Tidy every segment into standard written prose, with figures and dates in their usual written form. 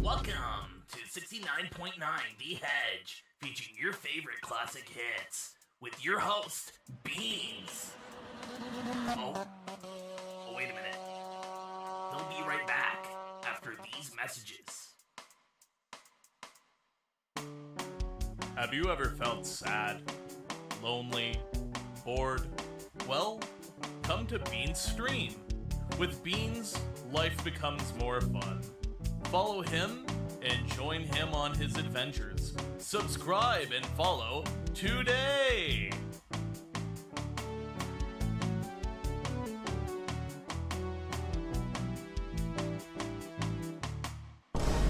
Welcome to 69.9 The Hedge, featuring your favorite classic hits, with your host, Beans. Oh, wait a minute. He'll be right back after these messages. Have you ever felt sad, lonely, bored? Well, come to Beans' stream. With Beans, life becomes more fun. Follow him and join him on his adventures. Subscribe and follow today!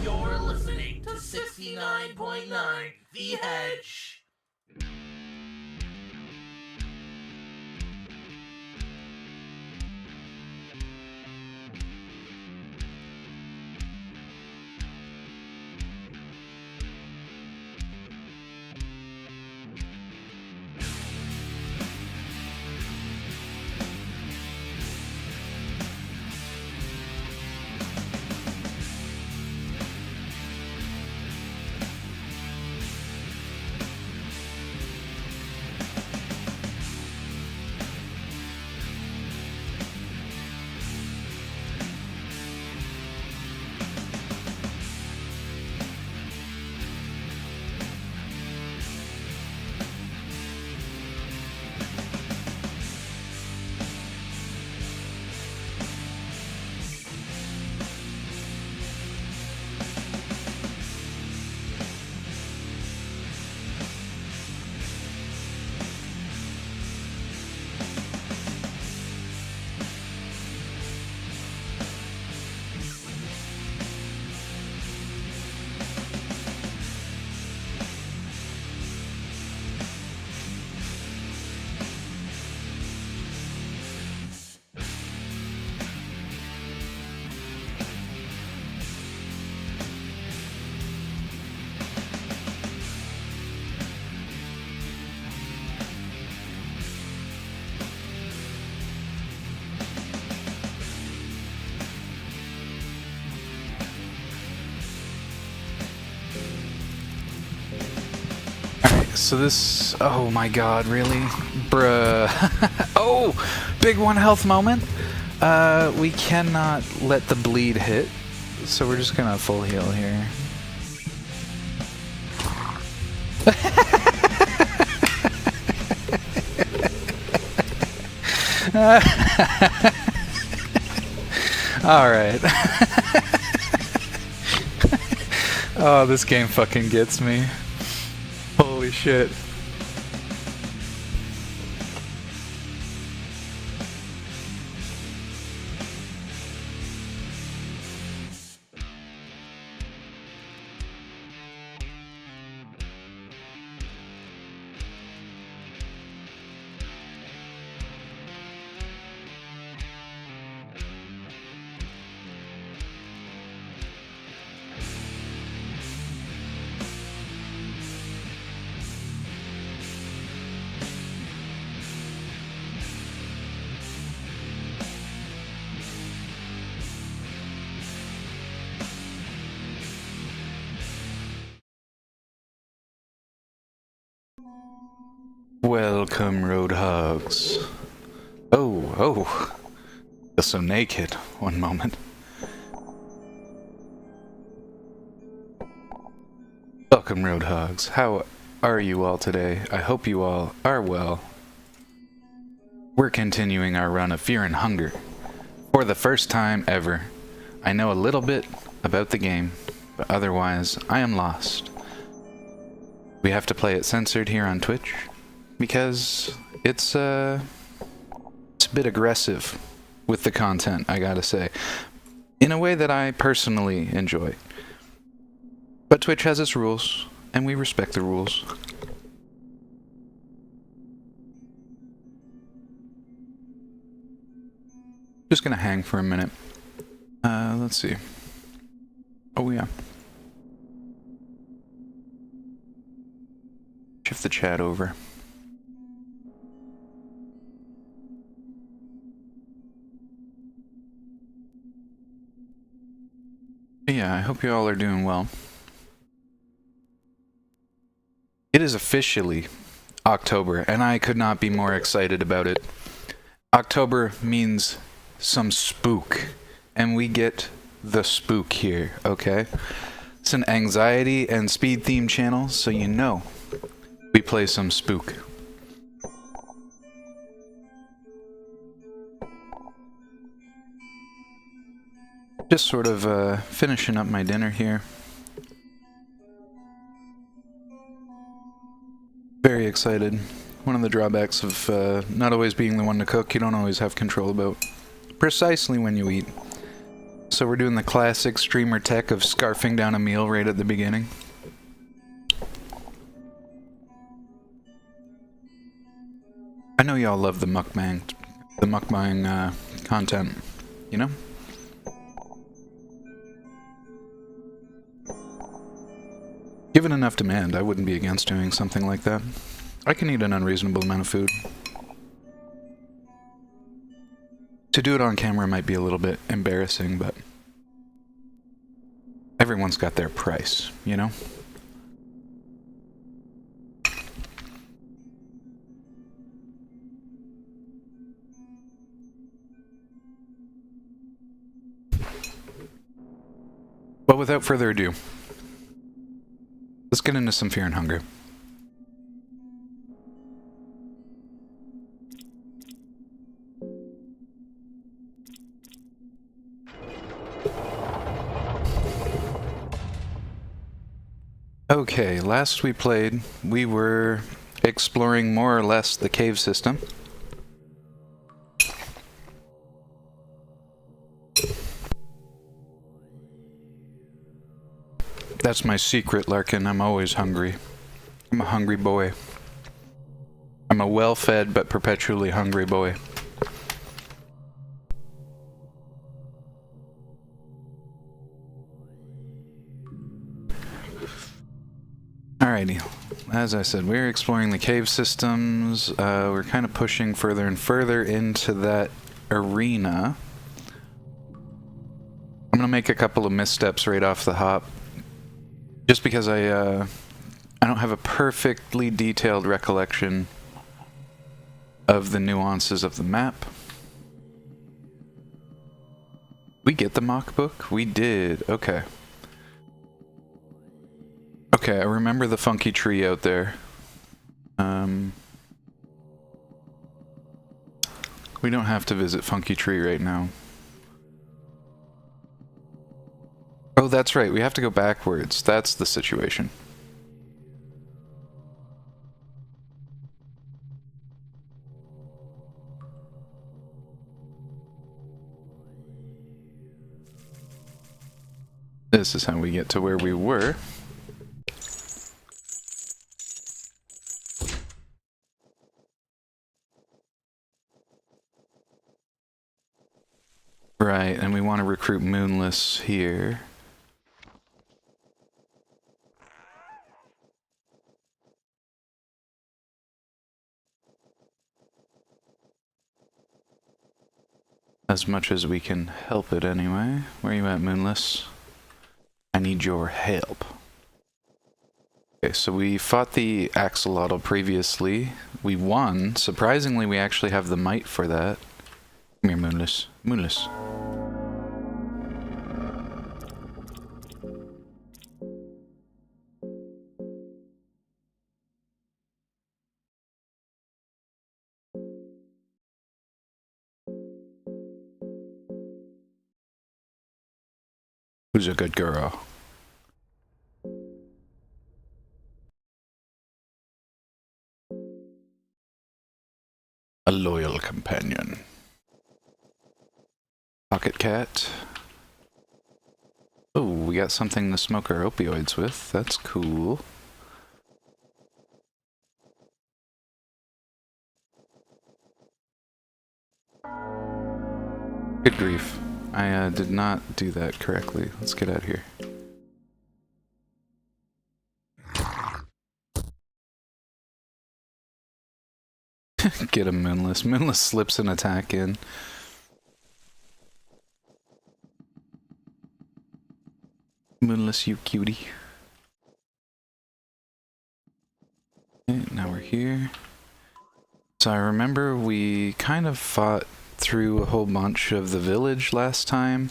You're listening to 69.9 The Hedge. So this, oh my god, really? Bruh. Oh, big one health moment. We cannot let the bleed hit, so we're just gonna full heal here. Alright. Oh, this game fucking gets me. Holy shit. Welcome, Roadhogs. Oh. Feel so naked. One moment. Welcome, Roadhogs. How are you all today? I hope you all are well. We're continuing our run of Fear and Hunger. For the first time ever, I know a little bit about the game, but otherwise, I am lost. We have to play it censored here on Twitch, because it's a bit aggressive with the content, I gotta say, in a way that I personally enjoy. But Twitch has its rules, and we respect the rules. Just gonna hang for a minute. Let's see. Oh yeah. Shift the chat over. Yeah, I hope you all are doing well. It is officially October, and I could not be more excited about it. October means some spook, and we get the spook here, okay? It's an anxiety and speed theme channel, so you know we play some spook. Just sort of finishing up my dinner here. Very excited. One of the drawbacks of not always being the one to cook, you don't always have control about precisely when you eat. So we're doing the classic streamer tech of scarfing down a meal right at the beginning. I know y'all love the mukbang content, you know? Given enough demand, I wouldn't be against doing something like that. I can eat an unreasonable amount of food. To do it on camera might be a little bit embarrassing, but everyone's got their price, you know? But without further ado, let's get into some Fear and Hunger. Okay, last we played, we were exploring more or less the cave system. That's my secret, Larkin. I'm always hungry. I'm a hungry boy. I'm a well-fed but perpetually hungry boy. Alrighty, as I said, we're exploring the cave systems. We're kind of pushing further and further into that arena. I'm gonna make a couple of missteps right off the hop, just because I don't have a perfectly detailed recollection of the nuances of the map. We get the mock book? We did, okay. Okay, I remember the funky tree out there. We don't have to visit Funky Tree right now. Oh, that's right, we have to go backwards. That's the situation. This is how we get to where we were. Right, and we want to recruit Moonless here. As much as we can help it anyway. Where are you at, Moonless? I need your help. Okay, so we fought the axolotl previously. We won. Surprisingly, we actually have the might for that. Come here, Moonless. Moonless. Who's a good girl? A loyal companion. Pocket cat. Oh, we got something to smoke our opioids with. That's cool. Good grief. I did not do that correctly. Let's get out of here. Get a Moonless. Moonless slips an attack in. Moonless, you cutie. Okay, now we're here. So I remember we kind of fought through a whole bunch of the village last time.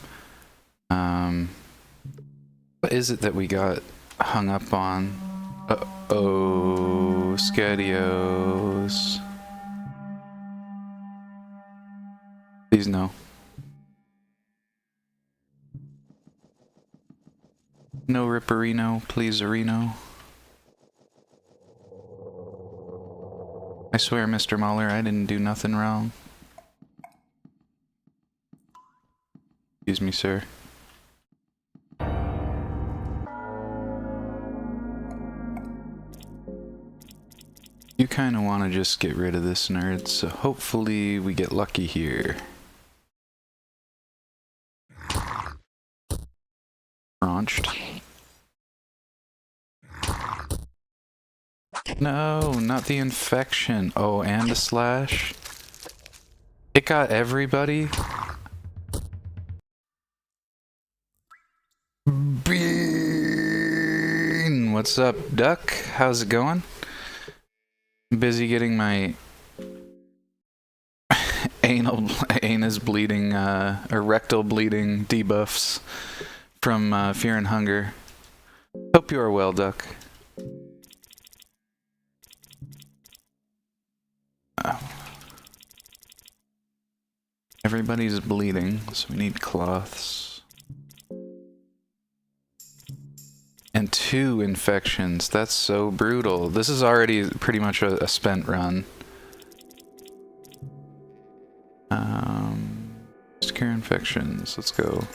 What is it that we got hung up on? Uh-oh, Scadios. Please no. No Ripperino, please Areno. I swear, Mr. Mahler, I didn't do nothing wrong. Excuse me, sir. You kind of want to just get rid of this nerd, so hopefully we get lucky here. Launched. No, not the infection. Oh, and a slash. It got everybody. Bean! What's up, Duck? How's it going? Busy getting my anus bleeding, or rectal bleeding debuffs from Fear and Hunger. Hope you are well, Duck. Everybody's bleeding, so we need cloths. And 2 infections. That's so brutal. This is already pretty much a spent run. Secure infections. Let's go.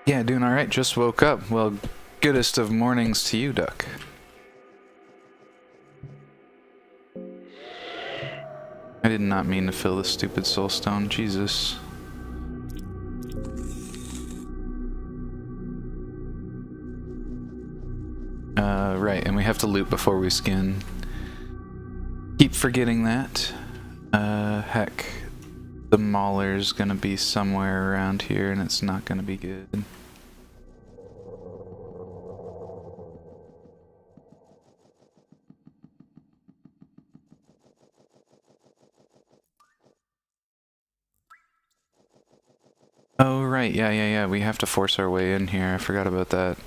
Yeah, doing alright. Just woke up. Well, goodest of mornings to you, Duck. I did not mean to fill this stupid soulstone. Jesus. Right, and we have to loot before we skin. Keep forgetting that. Heck. The Mauler's gonna be somewhere around here, and it's not gonna be good. Oh, right, yeah, we have to force our way in here. I forgot about that.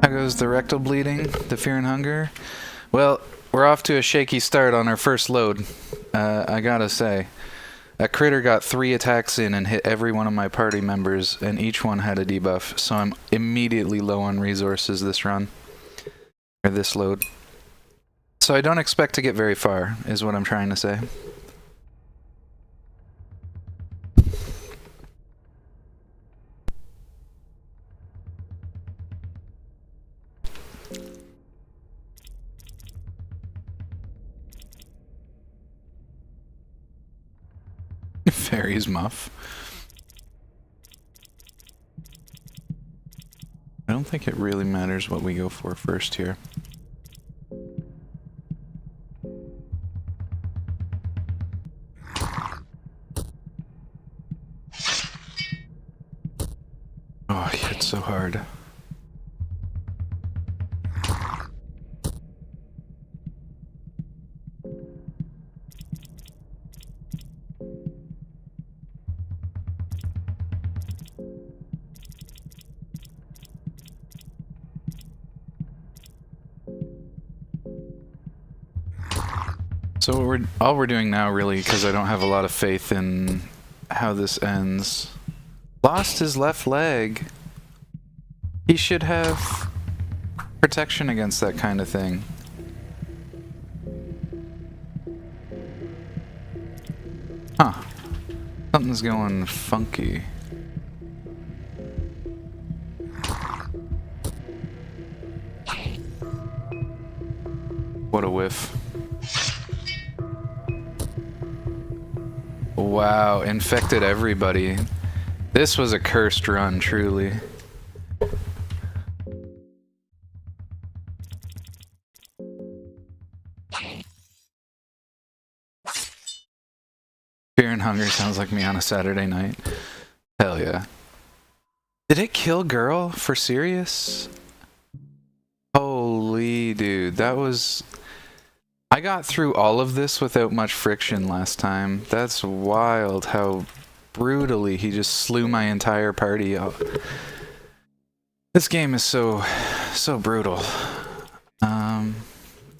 How goes the rectal bleeding? The Fear and Hunger? Well, we're off to a shaky start on our first load. I gotta say. That critter got 3 attacks in and hit every one of my party members, and each one had a debuff, so I'm immediately low on resources this run. Or this load. So I don't expect to get very far, is what I'm trying to say. Fairy's muff. I don't think it really matters what we go for first here. Oh, he hit so hard. So all we're doing now, really, because I don't have a lot of faith in how this ends. Lost his left leg. He should have protection against that kind of thing. Huh. Something's going funky. What a whiff. Wow, infected everybody. This was a cursed run, truly. Fear and hunger sounds like me on a Saturday night. Hell yeah. Did it kill girl? For serious? Holy dude, that was... I got through all of this without much friction last time. That's wild how brutally he just slew my entire party up. This game is so brutal.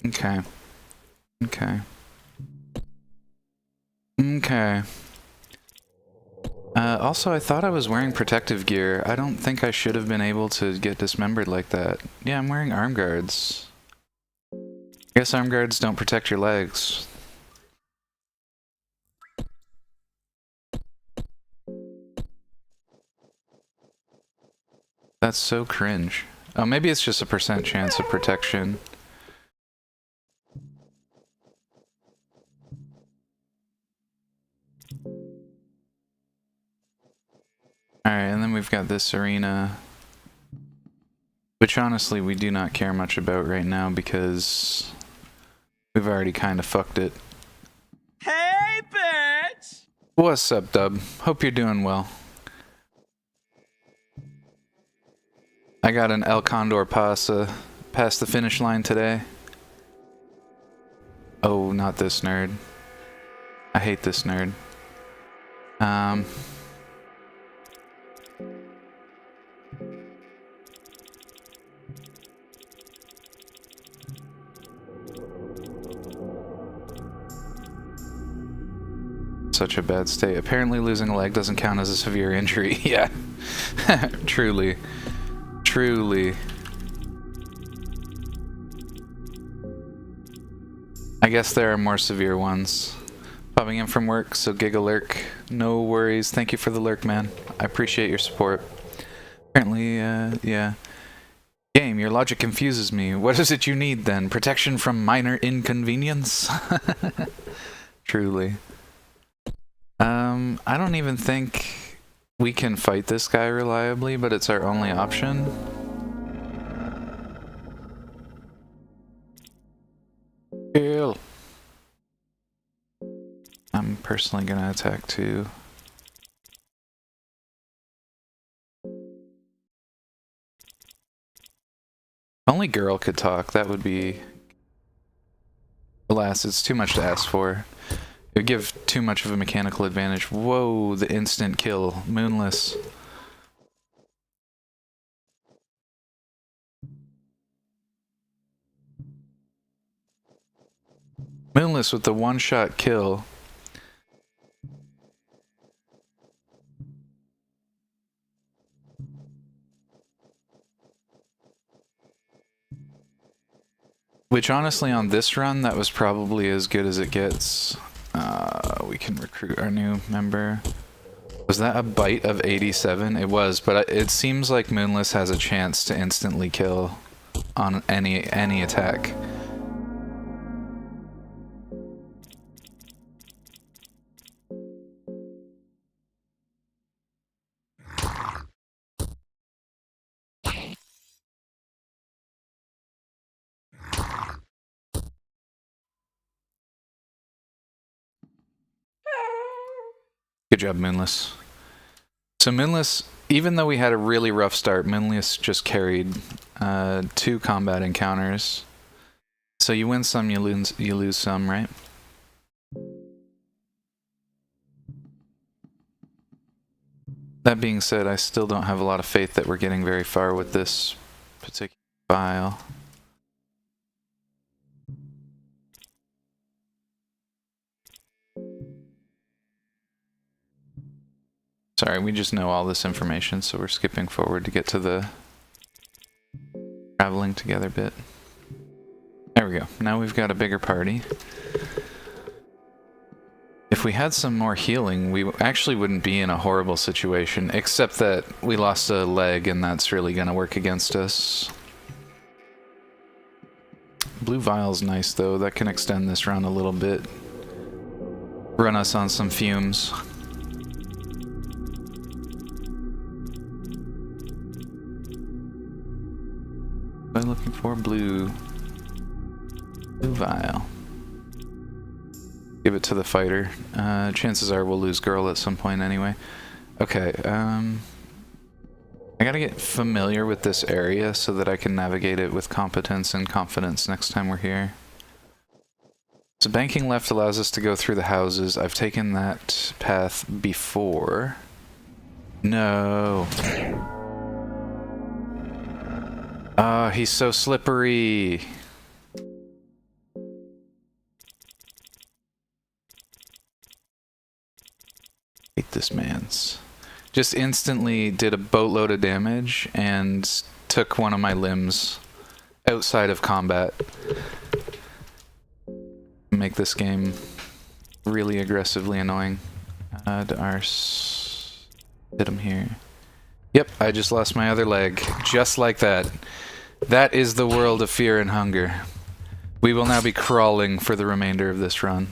Okay. Okay. Okay. Also, I thought I was wearing protective gear. I don't think I should have been able to get dismembered like that. Yeah, I'm wearing arm guards. I guess arm guards don't protect your legs. That's so cringe. Oh, maybe it's just a % chance of protection. Alright, and then we've got this arena, which honestly we do not care much about right now because we've already kind of fucked it. Hey, bitch! What's up, Dub? Hope you're doing well. I got an El Condor past the finish line today. Oh, not this nerd. I hate this nerd. Such a bad state. Apparently losing a leg doesn't count as a severe injury. Yeah. Truly. Truly. I guess there are more severe ones. Popping in from work, so Giga Lurk. No worries. Thank you for the lurk, man. I appreciate your support. Apparently, yeah. Game, your logic confuses me. What is it you need, then? Protection from minor inconvenience? Truly. I don't even think we can fight this guy reliably, but it's our only option. Kill. I'm personally gonna attack too. Only girl could talk, that would be... Alas, it's too much to ask for. It would give too much of a mechanical advantage. Whoa, the instant kill. Moonless. Moonless with the one-shot kill. Which honestly on this run, that was probably as good as it gets. We can recruit our new member. Was that a bite of 87? It was, but it seems like Moonless has a chance to instantly kill on any attack. Good job, Moonless. So Moonless, even though we had a really rough start, Moonless just carried 2 combat encounters. So you win some, you lose some, right? That being said, I still don't have a lot of faith that we're getting very far with this particular file. Sorry, we just know all this information, so we're skipping forward to get to the traveling together bit. There we go. Now we've got a bigger party. If we had some more healing, we actually wouldn't be in a horrible situation, except that we lost a leg and that's really going to work against us. Blue vial's nice though. That can extend this round a little bit. Run us on some fumes. What am I looking for? Blue vial. Give it to the fighter. Chances are we'll lose girl at some point anyway. Okay, I gotta get familiar with this area so that I can navigate it with competence and confidence next time we're here. So banking left allows us to go through the houses. I've taken that path before. No. Ah, he's so slippery. Hate this man's. Just instantly did a boatload of damage and took one of my limbs outside of combat. Make this game really aggressively annoying. Add arse. Hit him here. Yep, I just lost my other leg. Just like that. That is the world of fear and hunger. We will now be crawling for the remainder of this run.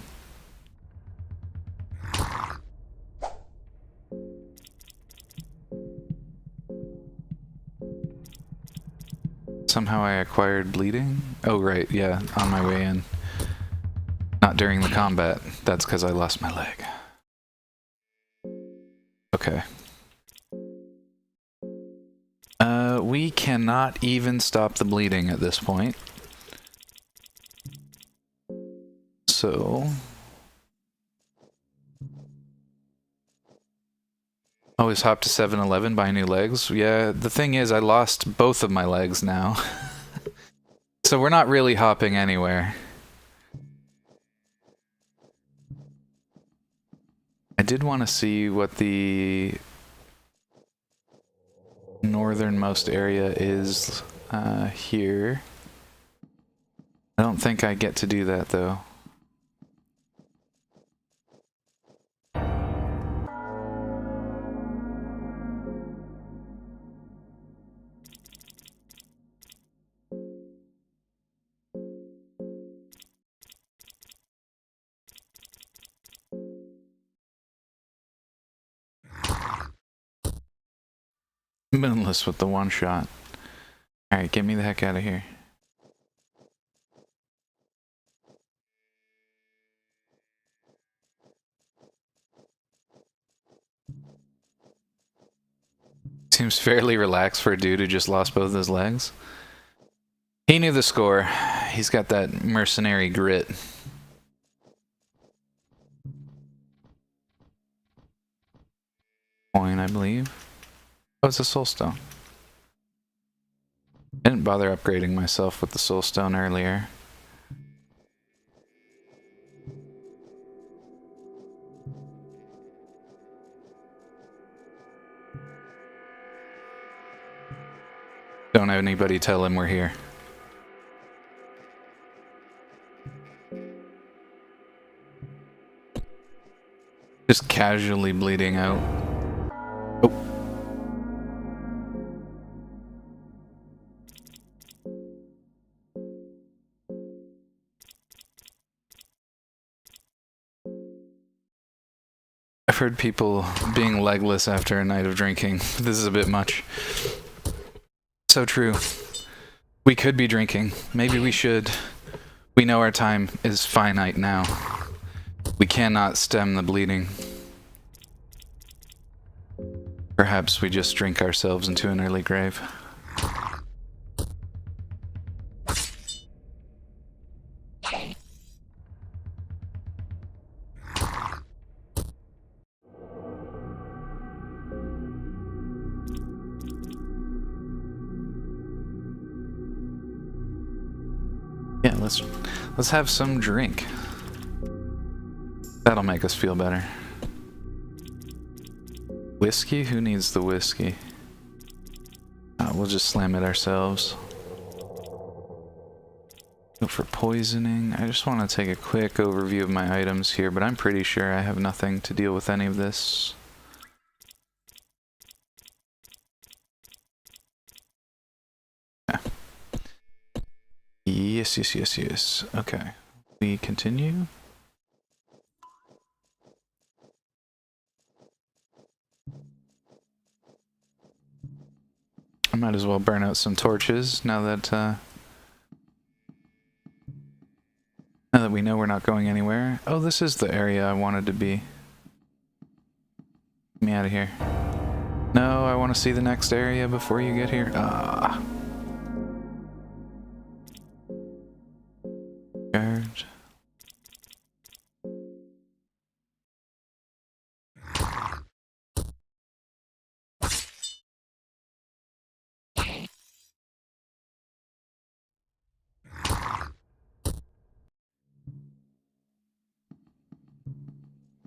Somehow I acquired bleeding? Oh right, yeah, on my way in. Not during the combat. That's because I lost my leg. Okay. We cannot even stop the bleeding at this point. So... always hop to 7-Eleven, buy new legs. Yeah, the thing is, I lost both of my legs now. So we're not really hopping anywhere. I did want to see what the northernmost area is here. I don't think I get to do that though. Moonless with the one shot. Alright, get me the heck out of here. Seems fairly relaxed for a dude who just lost both his legs. He knew the score. He's got that mercenary grit. Coin, I believe. Oh, it's a soul stone. I didn't bother upgrading myself with the soul stone earlier. Don't have anybody tell him we're here. Just casually bleeding out. Oh. I've heard people being legless after a night of drinking. This is a bit much. So true. We could be drinking. Maybe we should. We know our time is finite now. We cannot stem the bleeding. Perhaps we just drink ourselves into an early grave. Yeah, let's have some drink. That'll make us feel better. Whiskey? Who needs the whiskey? We'll just slam it ourselves. Go for poisoning. I just want to take a quick overview of my items here, but I'm pretty sure I have nothing to deal with any of this. Yeah. Yes, yes, yes, yes. Okay. We continue. I might as well burn out some torches now that we know we're not going anywhere. Oh, this is the area I wanted to be. Get me out of here. No, I want to see the next area before you get here. Ah. Guard.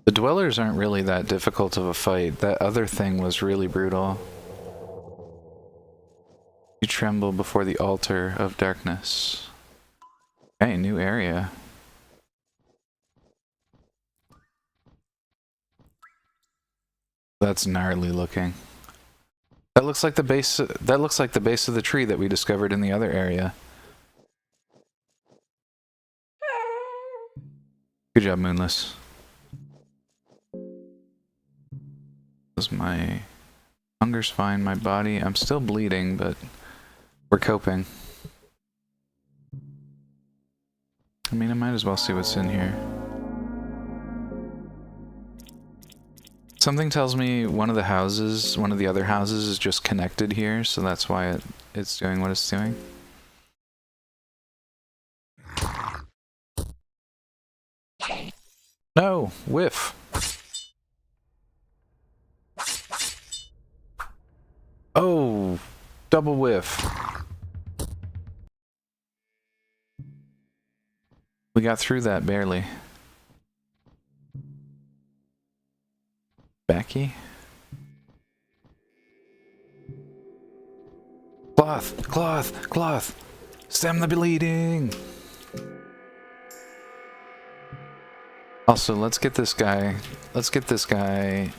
The dwellers aren't really that difficult of a fight. That other thing was really brutal. You tremble before the altar of darkness. Okay, new area. That's gnarly looking. That looks like the base. That looks like the base of the tree that we discovered in the other area. Good job, Moonless. This is my hunger's fine. My body. I'm still bleeding, but we're coping. I mean, I might as well see what's in here. Something tells me one of the other houses is just connected here, so that's why it's doing what it's doing. No! Whiff! Oh! Double whiff. We got through that barely. Becky? Cloth! Cloth! Cloth! Stem the bleeding! Also, let's get this guy. Let's get this guy.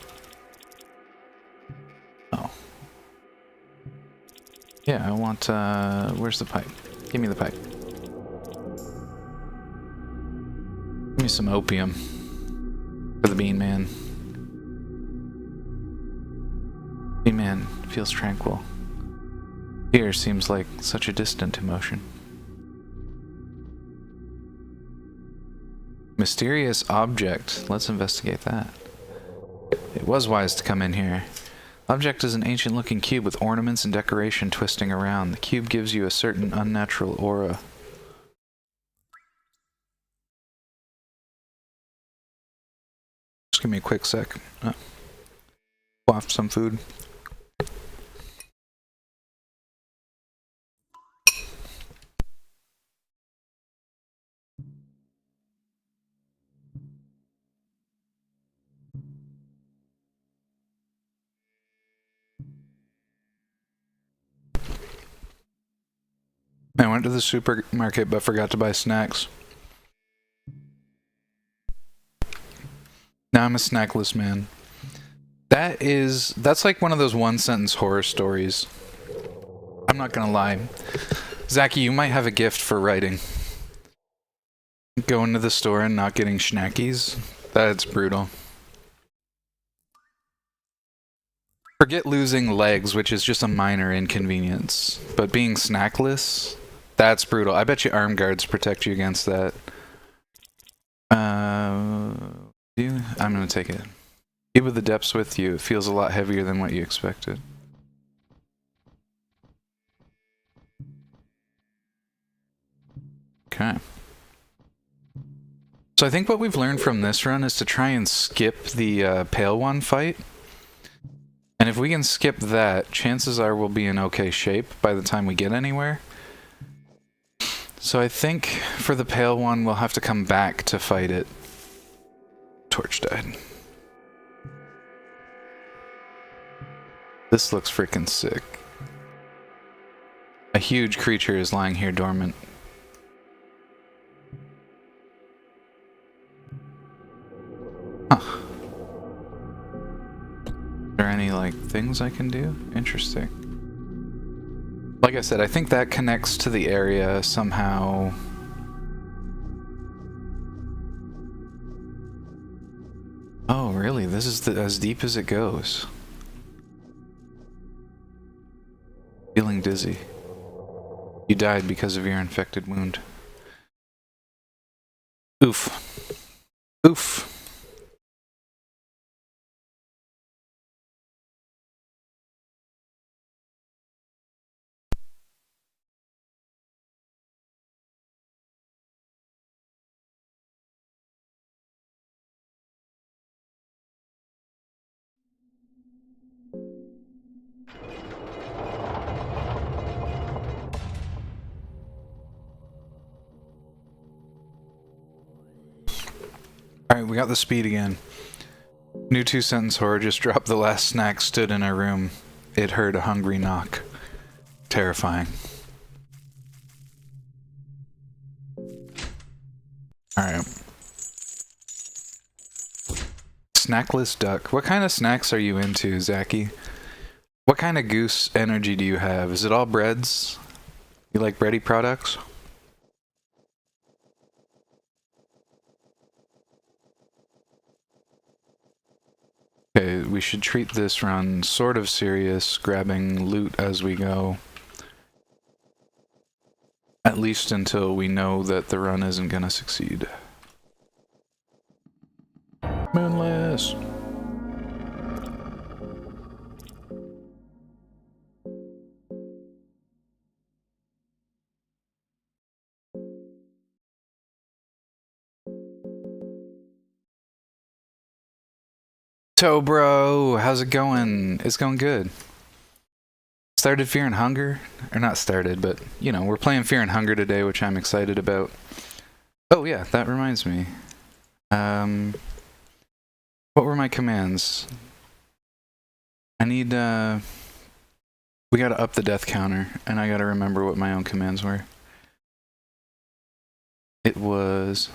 Oh. Yeah, I want, where's the pipe? Give me the pipe. Give me some opium. For the Bean Man. Bean Man feels tranquil. Fear seems like such a distant emotion. Mysterious object. Let's investigate that. It was wise to come in here. Object is an ancient-looking cube with ornaments and decoration twisting around. The cube gives you a certain unnatural aura. Just give me a quick sec. Waft some food. I went to the supermarket but forgot to buy snacks. Now I'm a snackless man. That's like one of those one-sentence horror stories. I'm not gonna lie. Zachy, you might have a gift for writing. Going to the store and not getting schnackies? That's brutal. Forget losing legs, which is just a minor inconvenience. But being snackless? That's brutal. I bet you arm guards protect you against that. I'm gonna take it. Keep with the depths with you. It feels a lot heavier than what you expected. Okay. So I think what we've learned from this run is to try and skip the Pale One fight. And if we can skip that, chances are we'll be in okay shape by the time we get anywhere. So I think for the Pale One, we'll have to come back to fight it. Torch died. This looks freaking sick. A huge creature is lying here dormant. Huh. Are there any, like, things I can do? Interesting. Like I said, I think that connects to the area somehow. Oh, really? This is as deep as it goes. Feeling dizzy. You died because of your infected wound. Oof. Oof. Alright, we got the speed again. New 2-sentence horror just dropped the last snack, stood in a room. It heard a hungry knock. Terrifying. Alright. Snackless duck. What kind of snacks are you into, Zachy? What kind of goose energy do you have? Is it all breads? You like bready products? Okay, we should treat this run sort of serious, grabbing loot as we go. At least until we know that the run isn't gonna succeed. Moonless! So, bro, how's it going? It's going good. Started Fear and Hunger? Or not started, but, you know, we're playing Fear and Hunger today, which I'm excited about. Oh, yeah, that reminds me. What were my commands? I need, we gotta up the death counter, and I gotta remember what my own commands were. It was...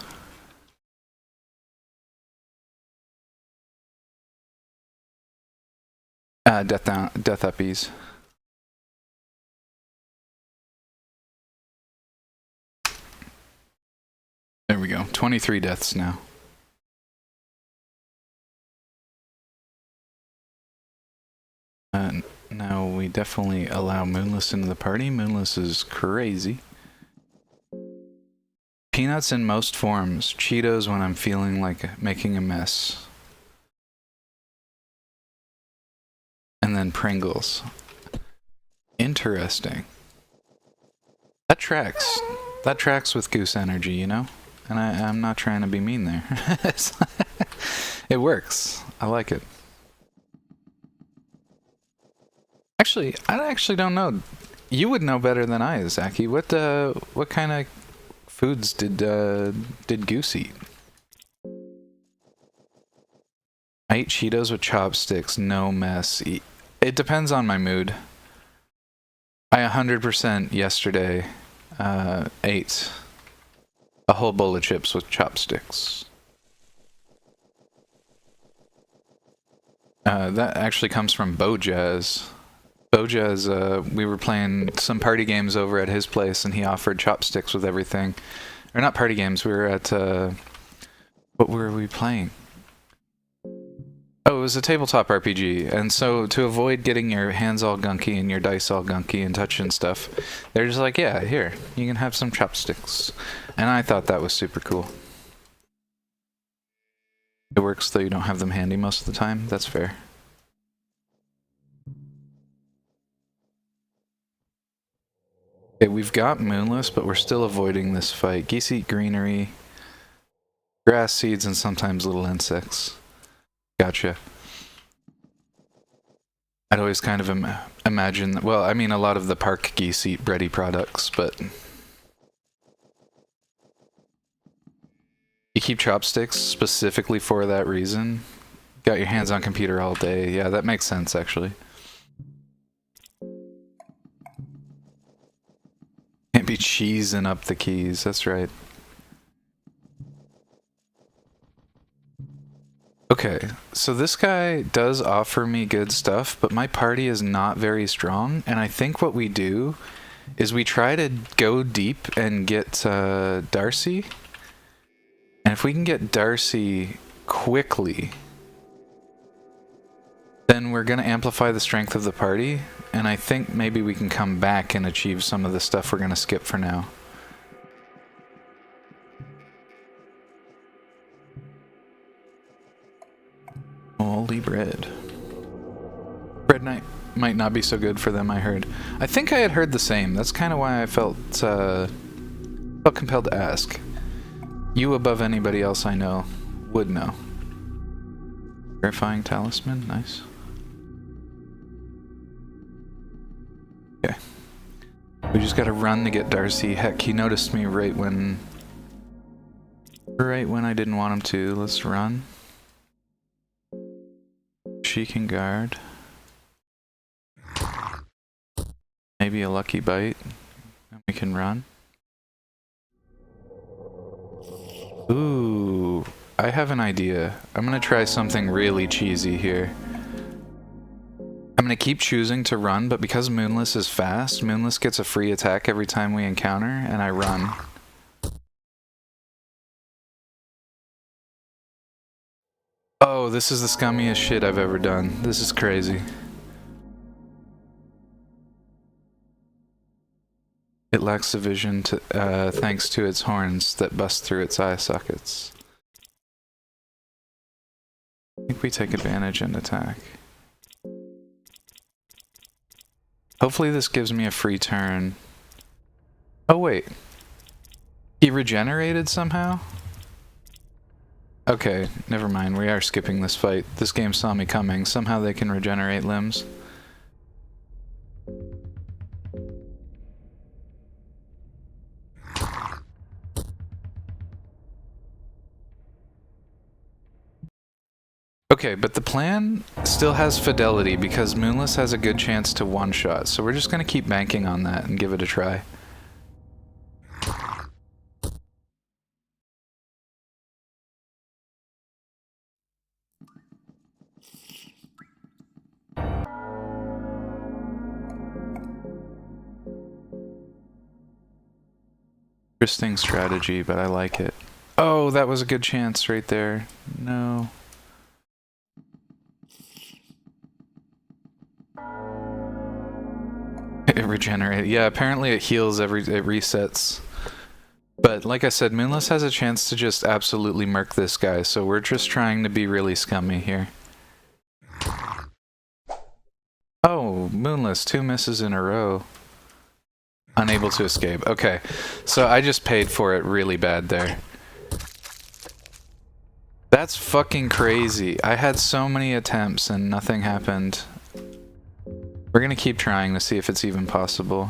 death uppies. There we go. 23 deaths now. Now we definitely allow Moonless into the party. Moonless is crazy. Peanuts in most forms. Cheetos when I'm feeling like making a mess. And then Pringles. Interesting. That tracks. That tracks with goose energy, you know? And I'm not trying to be mean there. It works. I like it. Actually, I actually don't know. You would know better than I, Zachy. What kind of foods did Goose eat? I eat Cheetos with chopsticks, no mess. It depends on my mood. I 100% yesterday ate a whole bowl of chips with chopsticks. That actually comes from Bojaz. Bojaz, we were playing some party games over at his place, and he offered chopsticks with everything. Or not party games, we were at, what were we playing? Oh, it was a tabletop RPG, and so to avoid getting your hands all gunky and your dice all gunky and touching stuff, they're just like, yeah, here, you can have some chopsticks. And I thought that was super cool. It works though you don't have them handy most of the time, that's fair. Okay, we've got Moonless, but we're still avoiding this fight. Geese eat greenery, grass seeds, and sometimes little insects. Gotcha. I'd always kind of imagine, well, I mean, a lot of the park geese eat bready products, but... You keep chopsticks specifically for that reason? Got your hands on computer all day. Yeah, that makes sense, actually. Can't be cheesing up the keys, that's right. Okay, so this guy does offer me good stuff, but my party is not very strong, and I think what we do is we try to go deep and get Darcy. And if we can get Darcy quickly, then we're going to amplify the strength of the party, and I think maybe we can come back and achieve some of the stuff we're going to skip for now. Holy bread. Bread night might not be so good for them, I heard. I think I had heard the same. That's kind of why I felt compelled to ask. You above anybody else I know would know. Verifying talisman, nice. Okay. We just gotta run to get Darcy. Heck, he noticed me right when I didn't want him to. Let's run. She can guard. Maybe a lucky bite. And we can run. Ooh, I have an idea. I'm gonna try something really cheesy here. I'm gonna keep choosing to run, but because Moonless is fast, Moonless gets a free attack every time we encounter, and I run. Oh, this is the scummiest shit I've ever done. This is crazy. It lacks the vision to, thanks to its horns that bust through its eye sockets. I think we take advantage and attack. Hopefully this gives me a free turn. Oh wait. He regenerated somehow? Okay, never mind. We are skipping this fight. This game saw me coming. Somehow they can regenerate limbs. Okay, but the plan still has fidelity because Moonless has a good chance to one-shot, so we're just gonna keep banking on that and give it a try. Interesting strategy, but I like it. Oh, that was a good chance right there. No. It regenerated. Yeah, apparently it heals it resets. But like I said, Moonless has a chance to just absolutely murk this guy, so we're just trying to be really scummy here. Oh, Moonless, 2 misses in a row. Unable to escape. Okay, so I just paid for it really bad there. That's fucking crazy. I had so many attempts and nothing happened. We're gonna keep trying to see if it's even possible.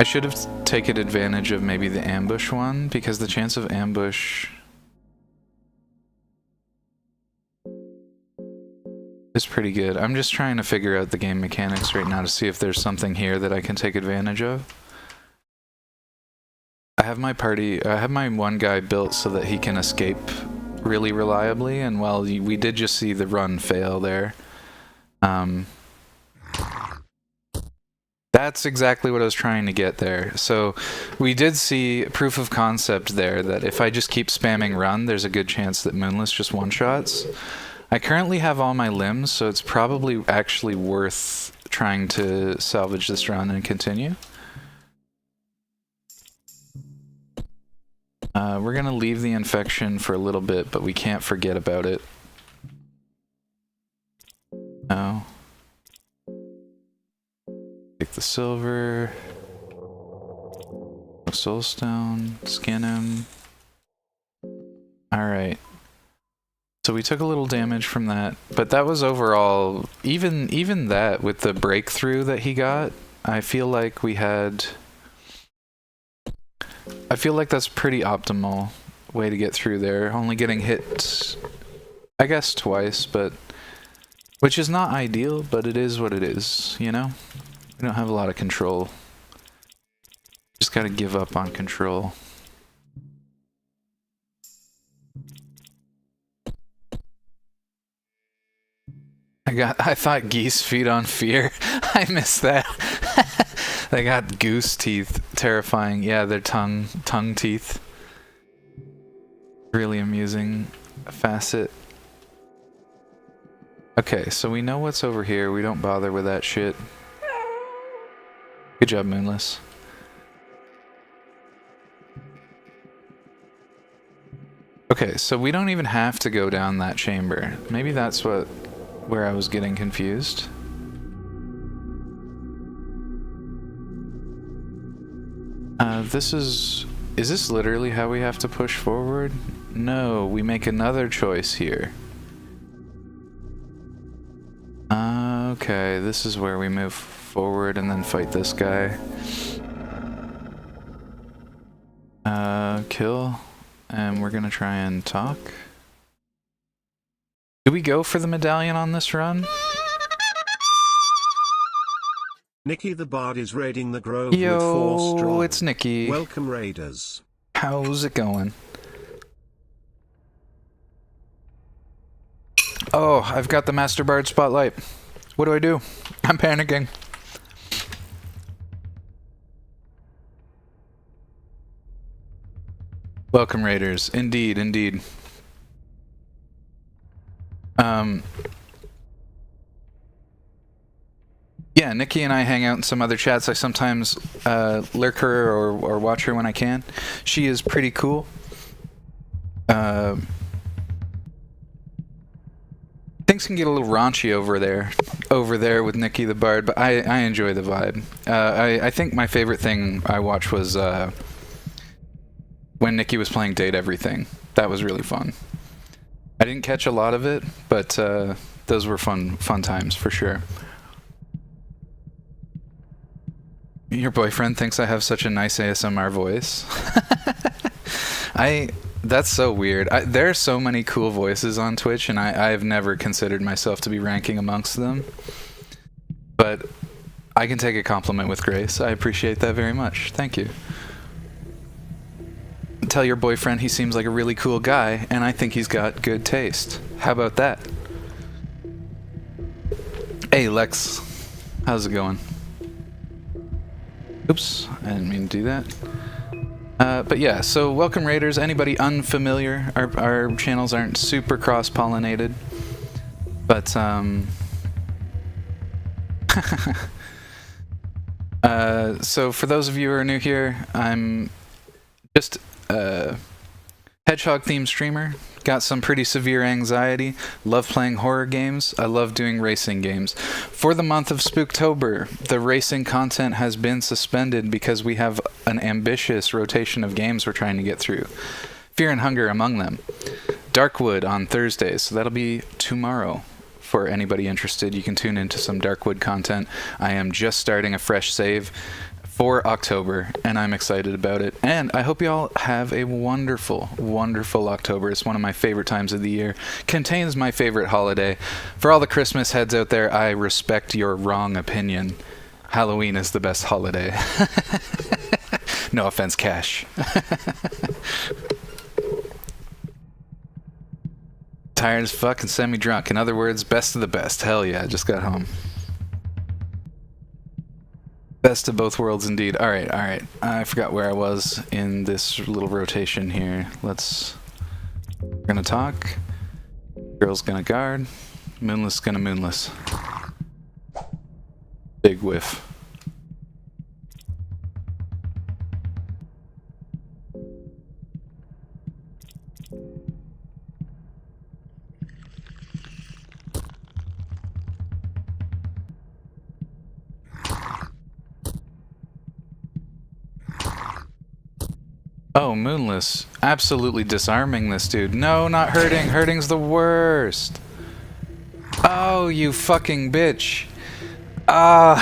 I should have taken advantage of maybe the ambush one, because the chance of ambush is pretty good. I'm just trying to figure out the game mechanics right now to see if there's something here that I can take advantage of. I have my one guy built so that he can escape really reliably, and well, we did just see the run fail there. That's exactly what I was trying to get there. So we did see proof of concept there that if I just keep spamming run, there's a good chance that Moonless just one-shots. I currently have all my limbs, so it's probably actually worth trying to salvage this run and continue. We're gonna leave the infection for a little bit, but we can't forget about it. No. Take the silver. Soulstone. Skin him. Alright. So we took a little damage from that, but that was overall, even that, with the breakthrough that he got, I feel like that's pretty optimal way to get through there. Only getting hit, I guess, twice, but which is not ideal, but it is what it is, you know? We don't have a lot of control. Just gotta give up on control. I thought geese feed on fear. I missed that. They got goose teeth. Terrifying. Yeah, their tongue teeth. Really amusing facet. Okay, so we know what's over here. We don't bother with that shit. Good job, Moonless. Okay, so we don't even have to go down that chamber. Maybe that's where I was getting confused. Is this literally how we have to push forward? No, we make another choice here. Okay, this is where we move forward and then fight this guy. Kill, and we're gonna try and talk. Do we go for the medallion on this run? Nikki the Bard is raiding the Grove with 4 Yo, strong. it's Nikki. Welcome, Raiders. How's it going? Oh, I've got the Master Bard spotlight. What do I do? I'm panicking. Welcome, Raiders. Indeed, indeed. Yeah, Nikki and I hang out in some other chats. I sometimes lurk her or watch her when I can. She is pretty cool. Things can get a little raunchy over there with Nikki the Bard, but I enjoy the vibe. I think my favorite thing I watched was when Nikki was playing Date Everything. That was really fun. I didn't catch a lot of it, but those were fun times for sure. Your boyfriend thinks I have such a nice ASMR voice. That's so weird. There are so many cool voices on Twitch, and I've never considered myself to be ranking amongst them. But I can take a compliment with grace. I appreciate that very much. Thank you. Tell your boyfriend he seems like a really cool guy, and I think he's got good taste. How about that? Hey, Lex. How's it going? Oops, I didn't mean to do that. But yeah, so welcome, Raiders. Anybody unfamiliar, our channels aren't super cross-pollinated. But, so for those of you who are new here, I'm just a hedgehog-themed streamer. Got some pretty severe anxiety. Love playing horror games. I love doing racing games. For the month of Spooktober, the racing content has been suspended because we have an ambitious rotation of games we're trying to get through. Fear and Hunger among them. Darkwood on Thursdays, so that'll be tomorrow. For anybody interested, you can tune into some Darkwood content. I am just starting a fresh save for October, and I'm excited about it. And I hope you all have a wonderful, wonderful October. It's one of my favorite times of the year. Contains my favorite holiday. For all the Christmas heads out there, I respect your wrong opinion. Halloween is the best holiday. No offense, Cash. Tired as fuck and semi-drunk. In other words, best of the best. Hell yeah, I just got home. Best of both worlds indeed. Alright, alright. I forgot where I was in this little rotation here. We're gonna talk. Girl's gonna guard. Moonless gonna moonless. Big whiff. Oh, Moonless. Absolutely disarming this dude. No, not hurting. Hurting's the worst. Oh, you fucking bitch. Ah.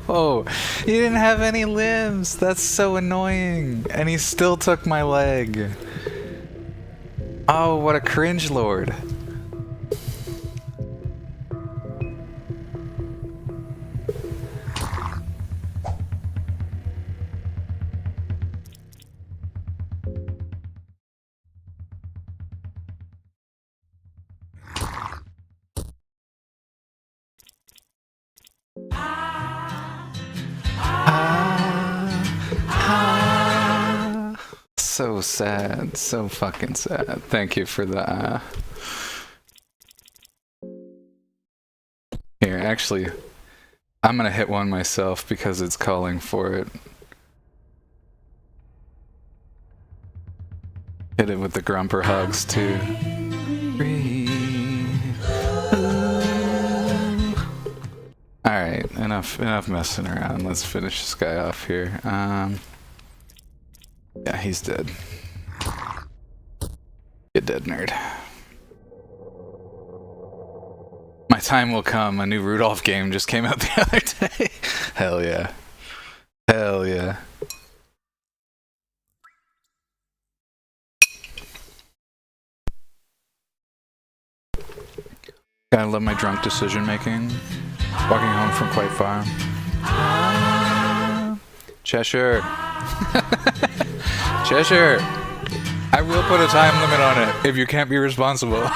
No. He didn't have any limbs. That's so annoying. And he still took my leg. Oh, what a cringe lord. so sad. So fucking sad. Thank you for the, Here, actually, I'm gonna hit one myself because it's calling for it. Hit it with the grumper hugs, too. Alright, enough messing around. Let's finish this guy off here. Yeah, he's dead. You dead, nerd. My time will come. A new Rudolph game just came out the other day. Hell yeah. Hell yeah. Gotta love my drunk decision making. Walking home from quite far. Cheshire. Cheshire. I will put a time limit on it if you can't be responsible.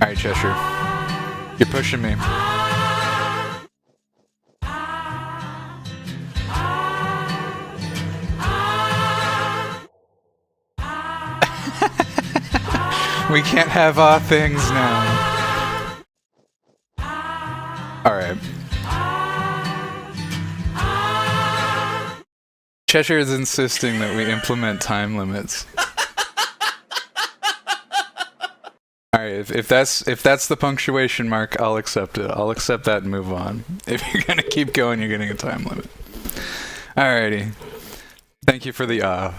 Alright, Cheshire. You're pushing me. We can't have our things now. Alright. Cheshire is insisting that we implement time limits. Alright, if that's the punctuation mark, I'll accept it. I'll accept that and move on. If you're gonna keep going, you're getting a time limit. Alrighty. Thank you for the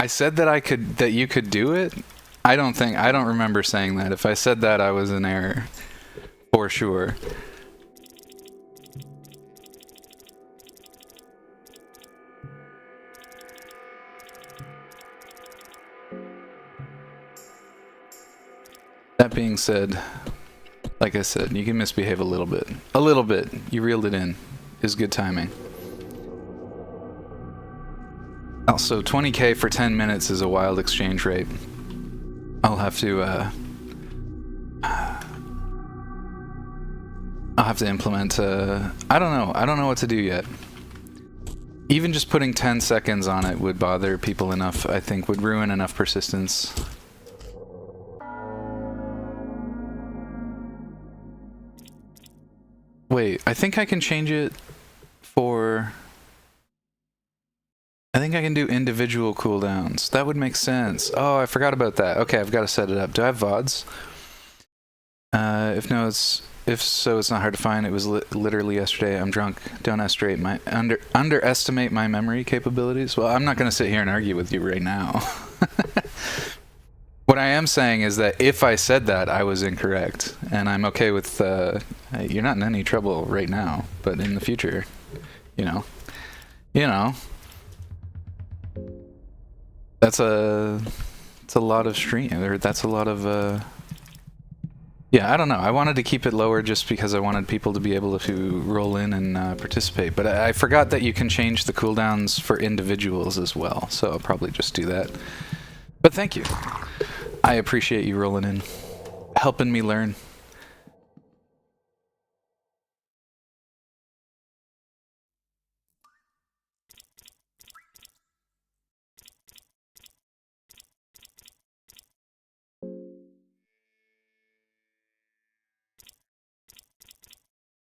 I said that you could do it? I don't remember saying that. If I said that, I was in error. For sure. That being said, like I said, you can misbehave a little bit. A little bit. You reeled it in. Is good timing. Also, 20k for 10 minutes is a wild exchange rate. I'll have to implement, I don't know what to do yet. Even just putting 10 seconds on it would bother people enough, I think, would ruin enough persistence. Wait, I think I can change it for... I think I can do individual cooldowns. That would make sense. Oh, I forgot about that. Okay, I've got to set it up. Do I have VODs? If so, it's not hard to find. It was literally yesterday. I'm drunk. Don't underestimate my memory capabilities. Well, I'm not going to sit here and argue with you right now. What I am saying is that if I said that, I was incorrect, and I'm okay with. You're not in any trouble right now, but in the future, you know. That's a lot of stream, or that's a lot of, yeah, I don't know. I wanted to keep it lower just because I wanted people to be able to roll in and participate, but I forgot that you can change the cooldowns for individuals as well, so I'll probably just do that. But thank you. I appreciate you rolling in, helping me learn.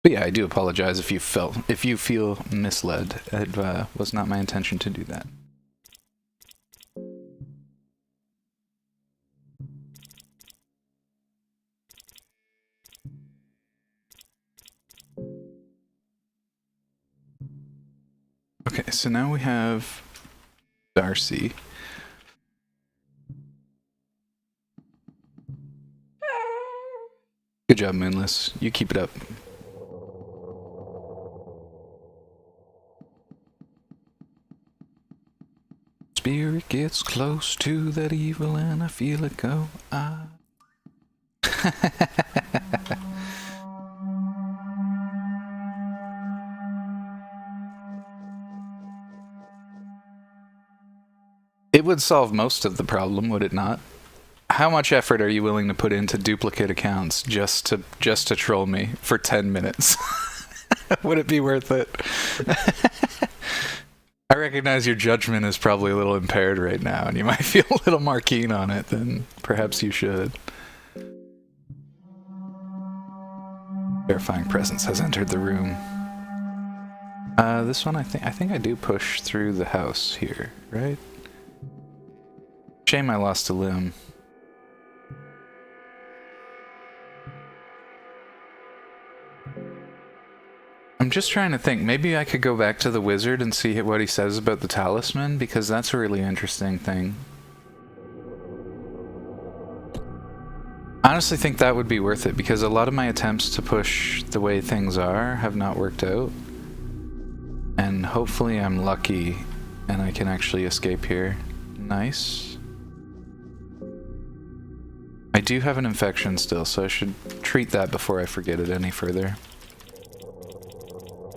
But yeah, I do apologize if you feel misled. It was not my intention to do that. Okay, so now we have Darcy. Good job, Moonless. You keep it up. Spirit gets close to that evil and I feel it go. It would solve most of the problem, would it not? How much effort are you willing to put into duplicate accounts just to troll me for 10 minutes? Would it be worth it? I recognize your judgment is probably a little impaired right now, and you might feel a little more keen on it than perhaps you should. Terrifying presence has entered the room. This one I think I do push through the house here, right? Shame I lost a limb. I'm just trying to think. Maybe I could go back to the wizard and see what he says about the talisman, because that's a really interesting thing. I honestly think that would be worth it, because a lot of my attempts to push the way things are have not worked out. And hopefully I'm lucky and I can actually escape here. Nice. I do have an infection still, so I should treat that before I forget it any further.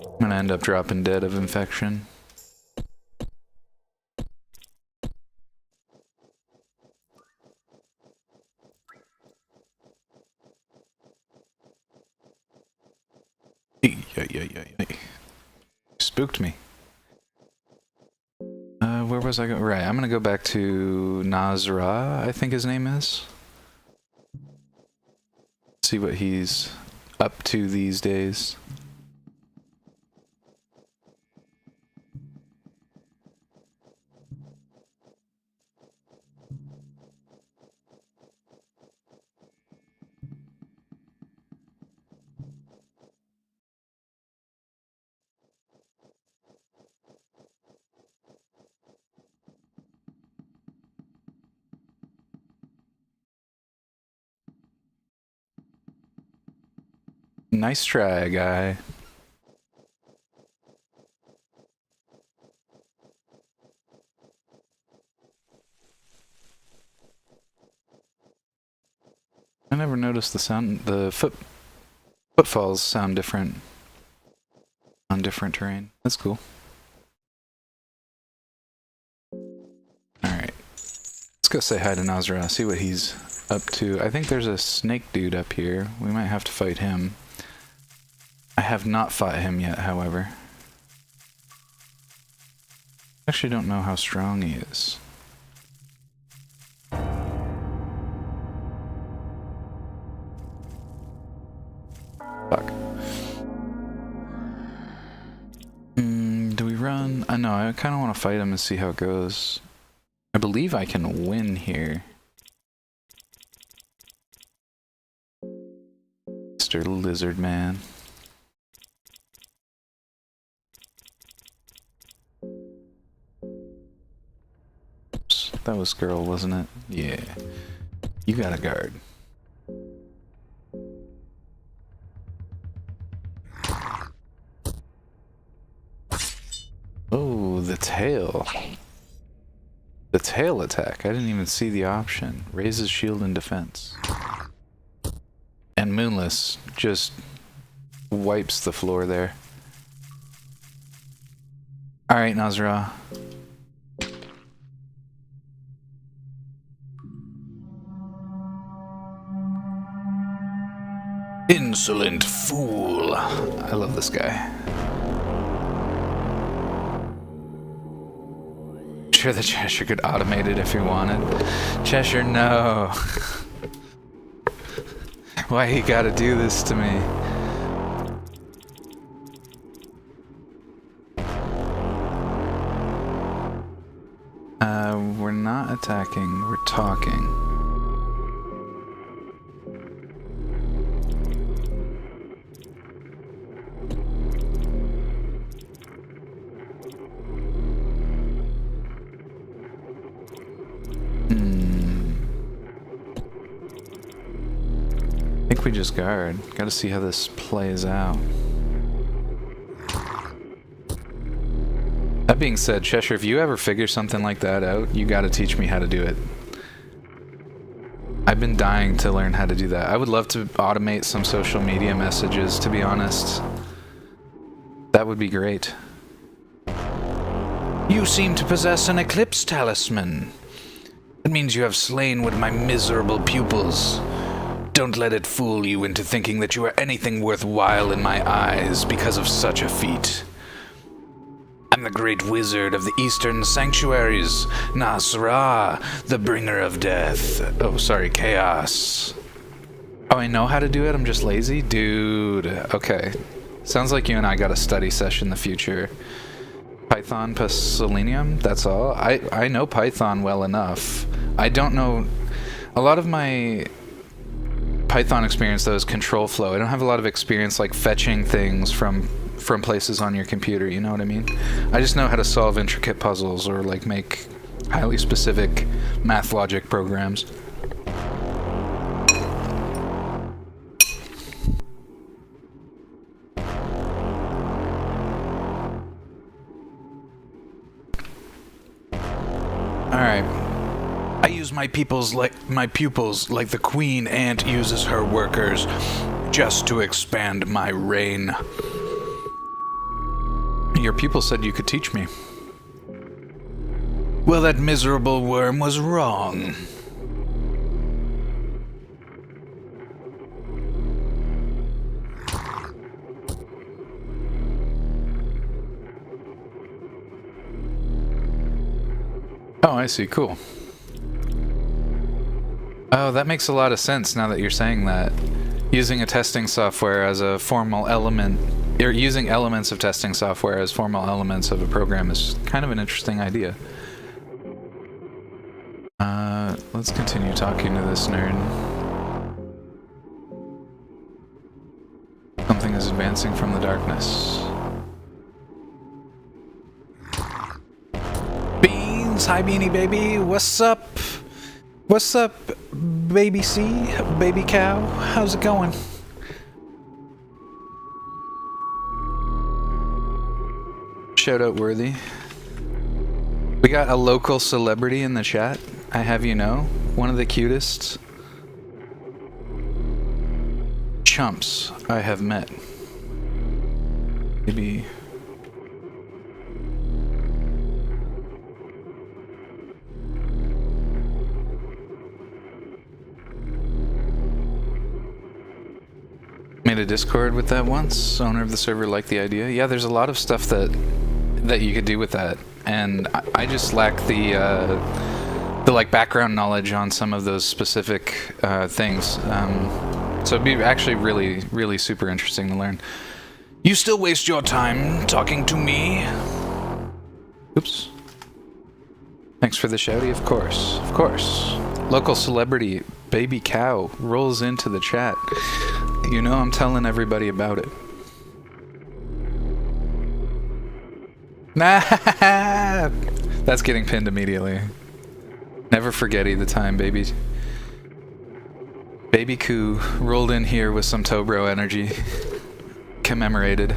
I'm gonna end up dropping dead of infection. Spooked me. Where was I going? Right, I'm gonna go back to Nazra, I think his name is. See what he's up to these days. Nice try, guy. I never noticed the footfalls sound different on different terrain. That's cool. Alright. Let's go say hi to Nazra, see what he's up to. I think there's a snake dude up here. We might have to fight him. I have not fought him yet, however. I actually don't know how strong he is. Fuck. Do we run? No, I kind of want to fight him and see how it goes. I believe I can win here. Mr. Lizard Man. Oops, that was girl, wasn't it? Yeah. You got a guard. Oh, the tail. The tail attack. I didn't even see the option. Raises shield and defense. And Moonless just wipes the floor there. Alright, Nazra. Insolent fool. I love this guy. Sure that Cheshire could automate it if he wanted. Cheshire, no. Why you gotta do this to me? We're not attacking, we're talking. I think we just guard. Gotta see how this plays out. That being said, Cheshire, if you ever figure something like that out, you gotta teach me how to do it. I've been dying to learn how to do that. I would love to automate some social media messages, to be honest. That would be great. You seem to possess an eclipse talisman. It means you have slain one of my miserable pupils. Don't let it fool you into thinking that you are anything worthwhile in my eyes because of such a feat. I'm the great wizard of the eastern sanctuaries, Nasra, the bringer of death. Oh, sorry, chaos. Oh, I know how to do it, I'm just lazy? Dude, okay. Sounds like you and I got a study session in the future. Python plus Selenium, that's all. I know Python well enough. I don't know... A lot of my Python experience, though, is control flow. I don't have a lot of experience, like, fetching things from places on your computer, you know what I mean? I just know how to solve intricate puzzles or, like, make highly specific math logic programs. Alright. I use my pupils like the queen ant uses her workers just to expand my reign. Your pupil said you could teach me. Well, that miserable worm was wrong. Oh, I see. Cool. Oh, that makes a lot of sense now that you're saying that. Using a testing software as a formal element, or using elements of testing software as formal elements of a program is kind of an interesting idea. Let's continue talking to this nerd. Something is advancing from the darkness. Beans! Hi, Beanie Baby! What's up? What's up, Baby C? Baby Cow? How's it going? Shout out worthy. We got a local celebrity in the chat. I have you know, one of the cutest chumps I have met. Maybe. Made a Discord with that once. Owner of the server liked the idea. Yeah, there's a lot of stuff that you could do with that, and I just lack the like background knowledge on some of those specific things. So it'd be actually really, really super interesting to learn. You still waste your time talking to me? Oops. Thanks for the shouty, of course. Of course. Local celebrity Baby Cow rolls into the chat. You know I'm telling everybody about it. Nah! That's getting pinned immediately. Never forget the time, baby. Baby Coo rolled in here with some Tobro energy. Commemorated.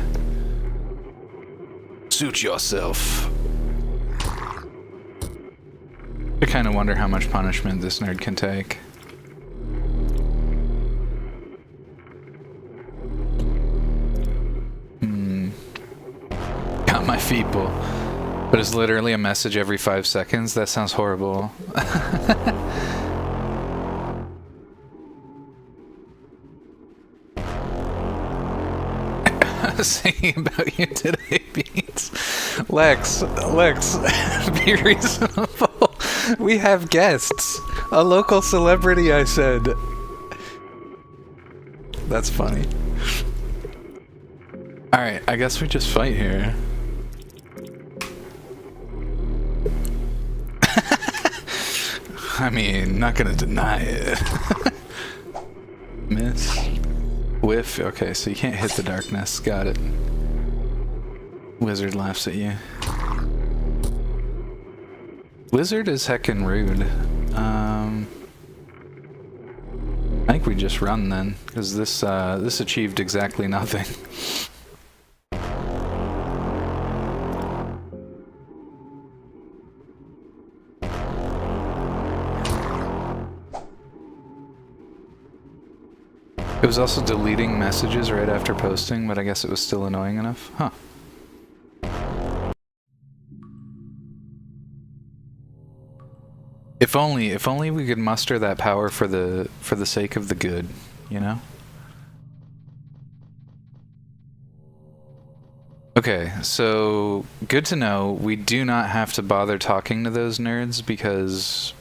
Suit yourself. I kind of wonder how much punishment this nerd can take. Got my feeble. But it's literally a message every 5 seconds? That sounds horrible. I was singing about you today, Beans. Lex, be reasonable. We have guests. A local celebrity, I said. That's funny. Alright, I guess we just fight here. I mean, not gonna deny it. Miss. Whiff. Okay, so you can't hit the darkness. Got it. Wizard laughs at you. Wizard is heckin' rude. I think we just run then, because this achieved exactly nothing. It was also deleting messages right after posting, but I guess it was still annoying enough. Huh. If only we could muster that power for the sake of the good, you know? Okay, so good to know. We do not have to bother talking to those nerds because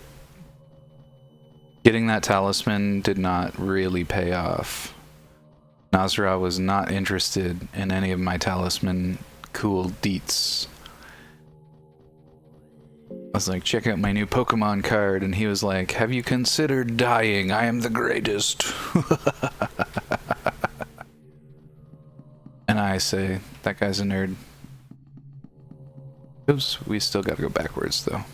getting that talisman did not really pay off. Nazra was not interested in any of my talisman cool deets. I was like, check out my new Pokemon card, and he was like, have you considered dying? I am the greatest. And I say, that guy's a nerd. Oops, we still gotta go backwards, though.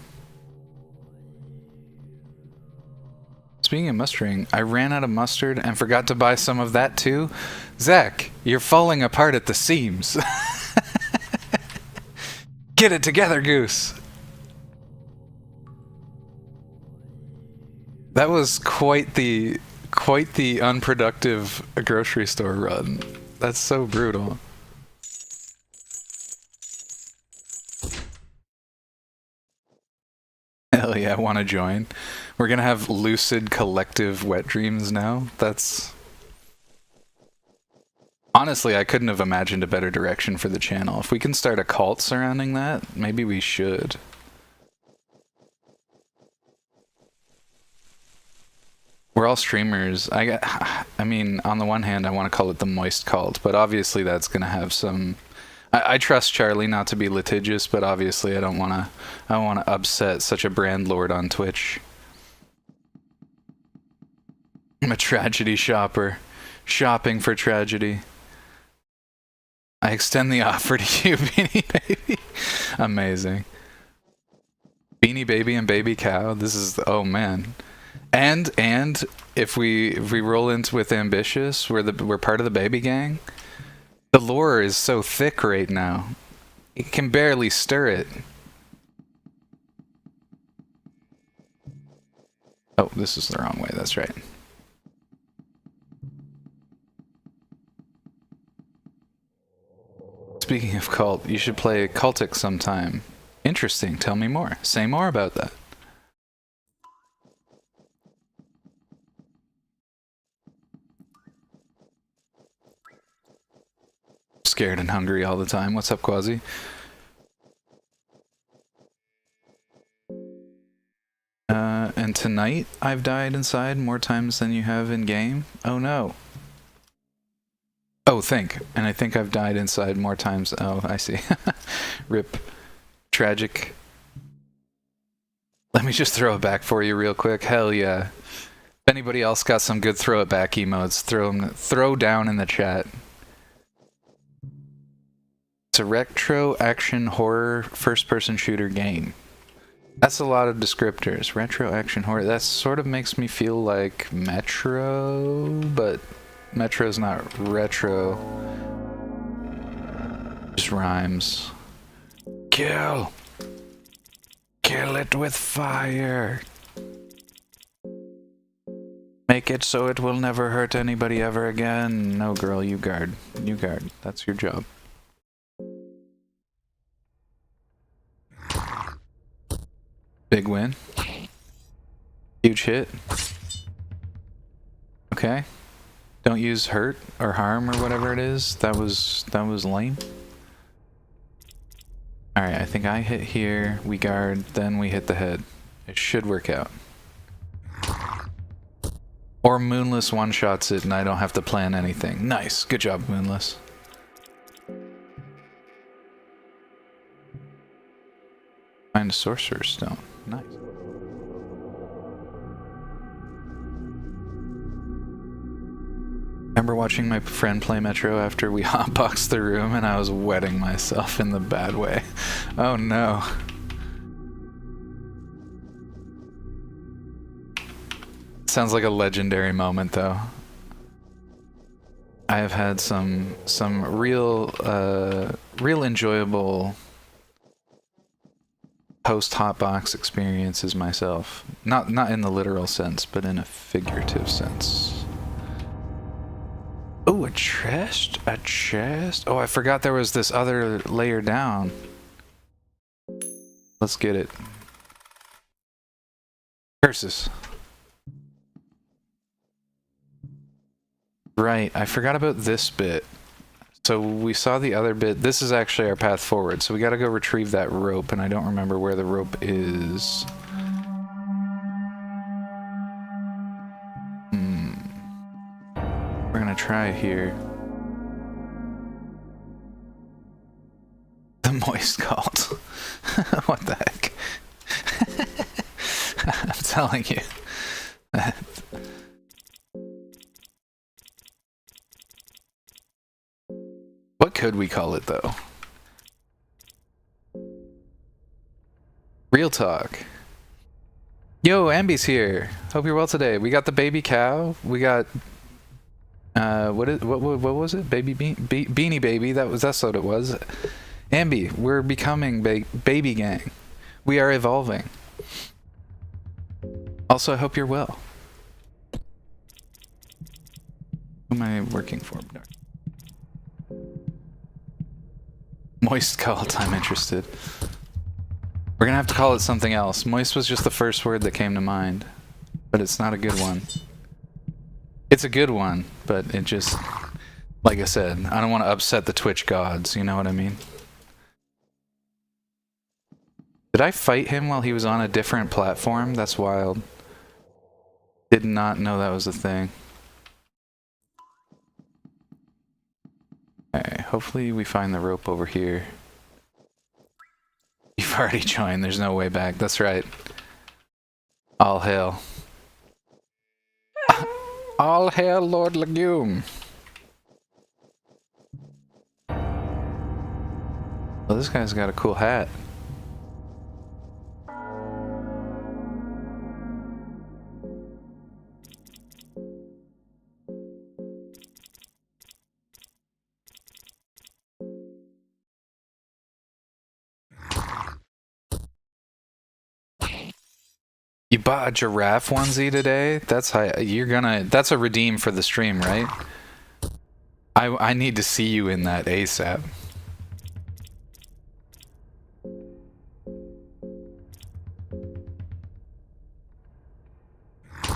Speaking of mustering, I ran out of mustard and forgot to buy some of that too. Zach, you're falling apart at the seams. Get it together, Goose. That was quite the unproductive grocery store run. That's so brutal. Hell yeah, I want to join. We're gonna have lucid collective wet dreams now. That's... Honestly, I couldn't have imagined a better direction for the channel. If we can start a cult surrounding that, maybe we should. We're all streamers. I mean, on the one hand, I want to call it the moist cult, but obviously that's gonna have some... I trust Charlie not to be litigious, but obviously I don't want to upset such a brand lord on Twitch. I'm a tragedy shopper, shopping for tragedy. I extend the offer to you, Beanie Baby. Amazing. Beanie Baby and Baby Cow. This is, oh man. And if we roll into with Ambitious, we're part of the baby gang. The lore is so thick right now. You can barely stir it. Oh, this is the wrong way, that's right. Speaking of cult, you should play Cultic sometime. Interesting, tell me more. Say more about that. Scared and hungry all the time. What's up, Quasi? And tonight I've died inside more times than you have in game. Oh no. Oh, and I think I've died inside more times. Oh, I see. Rip. Tragic. Let me just throw it back for you real quick. Hell yeah. If anybody else got some good throw it back emotes, throw down in the chat. It's a retro action horror first-person shooter game. That's a lot of descriptors. Retro action horror. That sort of makes me feel like Metro, but Metro's not retro. Just rhymes. Kill! Kill it with fire! Make it so it will never hurt anybody ever again. No, girl, you guard. You guard. That's your job. Big win. Huge hit. Okay. Don't use hurt or harm or whatever it is. That was lame. Alright, I think I hit here, we guard, then we hit the head. It should work out. Or Moonless one-shots it and I don't have to plan anything. Nice. Good job, Moonless. Find a Sorcerer's Stone. Nice. Remember watching my friend play Metro after we hotboxed the room and I was wetting myself in the bad way. Oh no. Sounds like a legendary moment though. I have had some real enjoyable post hotbox experiences myself. Not in the literal sense, but in a figurative sense. Oh, a chest? A chest? Oh, I forgot there was this other layer down. Let's get it. Curses. Right, I forgot about this bit. So we saw the other bit. This is actually our path forward. So we gotta go retrieve that rope, and I don't remember where the rope is. We're gonna try here. The moist cult. What the heck? I'm telling you. What could we call it, though? Real talk. Yo, Ambi's here. Hope you're well today. We got the baby cow. We got what was it? Baby Beanie Baby. That's what it was. Ambi, we're becoming baby gang. We are evolving. Also, I hope you're well. Who am I working for? Moist cult, I'm interested. We're gonna have to call it something else. Moist was just the first word that came to mind. But it's not a good one. It's a good one, but it just... Like I said, I don't want to upset the Twitch gods, you know what I mean? Did I fight him while he was on a different platform? That's wild. Did not know that was a thing. Okay, hopefully we find the rope over here. You've already joined, there's no way back. That's right. All hail. All hail Lord Legume. Well, this guy's got a cool hat. You bought a giraffe onesie today? That's high. That's a redeem for the stream, right? I need to see you in that ASAP.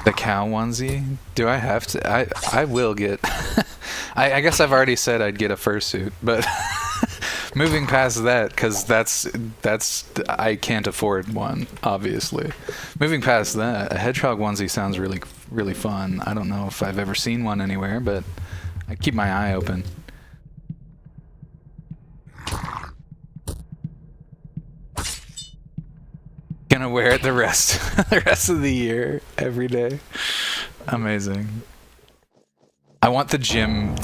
The cow onesie? Do I have to? I will get... I guess I've already said I'd get a fursuit, but... Moving past that, because that's I can't afford one, obviously. Moving past that, a hedgehog onesie sounds really fun. I don't know if I've ever seen one anywhere, but I keep my eye open. Gonna wear it the rest of the year, every day. Amazing. I want the gym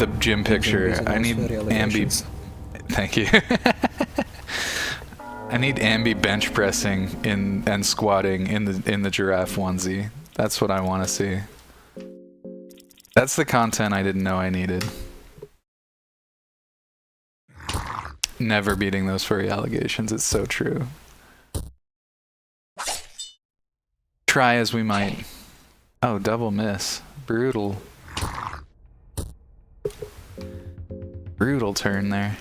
picture. I need Ambi. Thank you. I need Ambi bench pressing and squatting in the giraffe onesie. That's what I want to see. That's the content I didn't know I needed. Never beating those furry allegations. It's so true. Try as we might. Oh, double miss. Brutal. Brutal turn there.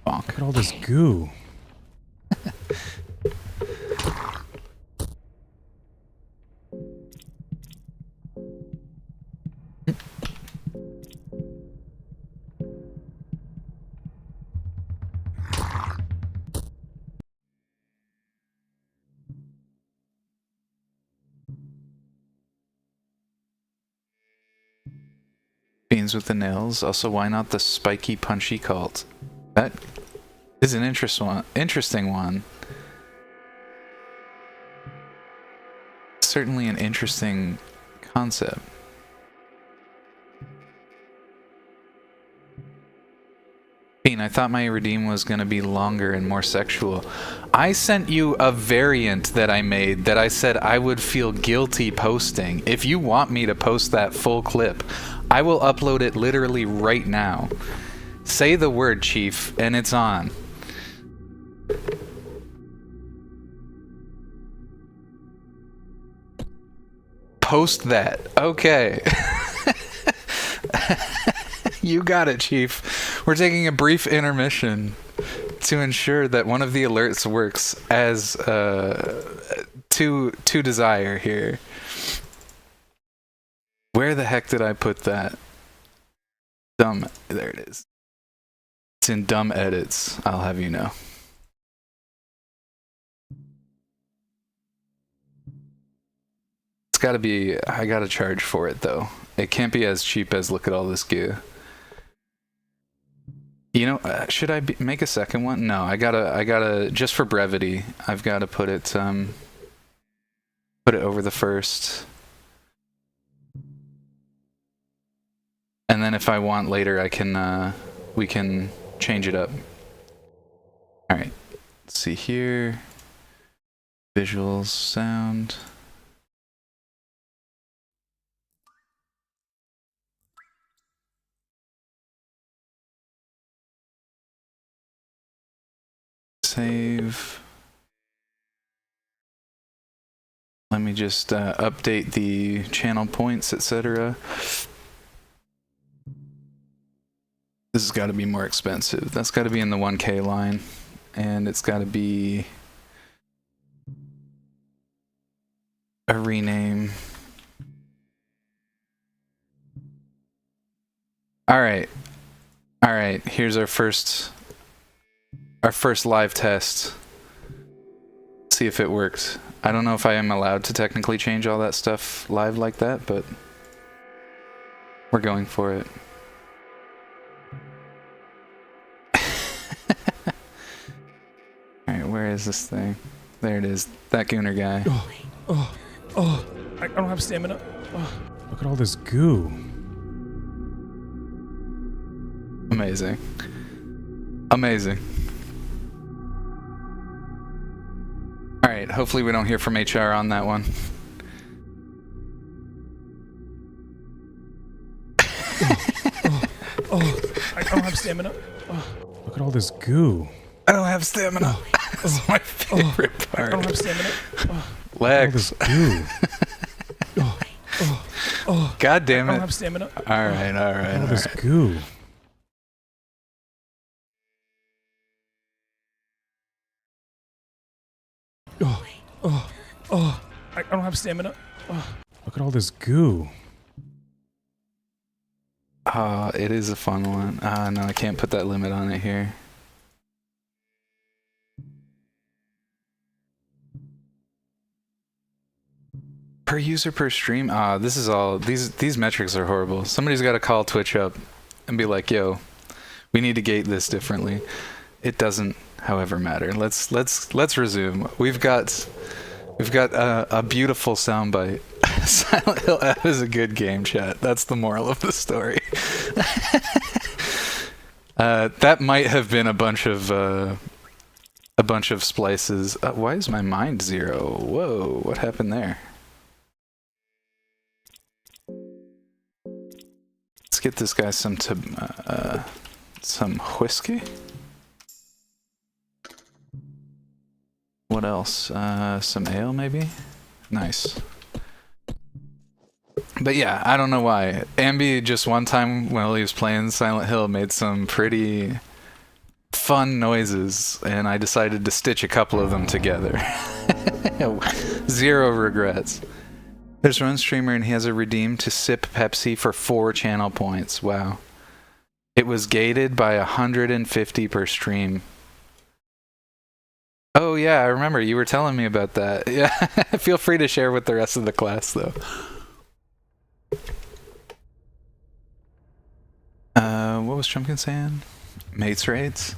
Look at all this goo. Beans with the nails. Also, why not the spiky punchy cult? That is an interesting one. Certainly an interesting concept. Bean, I thought my redeem was going to be longer and more sexual. I sent you a variant that I made that I said I would feel guilty posting. If you want me to post that full clip, I will upload it literally right now. Say the word, Chief, and it's on. Post that. Okay. You got it, Chief. We're taking a brief intermission to ensure that one of the alerts works as to desire here. Where the heck did I put that? Dumb. There it is. It's in dumb edits, I'll have you know. It's gotta be, I gotta charge for it though. It can't be as cheap as look at all this gear. You know, should I make a second one? No, I gotta, just for brevity, I've gotta put it over the first. And then if I want later, I can, we can change it up. Alright, let's see here. Visuals, sound. Save. Let me just update the channel points, etc. This has got to be more expensive. That's got to be in the 1K line. And it's got to be a rename. Alright. Alright, here's our first live test. See if it worked. I don't know if I am allowed to technically change all that stuff live like that, but we're going for it. Alright, where is this thing? There it is. That Gooner guy. I don't have stamina. Look at all this goo. Amazing. Amazing. Alright, hopefully we don't hear from HR on that one. I don't have stamina. Look at all this goo. I don't have stamina. That's my favorite part. I don't have stamina. Legs. All this goo. God damn I don't it. have stamina. Alright, alright, All this alright. goo. I don't have stamina. Look at all this goo. It is a fun one. No, I can't put that limit on it here. Per user per stream? This is all, these metrics are horrible. Somebody's got to call Twitch up and be like, yo, we need to gate this differently. It doesn't, however, matter. Let's resume. We've got a beautiful soundbite. Silent Hill app is a good game, chat. That's the moral of the story. That might have been a bunch of splices. Why is my mind 0? Whoa, what happened there? Let's get this guy some whiskey. What else? Some ale, maybe? Nice. But yeah, I don't know why. Ambi just one time while he was playing Silent Hill made some pretty fun noises, and I decided to stitch a couple of them together. 0 regrets. There's one streamer and he has a redeem to sip Pepsi for 4 channel points. Wow. It was gated by 150 per stream. Oh yeah, I remember you were telling me about that. Yeah, feel free to share with the rest of the class though. What was Trumpkin saying? Mates raids?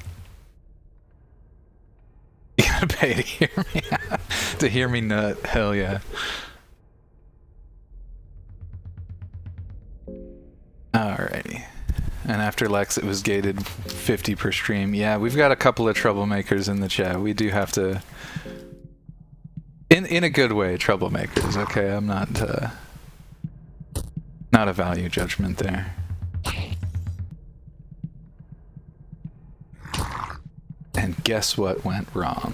You gotta pay to hear me to hear me nut. Hell yeah. Alrighty. And after Lex, it was gated 50 per stream. Yeah, we've got a couple of troublemakers in the chat. We do have to, in a good way, troublemakers. Okay, I'm not a value judgment there. And guess what went wrong?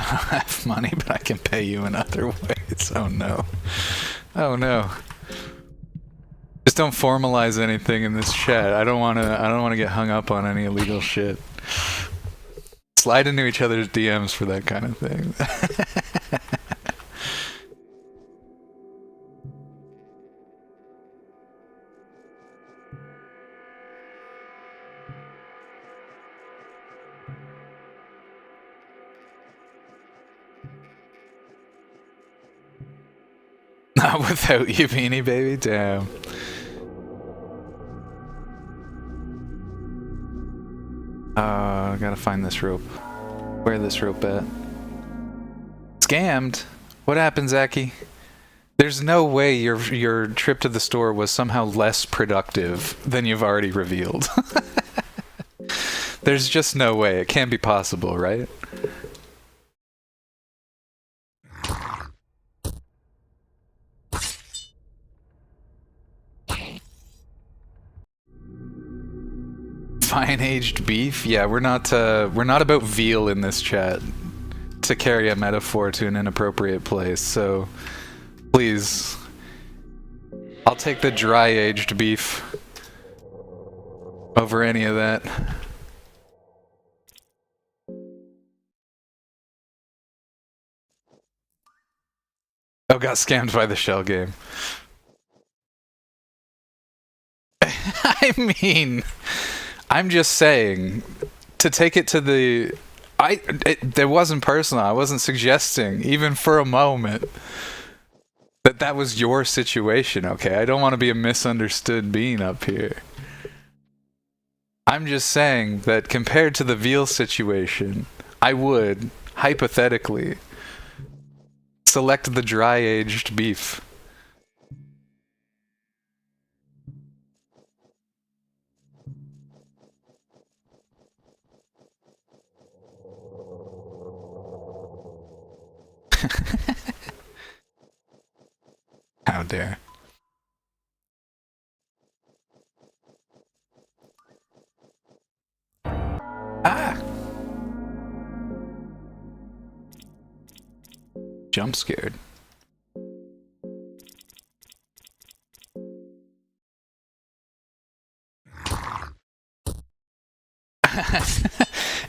have money, but I can pay you in other ways. Oh no. Oh no. Just don't formalize anything in this chat. I don't wanna get hung up on any illegal shit. Slide into each other's DMs for that kind of thing. Not without you, Beanie Baby. Damn. I gotta find this rope. Where this rope at? Scammed? What happened, Zaki? There's no way your trip to the store was somehow less productive than you've already revealed. There's just no way. It can't be possible, right? Fine aged beef? Yeah, we're not about veal in this chat, to carry a metaphor to an inappropriate place, so please, I'll take the dry aged beef over any of that. Oh, got scammed by the shell game. I mean, I'm just saying, to take it to the... It wasn't personal. I wasn't suggesting, even for a moment, that was your situation, okay? I don't want to be a misunderstood being up here. I'm just saying that compared to the veal situation, I would, hypothetically, select the dry-aged beef. How dare. Ah! Jump scared.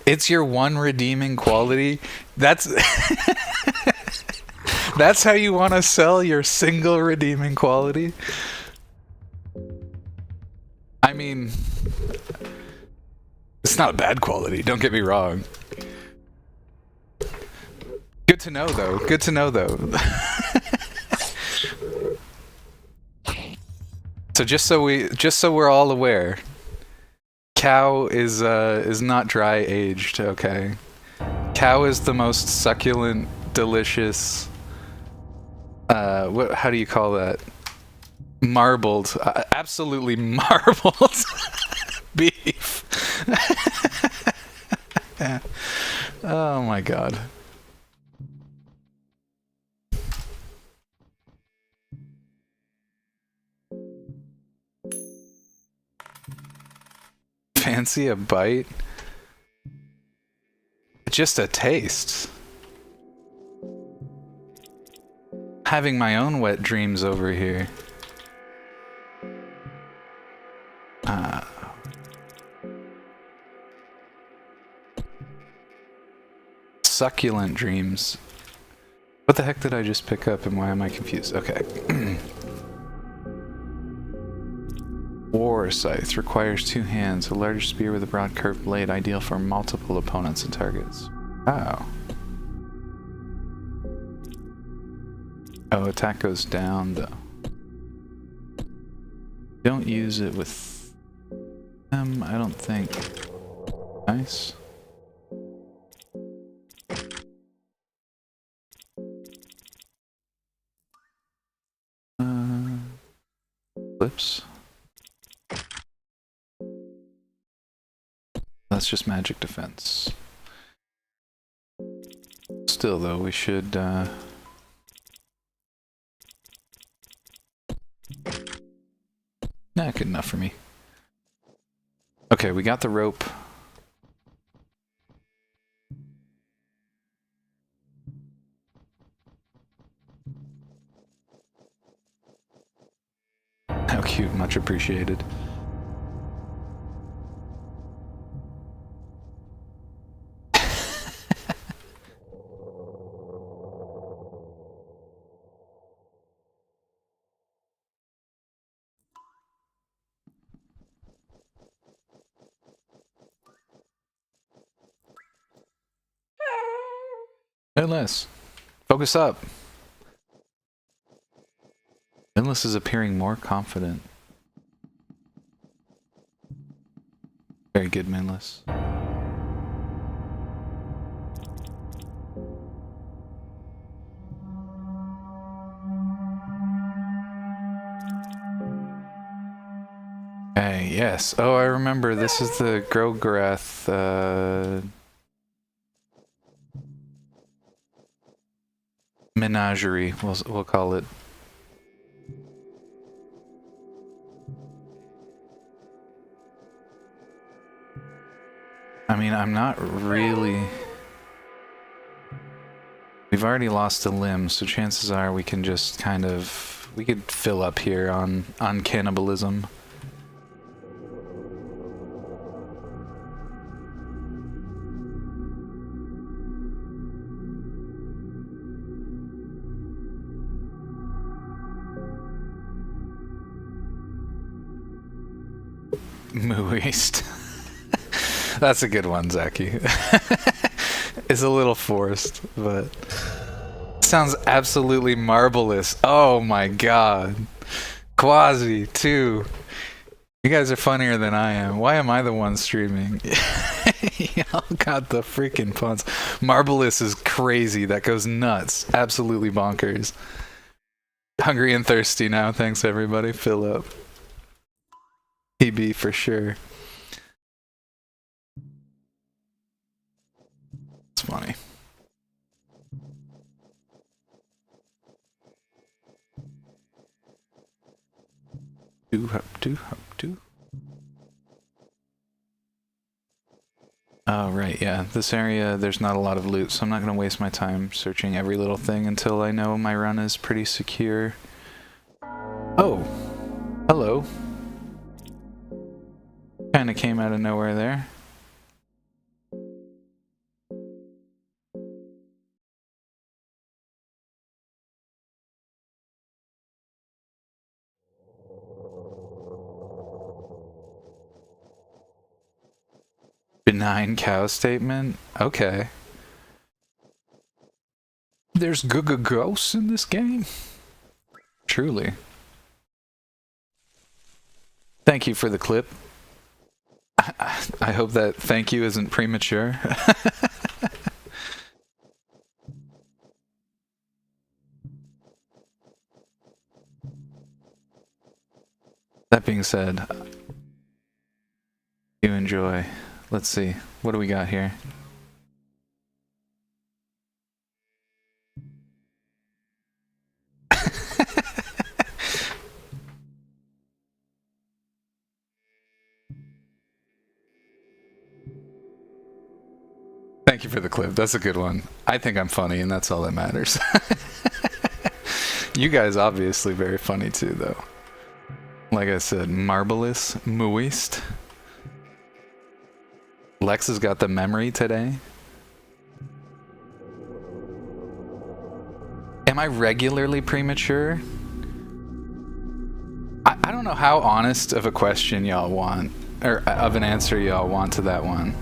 It's your one redeeming quality? That's that's how you want to sell your single redeeming quality? I mean, it's not a bad quality, don't get me wrong. Good to know though, good to know though. So just so we're all aware, cow is not dry aged, okay? Cow is the most succulent, delicious, how do you call that? Marbled, absolutely marbled beef. Oh my god. Fancy a bite? Just a taste. Having my own wet dreams over here. Succulent dreams. What the heck did I just pick up and why am I confused? Okay. War scythe requires 2 hands, a large spear with a broad curved blade, ideal for multiple opponents and targets. Oh. Oh, attack goes down though. Don't use it with them, I don't think. Nice. Flips. That's just magic defense. Still though, we should nah, good enough for me. Okay, we got the rope. Thank you, much appreciated. Endless, focus up. Endless is appearing more confident. Very good, Minless. Hey, yes. Oh, I remember. This is the Grograth, menagerie, we'll call it. I mean, I'm not really... We've already lost a limb, so chances are we can just kind of... We could fill up here on cannibalism. Mooist. That's a good one, Zaki. It's a little forced, but sounds absolutely marvelous. Oh my god. Quasi, too. You guys are funnier than I am. Why am I the one streaming? Y'all got the freaking puns. Marvelous is crazy. That goes nuts. Absolutely bonkers. Hungry and thirsty now. Thanks, everybody. Fill up. PB for sure. It's funny. Do. Oh, right, yeah. This area, there's not a lot of loot, so I'm not going to waste my time searching every little thing until I know my run is pretty secure. Oh! Hello. Kinda came out of nowhere there. Benign cow statement? Okay. There's ghosts in this game? Truly. Thank you for the clip. I hope that thank you isn't premature. That being said, you enjoy. Let's see. What do we got here? Thank you for the clip. That's a good one. I think I'm funny, and that's all that matters. You guys obviously very funny too, though. Like I said, marvelous, mooist. Lex has got the memory today. Am I regularly premature? I don't know how honest of a question y'all want, or of an answer y'all want to that one.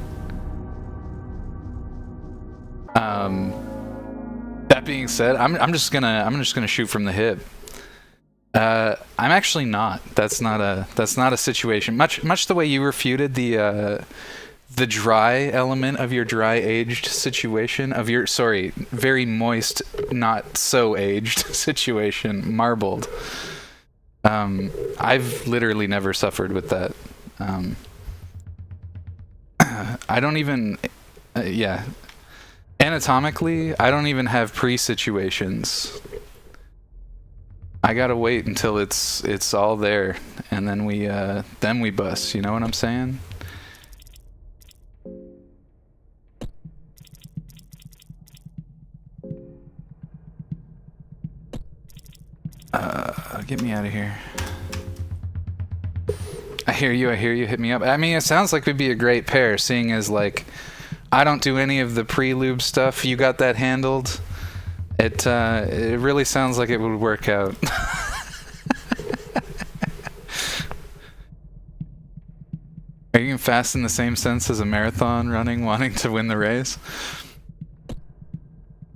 That being said, I'm just gonna shoot from the hip. I'm actually not. That's not a situation. Much the way you refuted the dry element of your dry aged situation of your very moist, not so aged situation, marbled. I've literally never suffered with that. I don't even, yeah. Anatomically, I don't even have pre-situations. I gotta wait until it's all there, and then we bust. You know what I'm saying? Get me out of here. I hear you. Hit me up. I mean, it sounds like we'd be a great pair, seeing as, like, I don't do any of the pre-lube stuff. You got that handled. It really sounds like it would work out. Are you fast in the same sense as a marathon running, wanting to win the race?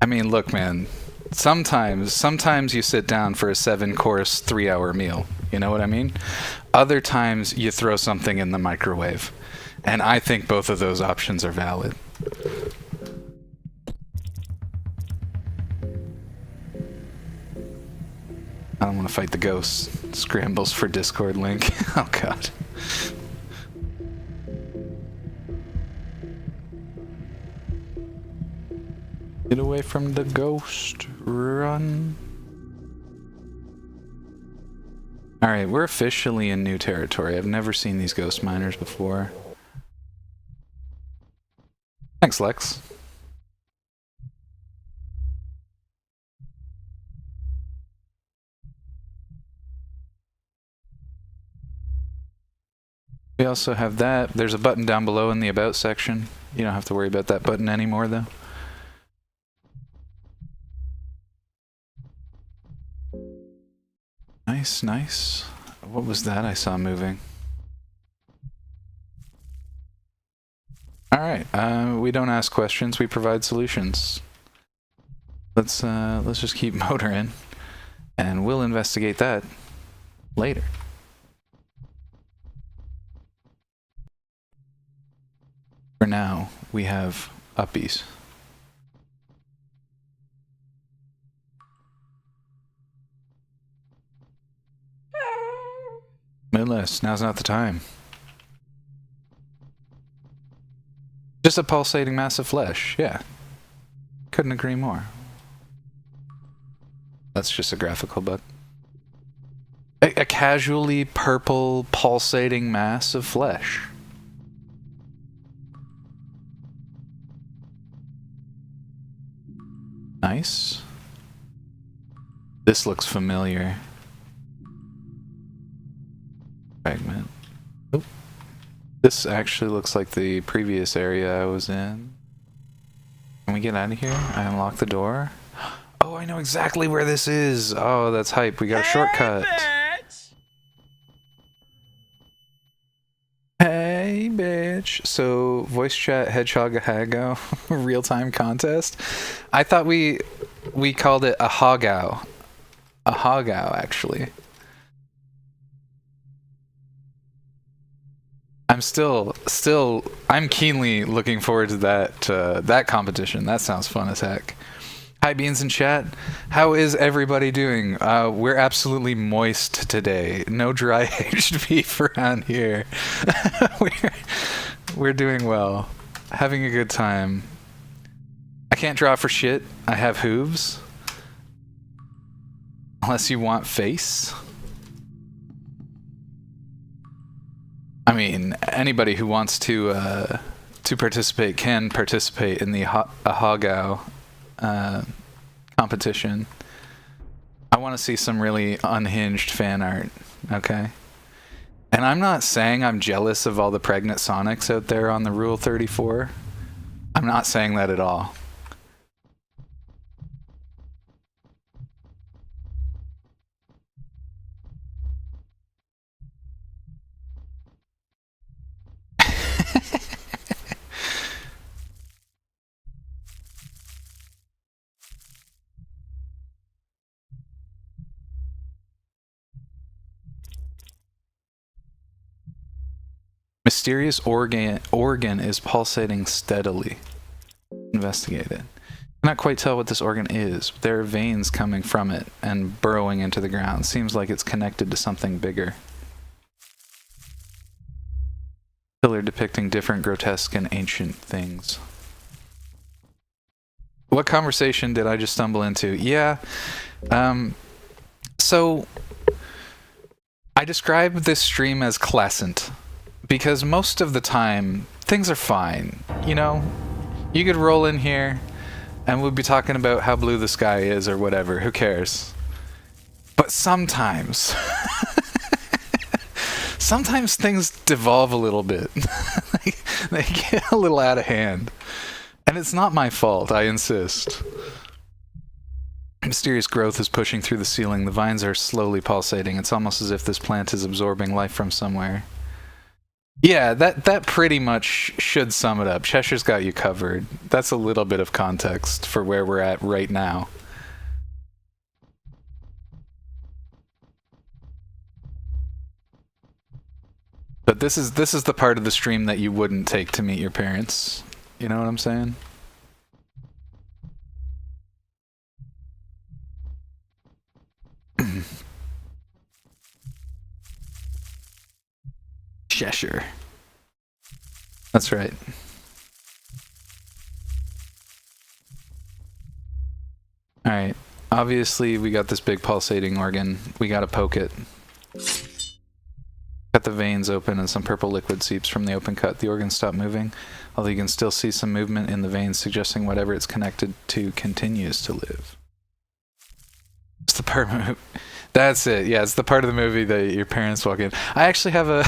I mean, look, man. Sometimes you sit down for a 7-course, 3-hour meal. You know what I mean? Other times you throw something in the microwave. And I think both of those options are valid. I don't want to fight the ghost. Scrambles for Discord link. Oh god. Get away from the ghost. Run. Alright, we're officially in new territory. I've never seen these ghost miners before. Thanks, Lex. We also have that. There's a button down below in the About section. You don't have to worry about that button anymore, though. Nice, nice. What was that I saw moving? Alright, we don't ask questions, we provide solutions. Let's just keep motoring, and we'll investigate that later. For now, we have uppies. Moonless, now's not the time. Just a pulsating mass of flesh, yeah. Couldn't agree more. That's just a graphical bug. A casually purple pulsating mass of flesh. Nice. This looks familiar. Fragment. Oh. This actually looks like the previous area I was in. Can we get out of here? I unlock the door. Oh, I know exactly where this is. Oh, that's hype. We got a shortcut. Bitch! Hey, bitch. So, voice chat hedgehog hago real-time contest. I thought we called it a hogow. A hogow, actually. I'm keenly looking forward to that competition. That sounds fun as heck. Hi, Beans in chat. How is everybody doing? We're absolutely moist today. No dry aged beef around here. we're doing well. Having a good time. I can't draw for shit. I have hooves. Unless you want face. I mean, anybody who wants to participate can participate in the Ahagao competition. I want to see some really unhinged fan art, okay? And I'm not saying I'm jealous of all the pregnant Sonics out there on the Rule 34. I'm not saying that at all. Mysterious organ is pulsating steadily. Investigate it. Cannot quite tell what this organ is. There are veins coming from it and burrowing into the ground. Seems like it's connected to something bigger. Pillar depicting different grotesque and ancient things. What conversation did I just stumble into? Yeah. So I described this stream as classant. Because most of the time, things are fine. You know, you could roll in here and we'd be talking about how blue the sky is or whatever. Who cares? But sometimes, sometimes things devolve a little bit. They get a little out of hand. And it's not my fault, I insist. Mysterious growth is pushing through the ceiling. The vines are slowly pulsating. It's almost as if this plant is absorbing life from somewhere. Yeah, that pretty much should sum it up. Cheshire's got you covered. That's a little bit of context for where we're at right now. But this is the part of the stream that you wouldn't take to meet your parents. You know what I'm saying? Cheshire. That's right. Alright. Obviously, we got this big pulsating organ. We gotta poke it. Cut the veins open and some purple liquid seeps from the open cut. The organ stopped moving, although you can still see some movement in the veins, suggesting whatever it's connected to continues to live. It's the part of that's it. Yeah, it's the part of the movie that your parents walk in. I actually have a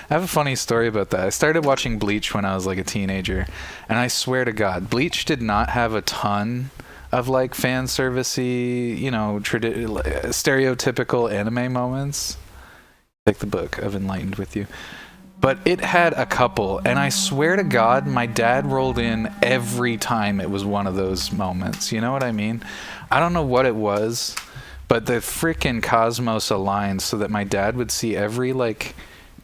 I have a funny story about that. I started watching Bleach when I was like a teenager, and I swear to God, Bleach did not have a ton of like fan servicey, you know, stereotypical anime moments. Take the book. I've enlightened with you. But it had a couple, and I swear to God, my dad rolled in every time it was one of those moments. You know what I mean? I don't know what it was, but the freaking cosmos aligned so that my dad would see every like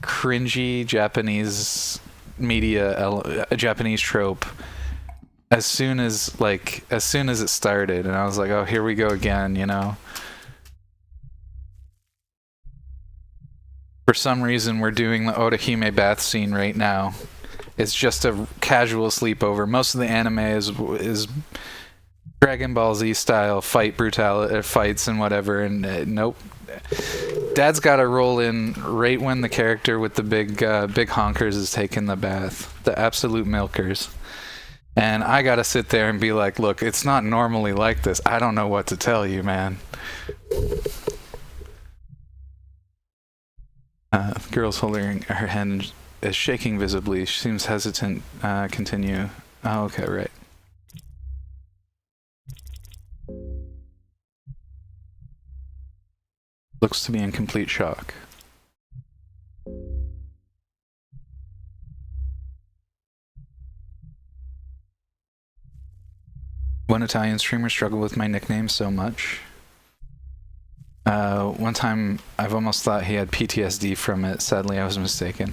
cringy Japanese media, a Japanese trope as soon as it started, and I was like, oh, here we go again, you know. For some reason, we're doing the Orihime bath scene right now. It's just a casual sleepover. Most of the anime is Dragon Ball Z style fights and whatever, and nope. Dad's got to roll in right when the character with the big honkers is taking the bath. The absolute milkers. And I got to sit there and be like, look, it's not normally like this. I don't know what to tell you, man. The girl's holding her hand is shaking visibly. She seems hesitant. Continue. Oh, okay, right. Looks to be in complete shock. One Italian streamer struggled with my nickname so much. One time, I've almost thought he had PTSD from it. Sadly, I was mistaken.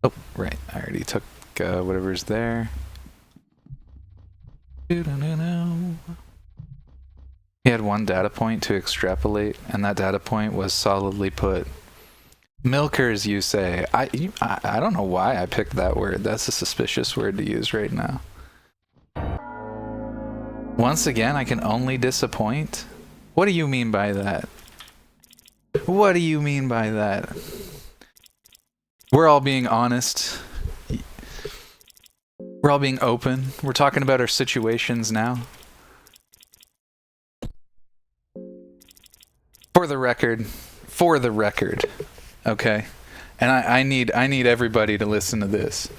Oh, right. I already took whatever's there. He had one data point to extrapolate, and that data point was solidly put. Milkers, you say. I don't know why I picked that word. That's a suspicious word to use right now. Once again, I can only disappoint? What do you mean by that? What do you mean by that? We're all being honest. We're all being open. We're talking about our situations now. For the record, okay? And I need everybody to listen to this.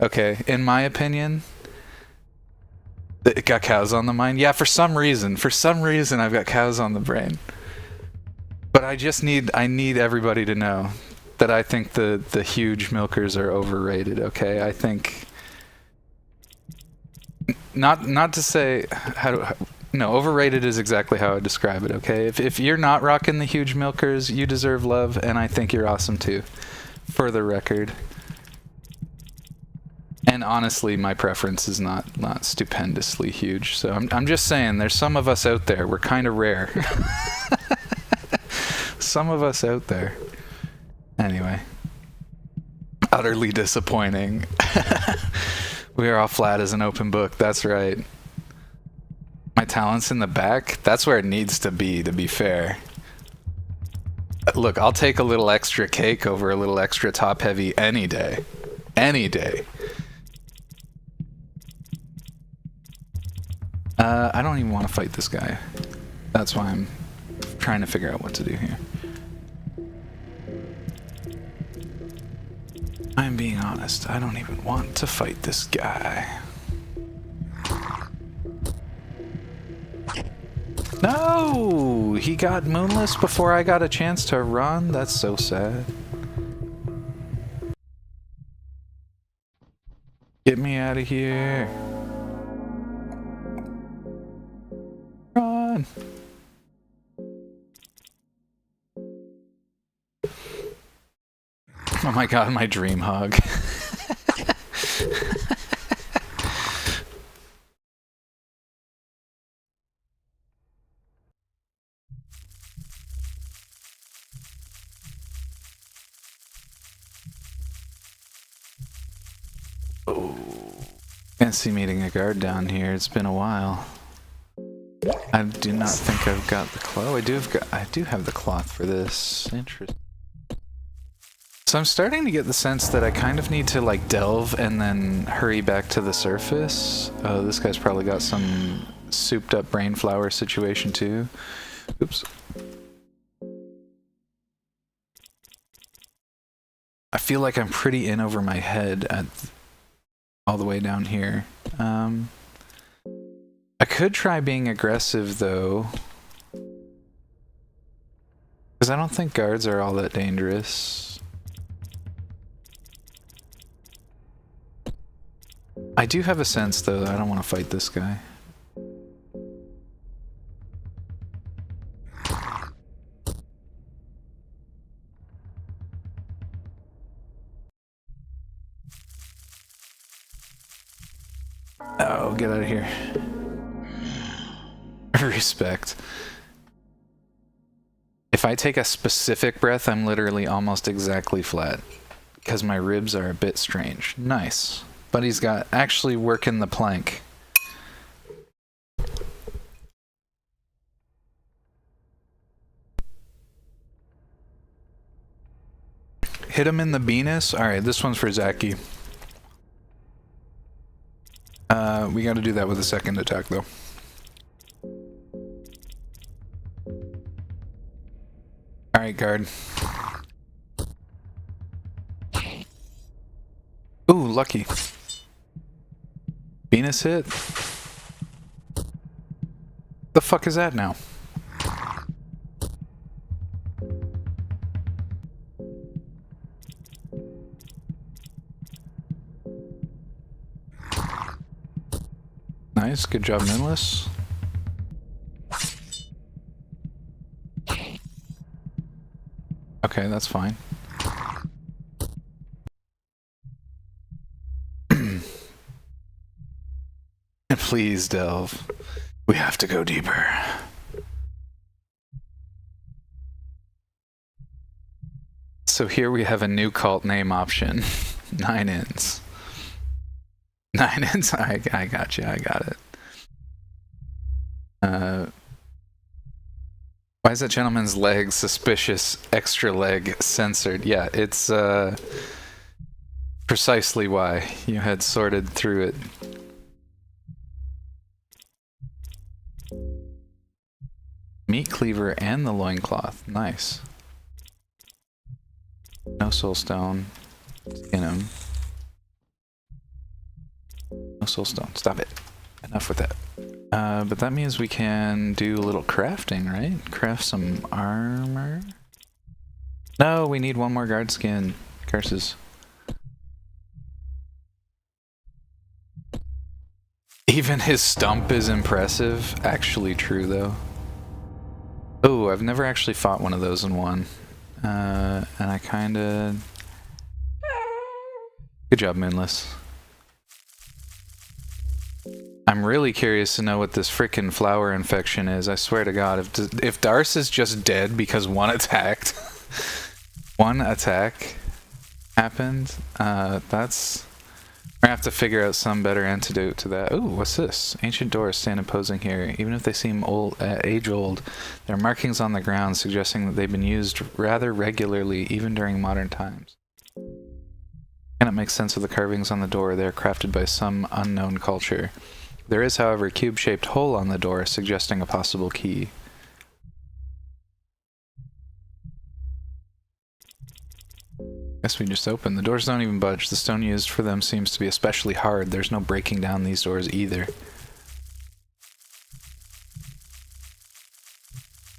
Okay, in my opinion, it got cows on the mind. Yeah, for some reason I've got cows on the brain. But I need everybody to know that I think the huge milkers are overrated, okay? I think not to say no, overrated is exactly how I describe it, okay? If you're not rocking the huge milkers, you deserve love, and I think you're awesome too. For the record. And honestly, my preference is not stupendously huge. So I'm just saying, there's some of us out there. We're kind of rare. Some of us out there. Anyway. Utterly disappointing. We are all flat as an open book. That's right. My talent's in the back. That's where it needs to be fair. Look, I'll take a little extra cake over a little extra top heavy any day. Any day. I don't even want to fight this guy. That's why I'm trying to figure out what to do here. I'm being honest, I don't even want to fight this guy. No! He got moonless before I got a chance to run? That's so sad. Get me out of here. Run! Oh my god, my dream hug. Oh, fancy meeting a guard down here. It's been a while. I do not think I've got the cloth. I do have the cloth for this. Interesting. So I'm starting to get the sense that I kind of need to like delve and then hurry back to the surface. Oh, this guy's probably got some souped up brain flower situation too. Oops. I feel like I'm pretty in over my head at all the way down here. I could try being aggressive though, because I don't think guards are all that dangerous. I do have a sense though that I don't want to fight this guy. Oh, get out of here. Respect. If I take a specific breath, I'm literally almost exactly flat, because my ribs are a bit strange. Nice. But he's got actually working the plank. Hit him in the Venus. Alright, this one's for Zaki. We gotta do that with a second attack though. Alright, guard. Ooh, lucky. Venus hit? The fuck is that now? Nice, good job, Moonless. Okay, that's fine. Please, Delve. We have to go deeper. So here we have a new cult name option. 9 ins. 9 ins? I got you, I got it. Why is that gentleman's leg suspicious? Extra leg censored. Yeah, it's precisely why you had sorted through it. Meat cleaver and the loincloth. Nice. No soul stone. Skin him. No soul stone. Stop it. Enough with that. But that means we can do a little crafting, right? Craft some armor. No, we need one more guard skin. Curses. Even his stump is impressive. Actually true, though. Oh, I've never actually fought one of those in one. And I kinda... Good job, Moonless. I'm really curious to know what this frickin' flower infection is. I swear to God, if Darce is just dead because one attack happened, that's... We're gonna have to figure out some better antidote to that. Ooh, what's this? Ancient doors stand imposing here. Even if they seem old, age-old, there are markings on the ground suggesting that they've been used rather regularly, even during modern times. Cannot make sense of the carvings on the door. They are crafted by some unknown culture. There is, however, a cube-shaped hole on the door, suggesting a possible key. Guess we just open. The doors don't even budge. The stone used for them seems to be especially hard. There's no breaking down these doors either.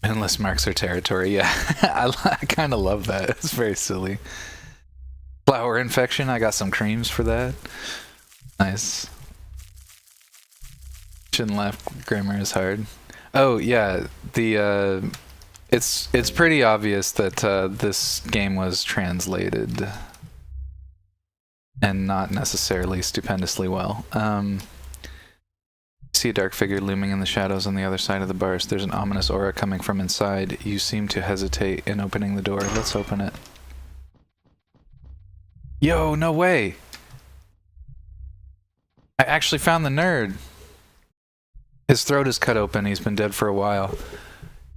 Endless marks our territory. Yeah, I kind of love that. It's very silly. Flower infection. I got some creams for that. Nice. Shouldn't laugh. Grammar is hard. Oh yeah, the it's pretty obvious that this game was translated and not necessarily stupendously well. See a dark figure looming in the shadows on the other side of the bars. There's an ominous aura coming from inside. You seem to hesitate in opening the door. Let's open it. Yo, no way! I actually found the nerd. His throat is cut open. He's been dead for a while.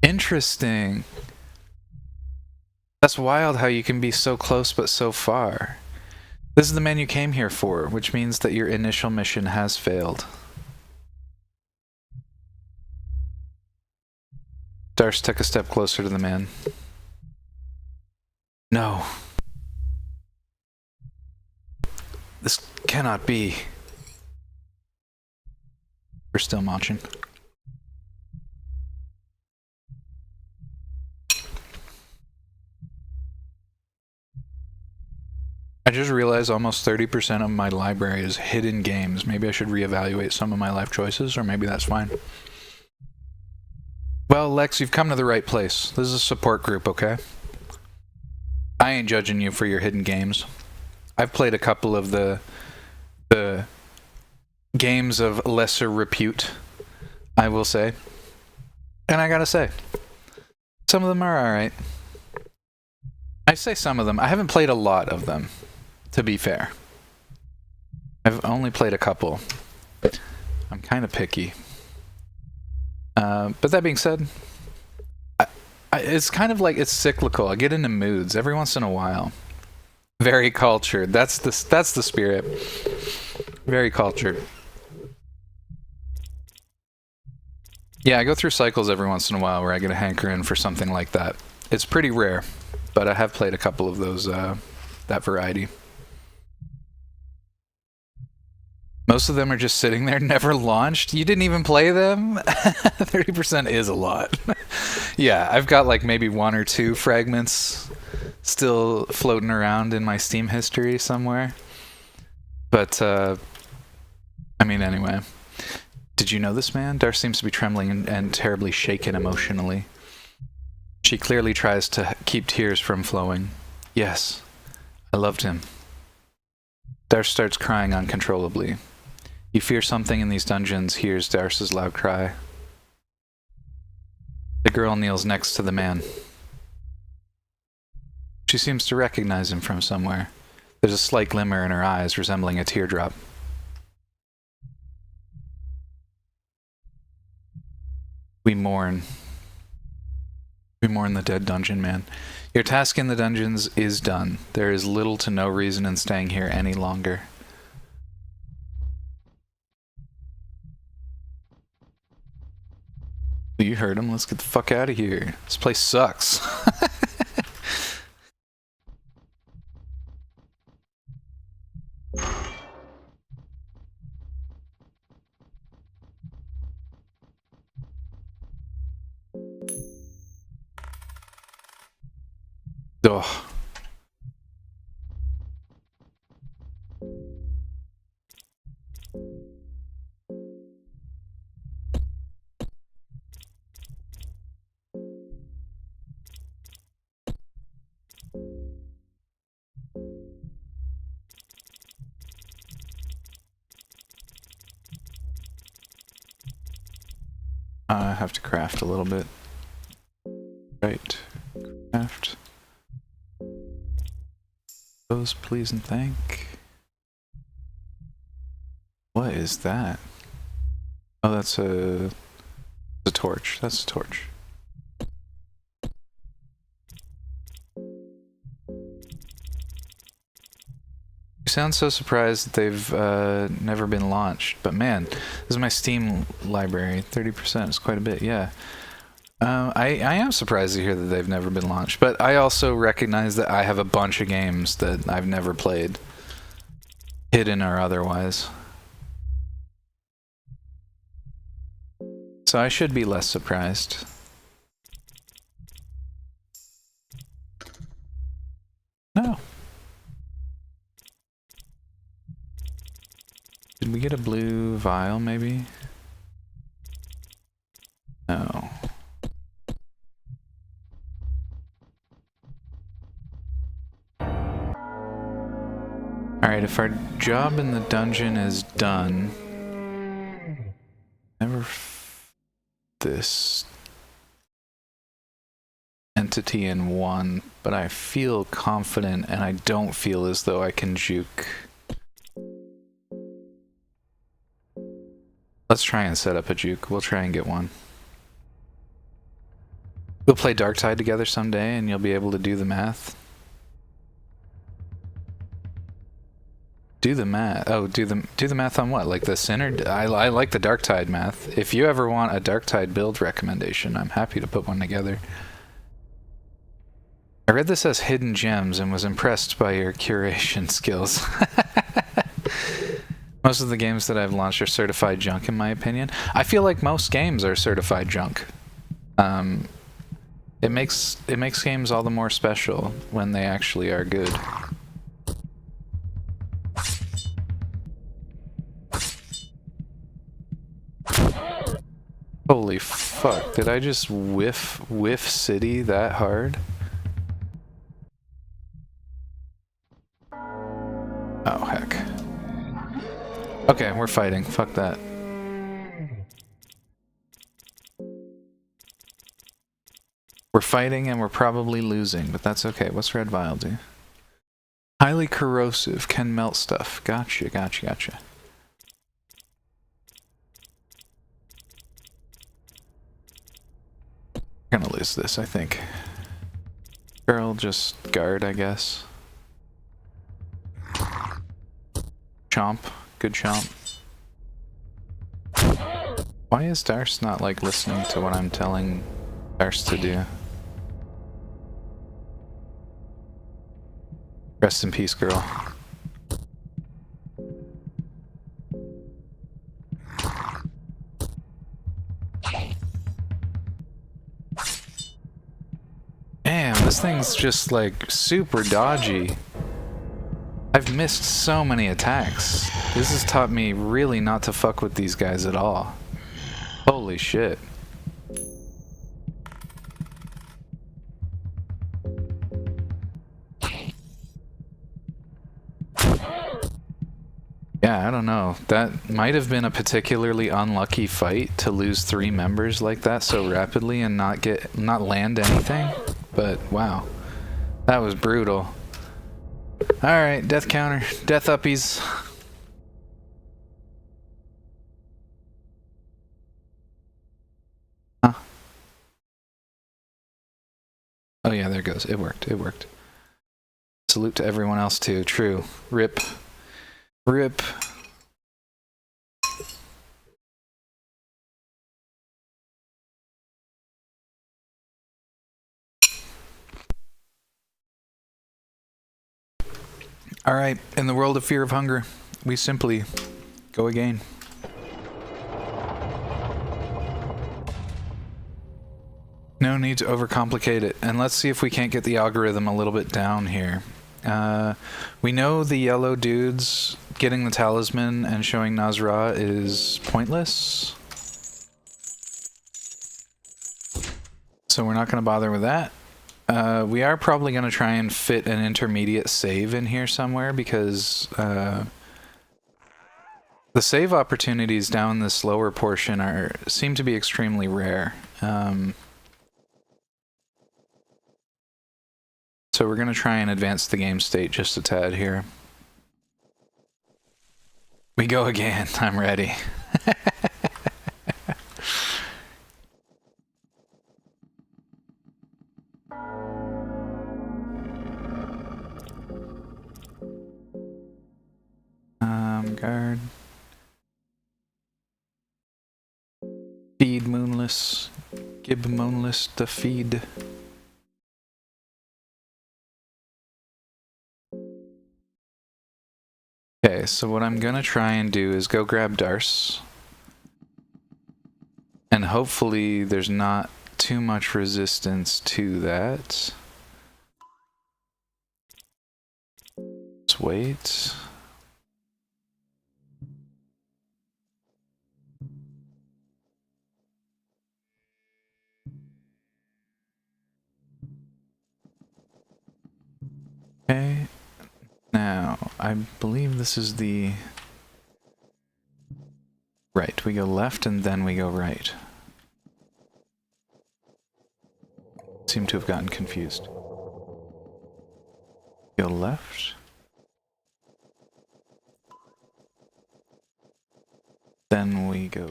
Interesting. That's wild how you can be so close but so far. This is the man you came here for, which means that your initial mission has failed. Darce took a step closer to the man. No. This cannot be. We're still marching. I just realized almost 30% of my library is hidden games. Maybe I should reevaluate some of my life choices, or maybe that's fine. Well, Lex, you've come to the right place. This is a support group, okay? I ain't judging you for your hidden games. I've played a couple of the games of lesser repute, I will say. And I gotta say, some of them are alright. I say some of them. I haven't played a lot of them, to be fair. I've only played a couple. I'm kind of picky. But that being said, it's kind of like it's cyclical. I get into moods every once in a while. Very cultured. That's the spirit. Very cultured. Yeah, I go through cycles every once in a while where I get a hankering for something like that. It's pretty rare, but I have played a couple of those, that variety. Most of them are just sitting there, never launched. You didn't even play them? 30% is a lot. Yeah, I've got like maybe 1 or 2 fragments still floating around in my Steam history somewhere. But, I mean, anyway. Did you know this man? Darce seems to be trembling and terribly shaken emotionally. She clearly tries to keep tears from flowing. Yes, I loved him. Darce starts crying uncontrollably. You fear something in these dungeons, hears Darce's loud cry. The girl kneels next to the man. She seems to recognize him from somewhere. There's a slight glimmer in her eyes, resembling a teardrop. We mourn. We mourn the dead dungeon man. Your task in the dungeons is done. There is little to no reason in staying here any longer. You heard him. Let's get the fuck out of here. This place sucks. Ugh. I have to craft a little bit. Right. Craft. Those, please and thank. What is that? Oh, that's a torch. That's a torch. You sound so surprised that they've never been launched, but man, this is my Steam library. 30% is quite a bit, yeah. I am surprised to hear that they've never been launched, but I also recognize that I have a bunch of games that I've never played, hidden or otherwise. So I should be less surprised. No. Did we get a blue vial, maybe? No. Alright, if our job in the dungeon is done... Never... this... entity in one, but I feel confident and I don't feel as though I can juke. Let's try and set up a juke. We'll try and get one. We'll play Darktide together someday and you'll be able to do the math. Do the math. Oh, do the math on what? Like the censored? I like the Darktide math. If you ever want a Darktide build recommendation, I'm happy to put one together. I read this as hidden gems and was impressed by your curation skills. Most of the games that I've launched are certified junk in my opinion. I feel like most games are certified junk. It makes games all the more special when they actually are good. Holy fuck, did I just whiff city that hard? Oh heck. Okay, we're fighting. Fuck that. We're fighting and we're probably losing, but that's okay. What's Red Vial do? Highly corrosive, can melt stuff. Gotcha, gotcha, gotcha. We're gonna lose this, I think. Girl, just guard, I guess. Chomp. Good chomp. Why is Darce not, like, listening to what I'm telling Darce to do? Rest in peace, girl. Damn, this thing's just, like, super dodgy. I've missed so many attacks. This has taught me really not to fuck with these guys at all. Holy shit. Yeah, I don't know. That might have been a particularly unlucky fight to lose 3 members like that so rapidly and not land anything. But wow. That was brutal. Alright, death counter. Death uppies. Huh. Oh yeah, there it goes. It worked. It worked. Salute to everyone else too. True. Rip. Rip. Alright, in the world of fear of hunger, we simply go again. No need to overcomplicate it, and let's see if we can't get the algorithm a little bit down here. We know the yellow dudes getting the talisman and showing Nazra is pointless. So we're not going to bother with that. We are probably going to try and fit an intermediate save in here somewhere because the save opportunities down this lower portion seem to be extremely rare. So we're going to try and advance the game state just a tad here. We go again. I'm ready. Guard. feed moonless. Gib moonless the feed. Okay, so what I'm gonna try and do is go grab Darce. And hopefully there's not too much resistance to that. Let's wait. Okay. Now, I believe this is the... Right, we go left and then we go right. Seem to have gotten confused. Go left. Then we go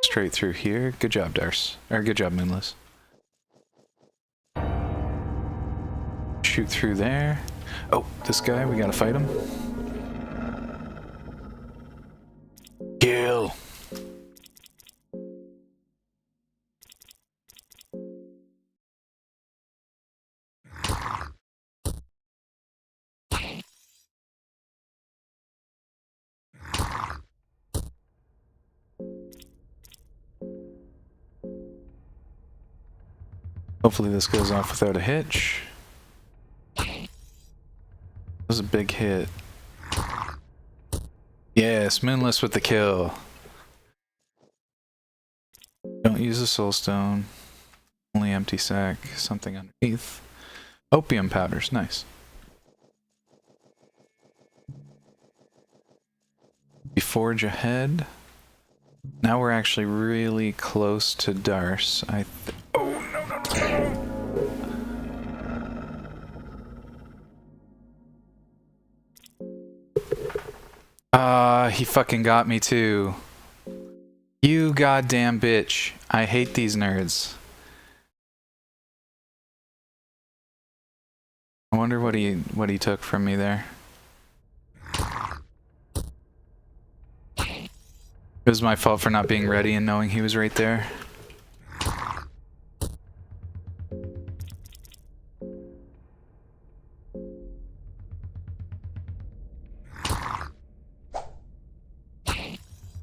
straight through here. Good job, Darce. Or good job, Moonless. Shoot through there. Oh, this guy, we gotta fight him. Kill! Hopefully this goes off without a hitch. That was a big hit. Yes, Moonless with the kill. Don't use a soul stone. Only empty sack. Something underneath. Opium powders, nice. We forge ahead. Now we're actually really close to Darce. Oh no no no! He fucking got me too. You goddamn bitch. I hate these nerds. I wonder what he took from me there. It was my fault for not being ready and knowing he was right there.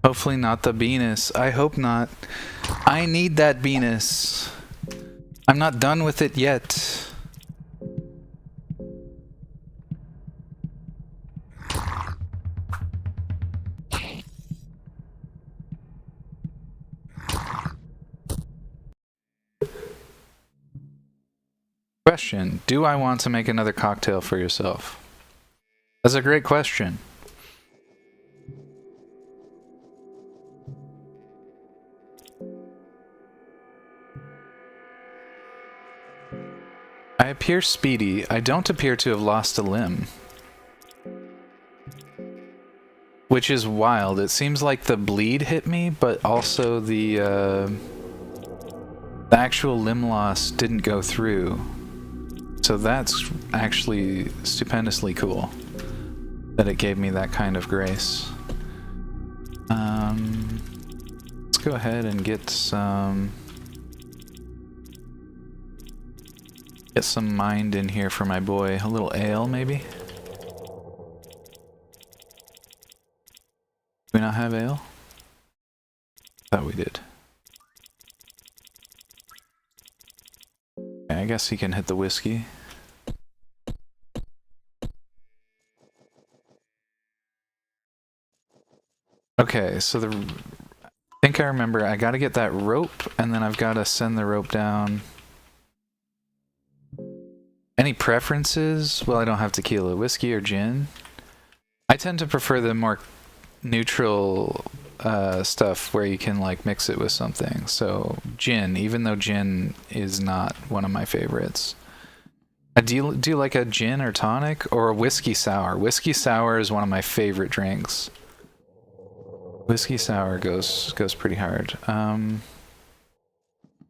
Hopefully not the Venus. I hope not. I need that Venus. I'm not done with it yet. Question. Do I want to make another cocktail for yourself? That's a great question. I appear speedy. I don't appear to have lost a limb. Which is wild. It seems like the bleed hit me, but also the actual limb loss didn't go through. So that's actually stupendously cool that it gave me that kind of grace. Let's go ahead and get some mind in here for my boy. A little ale, maybe? Do we not have ale? Thought we did. Okay, I guess he can hit the whiskey. Okay, so I think I remember I gotta get that rope, and then I've gotta send the rope down. Any preferences? Well, I don't have tequila. Whiskey or gin? I tend to prefer the more neutral stuff where you can like mix it with something. So gin, even though gin is not one of my favorites. Do you like a gin or tonic or a whiskey sour? Whiskey sour is one of my favorite drinks. Whiskey sour goes pretty hard. Trying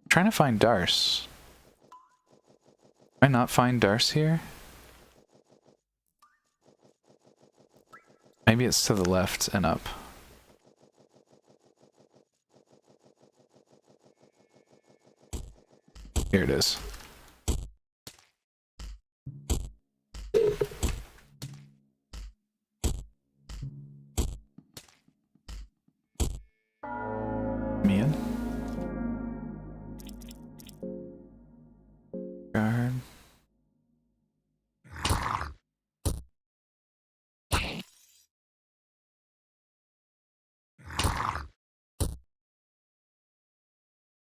to find Darce. Can I not find Darce here? Maybe it's to the left and up. Here it is. Me in. Guard.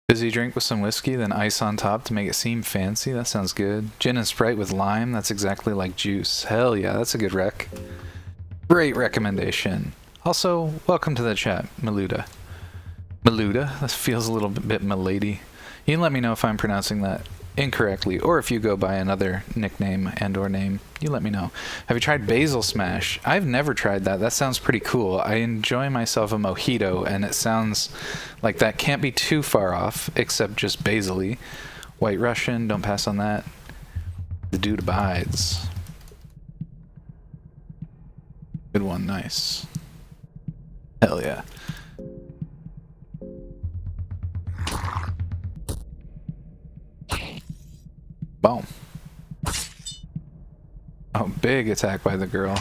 Fizzy drink with some whiskey, then ice on top to make it seem fancy. That sounds good. Gin and Sprite with lime. That's exactly like juice. Hell yeah, that's a good rec. Great recommendation. Also, welcome to the chat, Maluda. Maluda? That feels a little bit milady. You can let me know if I'm pronouncing that incorrectly, or if you go by another nickname and or name, you let me know. Have you tried Basil Smash? I've never tried that. That sounds pretty cool. I enjoy myself a mojito, and it sounds like that can't be too far off, except just basil-y. White Russian, don't pass on that. The dude abides. Good one, nice. Hell yeah. Boom. Oh, big attack by the girl.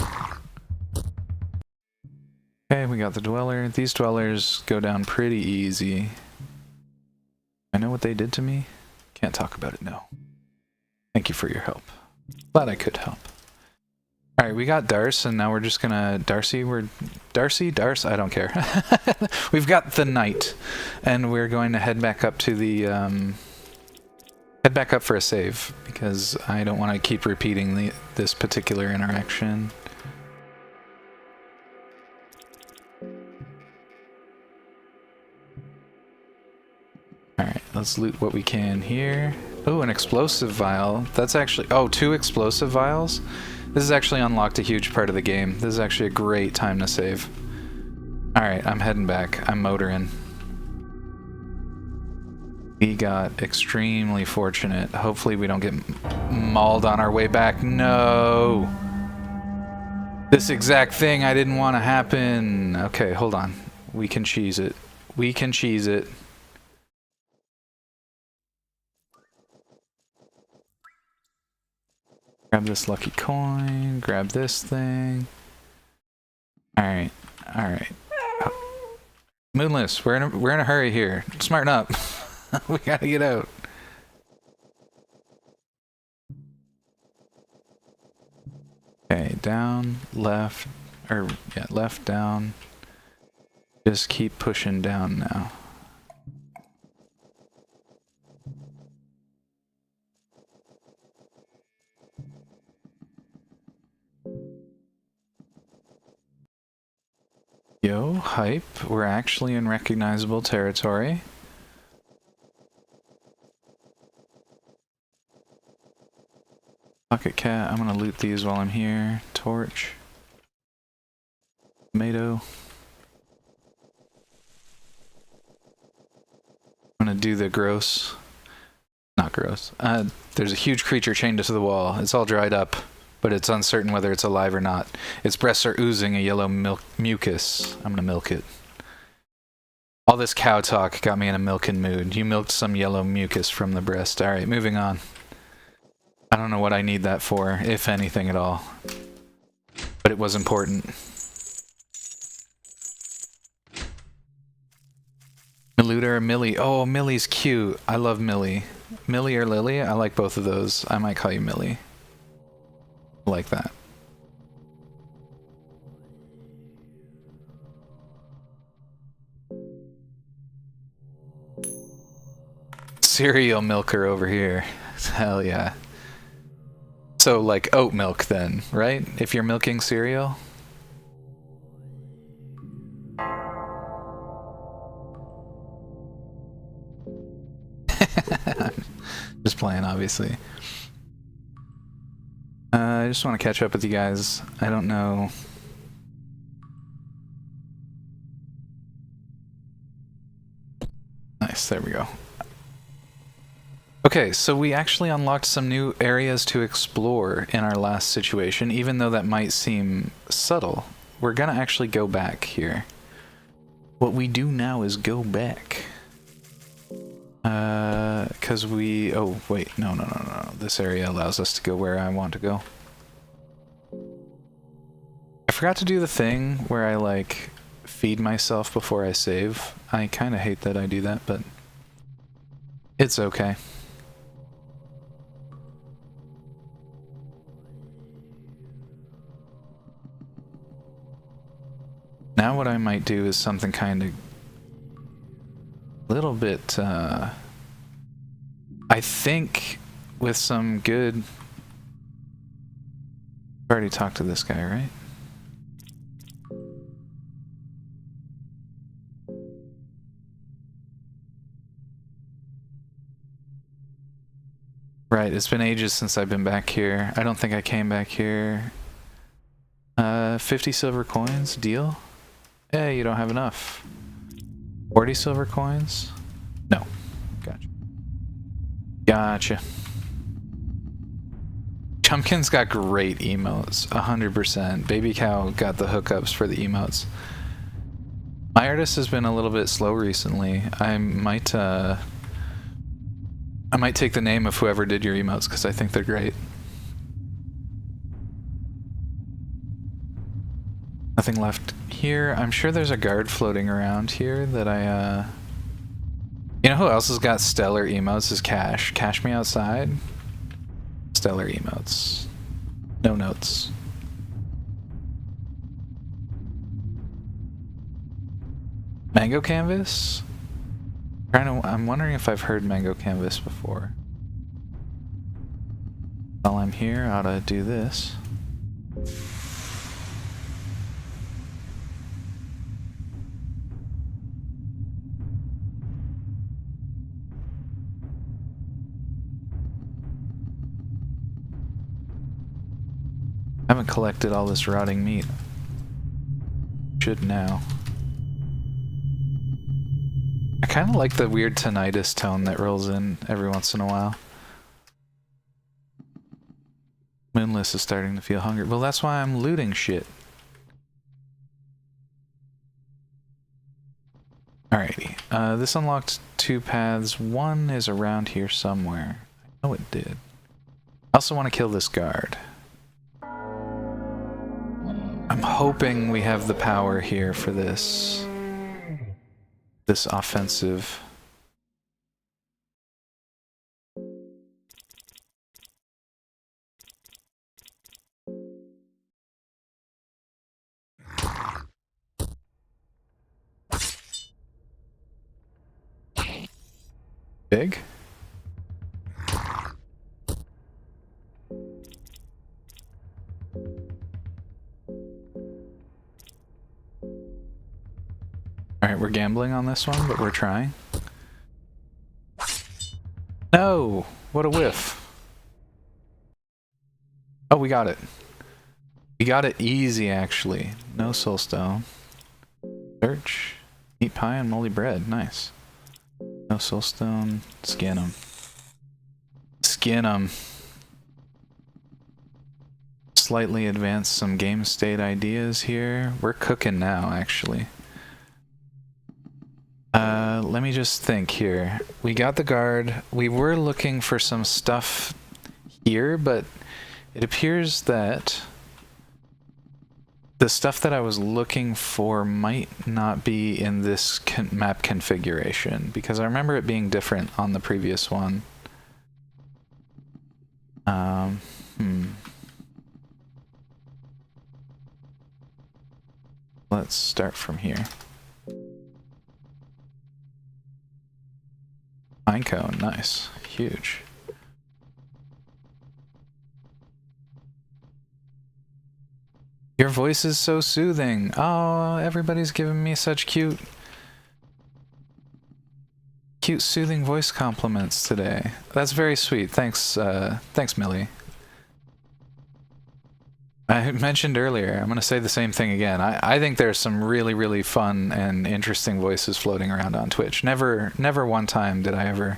Okay, we got the Dweller. These Dwellers go down pretty easy. I know what they did to me. Can't talk about it, no. Thank you for your help. Glad I could help. Alright, we got Darce, and now we're just gonna... Darcy? Darce? I don't care. We've got the Knight, and we're going to head back up to the... Head back up for a save, because I don't want to keep repeating this particular interaction. Alright, let's loot what we can here. Oh, an explosive vial. That's actually... Oh, 2 explosive vials? This has actually unlocked a huge part of the game. This is actually a great time to save. Alright, I'm heading back. I'm motoring. We got extremely fortunate. Hopefully we don't get mauled on our way back. No! This exact thing I didn't want to happen. Okay, hold on. We can cheese it. We can cheese it. Grab this lucky coin. Grab this thing. Alright. Alright. Moonless, we're in a hurry here. Smarten up. We gotta get out. Okay, down, left, or yeah, left, down. Just keep pushing down now. Yo, hype. We're actually in recognizable territory. Pocket cat, I'm gonna loot these while I'm here. Torch. Tomato. I'm gonna do the gross. Not gross. There's a huge creature chained to the wall. It's all dried up, but it's uncertain whether it's alive or not. Its breasts are oozing a yellow mucus. I'm gonna milk it. All this cow talk got me in a milking mood. You milked some yellow mucus from the breast. Alright, moving on. I don't know what I need that for, if anything at all. But it was important. Maluda or Millie? Oh, Millie's cute. I love Millie. Millie or Lily? I like both of those. I might call you Millie. I like that. Cereal milker over here. Hell yeah. So, like, oat milk then, right? If you're milking cereal? Just playing, obviously. I just want to catch up with you guys. I don't know... Nice, there we go. Okay, so we actually unlocked some new areas to explore in our last situation, even though that might seem subtle. We're gonna actually go back here. What we do now is go back. Because we... Oh, wait. No. This area allows us to go where I want to go. I forgot to do the thing where I, like, feed myself before I save. I kind of hate that I do that, but it's okay. Now what I might do is something kind of... little bit, I think with some good... I've already talked to this guy, right? Right, it's been ages since I've been back here. I don't think I came back here. 50 silver coins, deal? Hey, you don't have enough. 40 silver coins? No. Gotcha. Gotcha. Chumpkin's got great emotes. 100%. Baby Cow got the hookups for the emotes. My artist has been a little bit slow recently. I might take the name of whoever did your emotes because I think they're great. Nothing left here. I'm sure there's a guard floating around here that I, You know who else has got stellar emotes is Cash. Cash me outside. Stellar emotes. No notes. Mango Canvas? I'm wondering if I've heard Mango Canvas before. While I'm here, I ought to do this. I haven't collected all this rotting meat. Should now. I kind of like the weird tinnitus tone that rolls in every once in a while. Moonless is starting to feel hungry. Well, that's why I'm looting shit. Alrighty. This unlocked 2 paths. One is around here somewhere. I know it did. I also want to kill this guard. I'm hoping we have the power here for this offensive. Big? Alright, we're gambling on this one, but we're trying. No! What a whiff. Oh, we got it. We got it easy, actually. No soulstone. Search. Meat pie and moldy bread. Nice. No soulstone. Skin them. Skin them. Slightly advance some game state ideas here. We're cooking now, actually. Let me just think here. We got the guard. We were looking for some stuff here, but it appears that the stuff that I was looking for might not be in this map configuration, because I remember it being different on the previous one. Let's start from here. Pine cone, nice. Huge. Your voice is so soothing. Oh, everybody's giving me such cute, soothing voice compliments today. That's very sweet. Thanks, thanks, Millie. I mentioned earlier, I'm going to say the same thing again. I think there's some really, really fun and interesting voices floating around on Twitch. Never one time did I ever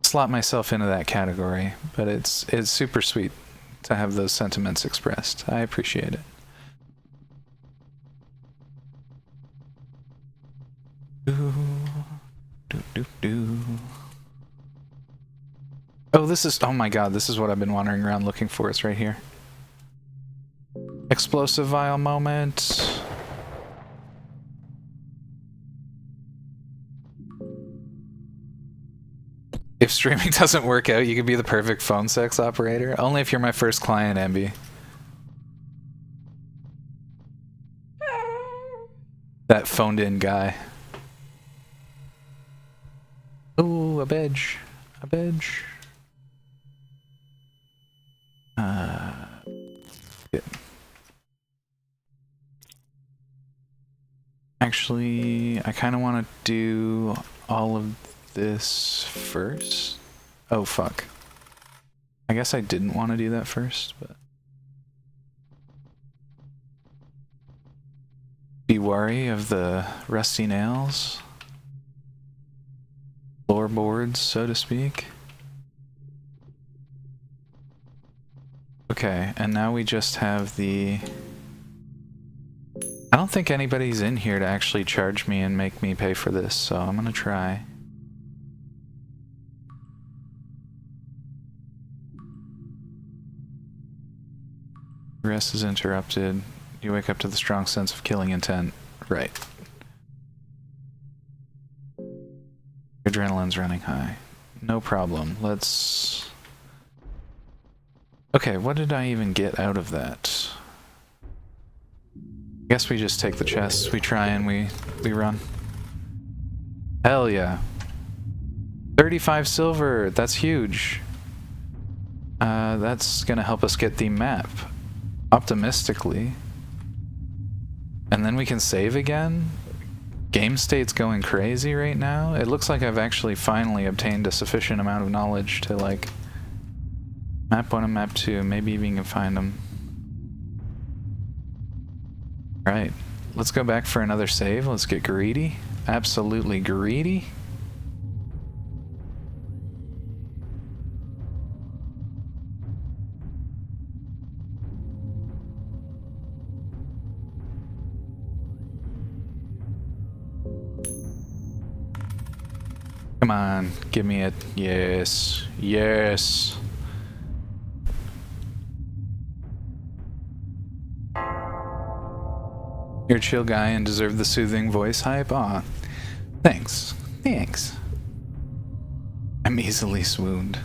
slot myself into that category, but it's super sweet to have those sentiments expressed. I appreciate it. Oh, this is... Oh my god, this is what I've been wandering around looking for. It's right here. Explosive vial moment. If streaming doesn't work out, you could be the perfect phone sex operator. Only if you're my first client, Ambi. That phoned-in guy. Ooh, a bedge. A bedge. Good. Actually, I kind of want to do all of this first. Oh, fuck. I guess I didn't want to do that first, but... Be wary of the rusty nails. Floorboards, so to speak. Okay, and now we just have the... I don't think anybody's in here to actually charge me and make me pay for this, so I'm gonna try. Rest is interrupted. You wake up to the strong sense of killing intent. Right. Adrenaline's running high. No problem. Let's... Okay, what did I even get out of that? I guess we just take the chests, we try and we run. Hell yeah. 35 silver, that's huge. That's gonna help us get the map. Optimistically. And then we can save again? Game state's going crazy right now. It looks like I've actually finally obtained a sufficient amount of knowledge to like... Map 1 and map 2, maybe even can find them. Right, let's go back for another save. Let's get greedy. Absolutely greedy. Come on, give me it. Yes, yes. You're a chill guy and deserve the soothing voice hype. Aw, thanks. Thanks. I'm easily swooned.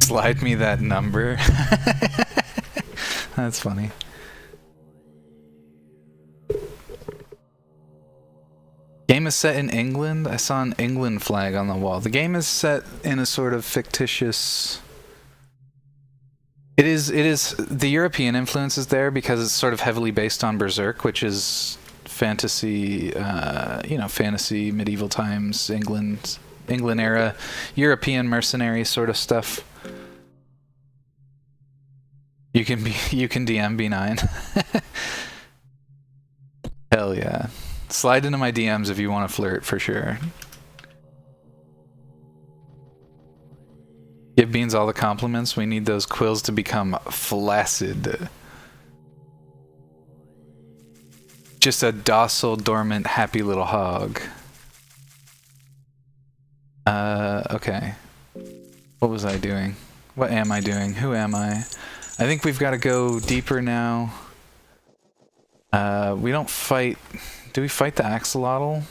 Slide me that number. That's funny. Game is set in England? I saw an England flag on the wall. The game is set in a sort of fictitious... It is the European influence is there because it's sort of heavily based on Berserk, which is fantasy, you know, fantasy, medieval times, England era, European mercenary sort of stuff. You can DM B9. Hell yeah. Slide into my DMs if you want to flirt, for sure. Give Beans all the compliments. We need those quills to become flaccid. Just a docile, dormant, happy little hog. Okay. What was I doing? What am I doing? Who am I? I think we've got to go deeper now. We don't fight... Do we fight the axolotl?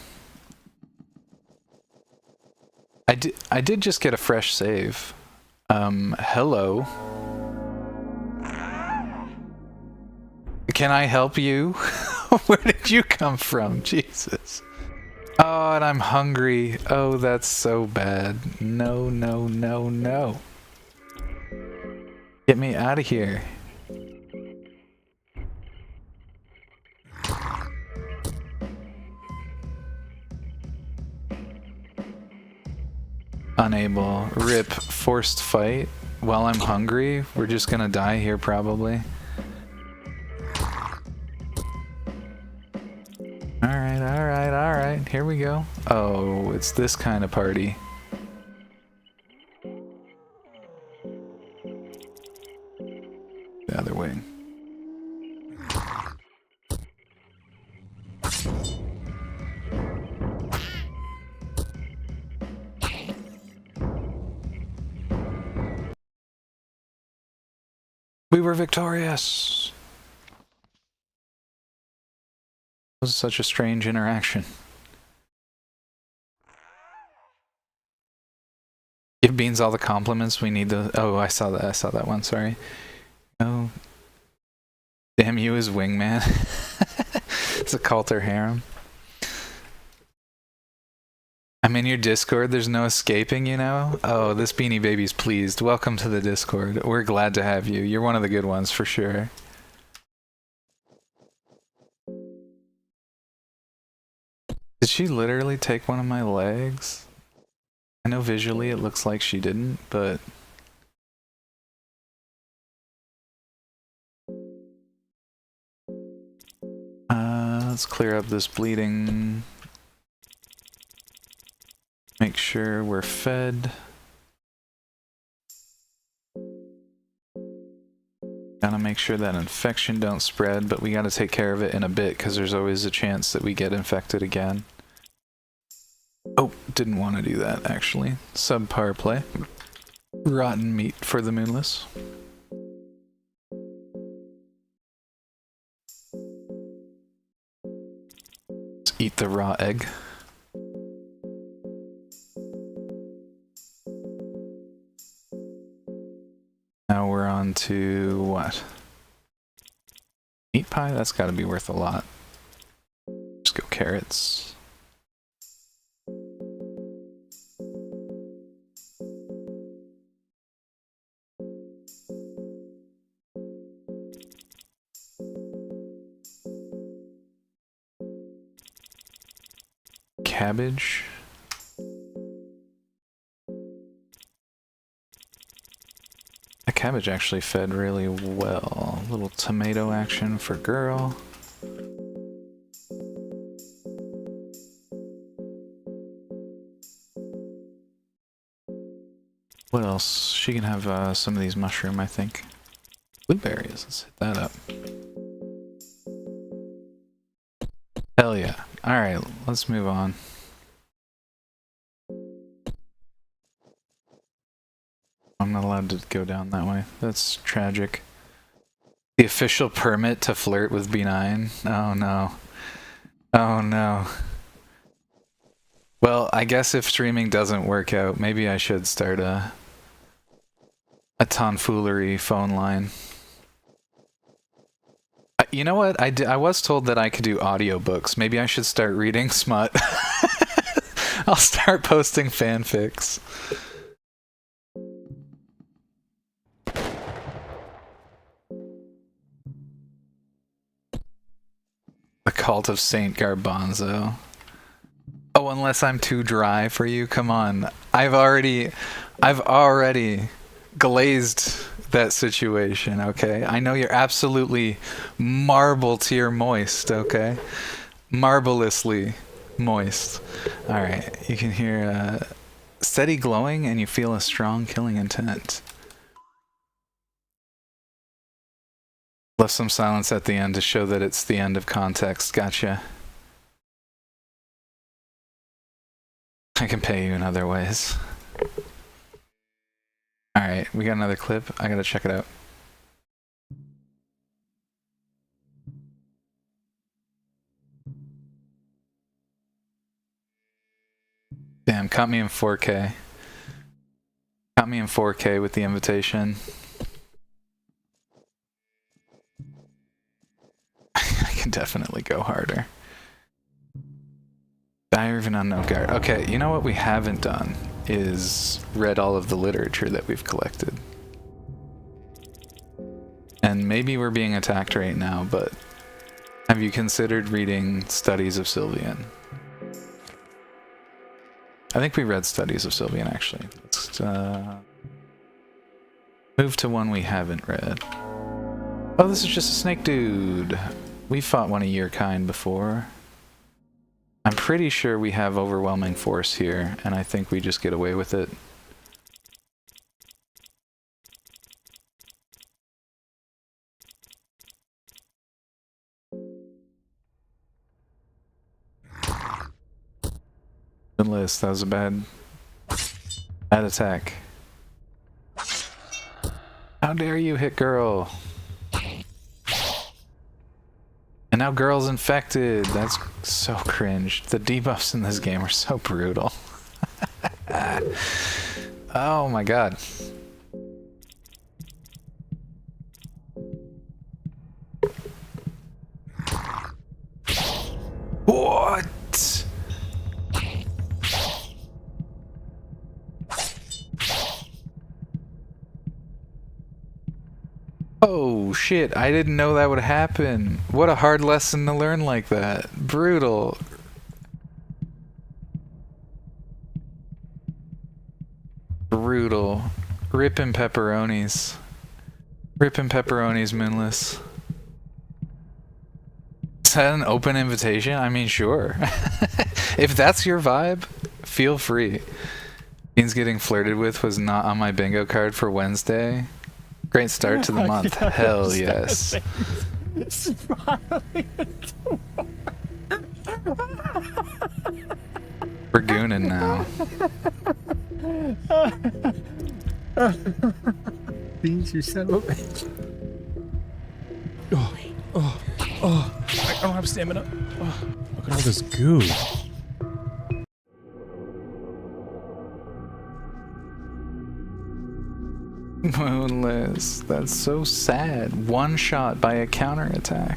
I did just get a fresh save. Hello. Can I help you? Where did you come from? Jesus. Oh, and I'm hungry. Oh, that's so bad. No, no, no, no. Get me out of here. Unable. Rip. Forced fight. While I'm hungry. We're just gonna die here probably. Alright, alright, alright. Here we go. Oh, it's this kind of party. The other way. We were victorious. It was such a strange interaction. Give Beans all the compliments we need to. Oh, I saw that one, sorry. Oh. Damn you as wingman. It's a Coulter harem. I'm in your Discord, there's no escaping, you know? Oh, this Beanie Baby's pleased. Welcome to the Discord. We're glad to have you. You're one of the good ones for sure. Did she literally take one of my legs? I know visually it looks like she didn't, but... let's clear up this bleeding. Make sure we're fed. Gotta make sure that infection don't spread, but we gotta take care of it in a bit because there's always a chance that we get infected again. Oh, didn't want to do that actually. Subpar play. Rotten meat for the moonless. Let's eat the raw egg. Now we're on to what? Meat pie? That's gotta be worth a lot. Just go carrots. Cabbage. The cabbage actually fed really well. A little tomato action for girl. What else? She can have some of these mushroom, I think. Blueberries, let's hit that up. Hell yeah. Alright, let's move on. I'm not allowed to go down that way. That's tragic. The official permit to flirt with B9? Oh no. Oh no. Well, I guess if streaming doesn't work out, maybe I should start a tomfoolery phone line. You know what? I was told that I could do audiobooks. Maybe I should start reading smut. I'll start posting fanfics. The Cult of Saint Garbanzo. Oh, unless I'm too dry for you? Come on. I've already glazed that situation, okay? I know you're absolutely marble tier moist, okay? Marvelously moist. Alright, you can hear steady glowing and you feel a strong killing intent. Left some silence at the end to show that it's the end of context. Gotcha. I can pay you in other ways. Alright, we got another clip. I gotta check it out. Damn, caught me in 4K. Caught me in 4K with the invitation. I can definitely go harder. Diary of an Unknown Guard. Okay, you know what we haven't done is read all of the literature that we've collected. And maybe we're being attacked right now, but have you considered reading Studies of Sylvian? I think we read Studies of Sylvian, actually. Let's move to one we haven't read. Oh, this is just a snake dude. We fought one of your kind before. I'm pretty sure we have overwhelming force here, and I think we just get away with it. Good list. That was a bad attack. How dare you hit girl? And now girl's infected. That's so cringe. The debuffs in this game are so brutal. Oh my god. What? Oh shit, I didn't know that would happen. What a hard lesson to learn like that. Brutal. Brutal. Rippin' pepperonis. Rippin' pepperonis, Moonless. Is that an open invitation? I mean, sure. If that's your vibe, feel free. Beans getting flirted with was not on my bingo card for Wednesday. Great start to the month. Hell yes. We're gooning now. Beans, you son of a bitch. I don't have stamina. Oh, look at all this goo. Moonless. That's so sad. One shot by a counterattack.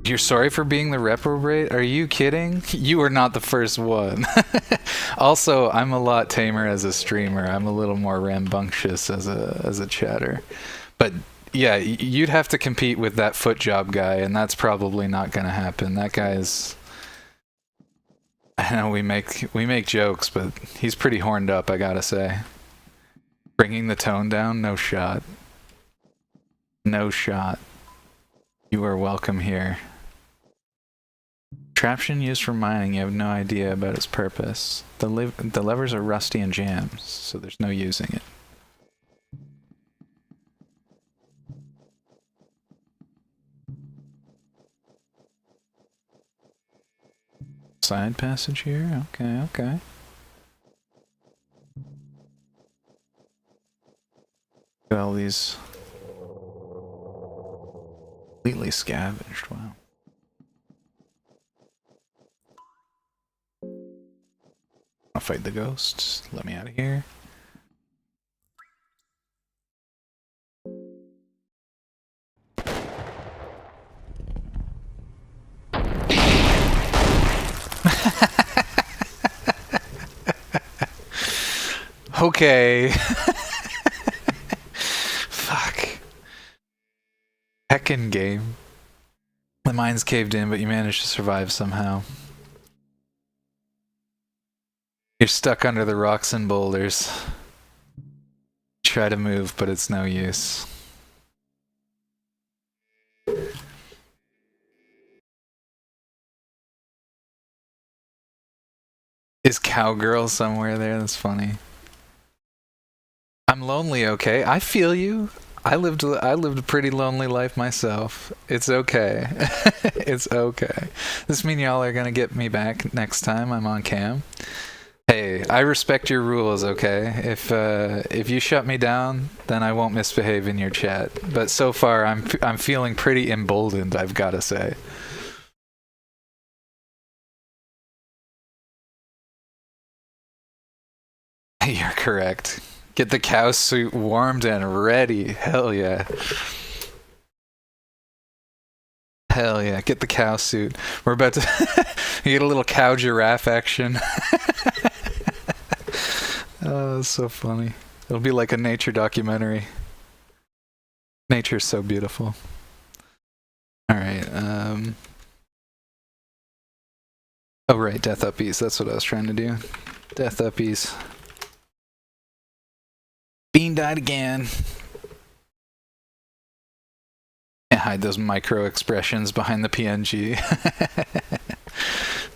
You're sorry for being the reprobate? Are you kidding? You are not the first one. Also, I'm a lot tamer as a streamer. I'm a little more rambunctious as a chatter. But yeah, you'd have to compete with that foot job guy, and that's probably not gonna happen. That guy is... I know we make jokes, but he's pretty horned up, I gotta say. Bringing the tone down? No shot. No shot. You are welcome here. Traption used for mining, you have no idea about its purpose. The levers are rusty and jammed, so there's no using it. Side passage here? Okay, okay. Look at all these completely scavenged, wow. I'll fight the ghosts. Let me out of here. Okay. Fuck. Heckin' game. The mine's caved in, but you managed to survive somehow. You're stuck under the rocks and boulders. Try to move, but it's no use. Is cowgirl somewhere there? That's funny. I'm lonely, okay? I feel you. I lived a pretty lonely life myself. It's okay. It's okay. This mean y'all are gonna get me back next time I'm on cam? Hey, I respect your rules, okay? If you shut me down, then I won't misbehave in your chat. But so far, I'm feeling pretty emboldened, I've gotta say. You're correct. Get the cow suit warmed and ready. Hell yeah. Hell yeah. Get the cow suit. We're about to get a little cow giraffe action. Oh, that's so funny. It'll be like a nature documentary. Nature's so beautiful. Alright, oh right, death uppies. That's what I was trying to do. Death uppies. Bean died again. Can't hide those micro expressions behind the PNG.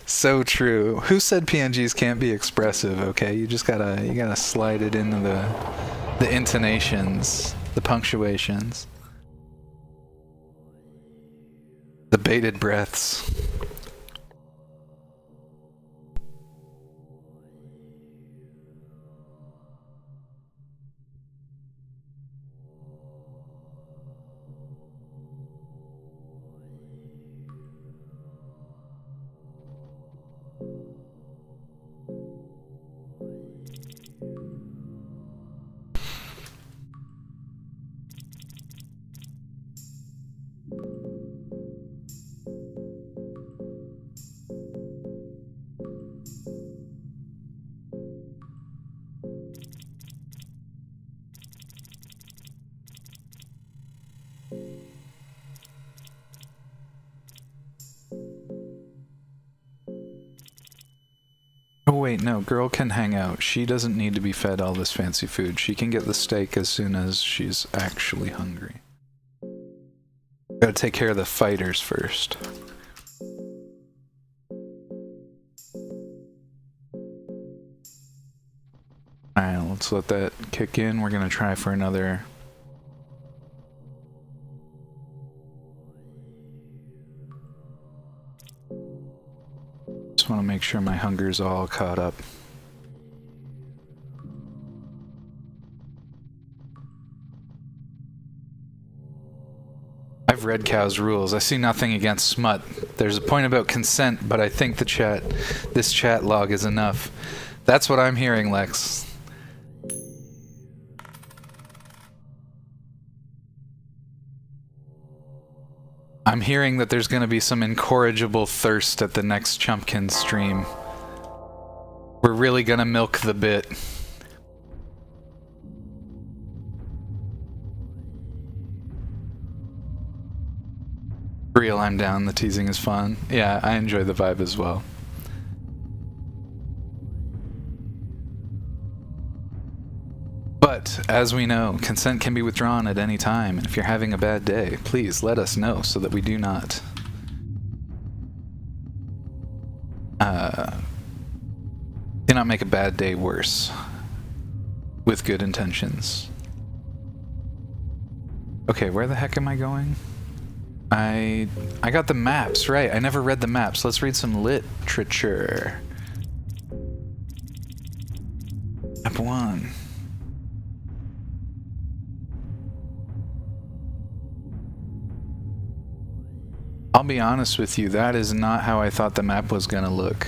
So true. Who said PNGs can't be expressive? Okay, you gotta slide it into the intonations, the punctuations, the bated breaths. wait, no, girl can hang out. She doesn't need to be fed all this fancy food. She can get the steak as soon as she's actually hungry. Gotta take care of the fighters first. Alright, let's let that kick in. We're gonna try for another... Just want to make sure my hunger's all caught up. I've read Cow's rules. I see nothing against smut. There's a point about consent, but I think this chat log is enough. That's what I'm hearing, Lex. I'm hearing that there's gonna be some incorrigible thirst at the next Chumpkin stream. We're really gonna milk the bit. For real, I'm down. The teasing is fun. Yeah, I enjoy the vibe as well. But, as we know, consent can be withdrawn at any time, and if you're having a bad day, please let us know so that we do not make a bad day worse with good intentions. Okay, where the heck am I going? I got the maps, right. I never read the maps. Let's read some literature. Map 1. I'll be honest with you, that is not how I thought the map was gonna look.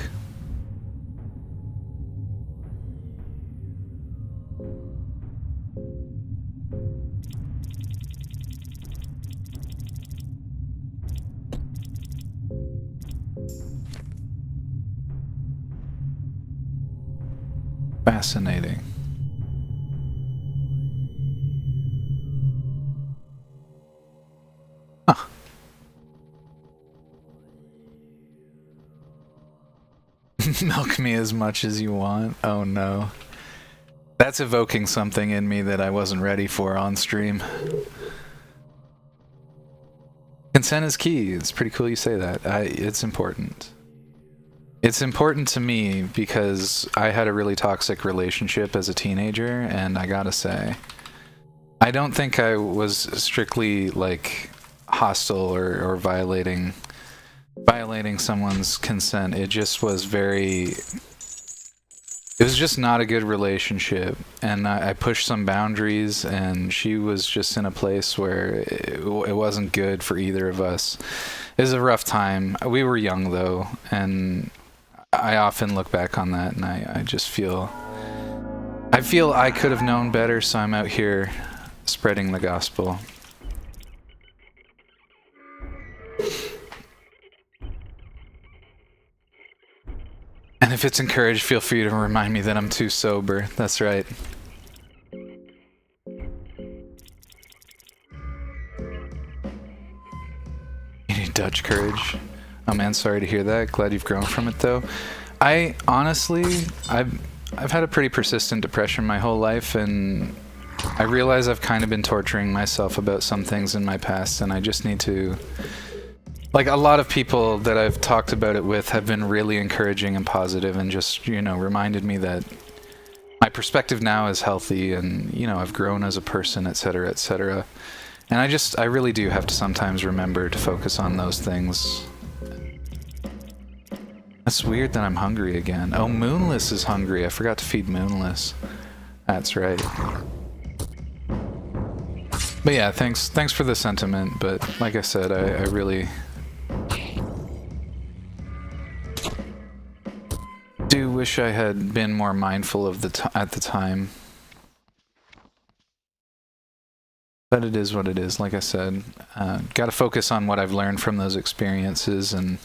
Fascinating. Huh. Milk me as much as you want. Oh no. That's evoking something in me that I wasn't ready for on stream. Consent is key. It's pretty cool you say that. It's important. It's important to me because I had a really toxic relationship as a teenager, and I gotta say, I don't think I was strictly like hostile or violating someone's consent. It just was it was just not a good relationship, and I pushed some boundaries, and she was just in a place where it wasn't good for either of us. It was a rough time. We were young though, and I often look back on that, and I just feel I could have known better, so I'm out here spreading the gospel. And if it's encouraged, feel free to remind me that I'm too sober. That's right. You need Dutch courage. Oh man, sorry to hear that. Glad you've grown from it though. I honestly, I've had a pretty persistent depression my whole life, and I realize I've kind of been torturing myself about some things in my past, and I just need to... Like, a lot of people that I've talked about it with have been really encouraging and positive, and just, you know, reminded me that my perspective now is healthy, and, you know, I've grown as a person, etc., etc. And I really do have to sometimes remember to focus on those things. That's weird that I'm hungry again. Oh, Moonless is hungry. I forgot to feed Moonless. That's right. But yeah, thanks for the sentiment, but like I said, I really... do wish I had been more mindful of at the time. But it is what it is, like I said. Gotta focus on what I've learned from those experiences, and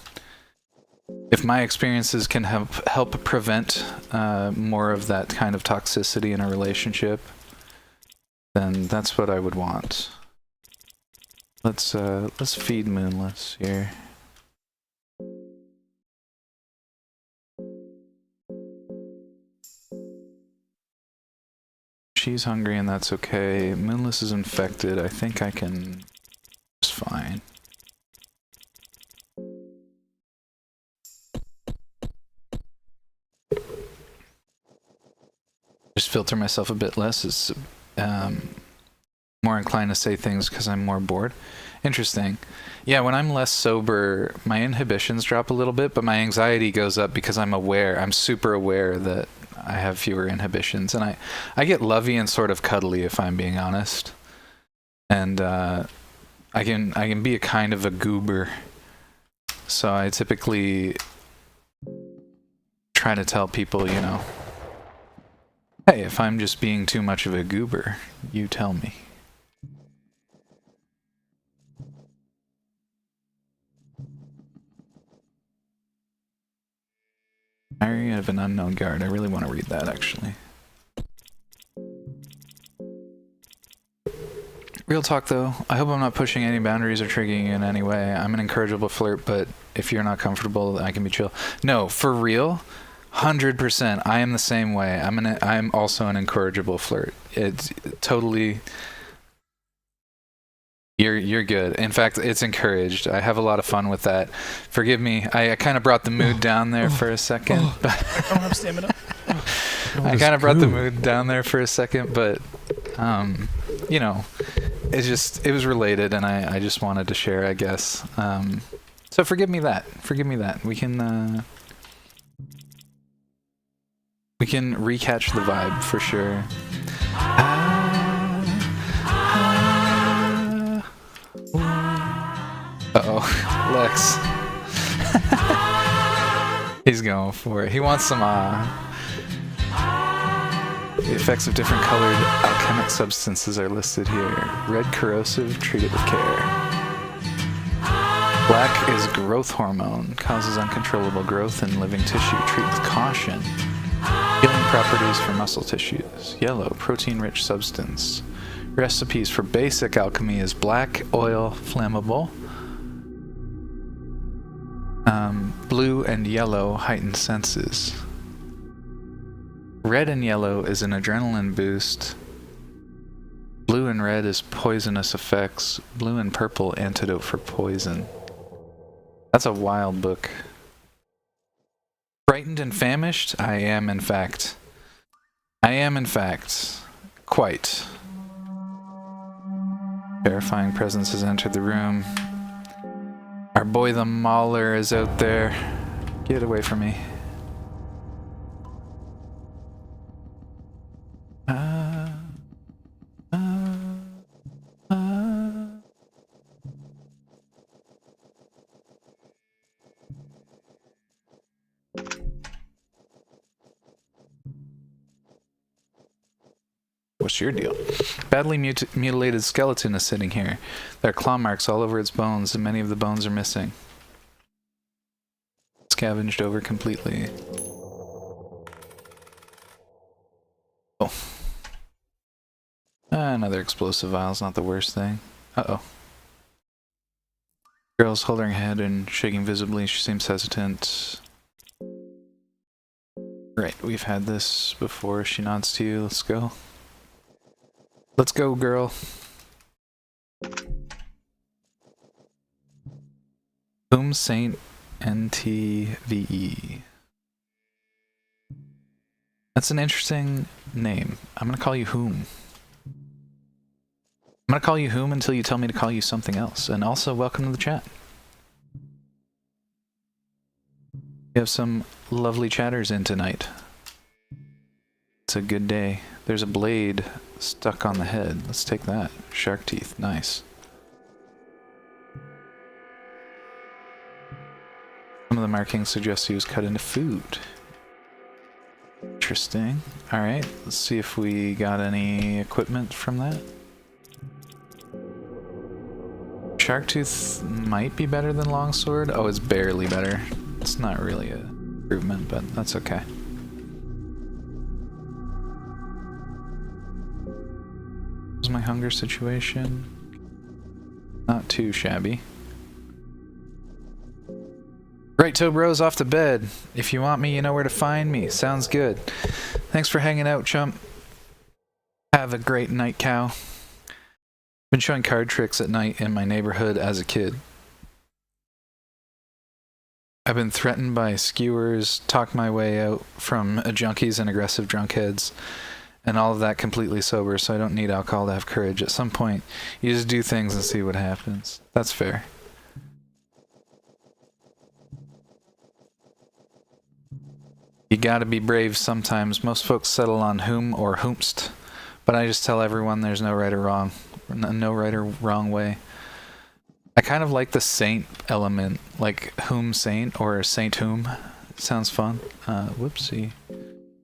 if my experiences can help prevent more of that kind of toxicity in a relationship, then that's what I would want. Let's feed Moonless here. She's hungry and that's okay. Moonless is infected. I think I can... It's fine. Just filter myself a bit less. It's more inclined to say things because I'm more bored. Interesting. Yeah, when I'm less sober, my inhibitions drop a little bit, but my anxiety goes up because I'm aware. I'm super aware that I have fewer inhibitions, and I get lovey and sort of cuddly if I'm being honest. And I can be a kind of a goober. So I typically try to tell people, you know, hey, if I'm just being too much of a goober, you tell me. Diary of an Unknown Guard. I really want to read that, actually. Real talk, though. I hope I'm not pushing any boundaries or triggering you in any way. I'm an incorrigible flirt, but if you're not comfortable, I can be chill. No, for real, 100%. I am the same way. I'm also an incorrigible flirt. It's totally... You're good. In fact, it's encouraged. I have a lot of fun with that. Forgive me. I kind of brought the mood down there for a second. I don't have stamina. I kind of brought the mood down there for a second, but you know, it was related, and I just wanted to share, I guess. So forgive me that. Forgive me that. We can recatch the vibe for sure. Uh-oh, Lex. He's going for it. He wants some, the effects of different colored alchemic substances are listed here. Red corrosive, treat it with care. Black is growth hormone, causes uncontrollable growth in living tissue, treat with caution. Healing properties for muscle tissues. Yellow, protein-rich substance. Recipes for basic alchemy is black, oil, flammable. Blue and yellow, heightened senses. Red and yellow is an adrenaline boost. Blue and red is poisonous effects. Blue and purple, antidote for poison. That's a wild book. Frightened and famished? I am, in fact. Quite. Terrifying presence has entered the room. Our boy the Mauler is out there. Get away from me. What's your deal? Badly mutilated skeleton is sitting here. There are claw marks all over its bones, and many of the bones are missing. Scavenged over completely. Oh. Another explosive vial's not the worst thing. Uh-oh. Girl's holding her head and shaking visibly. She seems hesitant. Right, we've had this before. She nods to you. Let's go. Let's go, girl. Whom Saint NTVE. That's an interesting name. I'm gonna call you Whom. I'm gonna call you Whom until you tell me to call you something else. And also, welcome to the chat. We have some lovely chatters in tonight. It's a good day. There's a blade stuck on the head. Let's take that. Shark teeth. Nice. Some of the markings suggest he was cut into food. Interesting. Alright, let's see if we got any equipment from that. Shark tooth might be better than longsword. Oh, it's barely better. It's not really an improvement, but that's okay. How's my hunger situation? Not too shabby. Right, Toe Bros off to bed. If you want me, you know where to find me. Sounds good. Thanks for hanging out, chump. Have a great night, cow. Been showing card tricks at night in my neighborhood as a kid. I've been threatened by skewers, talked my way out from junkies and aggressive drunkheads, and all of that completely sober, so I don't need alcohol to have courage. At some point, you just do things and see what happens. That's fair. You gotta be brave sometimes. Most folks settle on whom or whomst, but I just tell everyone there's no right or wrong. No right or wrong way. I kind of like the saint element, like whom saint or saint whom. Sounds fun. Whoopsie.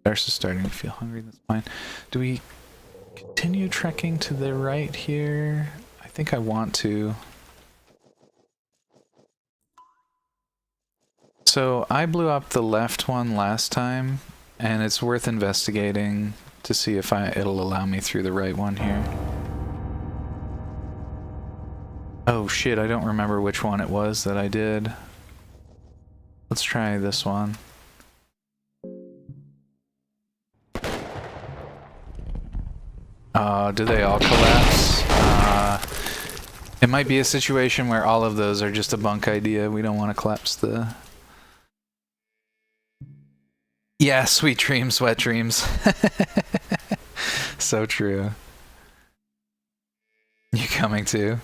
Darce is starting to feel hungry, that's fine. Do we continue trekking to the right here? I think I want to. So I blew up the left one last time, and it's worth investigating to see if it'll allow me through the right one here. Oh shit, I don't remember which one it was that I did. Let's try this one. Do they all collapse? It might be a situation where all of those are just a bunk idea. We don't want to collapse the... Yeah, sweet dreams, wet dreams. So true. You coming too?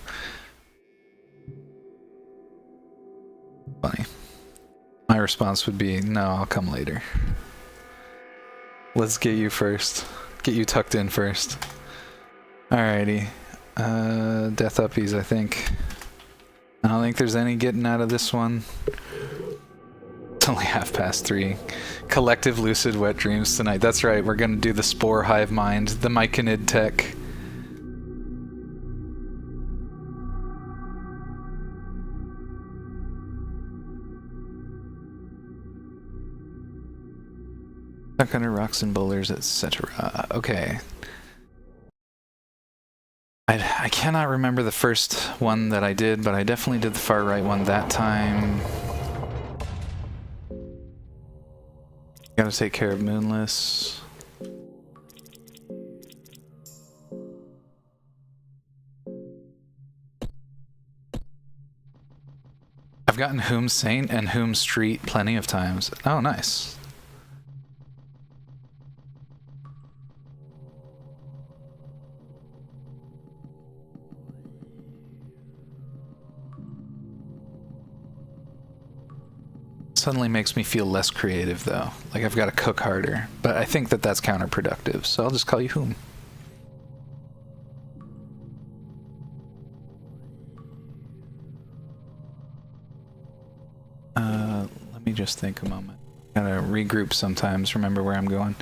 Funny. My response would be, no, I'll come later. Let's get you first. Get you tucked in first. Alrighty. Death uppies, I think. I don't think there's any getting out of this one. It's only 3:30. Collective lucid wet dreams tonight. That's right, we're gonna do the Spore Hive Mind, the Myconid tech. Stuck under rocks and boulders, etc. Okay. I cannot remember the first one that I did, but I definitely did the far right one that time. Gotta take care of Moonless. I've gotten Whom Saint and Whom Street plenty of times. Oh, nice. Suddenly makes me feel less creative though, like I've got to cook harder, but I think that that's counterproductive, so I'll just call you Whom. Let me just think a moment. Gotta regroup sometimes, remember where I'm going.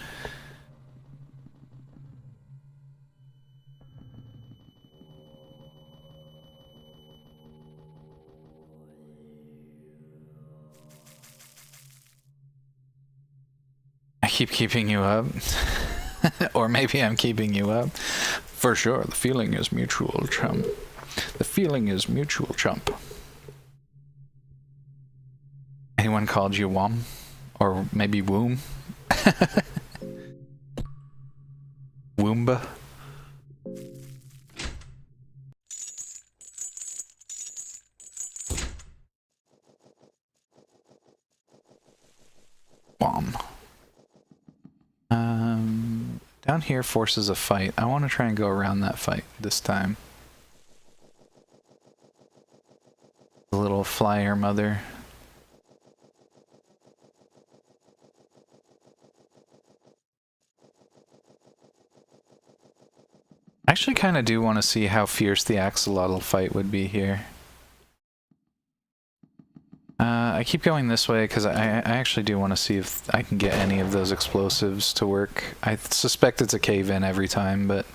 I keep keeping you up. Or maybe I'm keeping you up. For sure, the feeling is mutual, chump. The feeling is mutual, chump. Anyone called you Wom? Or maybe Womb? Woomba? Wom. Down here forces a fight. I want to try and go around that fight this time. The little flyer mother. I actually kind of do want to see how fierce the axolotl fight would be here. I keep going this way because I actually do want to see if I can get any of those explosives to work. I suspect it's a cave-in every time, but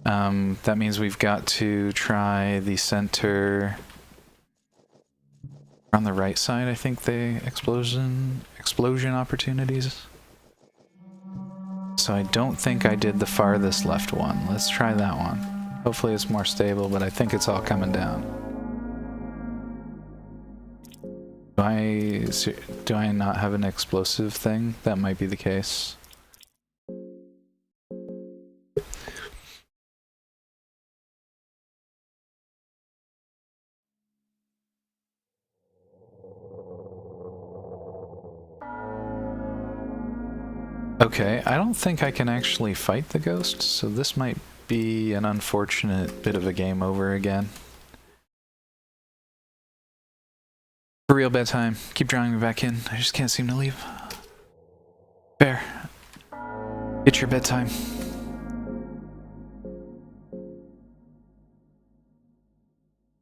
that means we've got to try the center on the right side. I think the explosion opportunities. So I don't think I did the farthest left one. Let's try that one. Hopefully it's more stable, but I think it's all coming down. Do I not have an explosive thing? That might be the case. Okay, I don't think I can actually fight the ghost, so this might be an unfortunate bit of a game over again. For real, bedtime. Keep drawing me back in. I just can't seem to leave. Bear. It's your bedtime.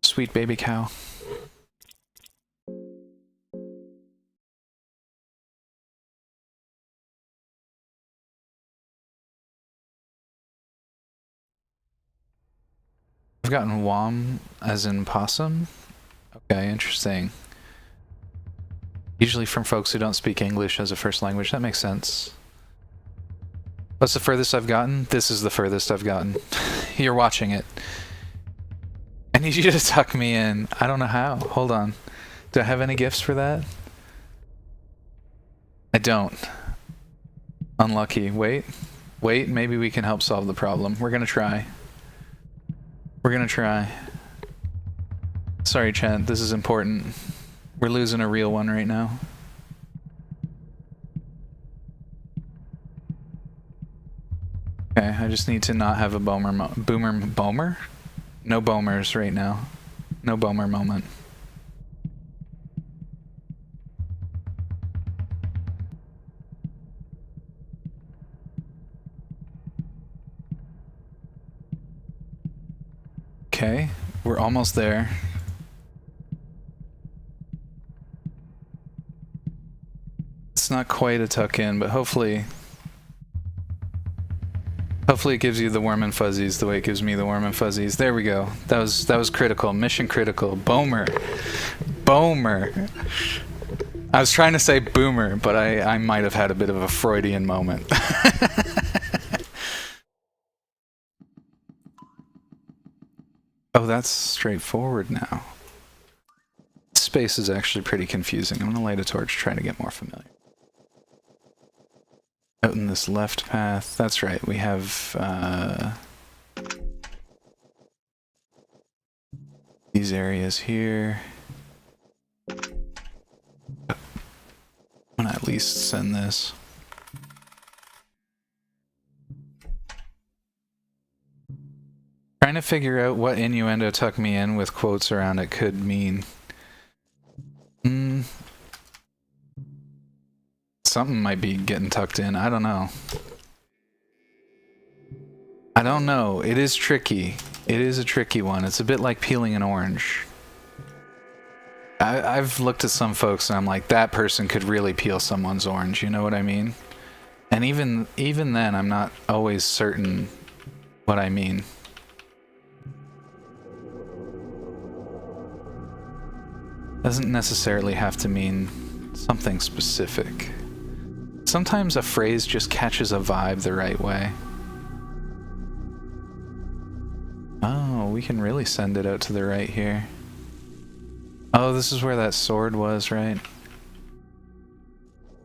Sweet baby cow. I've gotten wom as in possum. Okay, interesting. Usually from folks who don't speak English as a first language. That makes sense. What's the furthest I've gotten? This is the furthest I've gotten. You're watching it. I need you to tuck me in. I don't know how. Hold on. Do I have any gifts for that? I don't. Unlucky. Wait. Wait, maybe we can help solve the problem. We're gonna try. We're gonna try. Sorry, Chant, this is important. We're losing a real one right now. Okay, I just need to not have a boomer boomer? No boomers right now. No boomer moment. Okay, we're almost there. It's not quite a tuck in, but hopefully it gives you the warm and fuzzies the way it gives me the warm and fuzzies. There we go. That was critical. Mission critical. Boomer. Boomer. I was trying to say boomer, but I might have had a bit of a Freudian moment. Oh, that's straightforward now. Space is actually pretty confusing. I'm gonna light a torch, try to get more familiar. Out in this left path, that's right, we have these areas here. I'm gonna at least send this. Trying to figure out what innuendo tuck me in with quotes around it could mean. Something might be getting tucked in. I don't know. I don't know. It is tricky. It is a tricky one. It's a bit like peeling an orange. I've looked at some folks and I'm like, that person could really peel someone's orange. You know what I mean? And even then, I'm not always certain what I mean. Doesn't necessarily have to mean something specific. Sometimes a phrase just catches a vibe the right way. Oh, we can really send it out to the right here. Oh, this is where that sword was, right?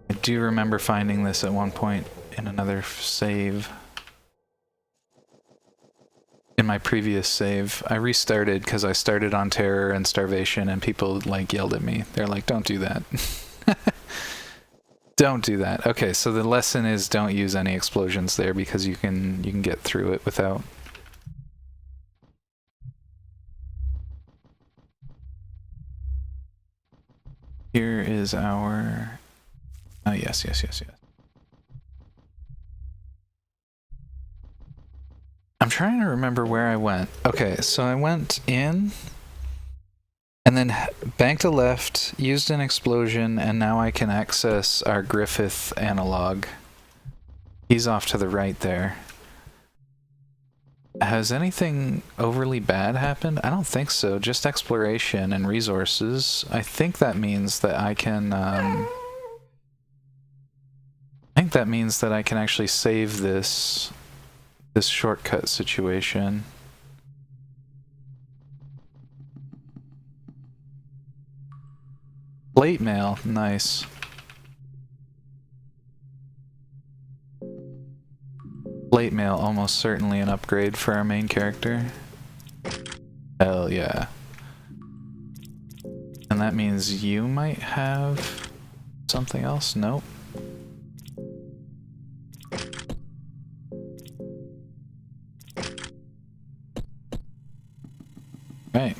I do remember finding this at one point in another save. In my previous save, I restarted because I started on terror and starvation and people like yelled at me. They're like, don't do that. Don't do that. Okay, so the lesson is don't use any explosions there because you can get through it without. Here is our... Oh, yes. I'm trying to remember where I went. Okay, so I went in, and then banked a left, used an explosion, and now I can access our Griffith analog. He's off to the right there. Has anything overly bad happened? I don't think so. Just exploration and resources. I think that means that I can... I think that means that I can actually save this shortcut situation. Plate mail, nice. Plate mail, almost certainly an upgrade for our main character. Hell yeah. And that means you might have something else? Nope. Right.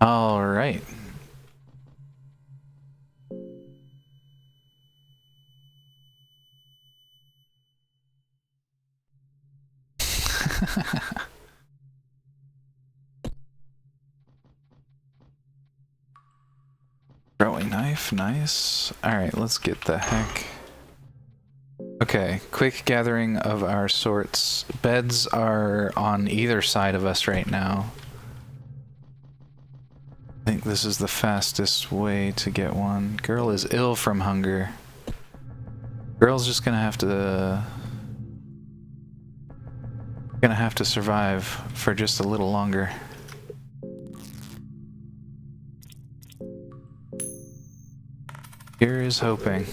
All right. Throwing knife, nice. Alright, let's get the heck. Okay, quick gathering of our sorts. Beds are on either side of us right now. I think this is the fastest way to get one. Girl is ill from hunger. Girl's just gonna have to survive for just a little longer. Here is hoping.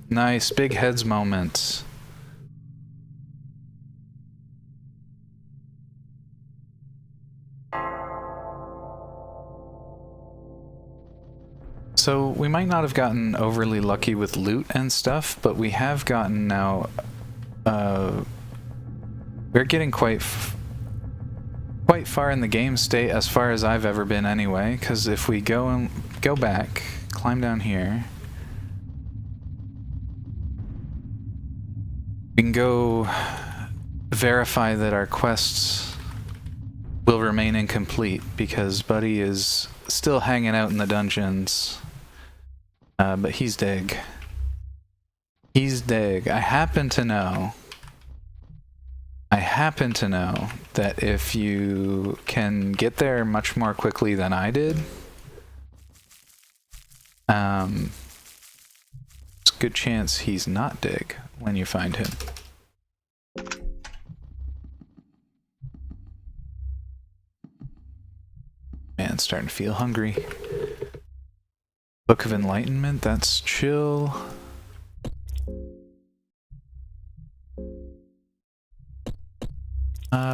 Nice, big heads moment. So we might not have gotten overly lucky with loot and stuff, but we have gotten now, we're getting quite far in the game state, as far as I've ever been anyway, because if we go back, climb down here, we can go verify that our quests will remain incomplete because Buddy is still hanging out in the dungeons. But he's dead. He's dead. I happen to know that if you can get there much more quickly than I did, there's a good chance he's not dead when you find him. Man, starting to feel hungry. Book of Enlightenment, that's chill.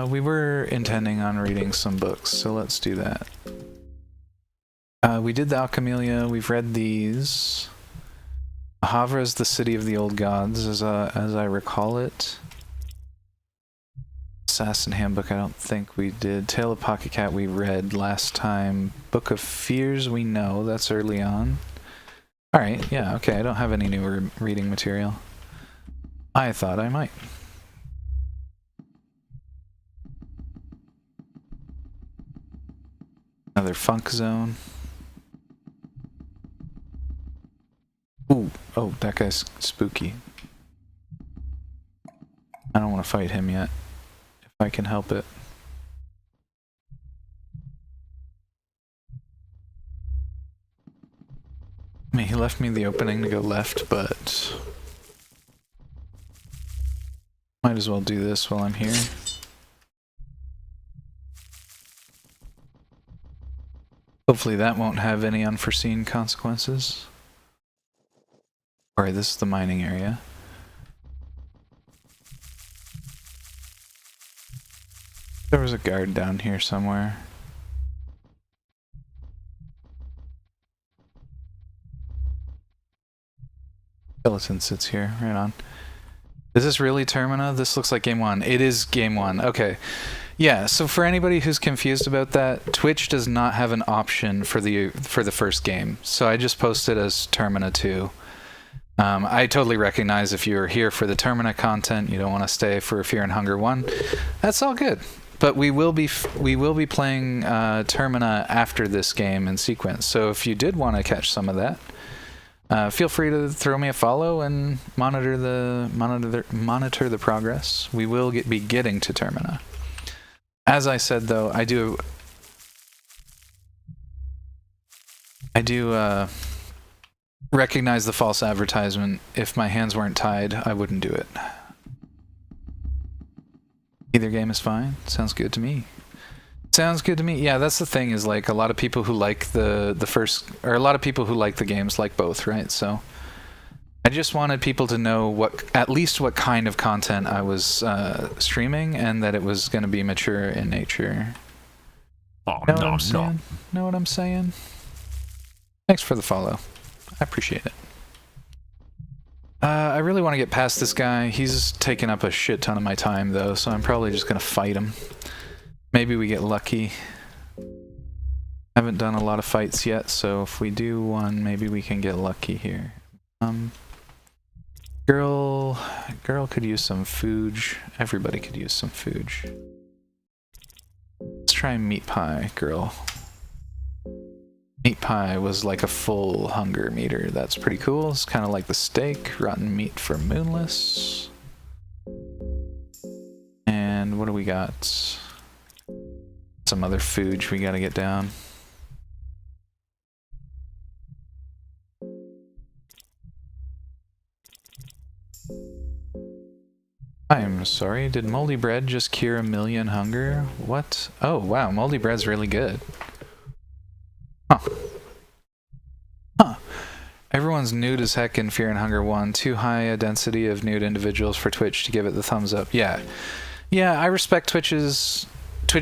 We were intending on reading some books, so let's do that. We did the Alchemelia, we've read these. Havra is the city of the old gods, as I recall it. Assassin Handbook, I don't think we did. Tale of Pocket Cat we read last time. Book of Fears we know, that's early on. Alright, yeah, okay, I don't have any new reading material. I thought I might. Another funk zone. Ooh, oh, that guy's spooky. I don't want to fight him yet, if I can help it. I mean, he left me the opening to go left, but might as well do this while I'm here. Hopefully that won't have any unforeseen consequences. Alright, this is the mining area. There was a guard down here somewhere. Skeleton sits here, right on. Is this really Termina? This looks like game 1. It is game 1, okay. Yeah, so for anybody who's confused about that, Twitch does not have an option for the first game. So I just posted as Termina 2. I totally recognize if you're here for the Termina content, you don't want to stay for Fear and Hunger 1. That's all good. But we will be playing Termina after this game in sequence. So if you did want to catch some of that, feel free to throw me a follow and monitor the progress. We will be getting to Termina. As I said, though, I do recognize the false advertisement. If my hands weren't tied, I wouldn't do it. Either game is fine. Sounds good to me. Sounds good to me. Yeah, that's the thing, is like a lot of people who like the first, or a lot of people who like the games like both, right? So I just wanted people to know at least what kind of content I was streaming, and that it was going to be mature in nature. Oh, know what I'm saying? Know what I'm saying? Thanks for the follow. I appreciate it. I really want to get past this guy. He's taken up a shit ton of my time, though, so I'm probably just going to fight him. Maybe we get lucky. Haven't done a lot of fights yet, so if we do one, maybe we can get lucky here. Girl could use some food. Everybody could use some food. Let's try meat pie, girl. Meat pie was like a full hunger meter. That's pretty cool. It's kind of like the steak. Rotten meat for Moonless. And what do we got? Some other food we gotta get down. I'm sorry, did moldy bread just cure 1,000,000 hunger? What? Oh, wow, moldy bread's really good. Huh. Huh. Everyone's nude as heck in Fear and Hunger 1. Too high a density of nude individuals for Twitch to give it the thumbs up. Yeah. Yeah, I respect Twitch's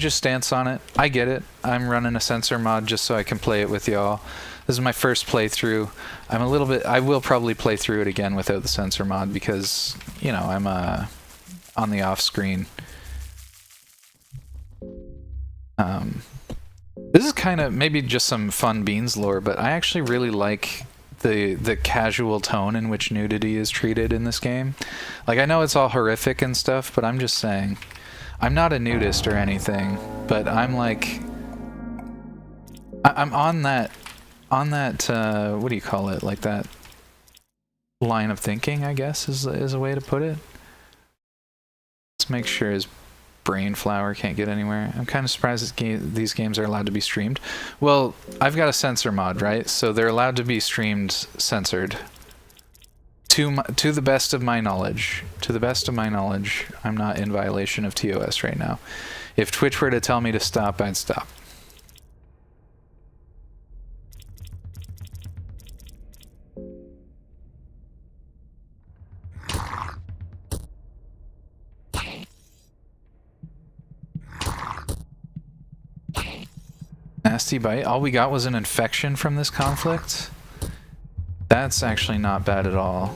stance on it. I get it. I'm running a censor mod just so I can play it with y'all. This is my first playthrough. I will probably play through it again without the censor mod because, you know, I'm on the off screen. This is kind of maybe just some fun Beans lore, but I actually really like the casual tone in which nudity is treated in this game. Like, I know it's all horrific and stuff, but I'm just saying, I'm not a nudist or anything, but I'm like, I'm on that what do you call it, like that line of thinking, I guess is a way to put it. Let's make sure his brain flower can't get anywhere. I'm kind of surprised these games are allowed to be streamed. Well, I've got a censor mod, right? So they're allowed to be streamed censored. To the best of my knowledge. To the best of my knowledge, I'm not in violation of TOS right now. If Twitch were to tell me to stop, I'd stop. Nasty bite. All we got was an infection from this conflict. That's actually not bad at all.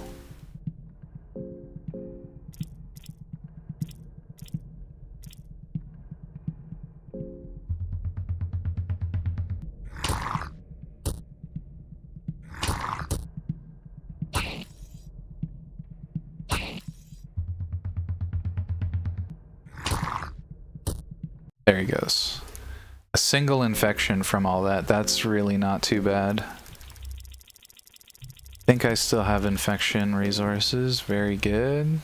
There he goes. A single infection from all that. That's really not too bad. I think I still have infection resources. Very good.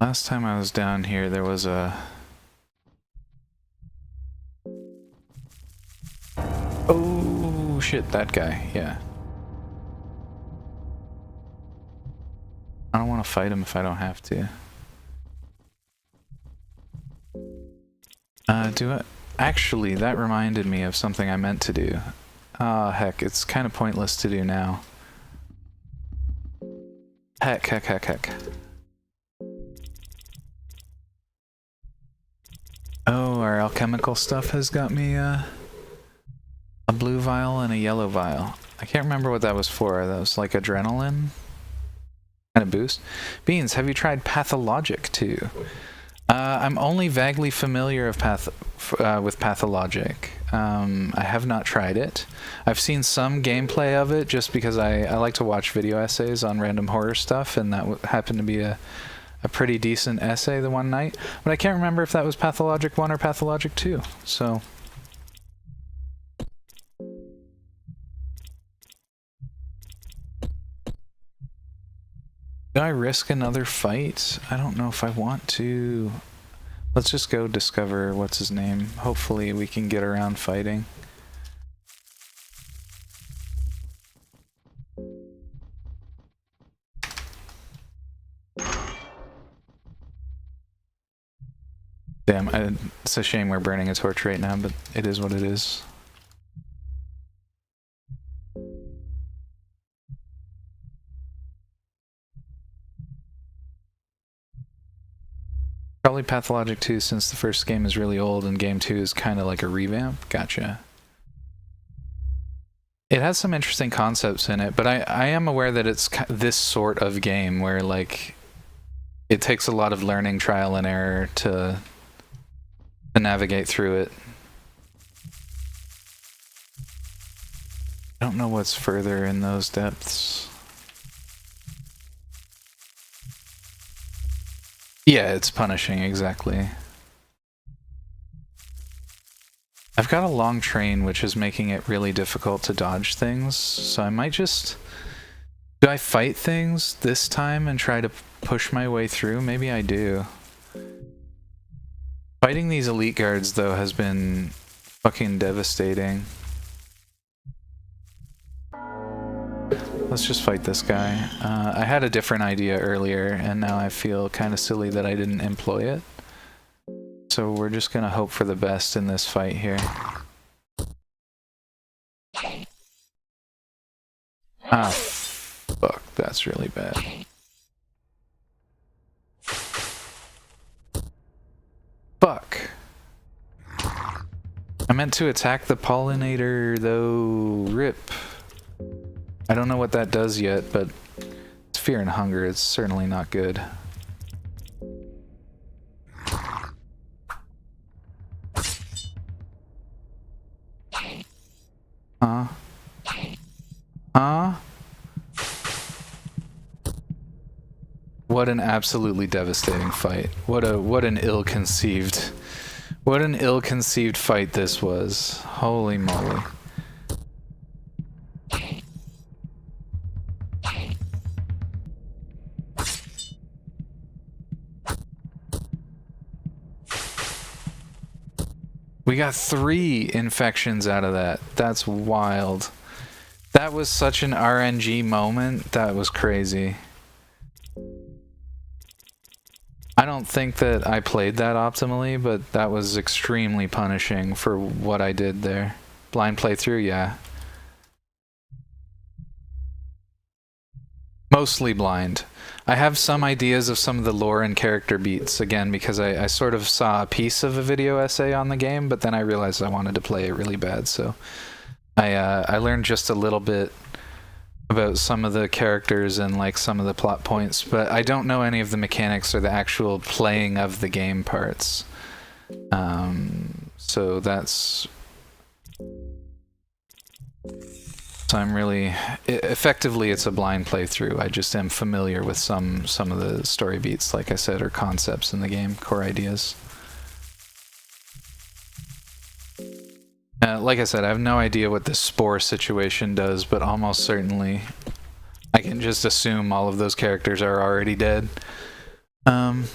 Last time I was down here, there was a... Oh, shit, that guy, yeah. I don't want to fight him if I don't have to. Actually, that reminded me of something I meant to do. Ah, heck, it's kind of pointless to do now. Heck. Oh, our alchemical stuff has got me a blue vial and a yellow vial. I can't remember what that was for. That was like adrenaline kind of boost. Beans, have you tried Pathologic too? I'm only vaguely familiar with Pathologic. I have not tried it. I've seen some gameplay of it just because I like to watch video essays on random horror stuff, and that happened to be a pretty decent essay the one night, but I can't remember if that was Pathologic 1 or Pathologic 2, so... Do I risk another fight? I don't know if I want to. Let's just go discover what's his name. Hopefully we can get around fighting. Damn, it's a shame we're burning a torch right now, but it is what it is. Probably Pathologic 2 since the first game is really old and game 2 is kind of like a revamp. Gotcha. It has some interesting concepts in it, but I am aware that it's this sort of game where like it takes a lot of learning, trial and error to navigate through it. I don't know what's further in those depths. Yeah, it's punishing, exactly. I've got a long train, which is making it really difficult to dodge things, so I might just... Do I fight things this time and try to push my way through? Maybe I do. Fighting these elite guards, though, has been fucking devastating. Let's just fight this guy. I had a different idea earlier, and now I feel kind of silly that I didn't employ it. So we're just gonna hope for the best in this fight here. Ah, fuck, that's really bad. Fuck. I meant to attack the pollinator, though. Rip. I don't know what that does yet, but it's fear and hunger. It's certainly not good. Huh? Huh? What an absolutely devastating fight. What an ill-conceived fight this was. Holy moly. We got 3 infections out of that. That's wild. That was such an RNG moment. That was crazy. I don't think that I played that optimally, but that was extremely punishing for what I did there. Blind playthrough, yeah. Mostly blind. I have some ideas of some of the lore and character beats, again, because I sort of saw a piece of a video essay on the game, but then I realized I wanted to play it really bad, so I learned just a little bit about some of the characters and like some of the plot points, but I don't know any of the mechanics or the actual playing of the game parts. So that's... So I'm really... effectively, it's a blind playthrough. I just am familiar with some of the story beats, like I said, or concepts in the game, core ideas. Like I said, I have no idea what this spore situation does, but almost certainly I can just assume all of those characters are already dead. And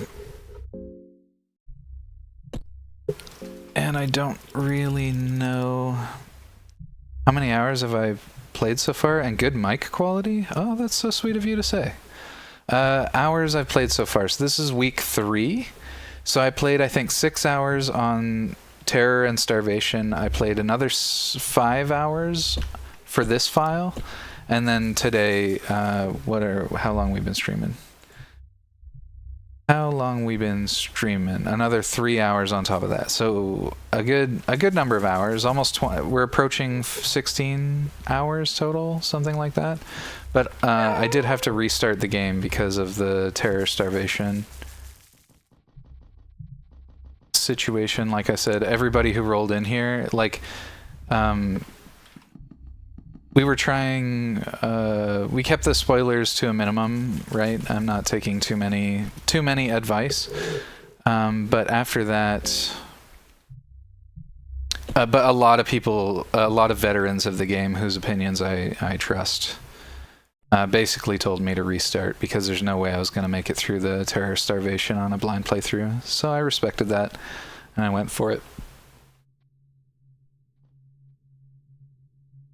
I don't really know... How many hours have I played so far? And good mic quality? Oh, that's so sweet of you to say. Hours I've played so far. So this is week 3. So I played, I think, 6 hours on Terror and Starvation. I played another 5 hours for this file. And then today, how long we've been streaming? How long we been streaming? Another 3 hours on top of that. So a good number of hours, almost 20. We're approaching 16 hours total, something like that. But I did have to restart the game because of the Terror Starvation situation. Like I said, everybody who rolled in here, like, we were trying, we kept the spoilers to a minimum, right? I'm not taking too many advice. But after that, but a lot of people, a lot of veterans of the game whose opinions I trust, basically told me to restart because there's no way I was going to make it through the Terror Starvation on a blind playthrough. So I respected that and I went for it.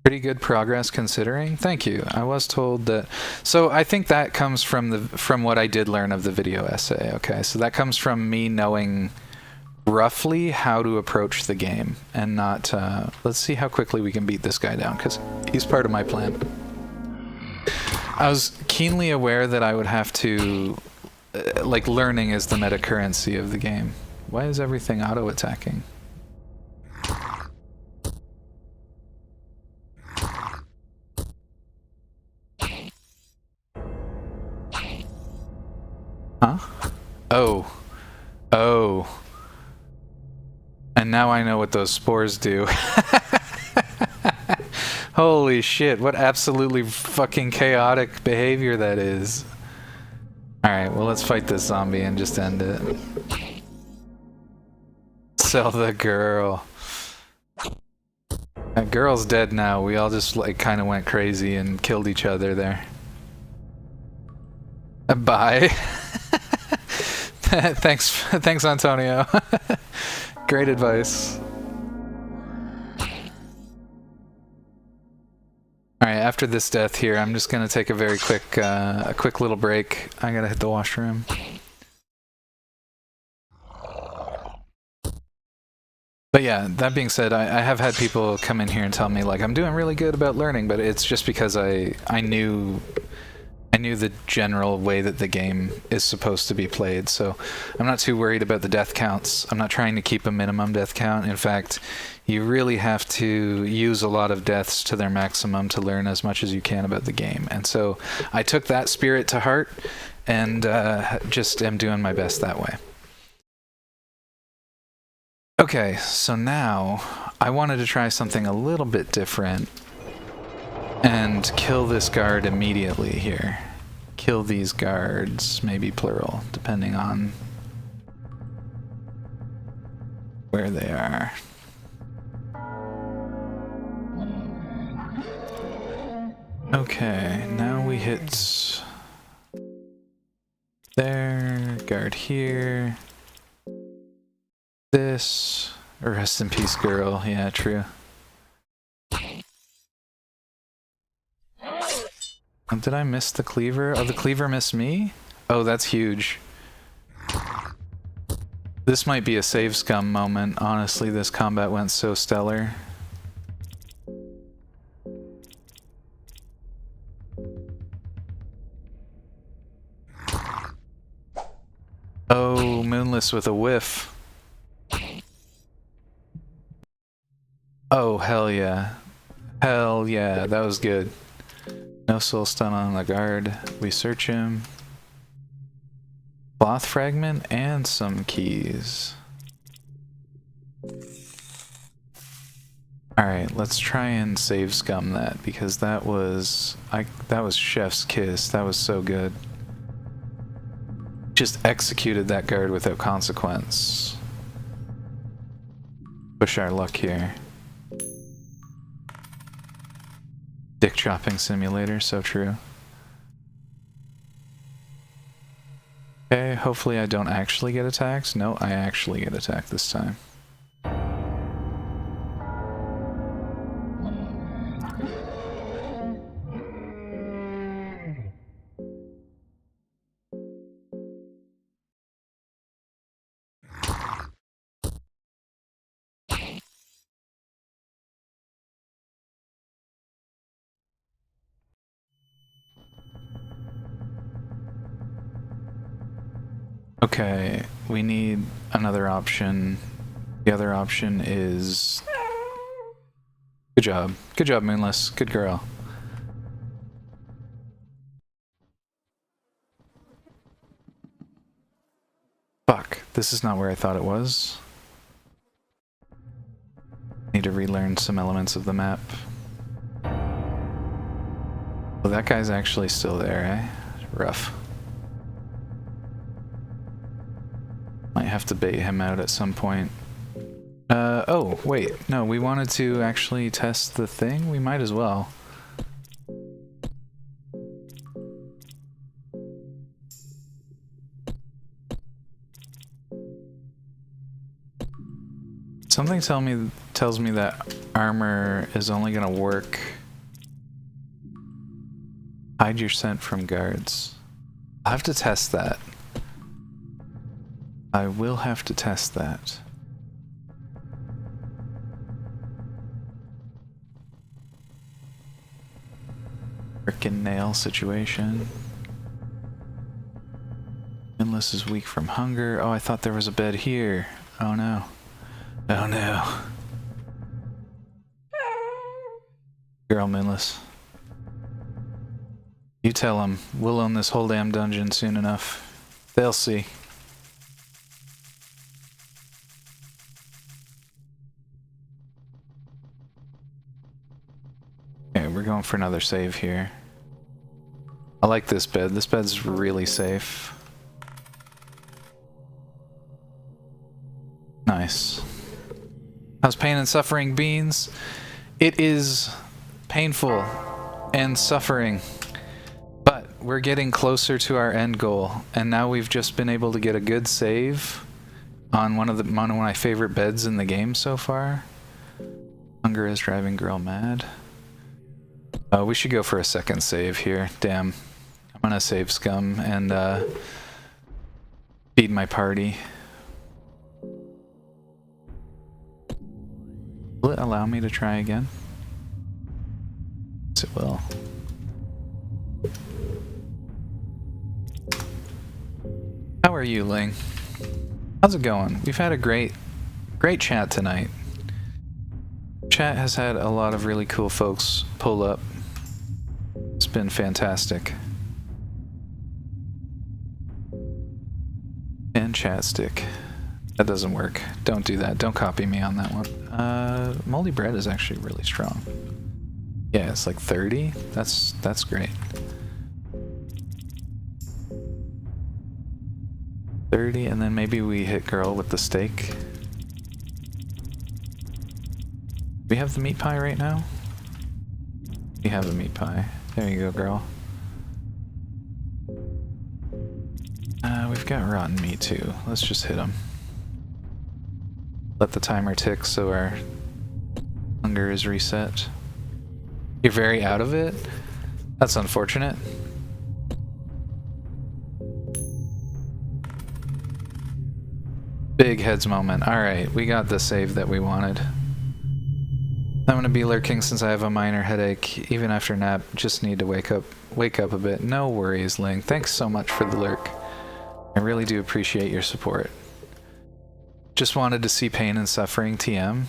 Pretty good progress considering. Thank you. I was told that. So I think that comes from what I did learn of the video essay. Okay, so that comes from me knowing roughly how to approach the game and not. Let's see how quickly we can beat this guy down because he's part of my plan. I was keenly aware that I would have to like learning is the meta currency of the game. Why is everything auto-attacking? Huh? Oh. Oh. And now I know what those spores do. Holy shit, what absolutely fucking chaotic behavior that is. Alright, well let's fight this zombie and just end it. Sell the girl. That girl's dead now. We all just like kind of went crazy and killed each other there. Bye. Thanks Antonio. Great advice. Alright, after this death here, I'm just gonna take a very quick, a quick little break. I gotta hit the washroom. But yeah, that being said, I have had people come in here and tell me, like, I'm doing really good about learning, but it's just because I knew the general way that the game is supposed to be played, so I'm not too worried about the death counts. I'm not trying to keep a minimum death count. In fact, you really have to use a lot of deaths to their maximum to learn as much as you can about the game. And so I took that spirit to heart and just am doing my best that way. Okay, so now I wanted to try something a little bit different and kill this guard immediately here. Kill these guards, maybe plural, depending on where they are. Okay, now we hit there, guard here. This, rest in peace girl, yeah, true. Did I miss the cleaver? Oh, the cleaver missed me? Oh, that's huge. This might be a save scum moment. Honestly, this combat went so stellar. Oh, Moonless with a whiff. Oh, hell yeah. Hell yeah, that was good. No soul stun on the guard. We search him. Cloth fragment and some keys. Alright, let's try and save scum that, because that was chef's kiss. That was so good. Just executed that guard without consequence. Push our luck here. Dick chopping simulator, so true. Okay, hopefully I don't actually get attacked. No, I actually get attacked this time. Okay, we need another option. The other option is... Good job. Good job, Moonless. Good girl. Fuck, this is not where I thought it was. Need to relearn some elements of the map. Well, that guy's actually still there, eh? Rough. Might have to bait him out at some point. Oh, wait. No, we wanted to actually test the thing? We might as well. Something tells me that armor is only gonna work. Hide your scent from guards. I'll have to test that. I will have to test that. Frickin' nail situation. Endless is weak from hunger. Oh, I thought there was a bed here. Oh no. Oh no. Girl Minless. You tell them. We'll own this whole damn dungeon soon enough. They'll see. Okay, we're going for another save here. I like this bed. This bed's really safe. Nice. How's pain and suffering, Beans? It is painful and suffering, but we're getting closer to our end goal, and now we've just been able to get a good save on one of my favorite beds in the game so far. Hunger is driving girl mad. We should go for a second save here. Damn. I'm gonna save scum and feed my party. Will it allow me to try again? Yes, it will. How are you, Ling? How's it going? We've had a great chat tonight. Chat has had a lot of really cool folks pull up. It's been fantastic. And chat stick. That doesn't work. Don't do that. Don't copy me on that one. Moldy bread is actually really strong. Yeah, it's like 30. That's great. 30, and then maybe we hit girl with the steak. Do we have the meat pie right now? We have a meat pie. There you go, girl. We've got rotten meat too. Let's just hit them. Let the timer tick so our hunger is reset. You're very out of it? That's unfortunate. Big heads moment. Alright, we got the save that we wanted. I'm gonna be lurking since I have a minor headache. Even after nap, just need to wake up a bit. No worries, Ling. Thanks so much for the lurk. I really do appreciate your support. Just wanted to see pain and suffering, TM.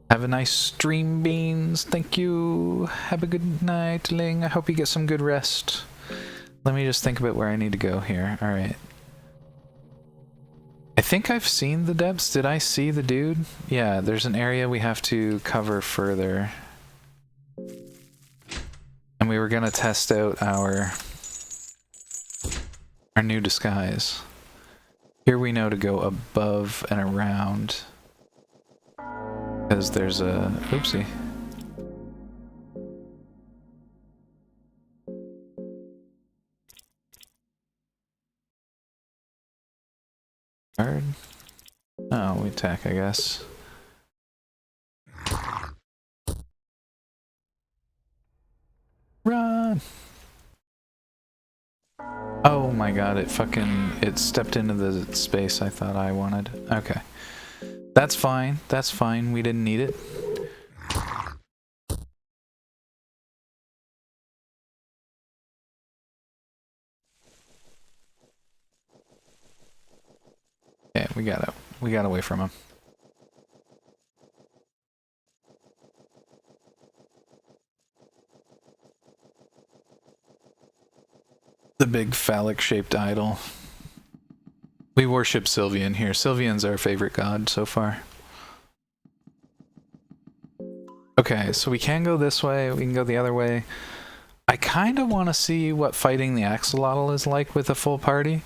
Have a nice stream, Beans. Thank you. Have a good night, Ling. I hope you get some good rest. Let me just think about where I need to go here. Alright. I think I've seen the depths. Did I see the dude? Yeah, there's an area we have to cover further. And we were gonna test out our new disguise. Here we know to go above and around. Because there's a... Oopsie. Guard? Oh, we attack, I guess. Run! Oh my god, it stepped into the space I thought I wanted. Okay. That's fine, we didn't need it. Yeah, we got away from him. The big phallic-shaped idol. We worship Sylvian here. Sylvian's our favorite god so far. Okay, so we can go this way, we can go the other way. I kind of want to see what fighting the axolotl is like with a full party.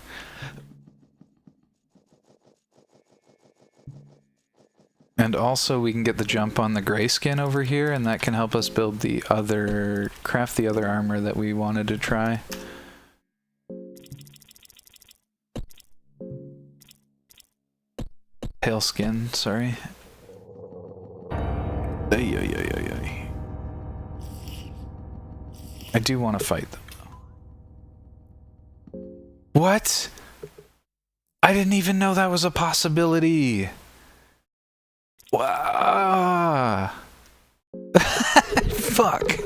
And also we can get the jump on the gray skin over here, and that can help us build craft the other armor that we wanted to try. Pale skin, sorry. Ay. I do want to fight them. What? I didn't even know that was a possibility. Wow. Fuck.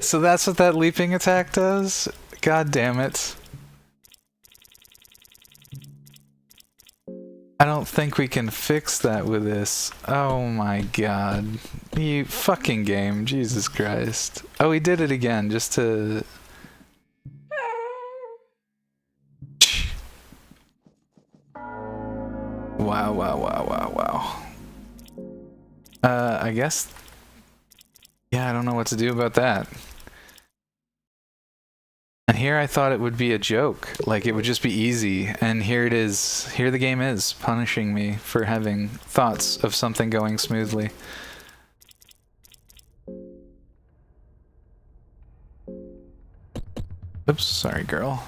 So that's what that leaping attack does? God damn it. I don't think we can fix that with this. Oh my god. You fucking game, Jesus Christ. Oh, he did it again, just to... Wow, wow, wow, wow, wow. I guess... Yeah, I don't know what to do about that. And here I thought it would be a joke, like it would just be easy, and here it is. Here the game is, punishing me for having thoughts of something going smoothly. Oops, sorry girl.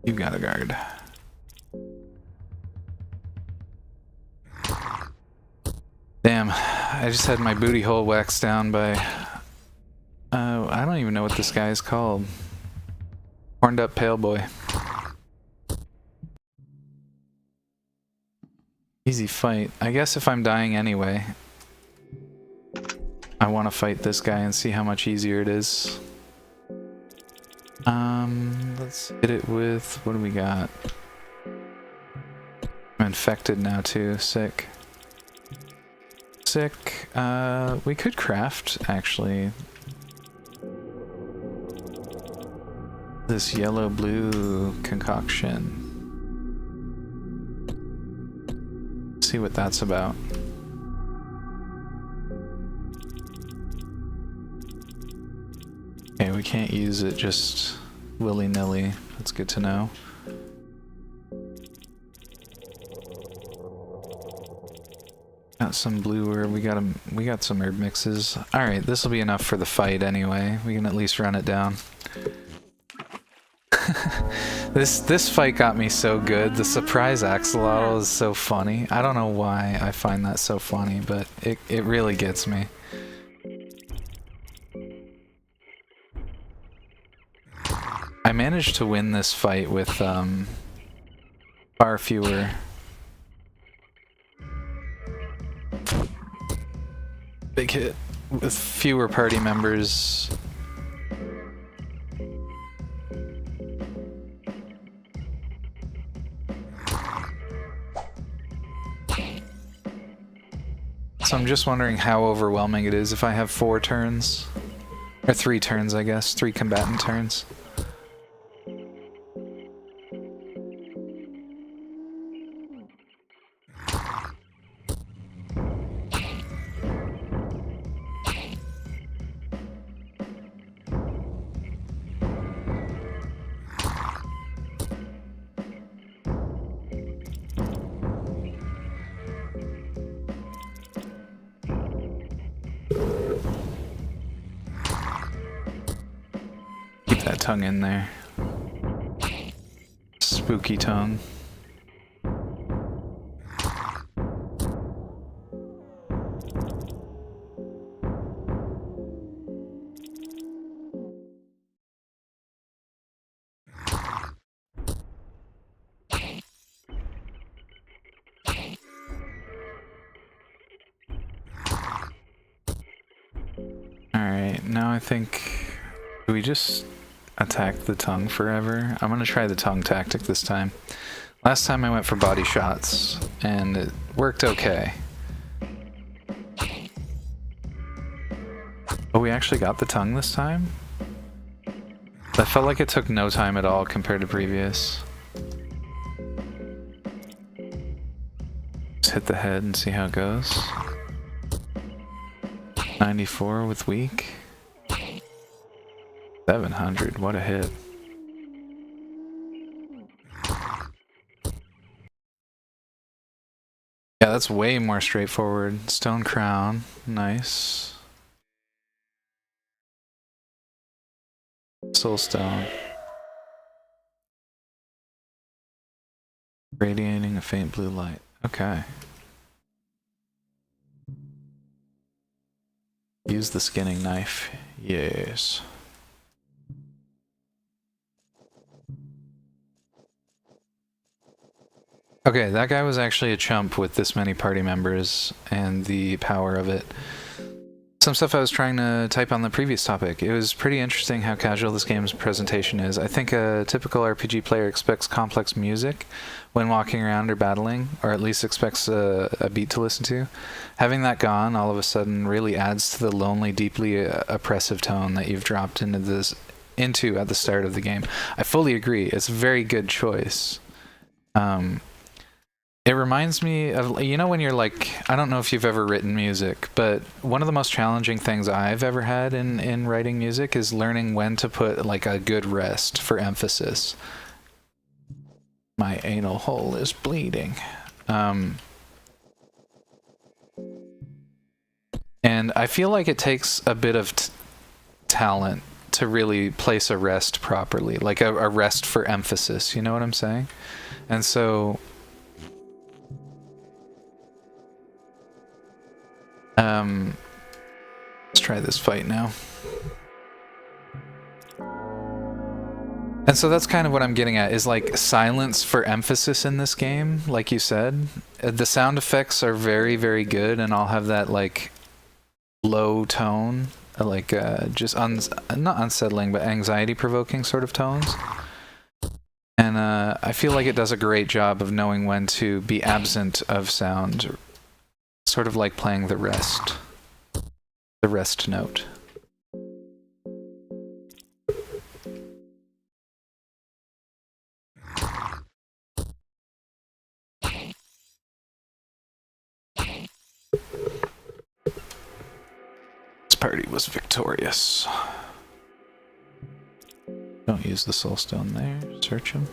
You got a guard. Damn, I just had my booty hole waxed down by... I don't even know what this guy is called. Horned up pale boy. Easy fight. I guess if I'm dying anyway, I want to fight this guy and see how much easier it is. Let's hit it with... what do we got? I'm infected now too. Sick. Sick. We could craft, actually. This yellow-blue concoction. See what that's about. Okay, we can't use it just willy-nilly. That's good to know. Got some blue herb. We got some herb mixes. All right, this will be enough for the fight anyway. We can at least run it down. This fight got me so good. The surprise axolotl is so funny. I don't know why I find that so funny, but it really gets me. I managed to win this fight with far fewer big hit, with fewer party members. So I'm just wondering how overwhelming it is if I have 4 turns. Or 3 turns, I guess. 3 combatant turns. That tongue in there. Spooky tongue. Alright, now I think... do we just attack the tongue forever? I'm gonna try the tongue tactic this time. Last time I went for body shots, and it worked okay. Oh, we actually got the tongue this time? I felt like it took no time at all compared to previous. Just hit the head and see how it goes. 94 with weak. 700, what a hit. Yeah, that's way more straightforward. Stone crown, nice. Soul stone. Radiating a faint blue light. Okay. Use the skinning knife. Yes. Okay, that guy was actually a chump with this many party members and the power of it. some stuff I was trying to type on the previous topic. It was pretty interesting how casual this game's presentation is. I think a typical RPG player expects complex music when walking around or battling, or at least expects a beat to listen to. Having that gone all of a sudden really adds to the lonely, deeply oppressive tone that you've dropped into at the start of the game. I fully agree. It's a very good choice. It reminds me of, you know, when you're like, I don't know if you've ever written music, but one of the most challenging things I've ever had in writing music is learning when to put like a good rest for emphasis. My anal hole is bleeding. And I feel like it takes a bit of talent to really place a rest properly, like a rest for emphasis, you know what I'm saying? And so let's try this fight now. And so that's kind of what I'm getting at, is like silence for emphasis in this game, like you said. The sound effects are very, very good, and I'll have that like low tone, like just not unsettling, but anxiety-provoking sort of tones. And I feel like it does a great job of knowing when to be absent of sound, sort of like playing the rest note. This party was victorious. Don't use the soul stone there. Search him.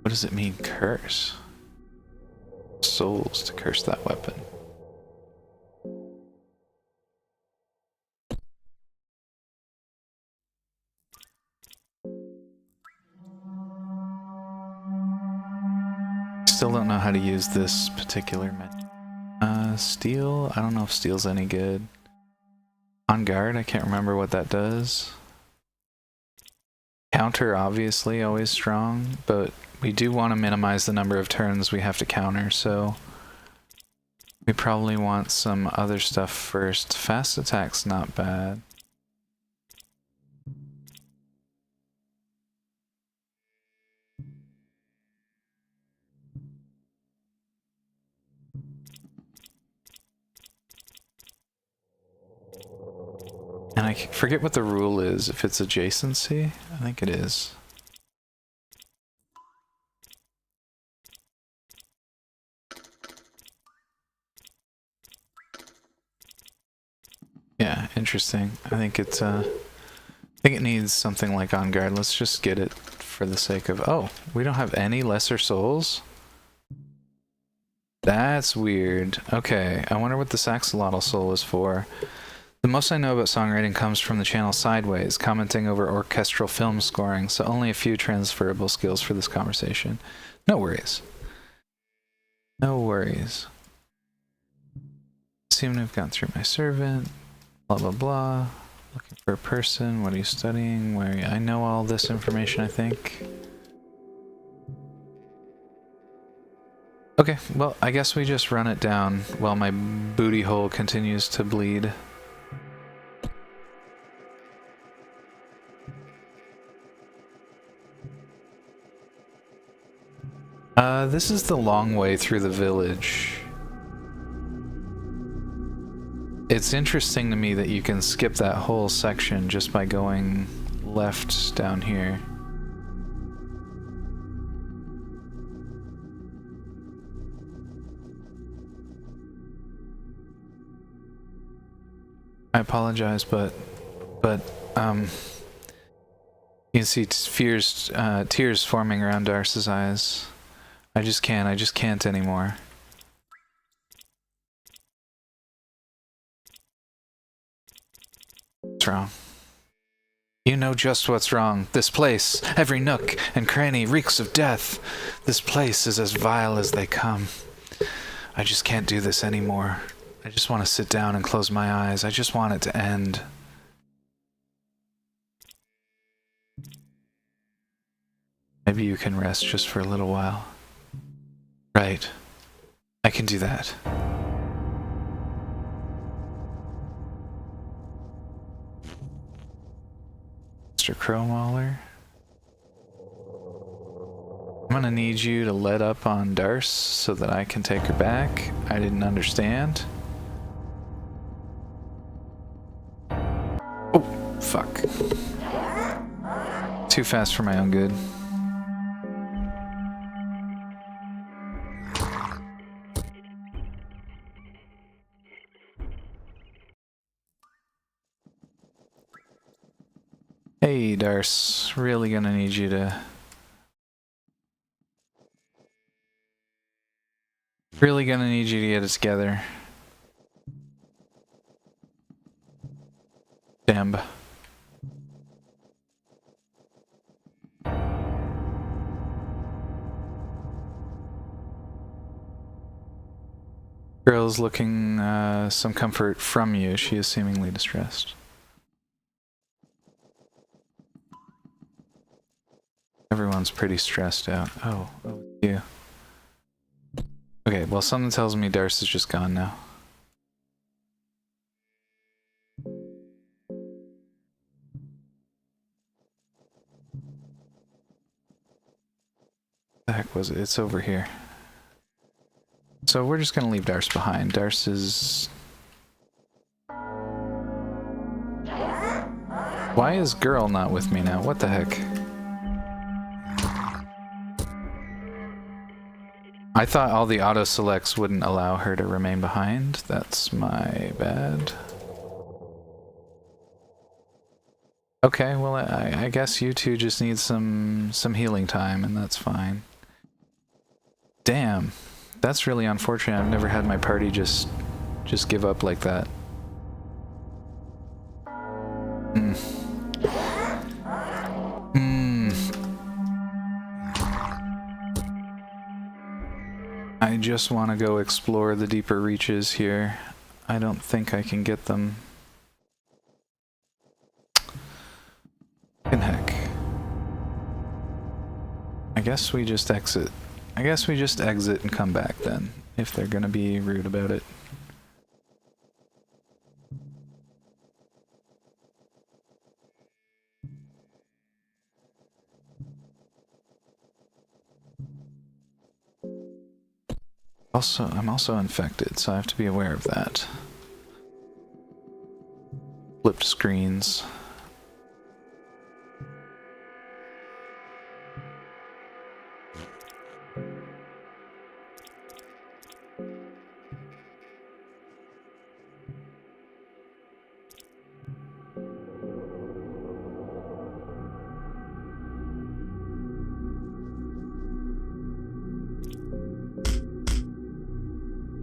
What does it mean, curse? Souls to curse that weapon. Still don't know how to use this particular menu. Steel? I don't know if steel's any good. On guard? I can't remember what that does. Counter, obviously, always strong, but we do want to minimize the number of turns we have to counter, so we probably want some other stuff first. Fast attack's not bad. And I forget what the rule is, if it's adjacency? I think it is. Yeah, interesting. I think it's I think it needs something like on guard. Let's just get it for the sake of, oh, we don't have any lesser souls? That's weird. Okay, I wonder what the Saxolotl soul is for. The most I know about songwriting comes from the channel Sideways, commenting over orchestral film scoring, so only a few transferable skills for this conversation. No worries. No worries. Seem to have gone through my servant. Blah blah blah. Looking for a person. What are you studying? Where are you? I know all this information, I think. Okay, well, I guess we just run it down while my booty hole continues to bleed. This is the long way through the village. It's interesting to me that you can skip that whole section just by going left down here. I apologize, but you can see tears forming around Darce's eyes. I just can't anymore. What's wrong? You know just what's wrong. This place, every nook and cranny reeks of death. This place is as vile as they come. I just can't do this anymore. I just want to sit down and close my eyes. I just want it to end. Maybe you can rest just for a little while. Right. I can do that. Mr. Crowmauler. I'm gonna need you to let up on Darce so that I can take her back. I didn't understand. Oh, fuck. Too fast for my own good. Hey, Darce. Really gonna need you to... Really gonna need you to get it together. Damn. Girl's looking some comfort from you. She is seemingly distressed. Everyone's pretty stressed out. Oh, you. Okay, well, something tells me Darce is just gone now. The heck was it? It's over here. So we're just gonna leave Darce behind. Darce is... Why is girl not with me now? What the heck? I thought all the auto selects wouldn't allow her to remain behind. That's my bad. Okay, well, I guess you two just need some healing time, and that's fine. Damn, that's really unfortunate. I've never had my party just give up like that. I just want to go explore the deeper reaches here. I don't think I can get them. Fucking heck. I guess we just exit. I guess we just exit and come back then, if they're gonna be rude about it. Also, I'm also infected, so I have to be aware of that. Flipped screens.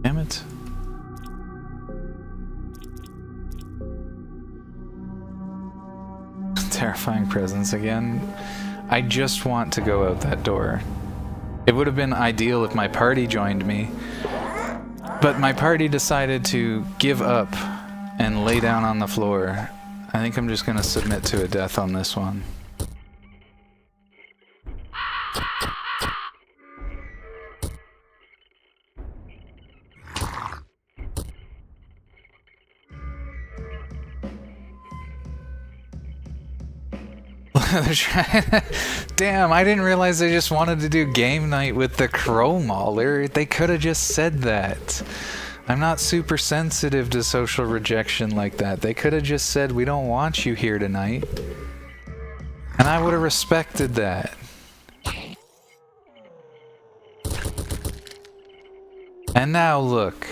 Damn it. Terrifying presence again. I just want to go out that door. It would have been ideal if my party joined me, but my party decided to give up and lay down on the floor. I think I'm just gonna submit to a death on this one. Damn, I didn't realize they just wanted to do game night with the Crow Mauler. They could have just said that. I'm not super sensitive to social rejection like that. They could have just said, we don't want you here tonight. And I would have respected that. And now look.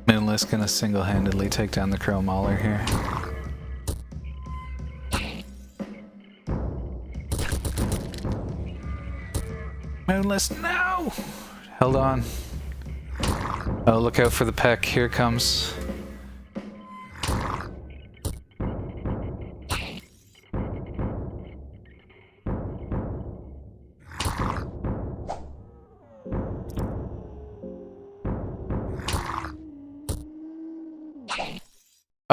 Moonless gonna single-handedly take down the Crow Mauler here. Moonless, no! Held on. Oh, look out for the peck. Here it comes.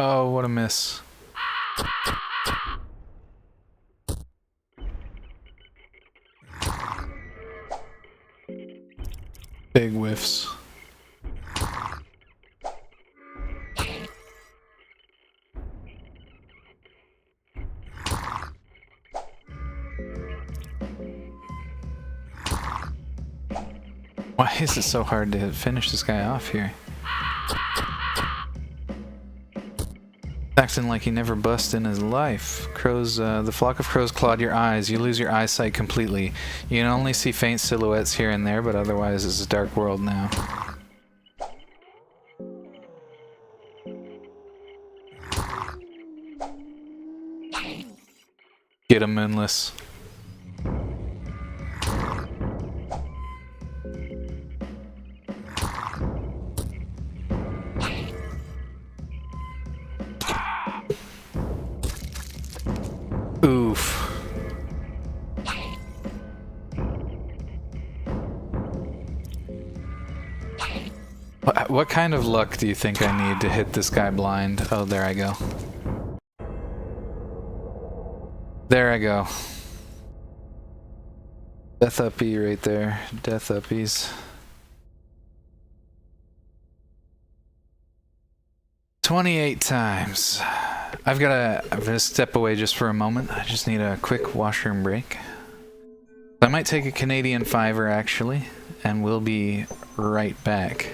Oh, what a miss. Big whiffs. Why is it so hard to finish this guy off here? Acting like he never bust in his life. Crows, the flock of crows clawed your eyes. You lose your eyesight completely. You can only see faint silhouettes here and there, but otherwise it's a dark world now. Get him, Moonless. Oof. What kind of luck do you think I need to hit this guy blind? Oh, there I go. There I go. Death uppy right there. Death uppies. 28 times. I'm gonna step away just for a moment. I just need a quick washroom break. I might take a Canadian $5 actually, and we'll be right back.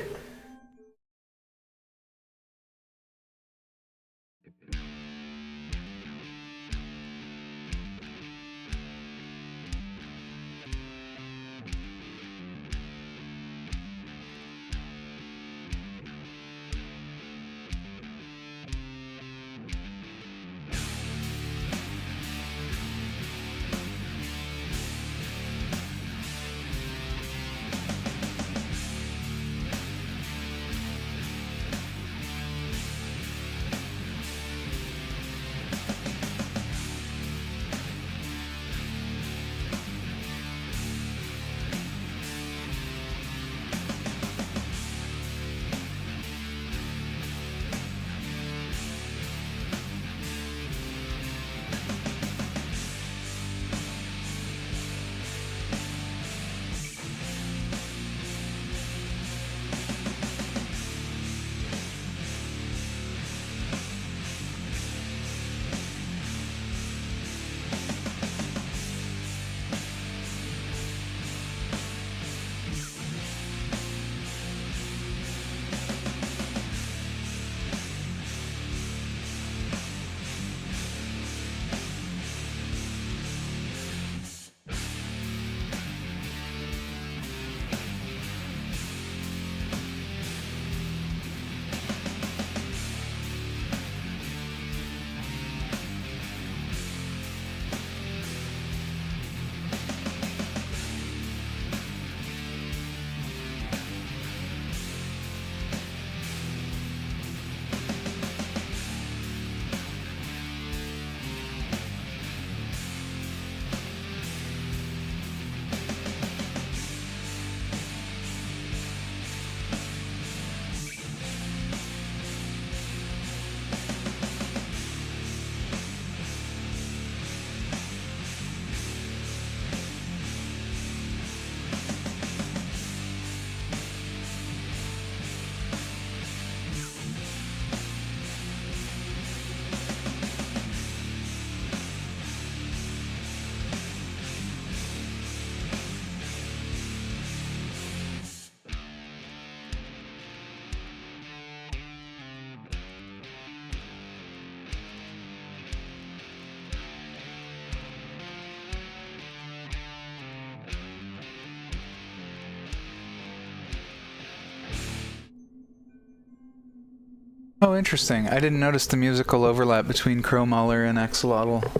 Oh, interesting. I didn't notice the musical overlap between Crowmauler and Axolotl.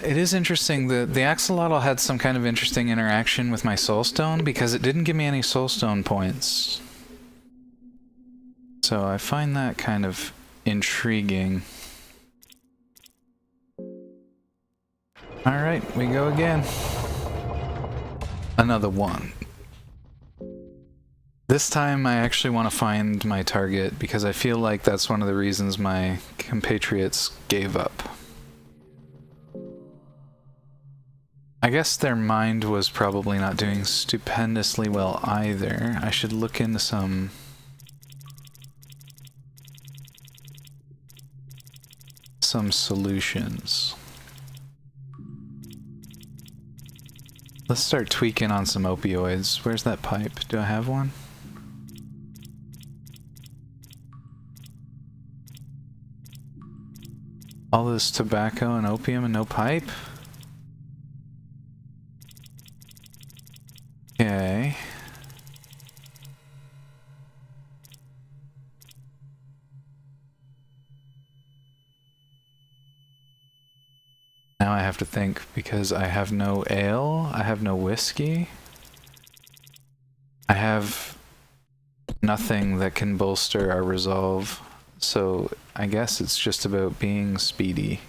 It is interesting that the Axolotl had some kind of interesting interaction with my Soulstone because it didn't give me any Soulstone points. So I find that kind of intriguing. Alright, we go again. Another one. This time I actually want to find my target because I feel like that's one of the reasons my compatriots gave up. I guess their mind was probably not doing stupendously well either. I should look into some solutions. Let's start tweaking on some opioids. Where's that pipe? Do I have one? All this tobacco and opium and no pipe? Okay. Now I have to think because I have no ale, I have no whiskey. I have nothing that can bolster our resolve, so I guess it's just about being speedy.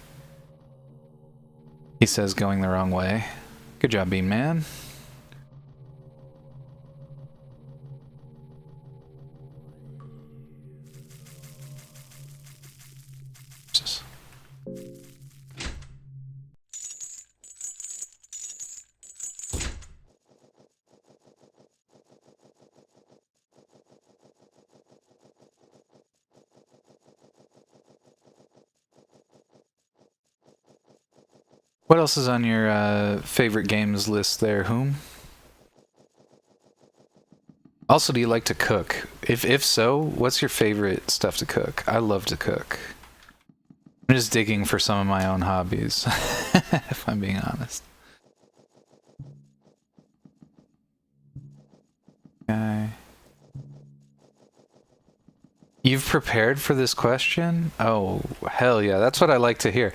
He says going the wrong way. Good job, Bean Man. What else is on your favorite games list there, Whom? Also, do you like to cook? If so, what's your favorite stuff to cook? I love to cook. I'm just digging for some of my own hobbies, if I'm being honest. Okay. You've prepared for this question? Oh, hell yeah. That's what I like to hear.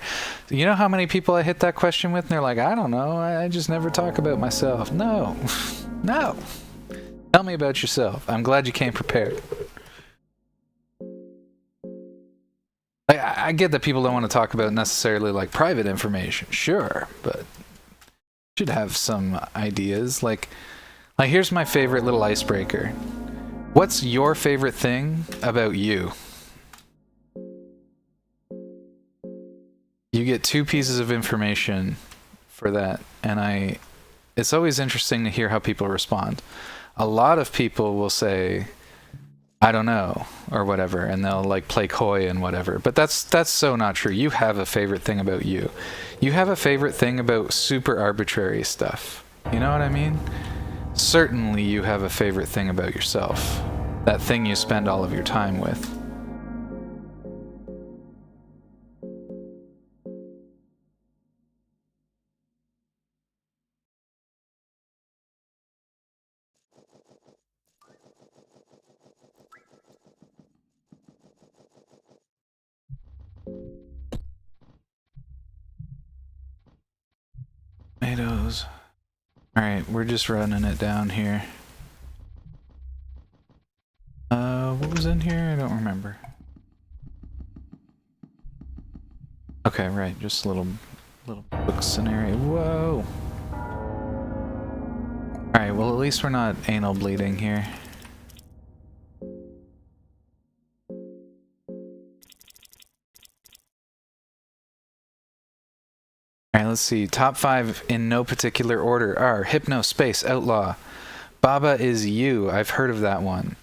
You know how many people I hit that question with and they're like, I don't know, I just never talk about myself. No. No. Tell me about yourself. I'm glad you came prepared. I get that people don't want to talk about necessarily like private information, sure, but you should have some ideas. Like here's my favorite little icebreaker. What's your favorite thing about you? You get 2 pieces of information for that, and it's always interesting to hear how people respond. A lot of people will say, I don't know, or whatever, and they'll like play coy and whatever. But that's so not true. You have a favorite thing about you. You have a favorite thing about super arbitrary stuff. You know what I mean? Certainly you have a favorite thing about yourself. That thing you spend all of your time with. Tomatoes. Alright, we're just running it down here. What was in here? I don't remember. Okay, right, just a little book scenario. Whoa! Alright, well at least we're not anal bleeding here. Alright, let's see. Top 5 in no particular order are Hypno, Space, Outlaw, Baba Is You. I've heard of that one.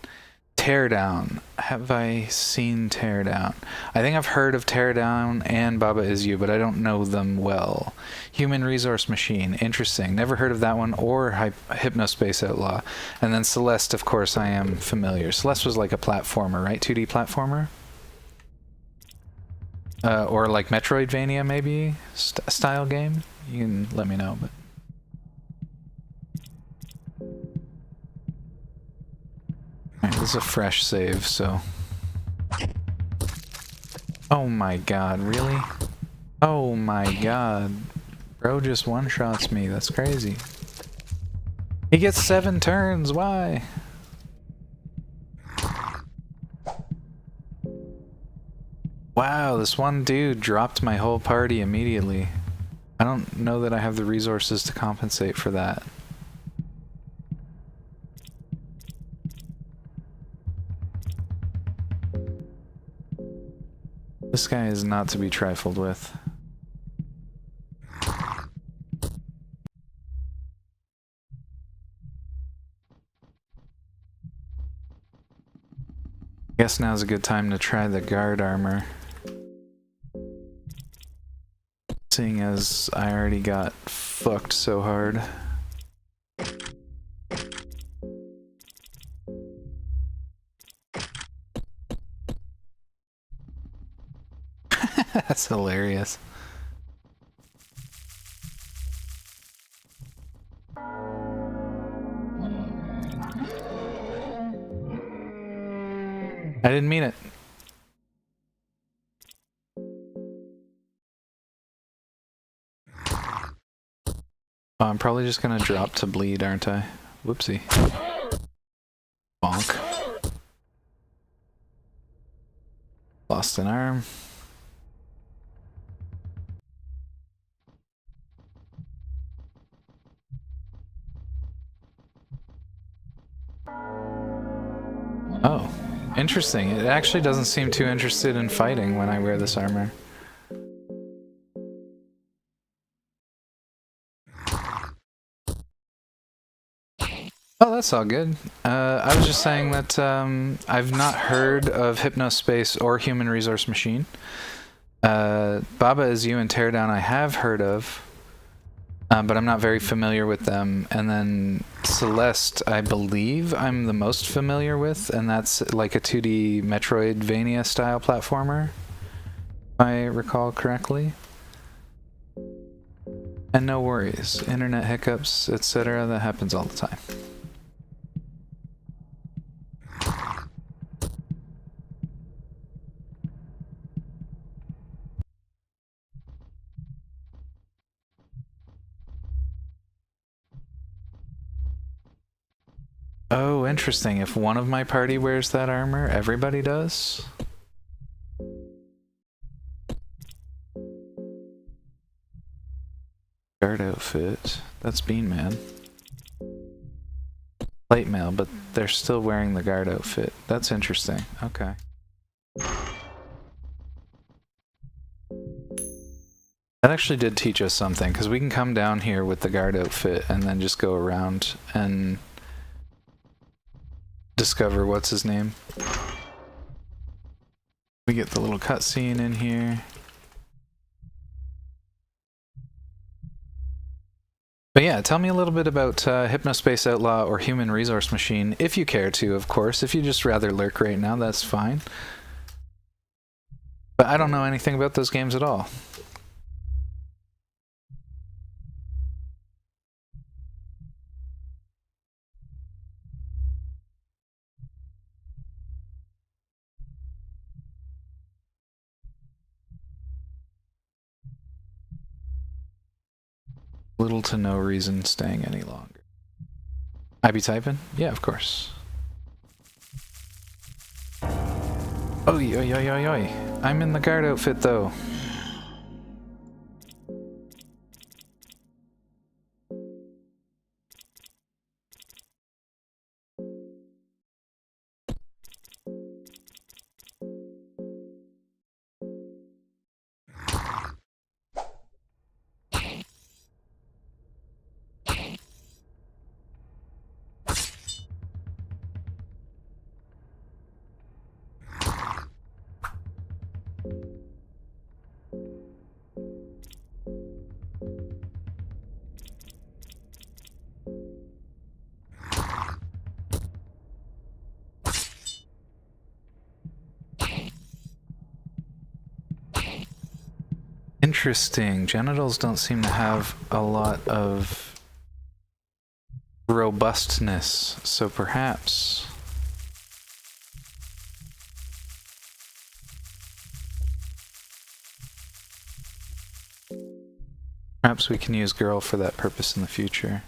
Teardown. Have I seen Teardown? I think I've heard of Teardown and Baba Is You, but I don't know them well. Human Resource Machine. Interesting. Never heard of that one or Hypnospace Outlaw. And then Celeste, of course, I am familiar. Celeste was like a platformer, right? 2D platformer? Or like Metroidvania, maybe? Style game? You can let me know, but... Alright, this is a fresh save, so... Oh my god, really? Oh my god. Bro just one-shots me, that's crazy. He gets 7 turns, why? Wow, this one dude dropped my whole party immediately. I don't know that I have the resources to compensate for that. This guy is not to be trifled with. Guess now's a good time to try the guard armor. Seeing as I already got fucked so hard. That's hilarious. I didn't mean it. Oh, I'm probably just gonna drop to bleed, aren't I? Whoopsie. Bonk. Lost an arm. Oh, interesting. It actually doesn't seem too interested in fighting when I wear this armor. Oh, that's all good. I was just saying that I've not heard of Hypnospace or Human Resource Machine. Baba Is You and Teardown I have heard of, but I'm not very familiar with them. And then Celeste, I believe I'm the most familiar with, and that's like a 2D Metroidvania style platformer, if I recall correctly. And no worries, internet hiccups, etc., that happens all the time. Oh, interesting. If one of my party wears that armor, everybody does? Guard outfit. That's Bean Man. Plate mail, but they're still wearing the guard outfit. That's interesting. Okay. That actually did teach us something, because we can come down here with the guard outfit and then just go around and discover what's his name. We get the little cutscene in here. But yeah, tell me a little bit about Hypnospace Outlaw or Human Resource Machine, if you care to, of course. If you just rather lurk right now, that's fine. But I don't know anything about those games at all. Little to no reason staying any longer. I be typing? Yeah, of course. Oy, oy, oy, oy, oy. I'm in the guard outfit, though. Interesting. Genitals don't seem to have a lot of robustness, so perhaps... Perhaps we can use girl for that purpose in the future.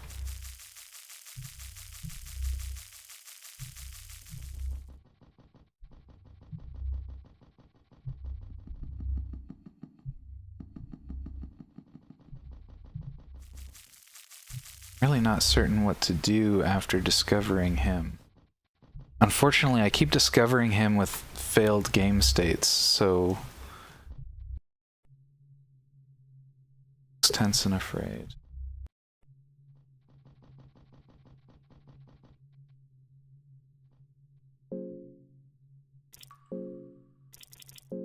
Really not certain what to do after discovering him. Unfortunately, I keep discovering him with failed game states, so Tense and afraid.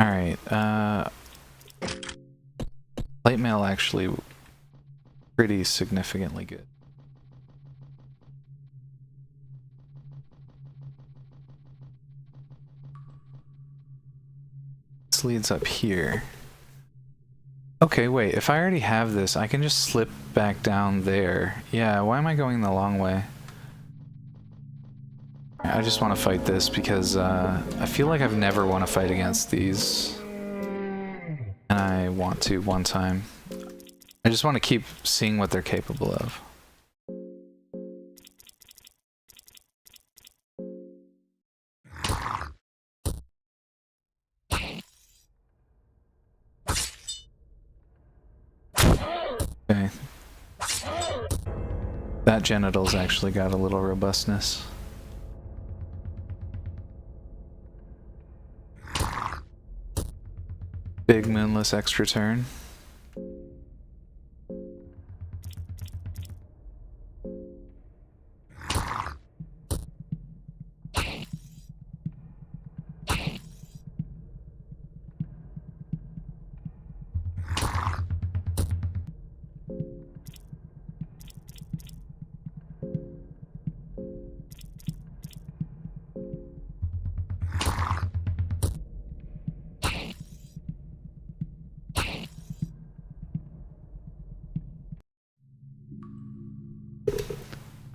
Alright, light mail actually pretty significantly good. This leads up here. Okay, wait, if I already have this, I can just slip back down there. Yeah, why am I going the long way? I just want to fight this because I feel like I've never won a fight against these. And I want to one time. I just want to keep seeing what they're capable of. Okay. That genital's actually got a little robustness. Big moonless extra turn.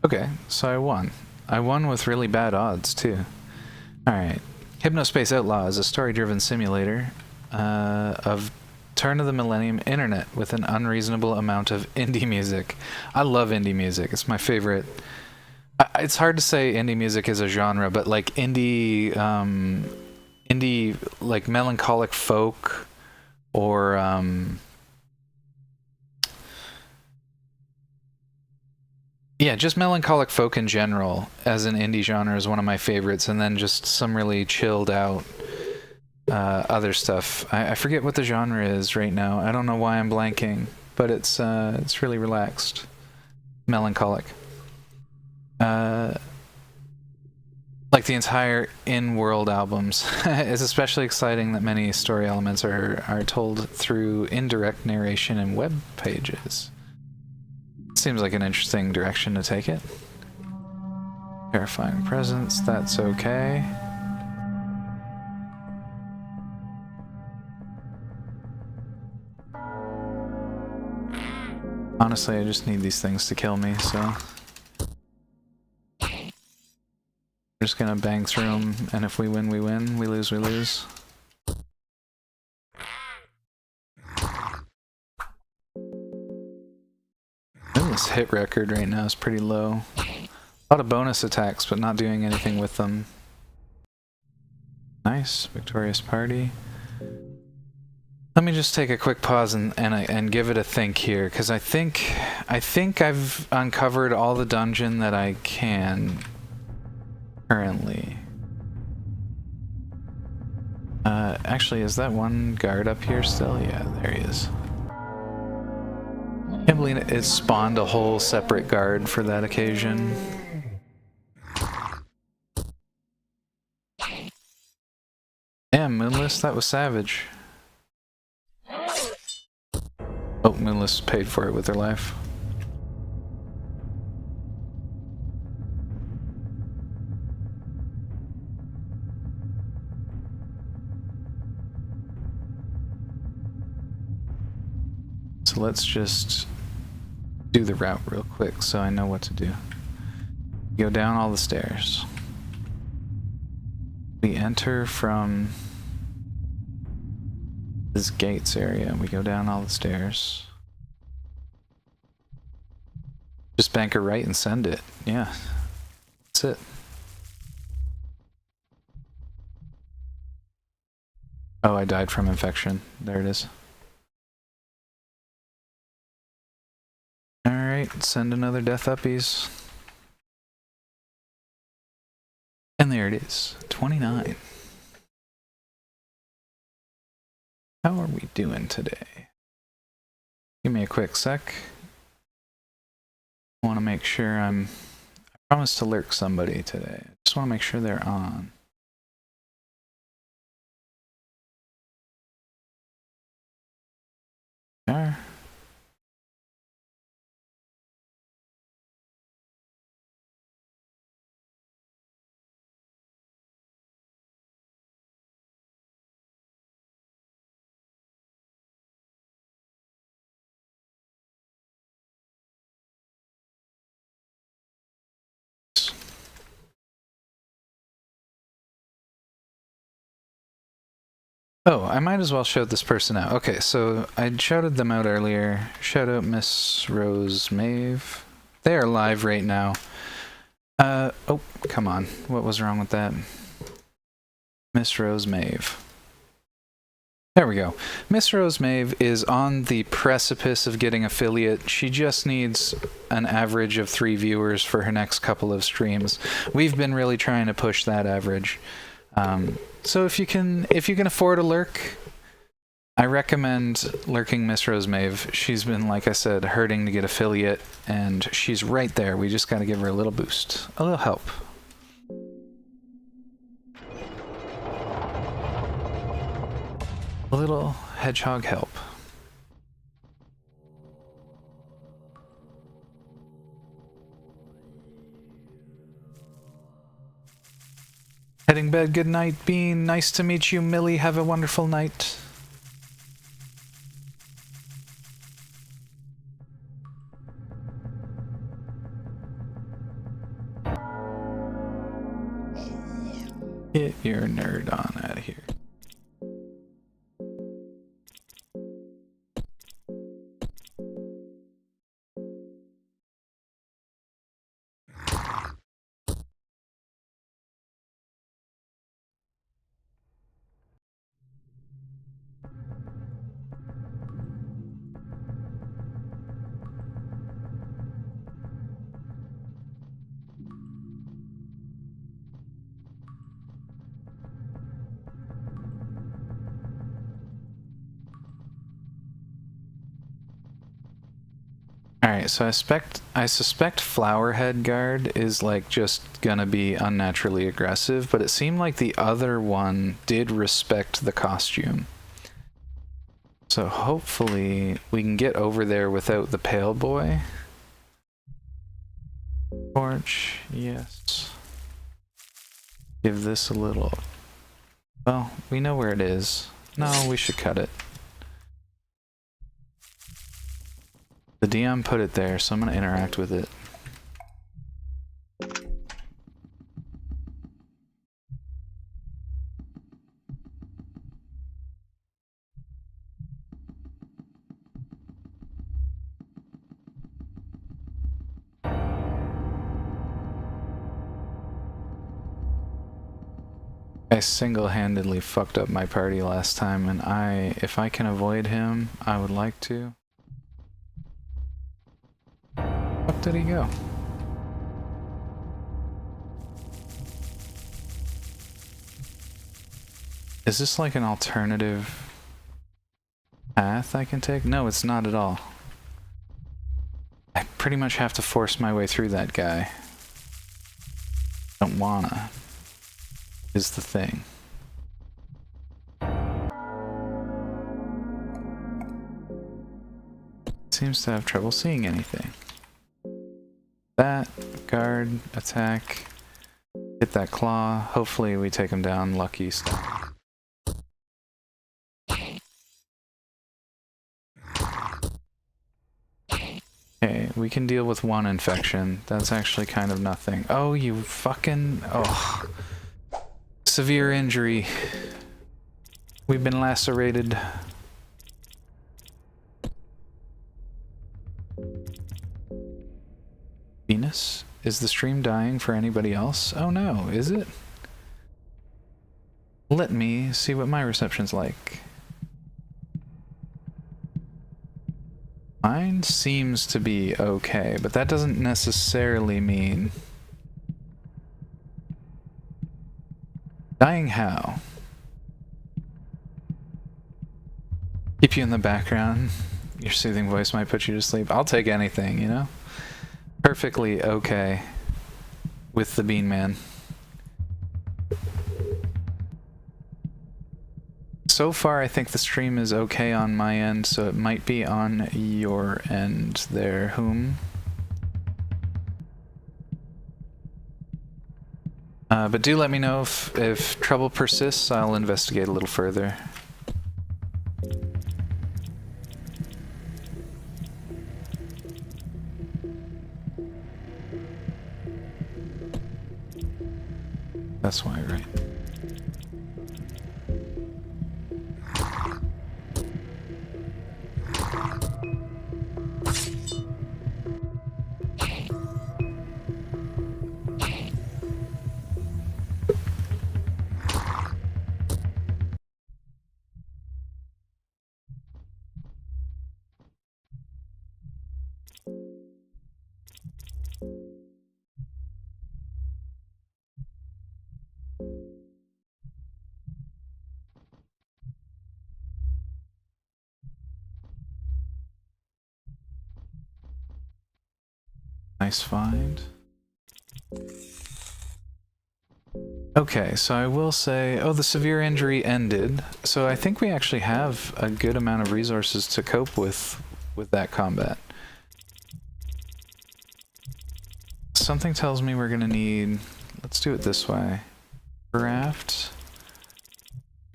Okay, so I won. I won with really bad odds, too. Alright. Hypnospace Outlaw is a story-driven simulator of turn-of-the-millennium internet with an unreasonable amount of indie music. I love indie music. It's my favorite. It's hard to say indie music is a genre, but like indie, like melancholic folk or yeah, just melancholic folk in general as an indie genre is one of my favorites, and then just some really chilled out other stuff. I forget what the genre is right now. I don't know why I'm blanking, but it's really relaxed, melancholic. Like the entire in-world albums. It's especially exciting that many story elements are told through indirect narration and web pages. Seems like an interesting direction to take it. Terrifying presence, that's okay. Honestly, I just need these things to kill me, so... I'm just gonna bang through them, and if we win, we win. We lose, we lose. This hit record right now is pretty low. A lot of bonus attacks, but not doing anything with them. Nice, victorious party. Let me just take a quick pause and give it a think here, because I think I've uncovered all the dungeon that I can currently. Actually, is that one guard up here still? Yeah, there he is. I can't believe it spawned a whole separate guard for that occasion. Damn, Moonless, that was savage. Oh, Moonless paid for it with her life. So let's just do the route real quick so I know what to do. Go down all the stairs. We enter from this gates area and we go down all the stairs. Just bank a right and send it. Yeah, that's it. Oh, I died from infection. There it is. Alright, send another death uppies. And there it is, 29. How are we doing today? Give me a quick sec. I want to make sure I promised to lurk somebody today. I just want to make sure they're on. There. Oh, I might as well shout this person out. Okay, so I shouted them out earlier. Shout out Miss Rose Maeve. They are live right now. Oh, come on. What was wrong with that? Miss Rose Maeve. There we go. Miss Rose Maeve is on the precipice of getting affiliate. She just needs an average of 3 viewers for her next couple of streams. We've been really trying to push that average. So if you can afford a lurk, I recommend lurking Miss Rose Maeve. She's been, like I said, hurting to get affiliate, and she's right there. We just gotta give her a little boost, a little help. A little hedgehog help. Heading bed, good night, Bean. Nice to meet you, Millie. Have a wonderful night. Get your nerd on out of here. Alright, so I suspect Flowerhead Guard is like just gonna be unnaturally aggressive, but it seemed like the other one did respect the costume. So hopefully we can get over there without the Pale Boy. Torch, yes. Give this a little... Well, we know where it is. No, we should cut it. The DM put it there, so I'm gonna interact with it. I single-handedly fucked up my party last time, and if I can avoid him, I would like to. Where did he go? Is this like an alternative path I can take? No, it's not at all. I pretty much have to force my way through that guy. Don't wanna, is the thing. Seems to have trouble seeing anything. That, guard, attack, hit that claw. Hopefully we take him down. Lucky stuff. Okay, we can deal with 1 infection. That's actually kind of nothing. Oh, you fucking... Oh. Severe injury. We've been lacerated. Venus? Is the stream dying for anybody else? Oh no, is it? Let me see what my reception's like. Mine seems to be okay, but that doesn't necessarily mean... Dying how? Keep you in the background. Your soothing voice might put you to sleep. I'll take anything, you know? Perfectly okay with the Bean Man. So far, I think the stream is okay on my end, so it might be on your end there, Whom. But do let me know if trouble persists. I'll investigate a little further. That's why, right? Nice find. Okay, so I will say, oh, the severe injury ended. So I think we actually have a good amount of resources to cope with that combat. Something tells me we're gonna need, let's do it this way. Raft.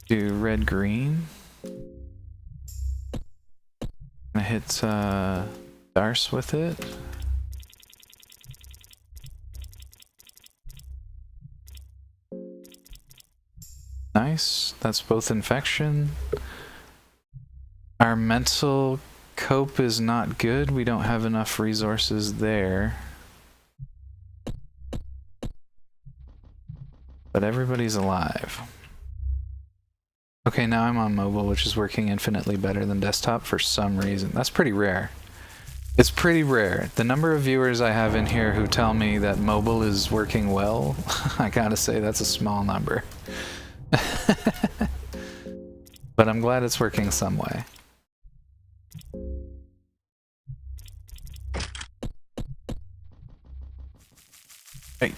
Do red-green. Gonna hit Darce with it. Nice. That's both infection. Our mental cope is not good. We don't have enough resources there. But everybody's alive. Okay, now I'm on mobile, which is working infinitely better than desktop for some reason. That's pretty rare. It's pretty rare. The number of viewers I have in here who tell me that mobile is working well, I gotta say that's a small number. But I'm glad it's working some way. Hey.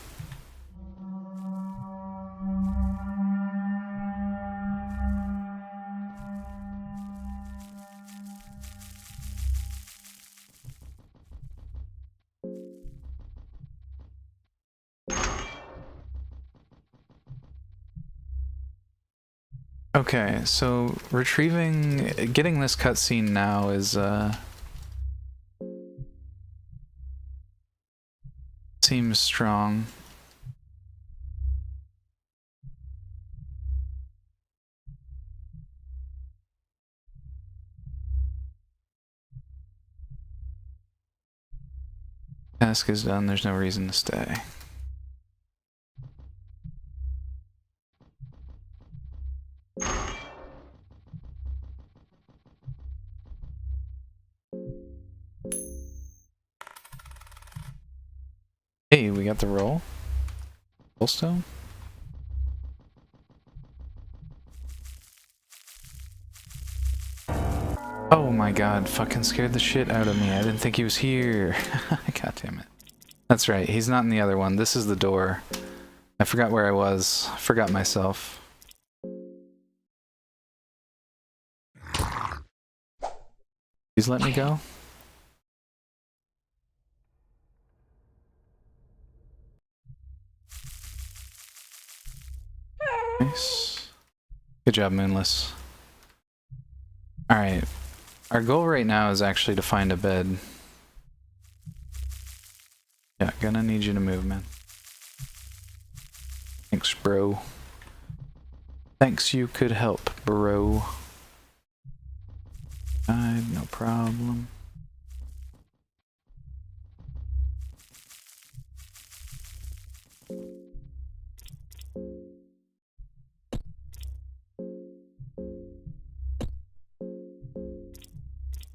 Okay, so getting this cutscene now is, seems strong. Task is done, there's no reason to stay. Hey, we got the roll. Stone. Oh my god, fucking scared the shit out of me. I didn't think he was here. God damn it. That's right, he's not in the other one. This is the door. I forgot where I was. Forgot myself. Please let me go. Nice. Good job, Moonless. Alright. Our goal right now is actually to find a bed. Yeah, gonna need you to move, man. Thanks, bro. Thanks, you could help, bro. No problem.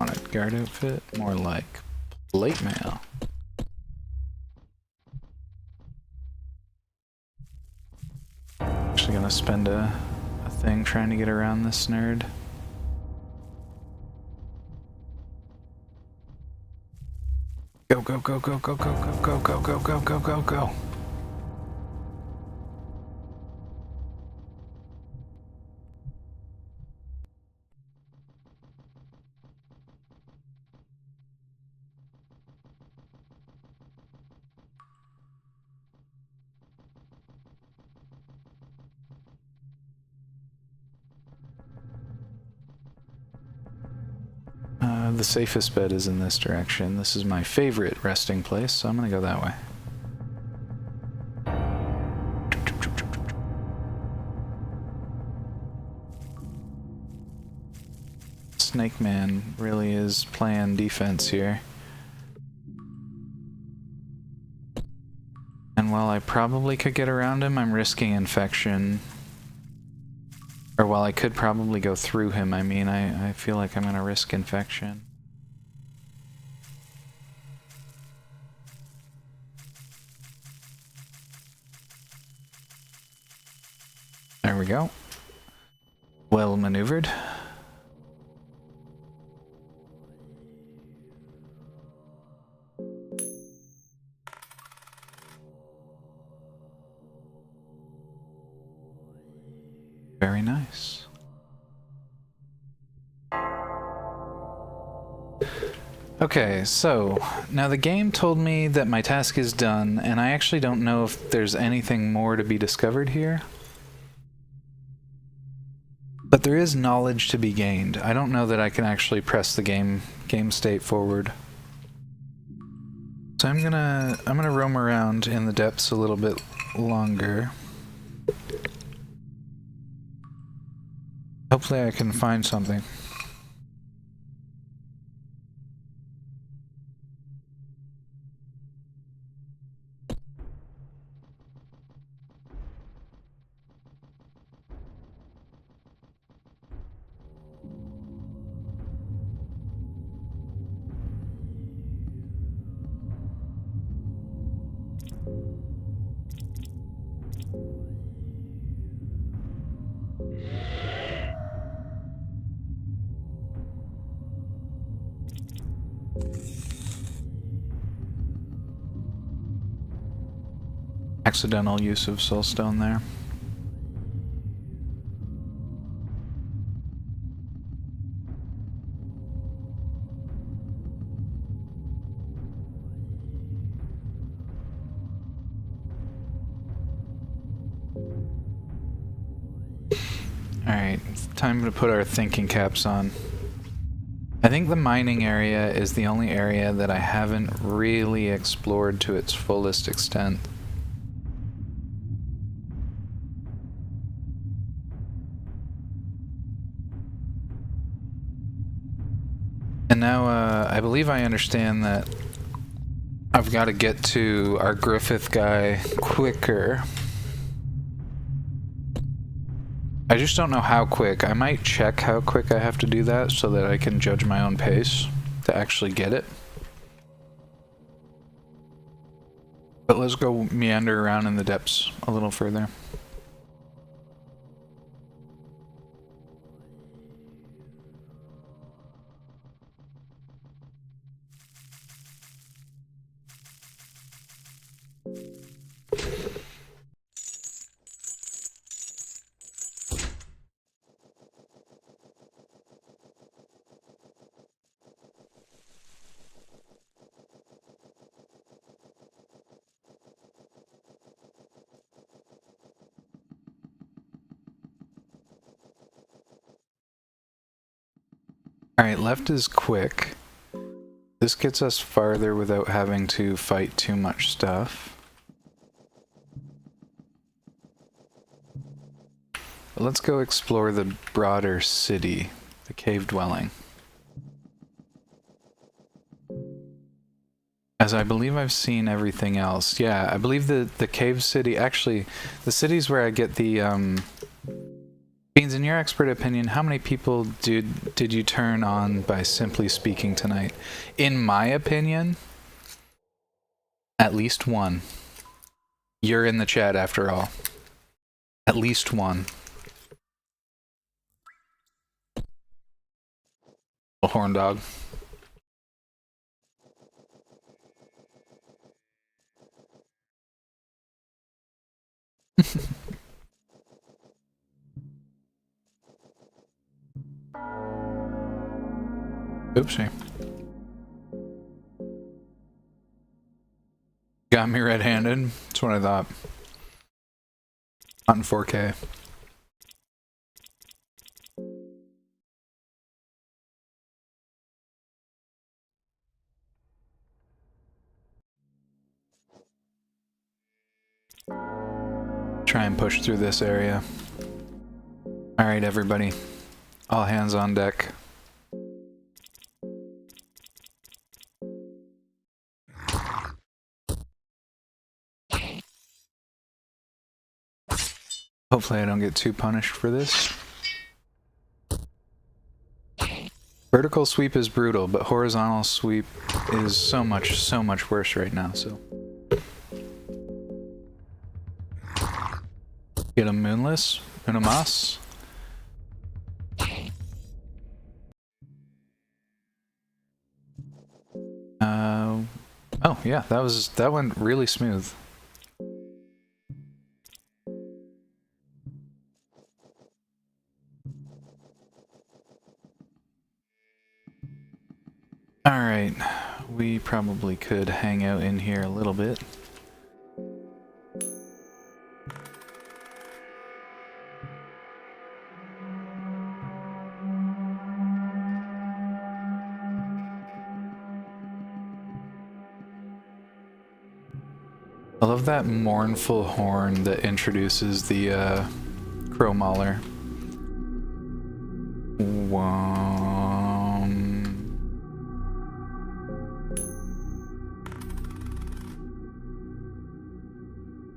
On a guard outfit? More like plate mail. Actually gonna spend a thing trying to get around this nerd. go, go, go, go, go, go, go, go, go, go, go, go. The safest bed is in this direction. This is my favorite resting place, so I'm gonna go that way. Snake Man really is playing defense here. And while I probably could get around him, I'm risking infection. Or while I could probably go through him, I mean, I feel like I'm gonna risk infection. There we go. Well maneuvered. Very nice. Okay, so now the game told me that my task is done, and I actually don't know if there's anything more to be discovered here. But there is knowledge to be gained. I don't know that I can actually press the game state forward. So I'm gonna roam around in the depths a little bit longer. Hopefully I can find something. Accidental use of soulstone there. Alright, time to put our thinking caps on. I think the mining area is the only area that I haven't really explored to its fullest extent. And now, I believe I understand that I've got to get to our Griffith guy quicker. I just don't know how quick. I might check how quick I have to do that so that I can judge my own pace to actually get it. But let's go meander around in the depths a little further. Alright, left is quick. This gets us farther without having to fight too much stuff. But let's go explore the broader city, the cave dwelling. As I believe I've seen everything else. Yeah, I believe the cave city, actually, the city's where I get the, Beans, in your expert opinion, how many people did you turn on by simply speaking tonight? In my opinion, at least one. You're in the chat after all. At least one. Horn dog. Oopsie. Got me red-handed. That's what I thought. Not in 4K. Try and push through this area. Alright, everybody. All hands on deck. Hopefully I don't get too punished for this. Vertical sweep is brutal, but horizontal sweep is so much worse right now, so. Get him moonless. Una mas. Oh yeah, that went really smooth. Alright, we probably could hang out in here a little bit. I love that mournful horn that introduces the crow mauler.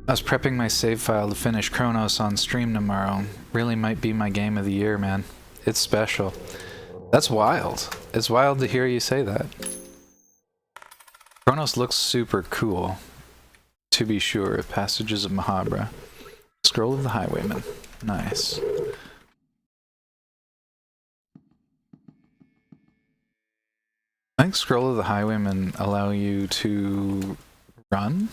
I was prepping my save file to finish Chronos on stream tomorrow. Really might be my game of the year, man. It's special. That's wild. It's wild to hear you say that. Chronos looks super cool. To be sure, Passages of Mahabra. Scroll of the Highwayman. Nice. I think Scroll of the Highwayman allow you to run?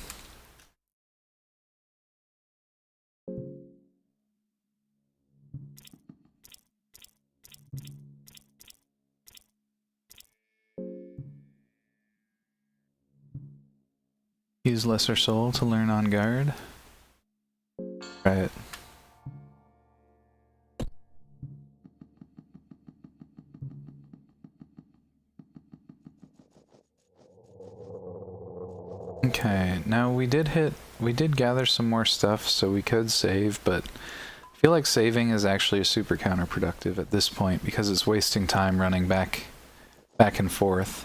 Use Lesser Soul to learn on guard. Right. Okay, now we did gather some more stuff, so we could save, but I feel like saving is actually super counterproductive at this point because it's wasting time running back and forth.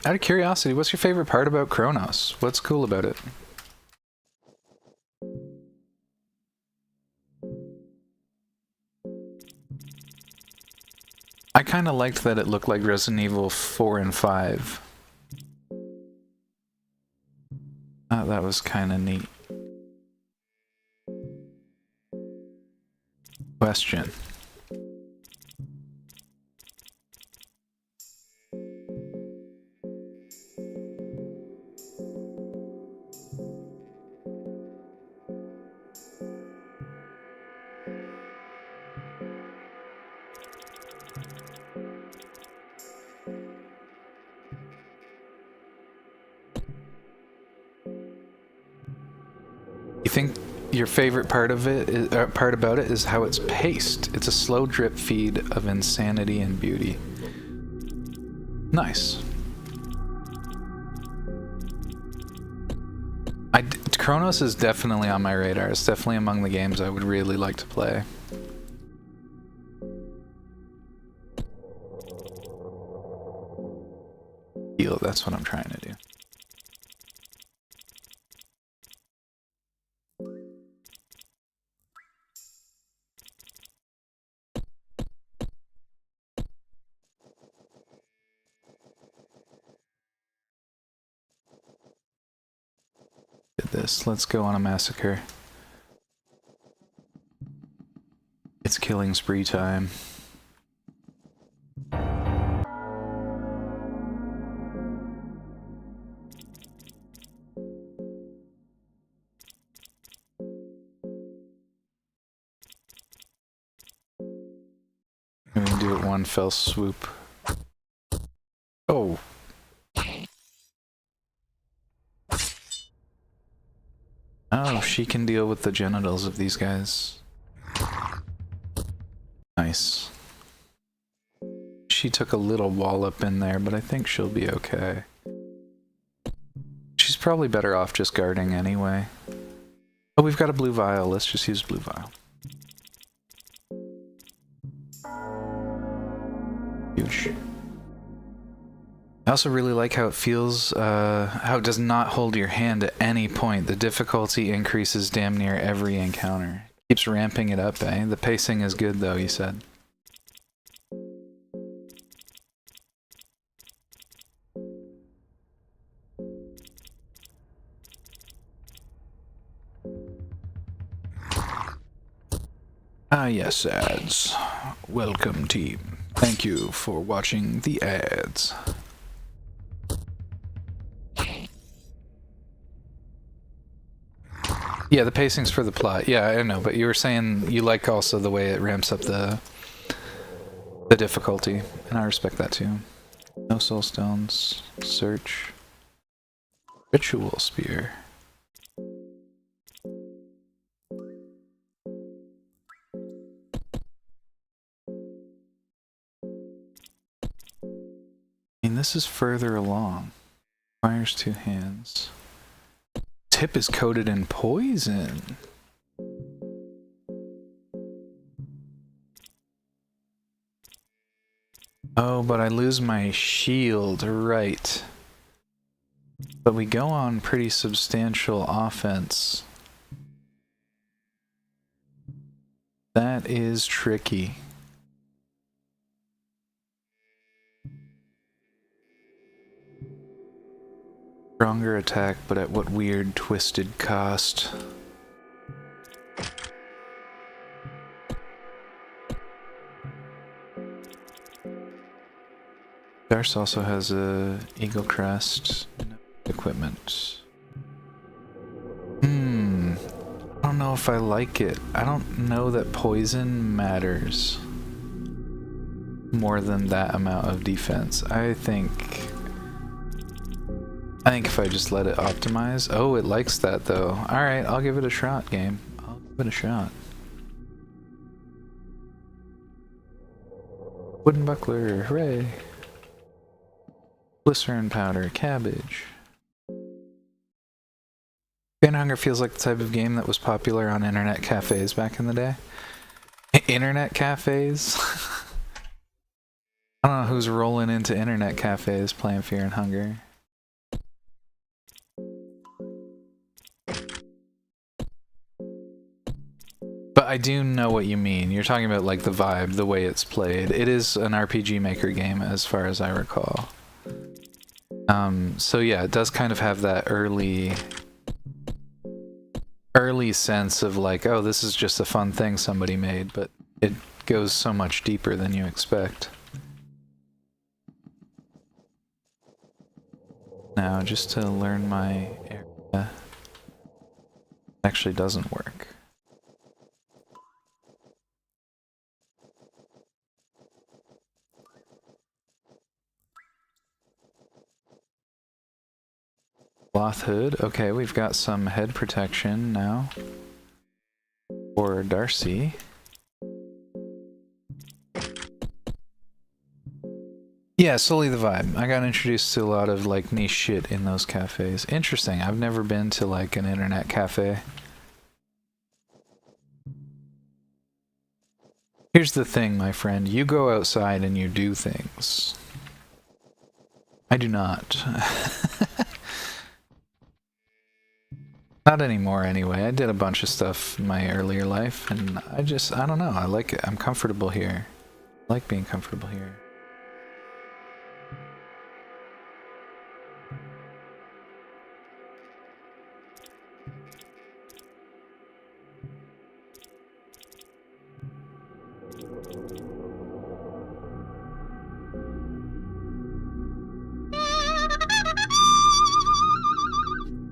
Out of curiosity, what's your favorite part about Chronos? What's cool about it? I kind of liked that it looked like Resident Evil 4 and 5. That was kind of neat. Question. You think your favorite part of it is, part about it is how it's paced. It's a slow drip feed of insanity and beauty. Nice. Chronos is definitely on my radar. It's definitely among the games I would really like to play. Heal, that's what I'm trying to do. This. Let's go on a massacre. It's killing spree time. We can do it one fell swoop. Oh. Oh, she can deal with the genitals of these guys. Nice. She took a little wallop in there, but I think she'll be okay. She's probably better off just guarding anyway. Oh, we've got a blue vial. Let's just use blue vial. Huge. I also really like how it feels, how it does not hold your hand at any point. The difficulty increases damn near every encounter. Keeps ramping it up, eh? The pacing is good though, you said. Ah yes, ads. Welcome team. Thank you for watching the ads. Yeah, the pacing's for the plot. Yeah, I know, but you were saying you like also the way it ramps up the difficulty, and I respect that too. No soul stones. Search. Ritual spear. I mean, this is further along. Requires 2 hands. Tip is coated in poison. Oh, but I lose my shield, right. But we go on pretty substantial offense. That is tricky. Stronger attack, but at what weird, twisted cost? Darce also has a eagle crest equipment. I don't know if I like it. I don't know that poison matters more than that amount of defense. I think if I just let it optimize... Oh, it likes that though. Alright, I'll give it a shot, game. I'll give it a shot. Wooden buckler, hooray! Glycerin powder, cabbage. Fear and Hunger feels like the type of game that was popular on internet cafes back in the day. Internet cafes? I don't know who's rolling into internet cafes playing Fear and Hunger. But I do know what you mean. You're talking about like the vibe, the way it's played. It is an RPG Maker game as far as I recall. So yeah, it does kind of have that early sense of like, oh, this is just a fun thing somebody made, but it goes so much deeper than you expect. Now, just to learn my area, actually doesn't work. Cloth hood. Okay, we've got some head protection now for Darcy. Yeah, solely the vibe. I got introduced to a lot of like niche shit in those cafes. Interesting. I've never been to like an internet cafe. Here's the thing, my friend. You go outside and you do things. I do not. Not anymore, anyway. I did a bunch of stuff in my earlier life, and I don't know. I like it. I'm comfortable here. I like being comfortable here.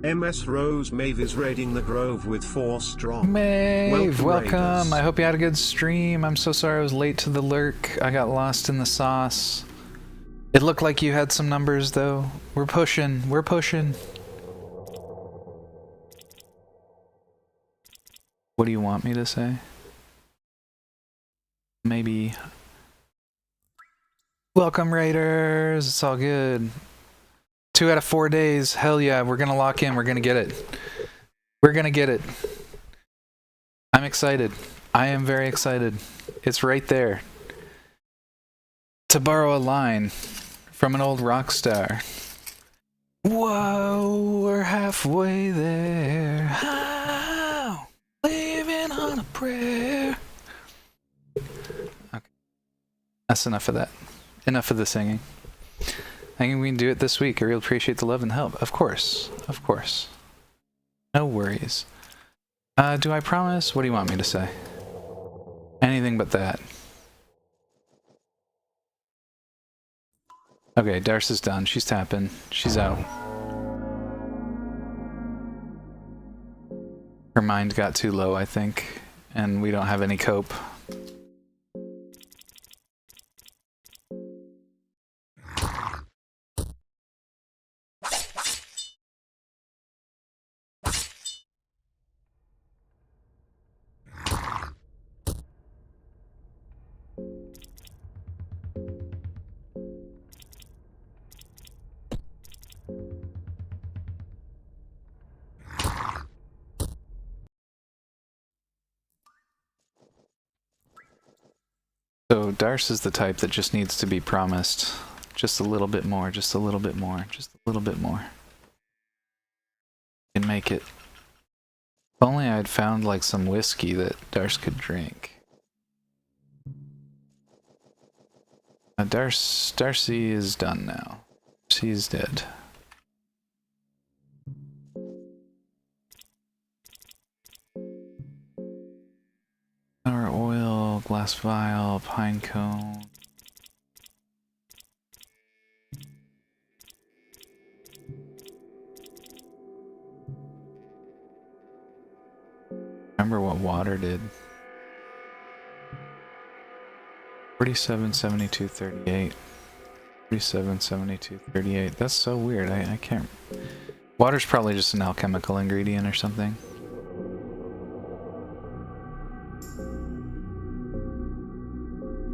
MS Rose Mave is raiding the Grove with 4 strong. Mave, welcome. Raiders. I hope you had a good stream. I'm so sorry I was late to the lurk. I got lost in the sauce. It looked like you had some numbers, though. We're pushing. We're pushing. What do you want me to say? Maybe. Welcome, Raiders. It's all good. 2 out of 4 days. Hell yeah, we're gonna lock in. We're gonna get it. We're gonna get it. I'm excited. I am very excited. It's right there. To borrow a line from an old rock star. Whoa, we're halfway there. How? Living on a prayer. Okay. That's enough of that. Enough of the singing. I think we can do it this week. I really appreciate the love and help. Of course. Of course. No worries. Do I promise? What do you want me to say? Anything but that. Okay, Darce is done. She's tapping. She's out. Her mind got too low, I think. And we don't have any cope. So Darce is the type that just needs to be promised just a little bit more, just a little bit more, just a little bit more. Can make it. If only I'd found like some whiskey that Darce could drink. Darcy is done now. She's dead. Our oil, glass vial, pine cone. Remember what water did. 47, 72, 38. 47, 72, 38. That's so weird. I can't. Water's probably just an alchemical ingredient or something.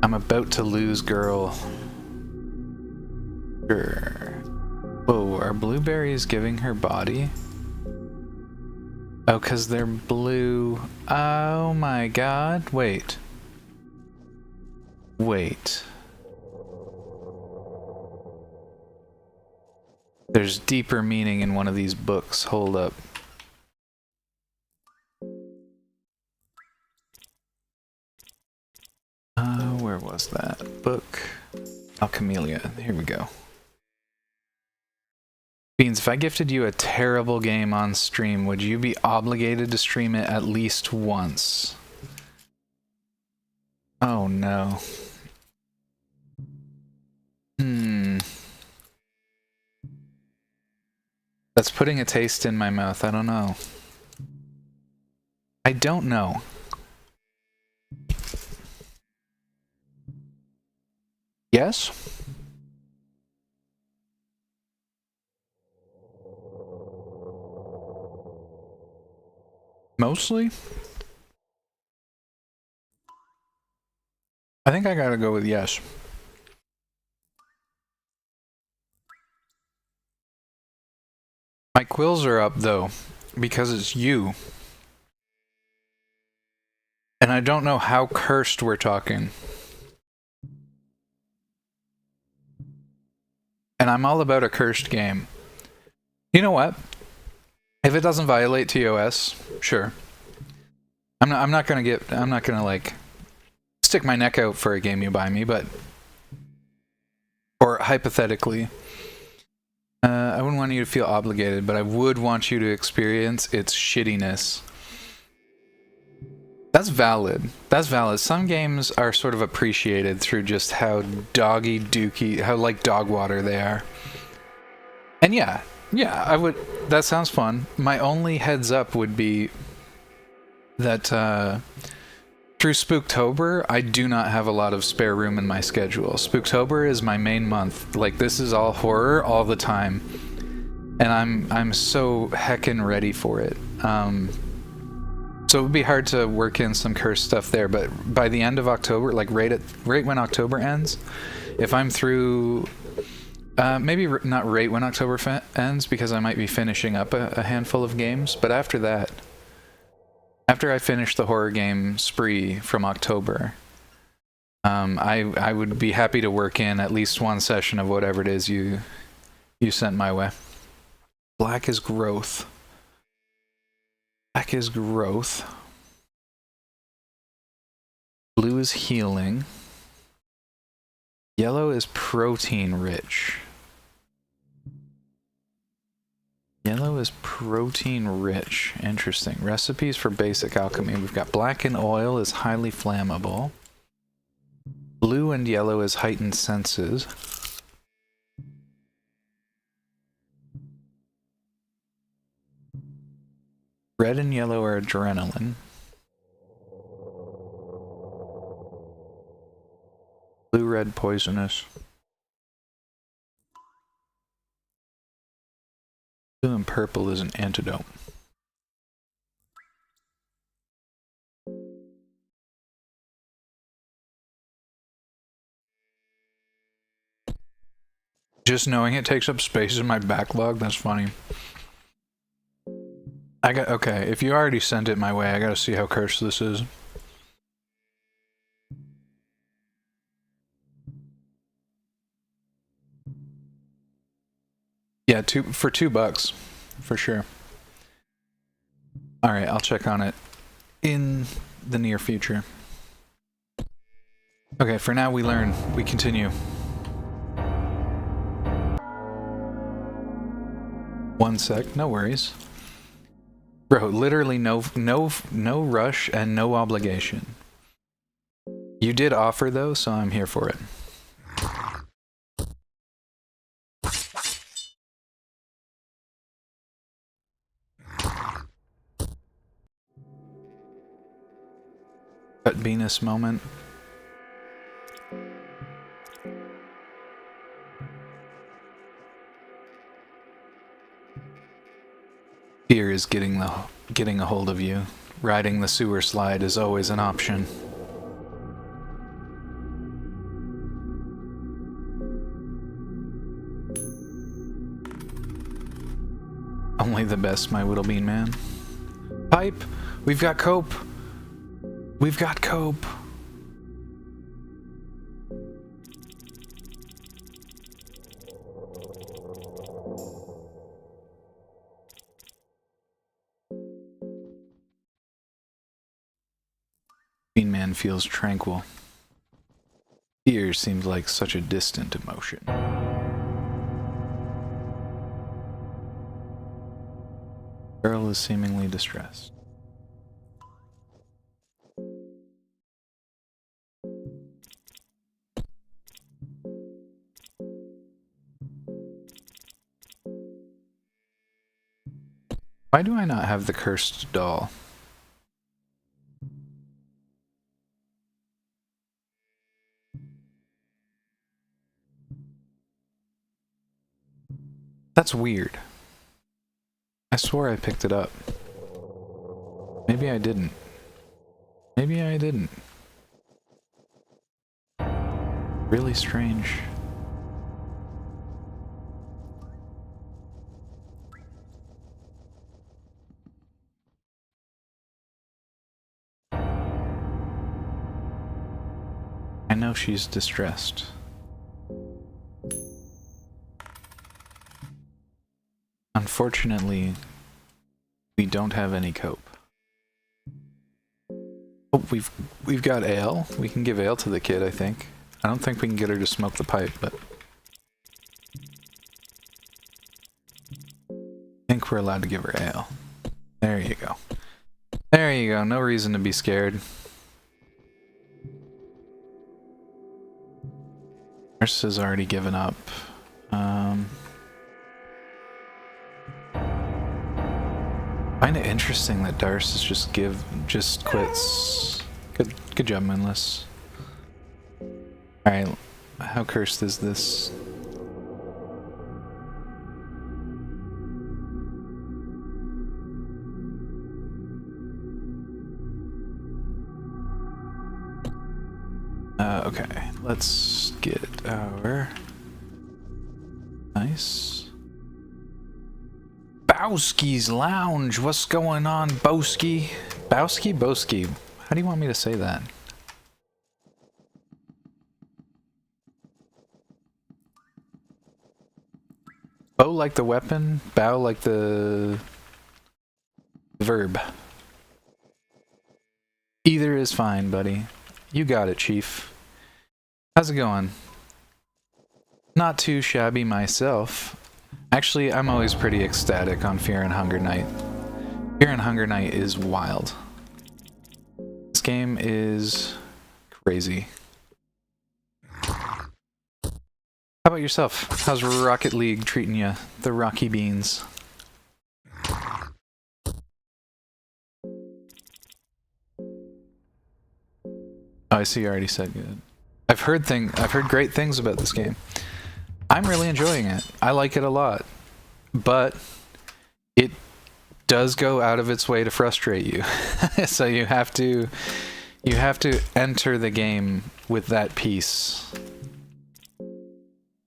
I'm about to lose, girl. Sure. Whoa, are blueberries giving her body? Oh, 'cause they're blue. Oh my god. Wait. Wait. There's deeper meaning in one of these books. Hold up. Where was that? Book. Alchemelia. Here we go. Beans, if I gifted you a terrible game on stream, would you be obligated to stream it at least once? Oh no. That's putting a taste in my mouth. I don't know. I don't know. Yes? Mostly? I think I gotta go with yes. My quills are up though, because it's you. And I don't know how cursed we're talking. And I'm all about a cursed game. You know what? If it doesn't violate TOS, sure. I'm not gonna like stick my neck out for a game you buy me, but or hypothetically, I wouldn't want you to feel obligated, but I would want you to experience its shittiness. That's valid. That's valid. Some games are sort of appreciated through just how doggy dookie, how like dog water they are. And yeah, Yeah, I would. That sounds fun. My only heads up would be that through Spooktober, I do not have a lot of spare room in my schedule. Spooktober is my main month. Like, this is all horror all the time, and I'm so heckin' ready for it. So it would be hard to work in some cursed stuff there. But by the end of October, like right when October ends, if I'm through. Maybe not right when October ends, because I might be finishing up a handful of games, but after that, after I finish the horror game spree from October, I would be happy to work in at least one session of whatever it is you sent my way. Black is growth. Black is growth. Blue is healing. Yellow is protein rich. Yellow is protein rich. Interesting. Recipes for basic alchemy. We've got black and oil is highly flammable. Blue and yellow is heightened senses. Red and yellow are adrenaline. Blue, red, poisonous. Blue and purple is an antidote. Just knowing it takes up space in my backlog, that's funny. Okay, if you already sent it my way, I gotta see how cursed this is. Yeah, for $2, for sure. Alright, I'll check on it in the near future. Okay, for now we learn. We continue. One sec, no worries. Bro, literally no rush and no obligation. You did offer though, so I'm here for it. Cut Venus moment. Fear is getting a hold of you. Riding the sewer slide is always an option. Only the best, my Whittlebean man. Pipe! We've got cope! We've got cope! Bean man feels tranquil. Fear seems like such a distant emotion. Girl is seemingly distressed. Why do I not have the cursed doll? That's weird. I swore I picked it up. Maybe I didn't. Maybe I didn't. Really strange. I know she's distressed. Unfortunately, we don't have any cope. Oh, we've got ale. We can give ale to the kid, I think. I don't think we can get her to smoke the pipe, but I think we're allowed to give her ale. There you go. There you go. No reason to be scared. Nurse has already given up. Kinda interesting that Darce is just quits. Good job, Moonless. Alright, how cursed is this? Okay, let's get our... Nice. Bowski's Lounge, what's going on, Bowski? Bowski? How do you want me to say that? Bow like the weapon, bow like the verb. Either is fine, buddy. You got it, Chief. How's it going? Not too shabby myself. Actually, I'm always pretty ecstatic on Fear and Hunger Night. Fear and Hunger Night is wild. This game is crazy. How about yourself? How's Rocket League treating you? The Rocky Beans. Oh, I see you already said good. I've heard great things about this game. I'm really enjoying it. I like it a lot. But it does go out of its way to frustrate you. So you have to enter the game with that piece,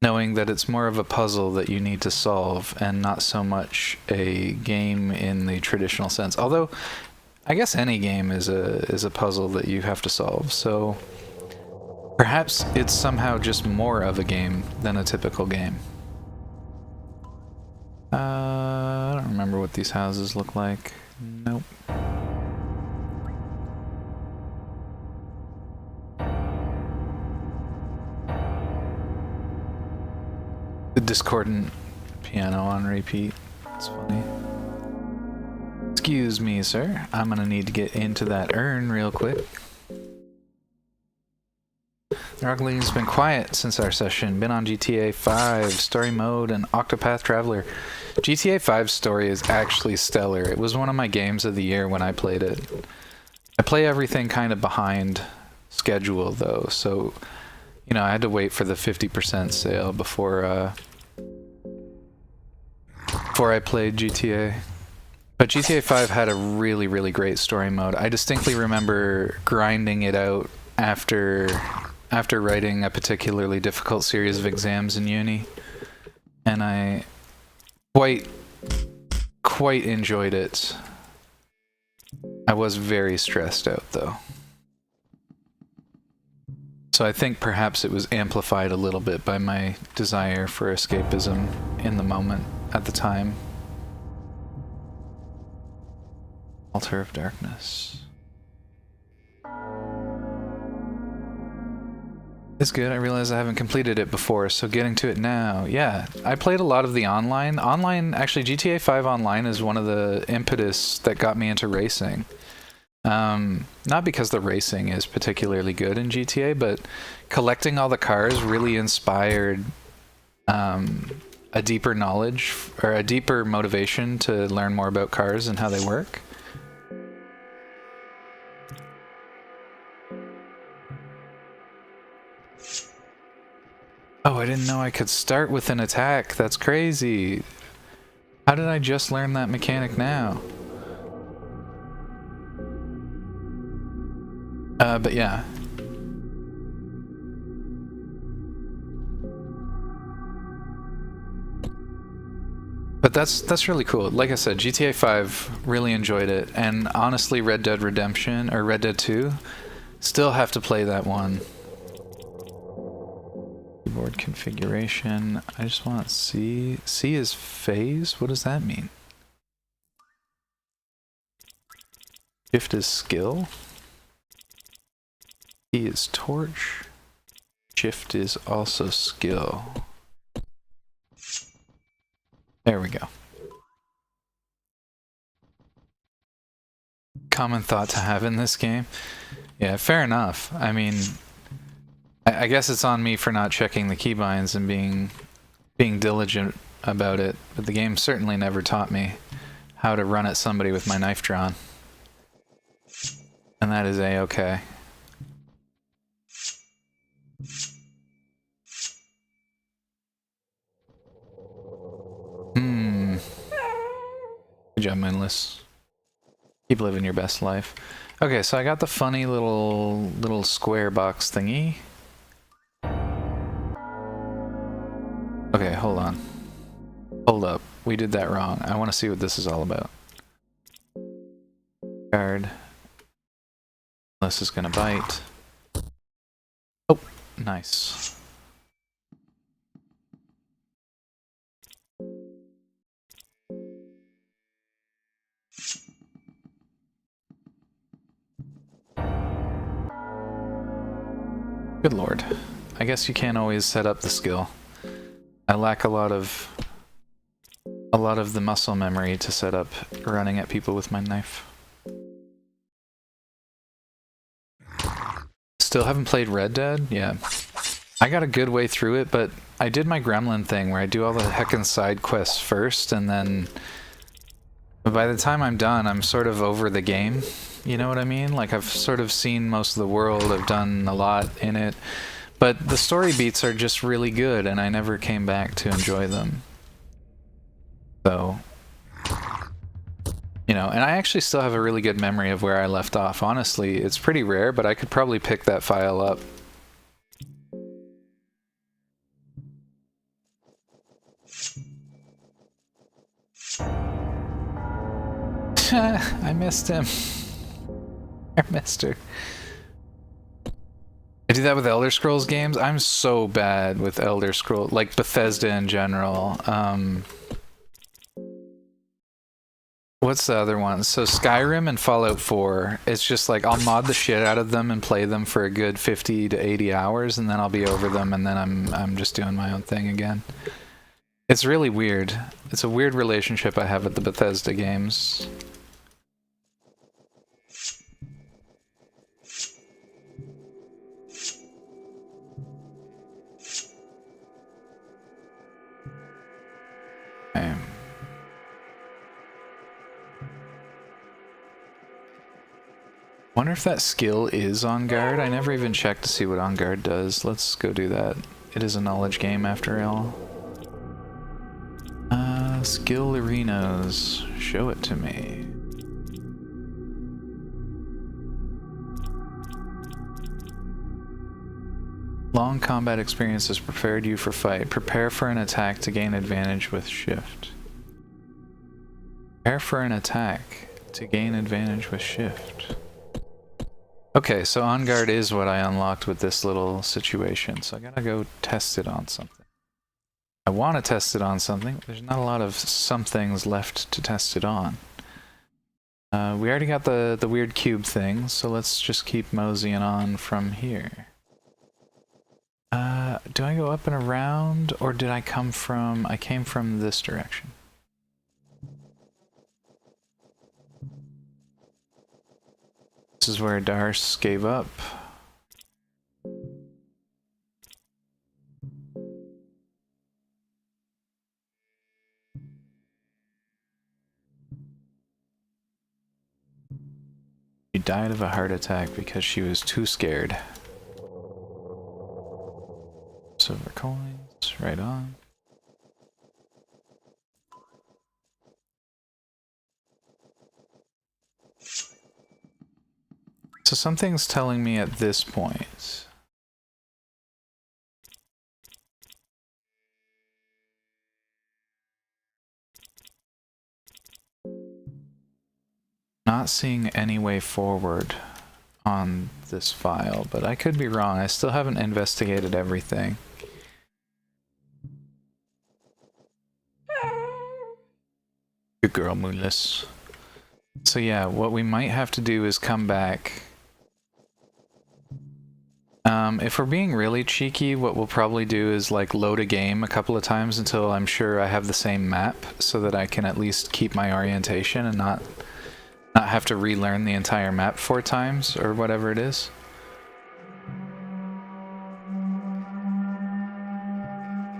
knowing that it's more of a puzzle that you need to solve and not so much a game in the traditional sense. Although I guess any game is a puzzle that you have to solve. So perhaps it's somehow just more of a game than a typical game. I don't remember what these houses look like. Nope. The discordant piano on repeat. It's funny. Excuse me, sir. I'm gonna need to get into that urn real quick. Rocket League's been quiet since our session. Been on GTA 5, Story Mode, and Octopath Traveler. GTA 5's story is actually stellar. It was one of my games of the year when I played it. I play everything kind of behind schedule, though, so, you know, I had to wait for the 50% sale before I played GTA. But GTA 5 had a really, really great story mode. I distinctly remember grinding it out after writing a particularly difficult series of exams in uni, and I quite enjoyed it. I was very stressed out, though. So I think perhaps it was amplified a little bit by my desire for escapism in the moment, at the time. Altar of Darkness. It's good. I realize I haven't completed it before, so getting to it now. Yeah, I played a lot of the online. Actually, GTA 5 Online is one of the impetus that got me into racing. Not because the racing is particularly good in GTA, but collecting all the cars really inspired a deeper knowledge, or a deeper motivation to learn more about cars and how they work. Oh, I didn't know I could start with an attack. That's crazy. How did I just learn that mechanic now? But yeah. But that's really cool. Like I said, GTA 5, really enjoyed it. And honestly, Red Dead Redemption, or Red Dead 2, still have to play that one. Keyboard configuration. I just want C. C is phase? What does that mean? Shift is skill. E is torch. Shift is also skill. There we go. Common thought to have in this game. Yeah, fair enough. I mean, I guess it's on me for not checking the keybinds and being diligent about it, but the game certainly never taught me how to run at somebody with my knife drawn. And that is a-okay. Good job, Mindless. Keep living your best life. Okay, so I got the funny little square box thingy. Okay, hold on. Hold up. We did that wrong. I want to see what this is all about. Guard. This is gonna bite. Oh, nice. Good lord. I guess you can't always set up the skill. I lack a lot of the muscle memory to set up running at people with my knife. Still haven't played Red Dead? Yeah. I got a good way through it, but I did my gremlin thing where I do all the heckin' side quests first, and then by the time I'm done, I'm sort of over the game. You know what I mean? Like, I've sort of seen most of the world, I've done a lot in it, but the story beats are just really good, and I never came back to enjoy them. So, you know, and I actually still have a really good memory of where I left off. Honestly, it's pretty rare, but I could probably pick that file up. I missed him. I missed her. I do that with Elder Scrolls games. I'm so bad with Elder Scrolls, like Bethesda in general. What's the other one? So Skyrim and Fallout 4, it's just like I'll mod the shit out of them and play them for a good 50 to 80 hours, and then I'll be over them, and then I'm just doing my own thing again. It's really weird. It's a weird relationship I have with the Bethesda games. Okay. Wonder if that skill is on guard. I never even checked to see what on guard does. Let's go do that. It is a knowledge game after all. Skill arenas. Show it to me. Long combat experience has prepared you for fight. Prepare for an attack to gain advantage with shift. Prepare for an attack to gain advantage with shift. Okay, so on guard is what I unlocked with this little situation, so I gotta go test it on something. I want to test it on something. There's not a lot of some things left to test it on. We already got the weird cube thing, so let's just keep moseying on from here. Do I go up and around, or did I come from... I came from this direction. This is where Darce gave up. She died of a heart attack because she was too scared. Silver coins, right on. So something's telling me at this point. Not seeing any way forward on this file, but I could be wrong. I still haven't investigated everything. Good girl, Moonless. So yeah, what we might have to do is come back. If we're being really cheeky, what we'll probably do is like load a game a couple of times until I'm sure I have the same map, so that I can at least keep my orientation and not have to relearn the entire map 4 times or whatever it is.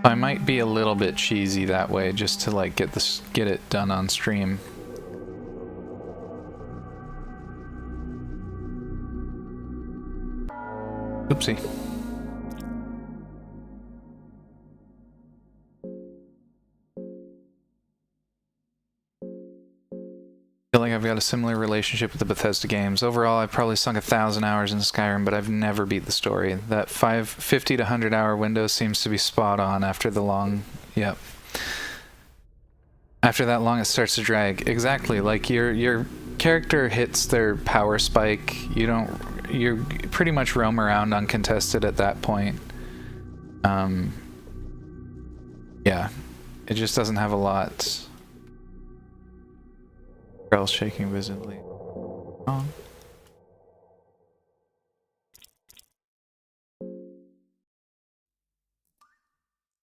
I might be a little bit cheesy that way just to like get it done on stream. Oopsie. I feel like I've got a similar relationship with the Bethesda games. Overall, I've probably sunk 1,000 hours into Skyrim, but I've never beat the story. That 50 to 100 hour window seems to be spot on after the long... Yep. After that long, it starts to drag. Exactly, like your character hits their power spike. You pretty much roam around uncontested at that point. Yeah. It just doesn't have a lot... Girls shaking visibly. Oh.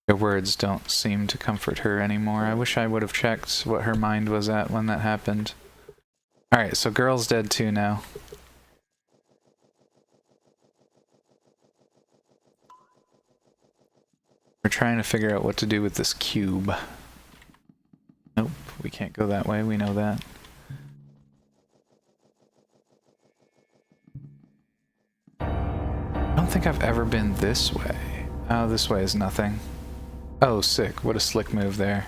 Your words don't seem to comfort her anymore. I wish I would have checked what her mind was at when that happened. Alright, so girl's dead too now. We're trying to figure out what to do with this cube. Nope, we can't go that way, we know that. I don't think I've ever been this way. Oh, this way is nothing. Oh, sick. What a slick move there.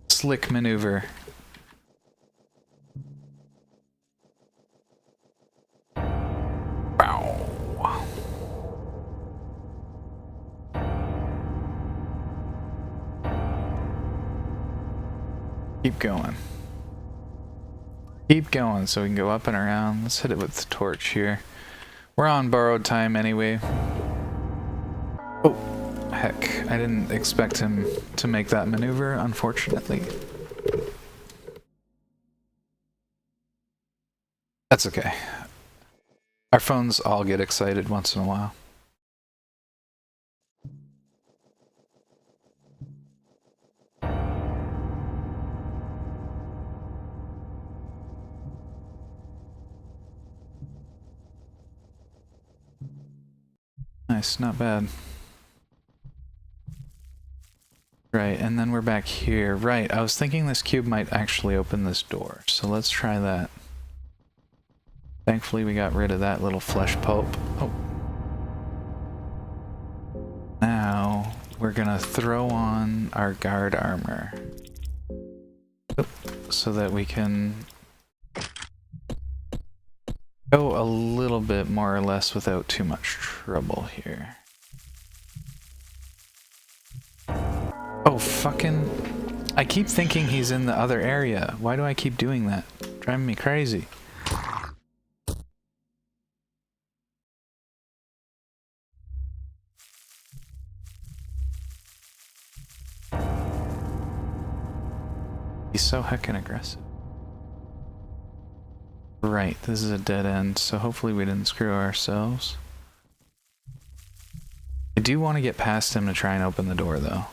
Slick maneuver. Wow. Keep going. Keep going so we can go up and around. Let's hit it with the torch here. We're on borrowed time anyway. Oh, heck. I didn't expect him to make that maneuver, unfortunately. That's okay. Our phones all get excited once in a while. Nice, not bad. Right, and then we're back here. Right, I was thinking this cube might actually open this door, so let's try that. Thankfully we got rid of that little flesh pulp. Oh. Now, we're gonna throw on our guard armor. So that we can go a little bit more or less without too much trouble here. Oh, fucking... I keep thinking he's in the other area. Why do I keep doing that? Driving me crazy. He's so heckin' aggressive. Right, this is a dead end, so hopefully we didn't screw ourselves. I do want to get past him to try and open the door, though.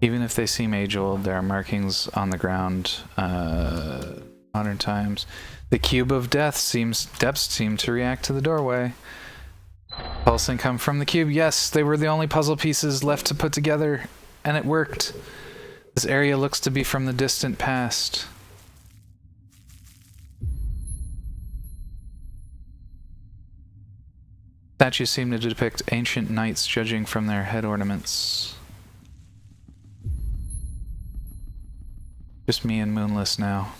Even if they seem age-old, there are markings on the ground, modern times. The cube of depths seem to react to the doorway. Pulsing come from the cube. Yes, they were the only puzzle pieces left to put together, and it worked. This area looks to be from the distant past. Statues seem to depict ancient knights, judging from their head ornaments. Just me and Moonless now.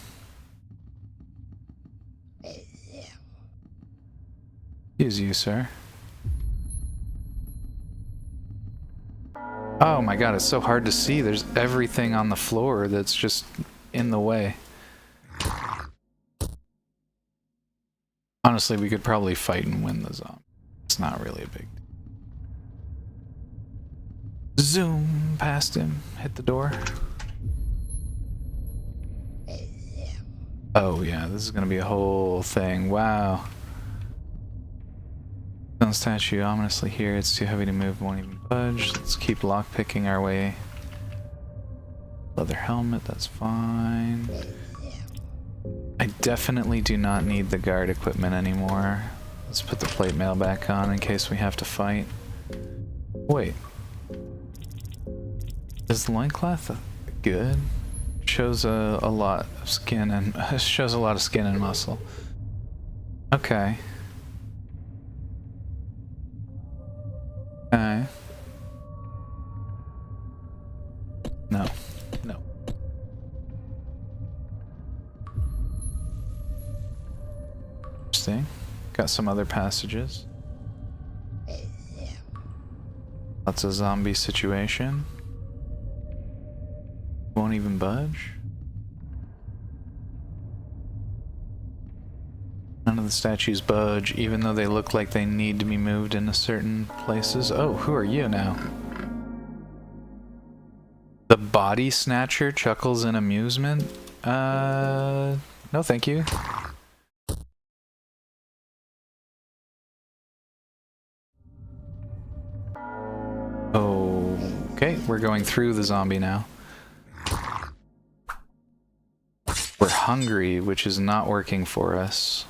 Excuse you, sir. Oh my god, it's so hard to see. There's everything on the floor that's just in the way. Honestly, we could probably fight and win the zombie. It's not really a big deal. Zoom past him, hit the door. Oh yeah, this is gonna be a whole thing. Wow. Stone statue ominously here. It's too heavy to move, won't even budge. Let's keep lockpicking our way. Leather helmet, that's fine. I definitely do not need the guard equipment anymore. Let's put the plate mail back on in case we have to fight. Wait. Is the loincloth good? Shows a lot of skin and shows a lot of skin and muscle. Okay. Okay. No. No. Interesting. Got some other passages. Lots of zombie situation. Won't even budge. None of the statues budge, even though they look like they need to be moved into certain places. Oh, who are you now? The body snatcher chuckles in amusement? No thank you. Okay, we're going through the zombie now. We're hungry, which is not working for us.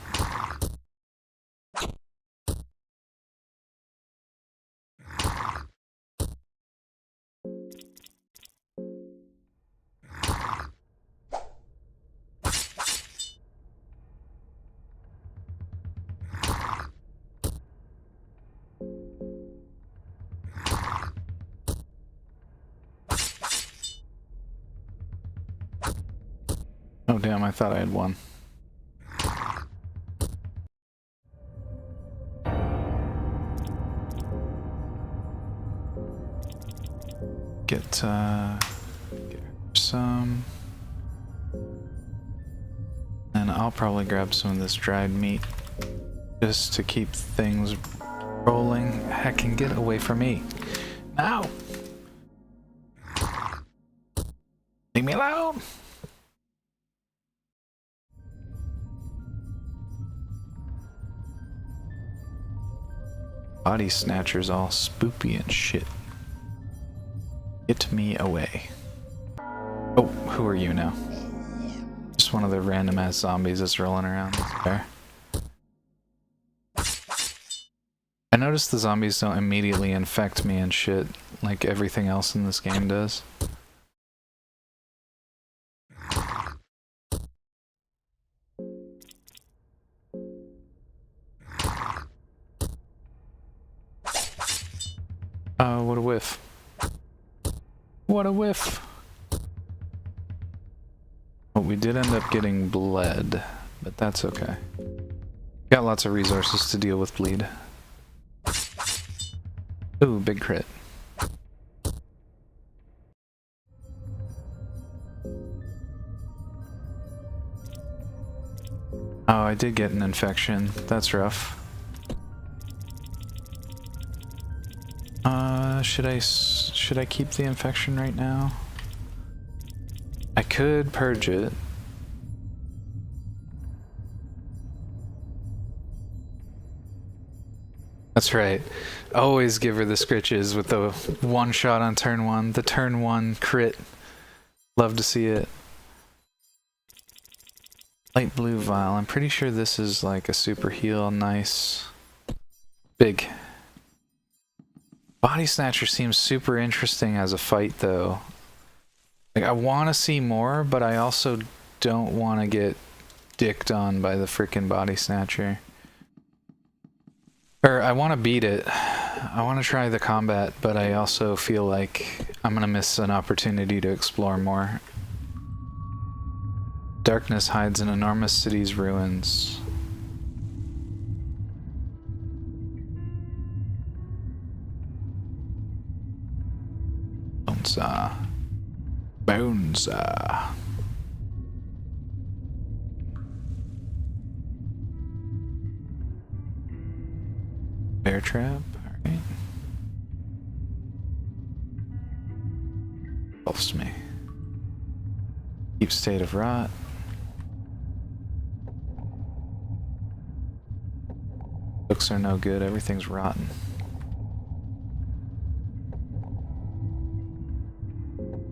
Oh damn, I thought I had one. Get some. And I'll probably grab some of this dried meat just to keep things rolling. Heck, and get away from me. Now! Leave me alone! Body snatchers all spoopy and shit. Get me away. Oh, who are you now? Just one of the random ass zombies that's rolling around there. I noticed the zombies don't immediately infect me and shit like everything else in this game does. Oh, what a whiff. What a whiff. Well, we did end up getting bled, but that's okay. Got lots of resources to deal with bleed. Ooh, big crit. Oh, I did get an infection. That's rough. Should I keep the infection right now? I could purge it. That's right. Always give her the scritches with the one shot on turn one. The turn one crit. Love to see it. Light blue vial. I'm pretty sure this is like a super heal. Nice. Big. Body Snatcher seems super interesting as a fight though. Like I want to see more, but I also don't want to get dicked on by the freaking Body Snatcher. Or I want to beat it. I want to try the combat, but I also feel like I'm gonna miss an opportunity to explore more. Darkness hides an enormous city's ruins. Bones. Bear trap, alright. Helps me. Keep state of rot. Books are no good, everything's rotten.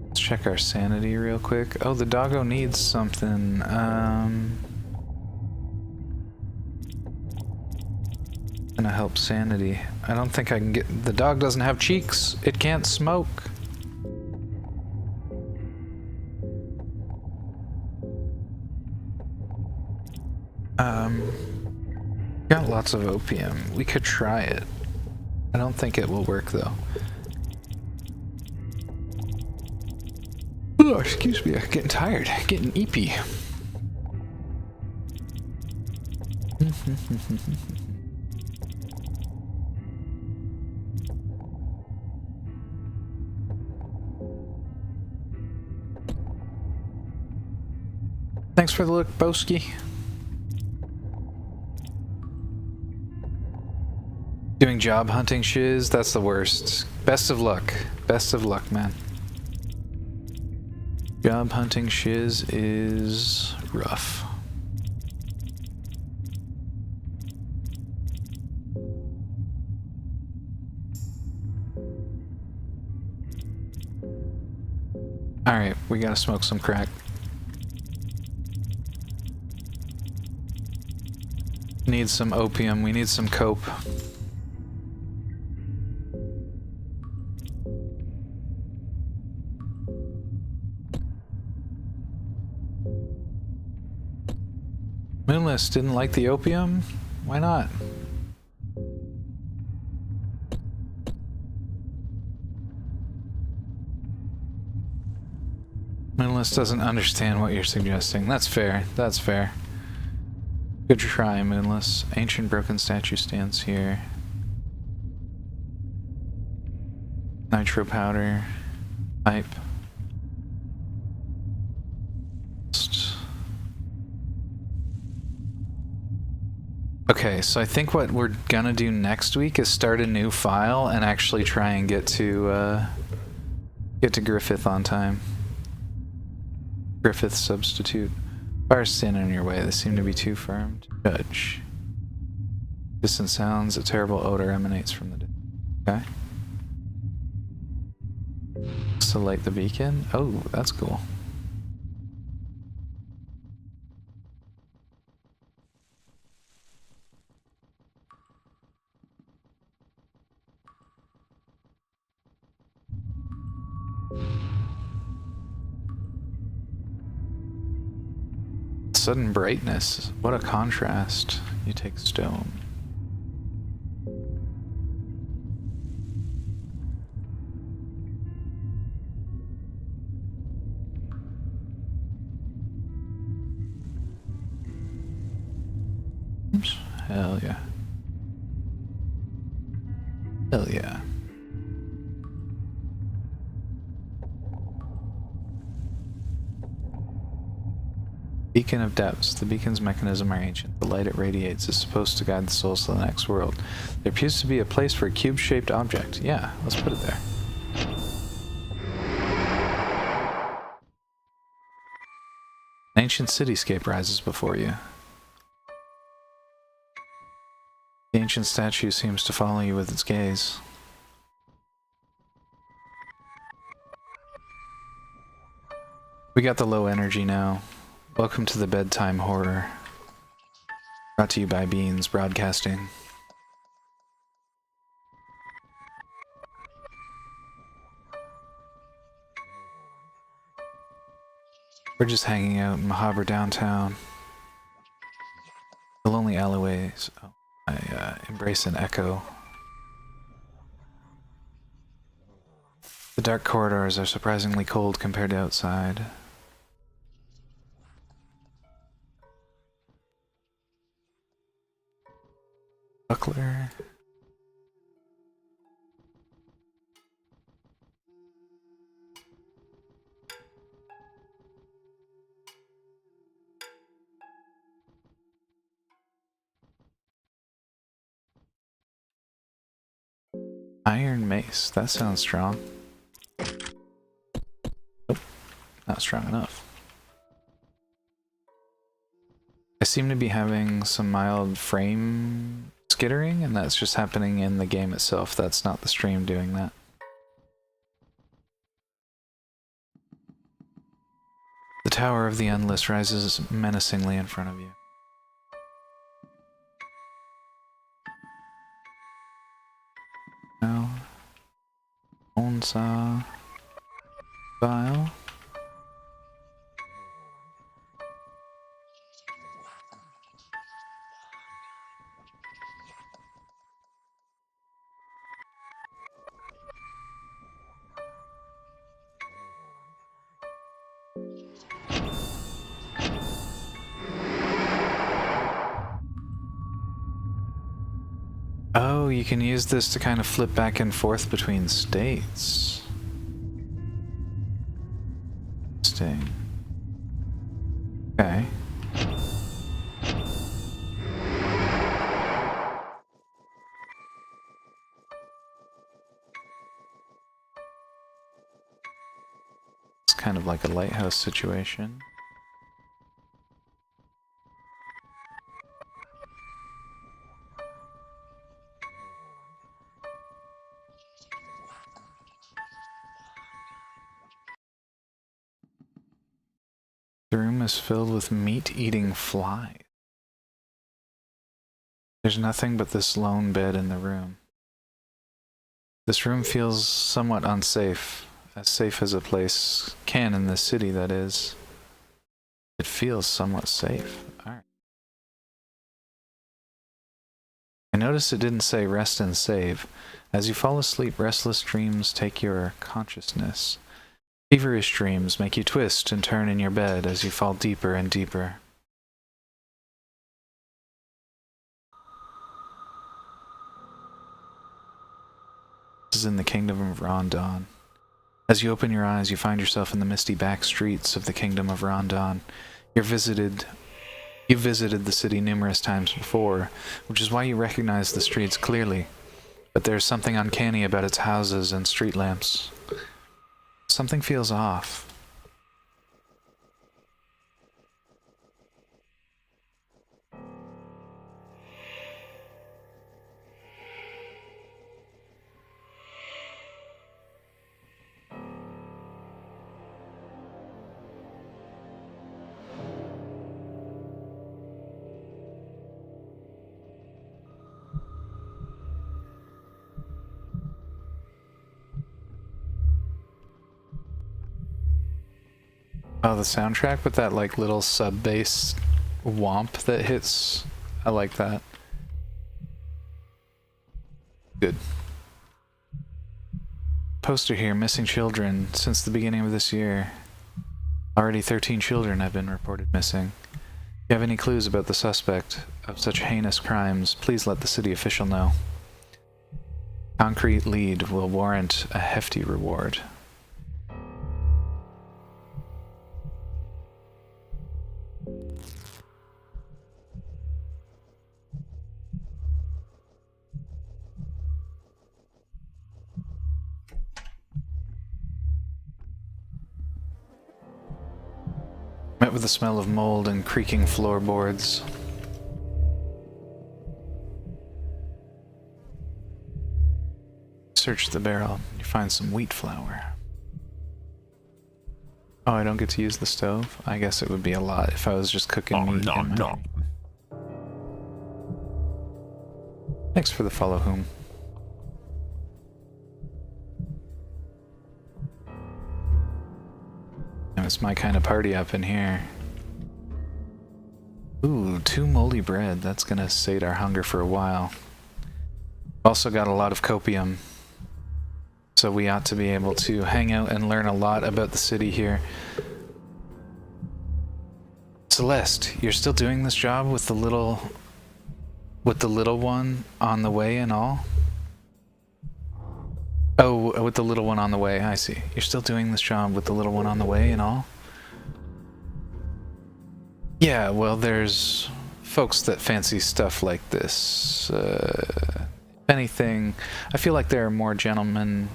Let's check our sanity real quick. Oh, the doggo needs something. Gonna help sanity. I don't think I can get... The dog doesn't have cheeks. It can't smoke. Got lots of opium. We could try it. I don't think it will work though. Oh, excuse me, I'm getting tired, getting eepy. Thanks for the look, Boski. Doing job hunting shiz, that's the worst. Best of luck. Best of luck, man. Job hunting shiz is rough. Alright, we gotta smoke some crack. Need some opium, we need some cope. Moonless didn't like the opium? Why not? Moonless doesn't understand what you're suggesting. That's fair. That's fair. Good try, Moonless. Ancient broken statue stands here. Nitro powder. Pipe. Okay, so I think what we're gonna do next week is start a new file and actually try and get to Griffith on time. Griffith substitute. Fires stand in your way. They seem to be too firm to judge. Distant sounds. A terrible odor emanates from the distance. Okay. So light the beacon. Oh, that's cool. Sudden brightness. What a contrast. You take stone. Oops. Hell yeah. Hell yeah. Beacon of Depths. The beacon's mechanism are ancient. The light it radiates is supposed to guide the souls to the next world. There appears to be a place for a cube-shaped object. Yeah, let's put it there. An ancient cityscape rises before you. The ancient statue seems to follow you with its gaze. We got the low energy now. Welcome to the bedtime horror. Brought to you by Beans Broadcasting. We're just hanging out in Mahabra downtown. The lonely alleyways. Oh, I embrace an echo. The dark corridors are surprisingly cold compared to outside. Buckler. Iron Mace. That sounds strong. Nope. Not strong enough. I seem to be having some mild frame skittering, and that's just happening in the game itself. That's not the stream doing that. The Tower of the Endless rises menacingly in front of you. Now, Onsa Vial. Oh, you can use this to kind of flip back and forth between states. Interesting. Okay. It's kind of like a lighthouse situation. The room is filled with meat-eating flies. There's nothing but this lone bed in the room. This room feels somewhat unsafe, as safe as a place can in this city, that is. It feels somewhat safe. Alright. I noticed it didn't say rest and save. As you fall asleep, restless dreams take your consciousness. Feverish dreams make you twist and turn in your bed as you fall deeper and deeper. This is in the kingdom of Rondon. As you open your eyes, you find yourself in the misty back streets of the kingdom of Rondon. You've visited the city numerous times before, which is why you recognize the streets clearly. But there's something uncanny about its houses and street lamps. Something feels off. Oh, the soundtrack with that like little sub bass womp that hits. I like that. Good. Poster here, missing children since the beginning of this year. Already 13 children have been reported missing. If you have any clues about the suspect of such heinous crimes, please let the city official know. Concrete lead will warrant a hefty reward. Met with the smell of mold and creaking floorboards. Search the barrel, you find some wheat flour. Oh, I don't get to use the stove? I guess it would be a lot if I was just cooking meat in my... Thanks for the follow, whom. It's my kind of party up in here. Ooh, 2 moldy bread. That's gonna sate our hunger for a while. Also got a lot of copium. So we ought to be able to hang out and learn a lot about the city here. Celeste, you're still doing this job with the little one on the way and all? Oh, with the little one on the way, I see. You're still doing this job with the little one on the way and all? Yeah, well, there's folks that fancy stuff like this. If anything, I feel like there are more gentlemen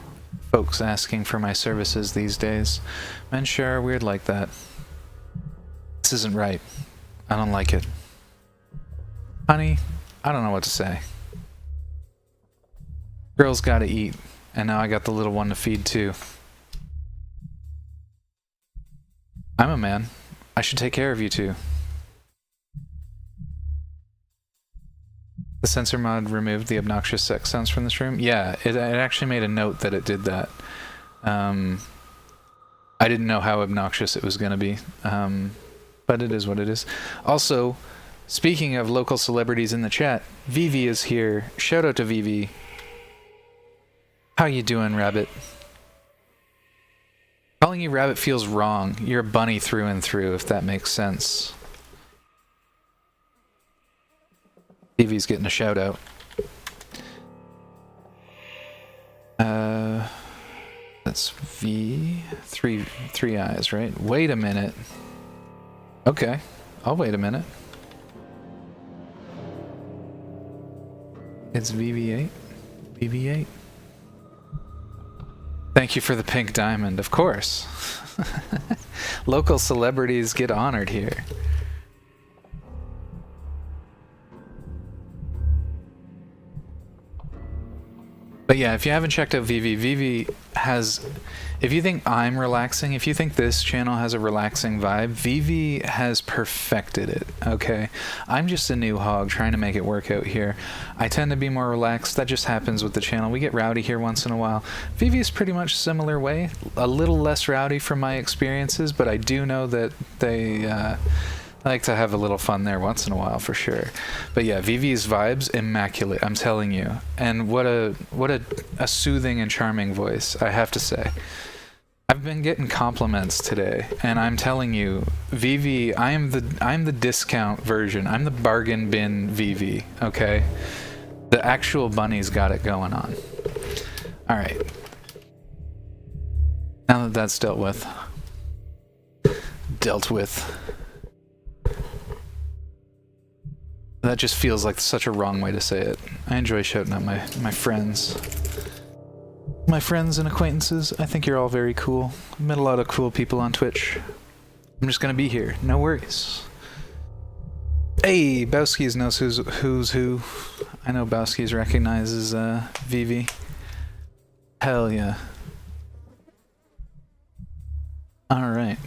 folks asking for my services these days. Men sure are weird like that. This isn't right. I don't like it. Honey, I don't know what to say. Girls gotta eat. And now I got the little one to feed too. I'm a man. I should take care of you two. The censor mod removed the obnoxious sex sounds from this room? Yeah, it actually made a note that it did that. I didn't know how obnoxious it was going to be. But it is what it is. Also, speaking of local celebrities in the chat, Vivi is here. Shout out to Vivi. How you doing, Rabbit? Calling you Rabbit feels wrong. You're a bunny through and through, if that makes sense. Vivi's getting a shout out. That's V. Three eyes, right? Wait a minute. Okay, I'll wait a minute. It's VV8. VV8. Thank you for the pink diamond, of course. Local celebrities get honored here. But yeah, if you haven't checked out Vivi has... If you think I'm relaxing, if you think this channel has a relaxing vibe, Vivi has perfected it, okay? I'm just a new hog trying to make it work out here. I tend to be more relaxed. That just happens with the channel. We get rowdy here once in a while. Vivi is pretty much a similar way. A little less rowdy from my experiences, but I do know that they... I like to have a little fun there once in a while for sure. But yeah, Vivi's vibes immaculate, I'm telling you. And what a soothing and charming voice, I have to say. I've been getting compliments today, and I'm telling you, Vivi, I'm the discount version. I'm the bargain bin Vivi, okay? The actual bunny's got it going on. All right. Now that that's dealt with. That just feels like such a wrong way to say it. I enjoy shouting at my friends. My friends and acquaintances, I think you're all very cool. I've met a lot of cool people on Twitch. I'm just gonna be here, no worries. Hey, Bowskis knows who's who. I know Bowskis recognizes Vivi. Hell yeah. Alright.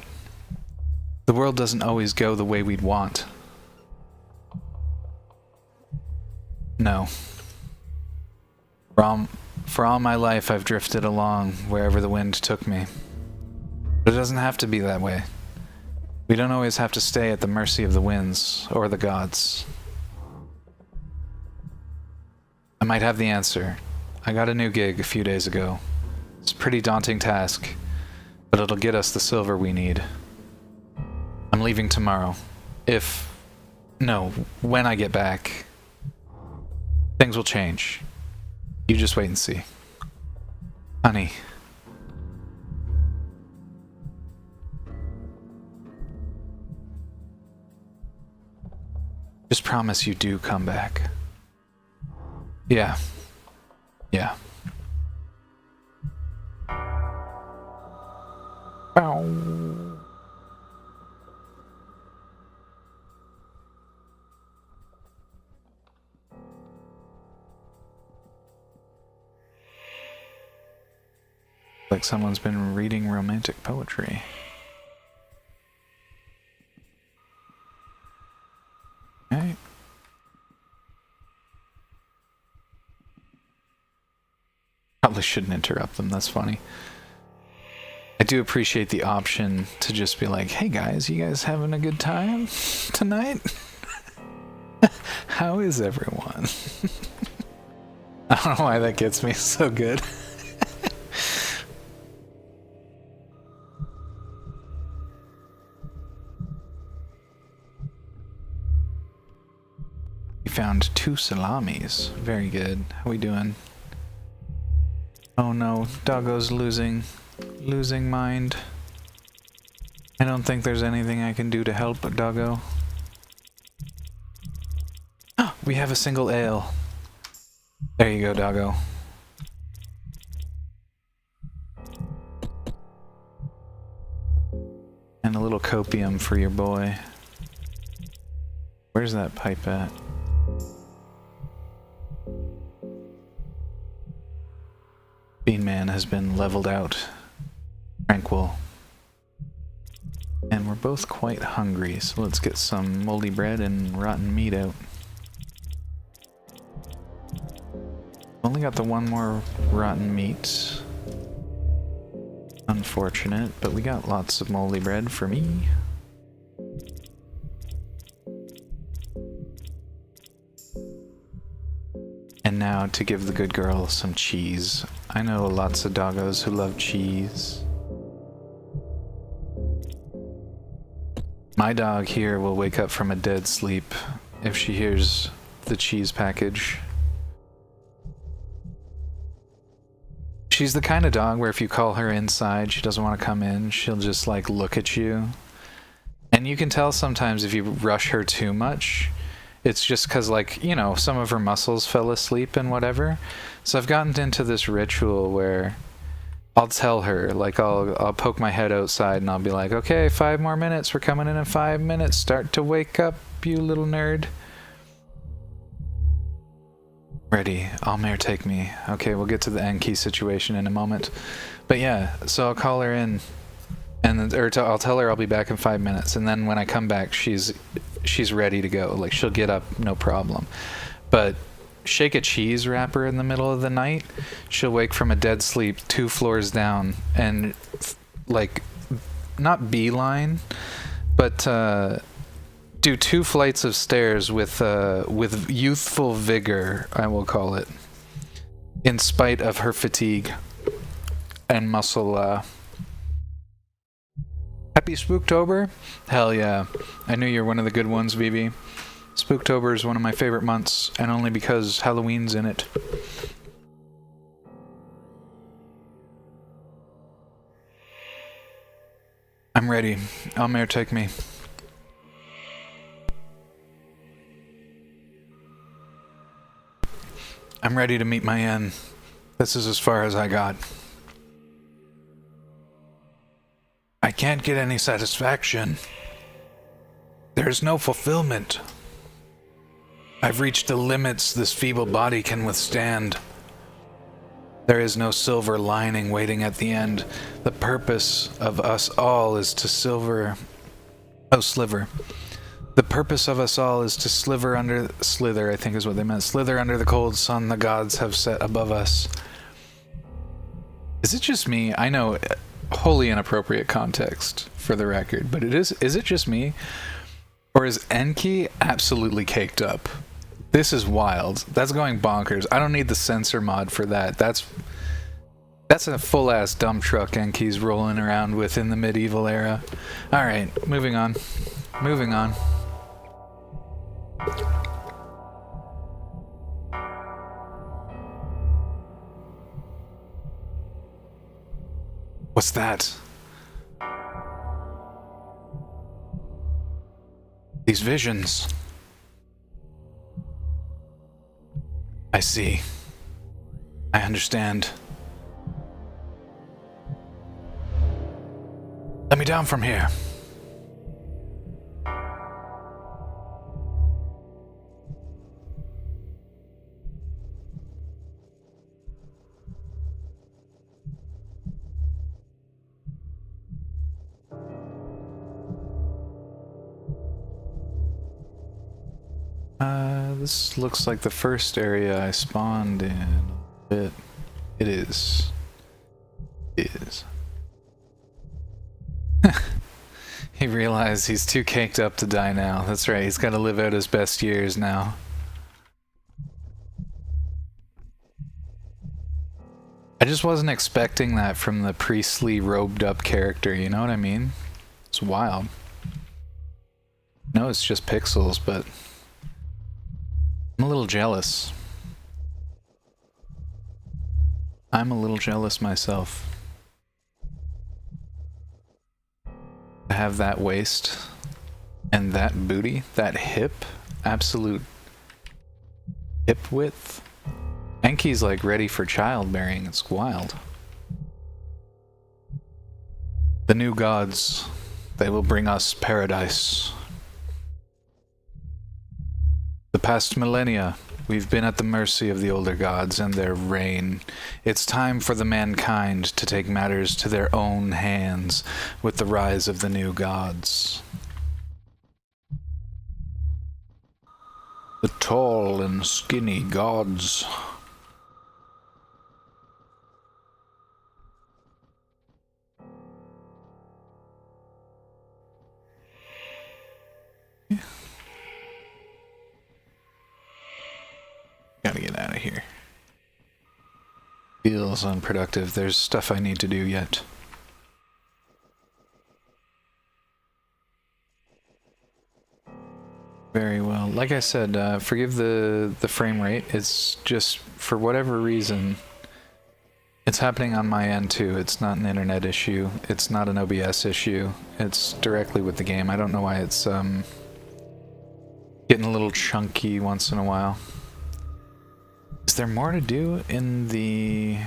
The world doesn't always go the way we'd want. No. For all my life, I've drifted along wherever the wind took me. But it doesn't have to be that way. We don't always have to stay at the mercy of the winds or the gods. I might have the answer. I got a new gig a few days ago. It's a pretty daunting task, but it'll get us the silver we need. I'm leaving tomorrow. When I get back. Things will change. You just wait and see. Honey. Just promise you do come back. Yeah. Yeah. Bow. Like someone's been reading romantic poetry. Okay. Probably shouldn't interrupt them, that's funny. I do appreciate the option to just be like, hey guys, you guys having a good time tonight? How is everyone? I don't know why that gets me so good. Found 2 salamis. Very good. How we doing? Oh no, Doggo's losing mind. I don't think there's anything I can do to help Doggo. Oh, we have a single ale. There you go, Doggo. And a little copium for your boy. Where's that pipe at? Bean Man has been leveled out. Tranquil. And we're both quite hungry, so let's get some moldy bread and rotten meat out. Only got the one more rotten meat. Unfortunate, but we got lots of moldy bread for me. And now to give the good girl some cheese. I know lots of doggos who love cheese. My dog here will wake up from a dead sleep if she hears the cheese package. She's the kind of dog where if you call her inside, she doesn't want to come in. She'll just like look at you. And you can tell sometimes if you rush her too much, it's just because, like, you know, some of her muscles fell asleep and whatever. So I've gotten into this ritual where I'll tell her, like, I'll poke my head outside and I'll be like, okay, 5 more minutes. We're coming in 5 minutes. Start to wake up, you little nerd. Ready. Almere, take me. Okay, we'll get to the Enki situation in a moment. But yeah, so I'll call her in. I'll tell her I'll be back in 5 minutes, and then when I come back, she's ready to go. Like, she'll get up, no problem. But shake a cheese wrapper in the middle of the night, she'll wake from a dead sleep 2 floors down and like not beeline, but do 2 flights of stairs with youthful vigor, I will call it, in spite of her fatigue and muscle. Happy Spooktober? Hell yeah. I knew you're one of the good ones, Vivi. Spooktober is one of my favorite months, and only because Halloween's in it. I'm ready. Almere, take me. I'm ready to meet my end. This is as far as I got. I can't get any satisfaction. There's no fulfillment. I've reached the limits this feeble body can withstand. There is no silver lining waiting at the end. The purpose of us all is to sliver. The purpose of us all is to slither, I think is what they meant. Slither under the cold sun the gods have set above us. Is it just me? I know, wholly inappropriate context for the record, but is it just me? Or is Enki absolutely caked up? This is wild. That's going bonkers. I don't need the censor mod for that. That's a full-ass dump truck Enki's rolling around with in the medieval era. Alright, moving on. Moving on. What's that? These visions. I see. I understand. Let me down from here. This looks like the first area I spawned in a bit. It is. It is. He realized he's too caked up to die now. That's right, he's gotta live out his best years now. I just wasn't expecting that from the priestly robed up character, you know what I mean? It's wild. No, it's just pixels, but I'm a little jealous. I'm a little jealous myself. To have that waist and that booty, that hip, absolute hip width. Enki's like ready for childbearing, it's wild. The new gods, they will bring us paradise. The past millennia, we've been at the mercy of the older gods and their reign. It's time for the mankind to take matters to their own hands with the rise of the new gods. The tall and skinny gods. Gotta get out of here. Feels unproductive. There's stuff I need to do yet. Very well. Like I said, forgive the frame rate. It's just, for whatever reason, It's happening on my end too. It's not an internet issue. It's not an OBS issue. It's directly with the game. I don't know why it's getting a little chunky once in a while. Is there more to do in the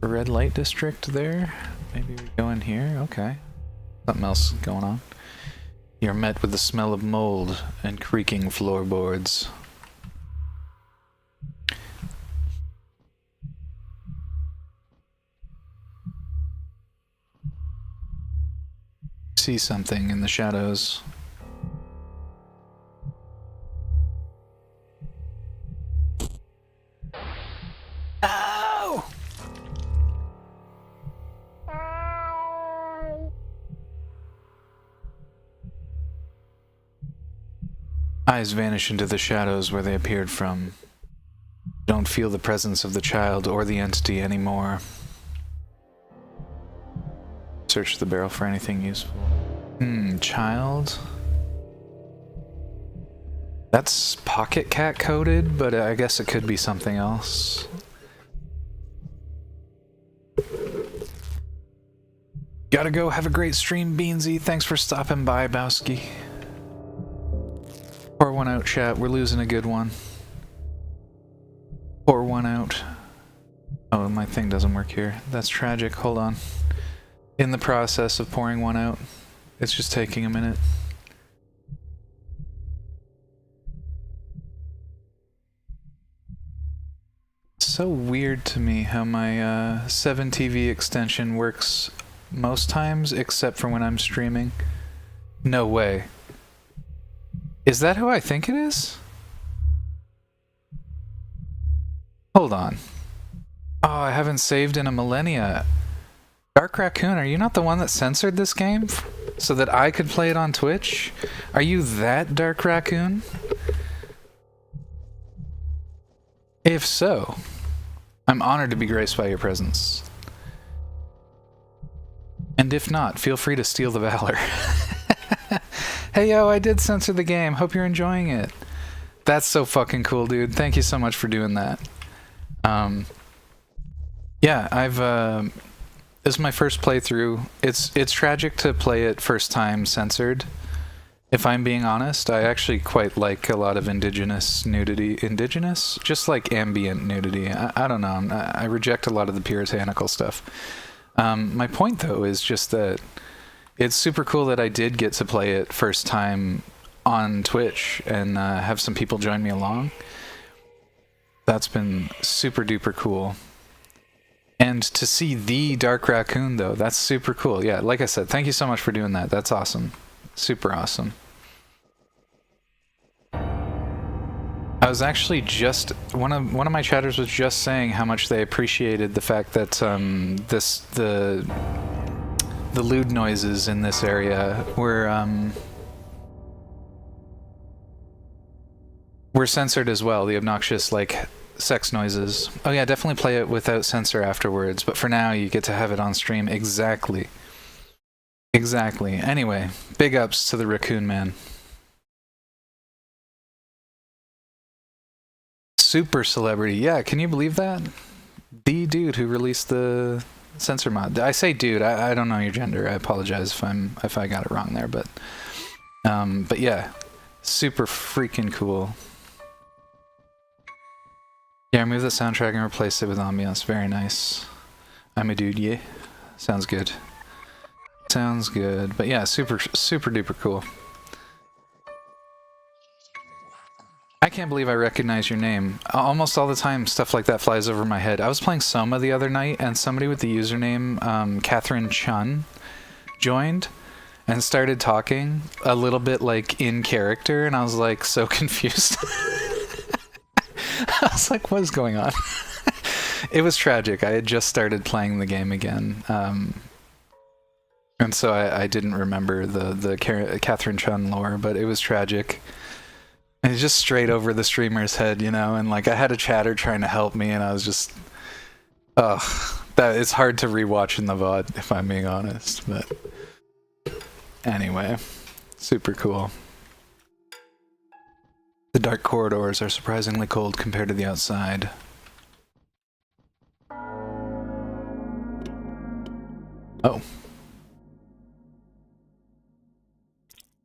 red light district there? Maybe we go in here? Okay. Something else going on. You're met with the smell of mold and creaking floorboards. See something in the shadows. Ow! Eyes vanish into the shadows where they appeared from. Don't feel the presence of the child or the entity anymore. Search the barrel for anything useful. Child? That's pocket cat coded, but I guess it could be something else. Gotta go, have a great stream, Beansy. Thanks for stopping by, Bowski. Pour one out, chat. We're losing a good one. Pour one out. Oh, my thing doesn't work here. That's tragic. Hold on. In the process of pouring one out. It's just taking a minute. So weird to me how my 7TV extension works most times, except for when I'm streaming. No way. Is that who I think it is? Hold on. Oh, I haven't saved in a millennia. Dark Raccoon, are you not the one that censored this game so that I could play it on Twitch? Are you that Dark Raccoon? If so, I'm honored to be graced by your presence. And if not, feel free to steal the valor. Hey yo, I did censor the game. Hope you're enjoying it. That's so fucking cool, dude. Thank you so much for doing that. Yeah, this is my first playthrough. It's tragic to play it first time censored. If I'm being honest, I actually quite like a lot of indigenous nudity. Indigenous? Just like ambient nudity. I don't know. I reject a lot of the puritanical stuff. My point, though, is just that it's super cool that I did get to play it first time on Twitch and have some people join me along. That's been super duper cool. And to see the Dark Raccoon, though, that's super cool. Yeah, like I said, thank you so much for doing that. That's awesome. Super awesome. I was actually just one of my chatters was just saying how much they appreciated the fact that the lewd noises in this area were censored as well. The obnoxious like sex noises. Oh yeah, definitely play it without censor afterwards. But for now, you get to have it on stream. Exactly. Exactly. Anyway, big ups to the Raccoon Man. Super celebrity. Yeah, can you believe that? The dude who released the censor mod. I say dude, I don't know your gender. I apologize if I got it wrong there, but yeah, super freaking cool. Yeah, remove the soundtrack and replace it with ambiance. Very nice. I'm a dude, yeah. Sounds good. Sounds good. But yeah, super duper cool. I can't believe I recognize your name. Almost all the time, stuff like that flies over my head. I was playing Soma the other night, and somebody with the username Catherine Chun joined and started talking a little bit like in character, and I was like so confused. I was like, what is going on? It was tragic. I had just started playing the game again, and so I didn't remember the Catherine Chun lore, but it was tragic. And it's just straight over the streamer's head, you know, and like I had a chatter trying to help me, and I was just, it's hard to rewatch in the VOD if I'm being honest, but anyway, super cool. The dark corridors are surprisingly cold compared to the outside. Oh.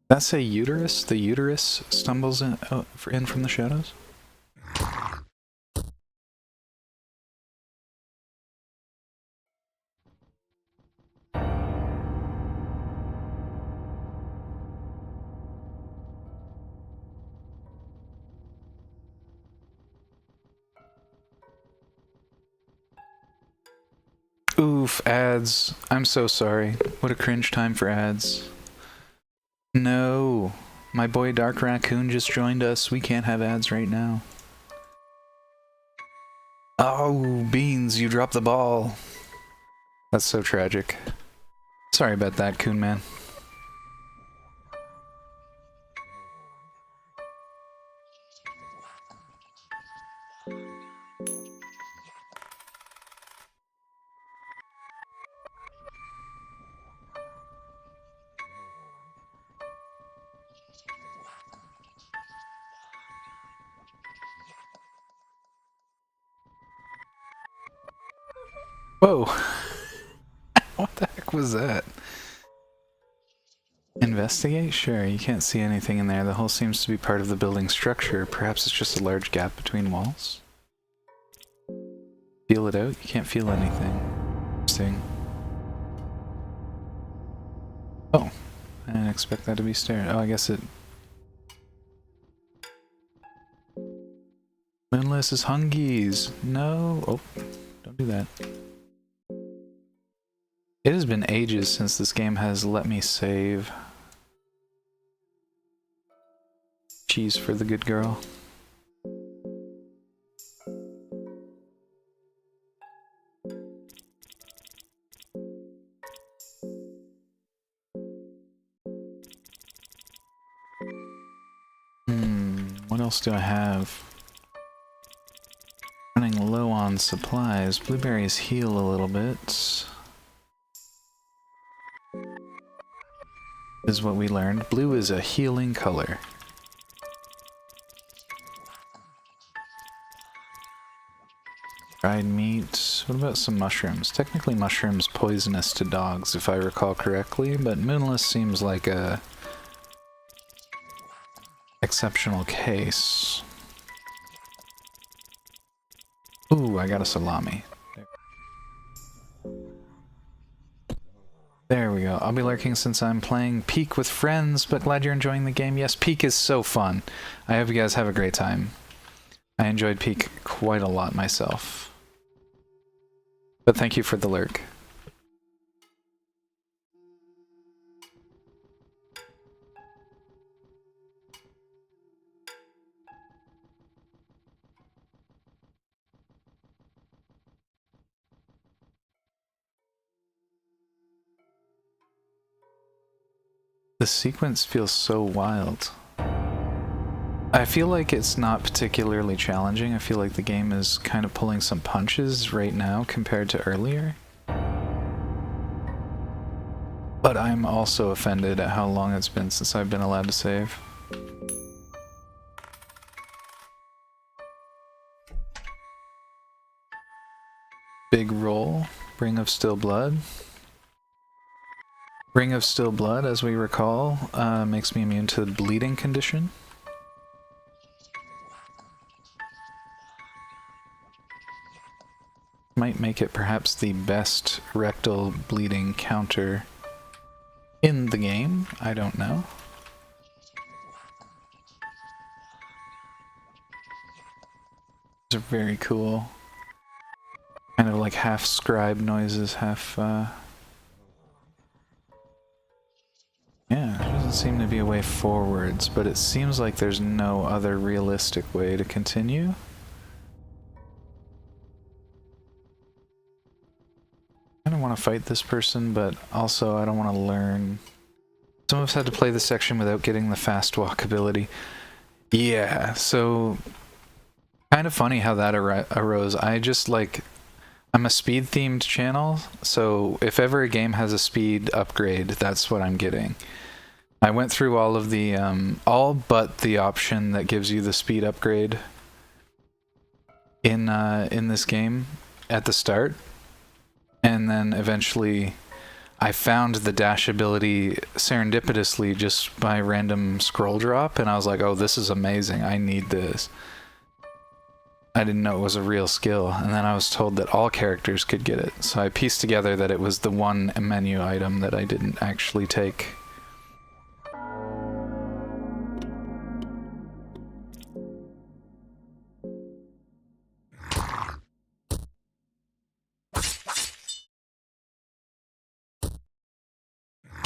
That say uterus? The uterus stumbles in from the shadows? Oof, ads. I'm so sorry. What a cringe time for ads. No. My boy Dark Raccoon just joined us. We can't have ads right now. Oh, Beans, you dropped the ball. That's so tragic. Sorry about that, Coon Man. Whoa. What the heck was that? Investigate? Sure, you can't see anything in there. The hole seems to be part of the building structure. Perhaps it's just a large gap between walls? Feel it out? You can't feel anything. Interesting. Oh. I didn't expect that to be stared. Oh, I guess it... Moonless is hungies. No. Oh, don't do that. It has been ages since this game has let me save. Cheese for the good girl. What else do I have? Running low on supplies. Blueberries heal a little bit. Is what we learned. Blue is a healing color. Dried meat. What about some mushrooms? Technically mushrooms poisonous to dogs if I recall correctly, but Moonless seems like a exceptional case. Ooh, I got a salami. There we go. I'll be lurking since I'm playing Peak with friends, but glad you're enjoying the game. Yes, Peak is so fun. I hope you guys have a great time. I enjoyed Peak quite a lot myself. But thank you for the lurk. The sequence feels so wild. I feel like it's not particularly challenging. I feel like the game is kind of pulling some punches right now compared to earlier. But I'm also offended at how long it's been since I've been allowed to save. Big roll. Ring of Still Blood. Ring of Still Blood, as we recall, makes me immune to the bleeding condition. Might make it perhaps the best rectal bleeding counter in the game. I don't know. These are very cool. Kind of like half scribe noises, half yeah, there doesn't seem to be a way forwards, but it seems like there's no other realistic way to continue. I don't want to fight this person, but also I don't want to learn. Some of us had to play this section without getting the fast walk ability. Yeah, so kind of funny how that arose. I'm a speed themed channel, so if ever a game has a speed upgrade, that's what I'm getting. I went through all of the, all but the option that gives you the speed upgrade in this game at the start, and then eventually I found the dash ability serendipitously just by random scroll drop, and I was like, oh, this is amazing, I need this. I didn't know it was a real skill, and then I was told that all characters could get it, so I pieced together that it was the one menu item that I didn't actually take.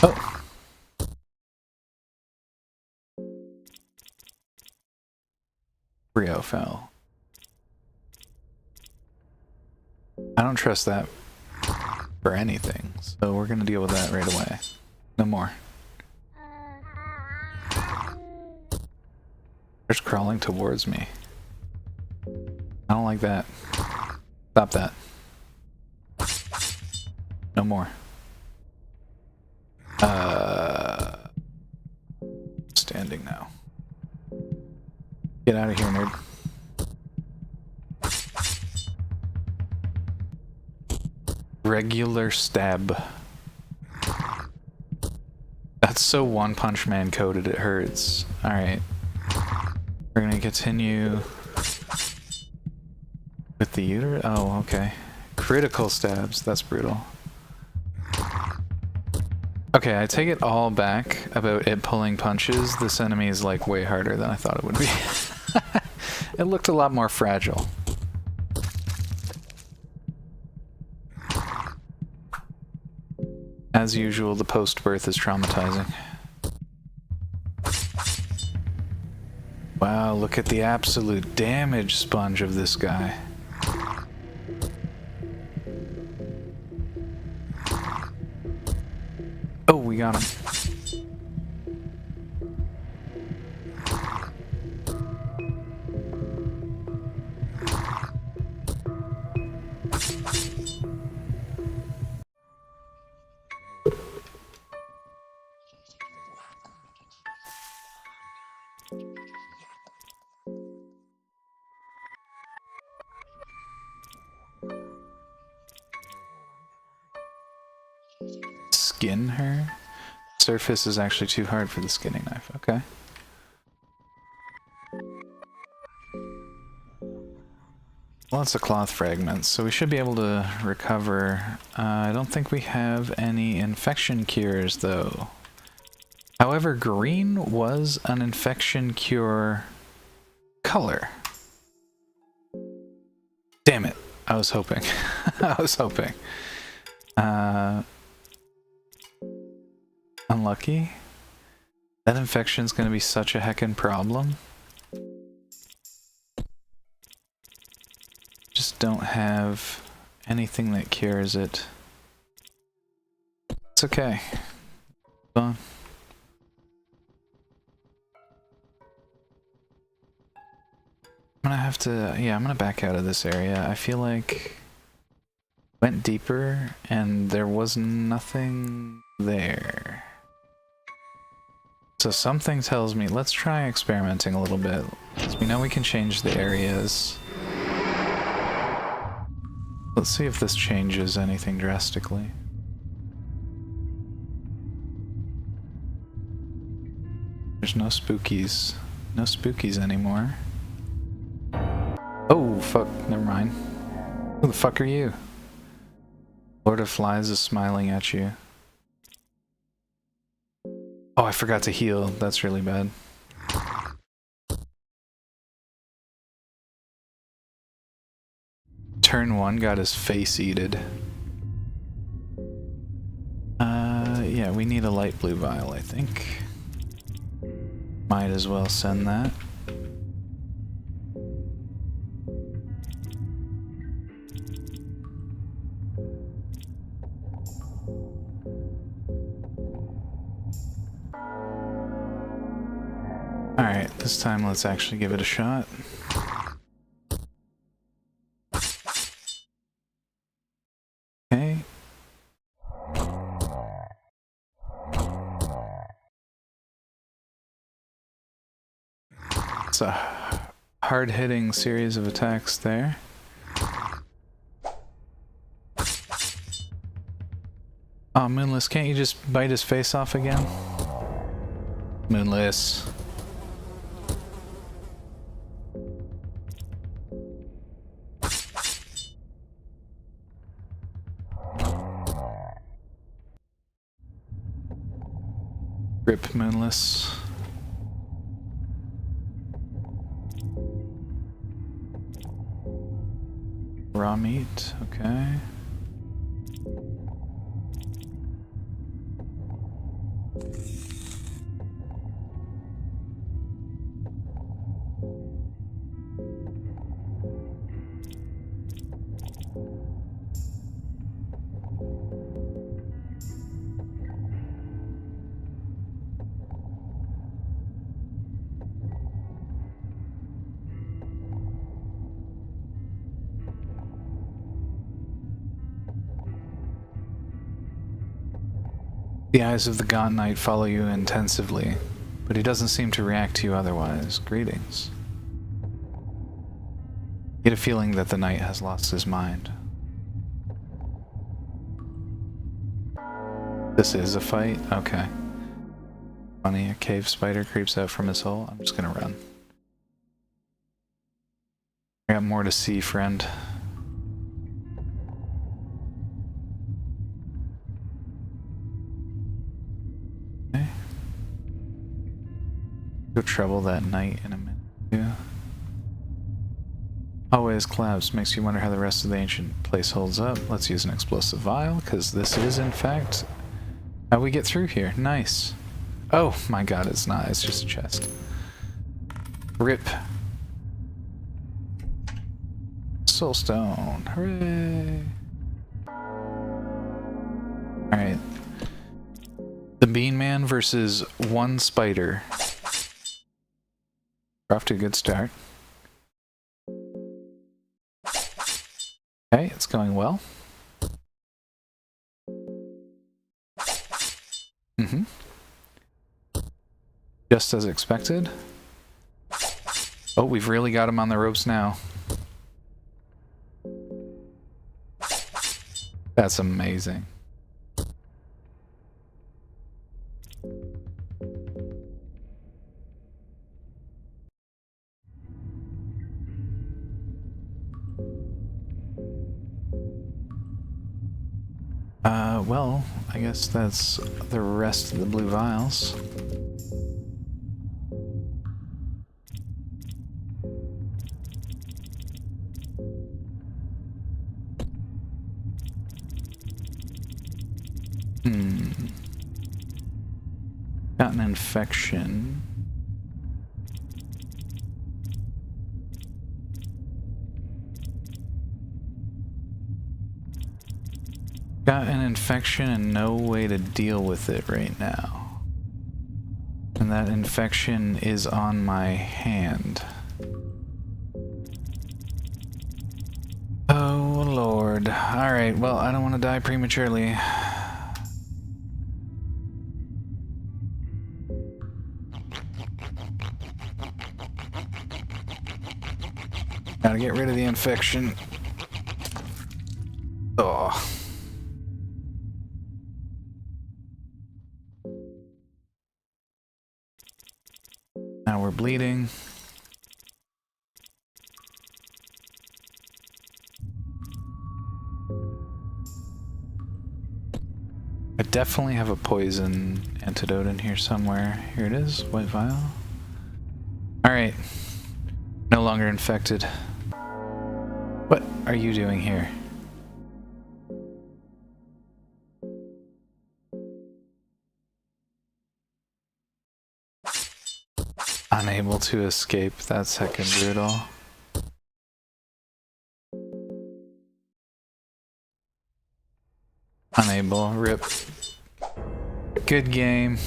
Oh. Rio fell. I don't trust that for anything, so we're gonna deal with that right away. No more. They're crawling towards me. I don't like that. Stop that. No more. Standing now. Get out of here, nerd. Regular stab. That's so One Punch Man coded, it hurts. Alright. We're gonna continue with the uterus. Oh, okay. Critical stabs. That's brutal. Okay, I take it all back about it pulling punches. This enemy is like way harder than I thought it would be. It looked a lot more fragile. As usual, the post-birth is traumatizing. Wow, look at the absolute damage sponge of this guy. Oh, we got him. Skin her? Surface is actually too hard for the skinning knife. Okay. Lots of cloth fragments, so we should be able to recover. I don't think we have any infection cures, though. However, green was an infection cure color. Damn it. I was hoping. I was hoping. Unlucky. That infection's gonna be such a heckin' problem. Just don't have anything that cures it. It's okay. Hold on. I'm gonna have to, yeah, I'm gonna back out of this area. I feel like went deeper and there was nothing there. So something tells me, let's try experimenting a little bit. 'Cause we know we can change the areas. Let's see if this changes anything drastically. There's no spookies. No spookies anymore. Oh, fuck. Never mind. Who the fuck are you? Lord of Flies is smiling at you. Oh, I forgot to heal. That's really bad. Turn 1 got his face eated. Yeah, we need a light blue vial, I think. Might as well send that. Alright, this time let's actually give it a shot. Okay. It's a hard-hitting series of attacks there. Oh, Moonless, can't you just bite his face off again? Moonless. Rip Moonless. Raw meat, okay. The eyes of the Gaunt Knight follow you intensively, but he doesn't seem to react to you otherwise. Greetings. You get a feeling that the knight has lost his mind. This is a fight? Okay. Funny, a cave spider creeps out from his hole. I'm just gonna run. I got more to see, friend. Go trouble that night in a minute. Yeah. Always collapse. Makes you wonder how the rest of the ancient place holds up. Let's use an explosive vial, because this is, in fact, how we get through here. Nice. Oh my god, it's not. It's just a chest. Rip. Soulstone. Hooray. Alright. The Bean Man versus one spider. We're off to a good start. Okay, it's going well. Mm-hmm. Just as expected. Oh, we've really got him on the ropes now. That's amazing. Well, I guess that's the rest of the blue vials. Got an infection. Got an infection and no way to deal with it right now. And that infection is on my hand. Oh lord. Alright, well, I don't want to die prematurely. Gotta get rid of the infection. Oh. Now we're bleeding. I definitely have a poison antidote in here somewhere. Here it is, white vial. Alright. No longer infected. What are you doing here? Unable to escape. That's heckin' brutal. Unable. Rip. Good game.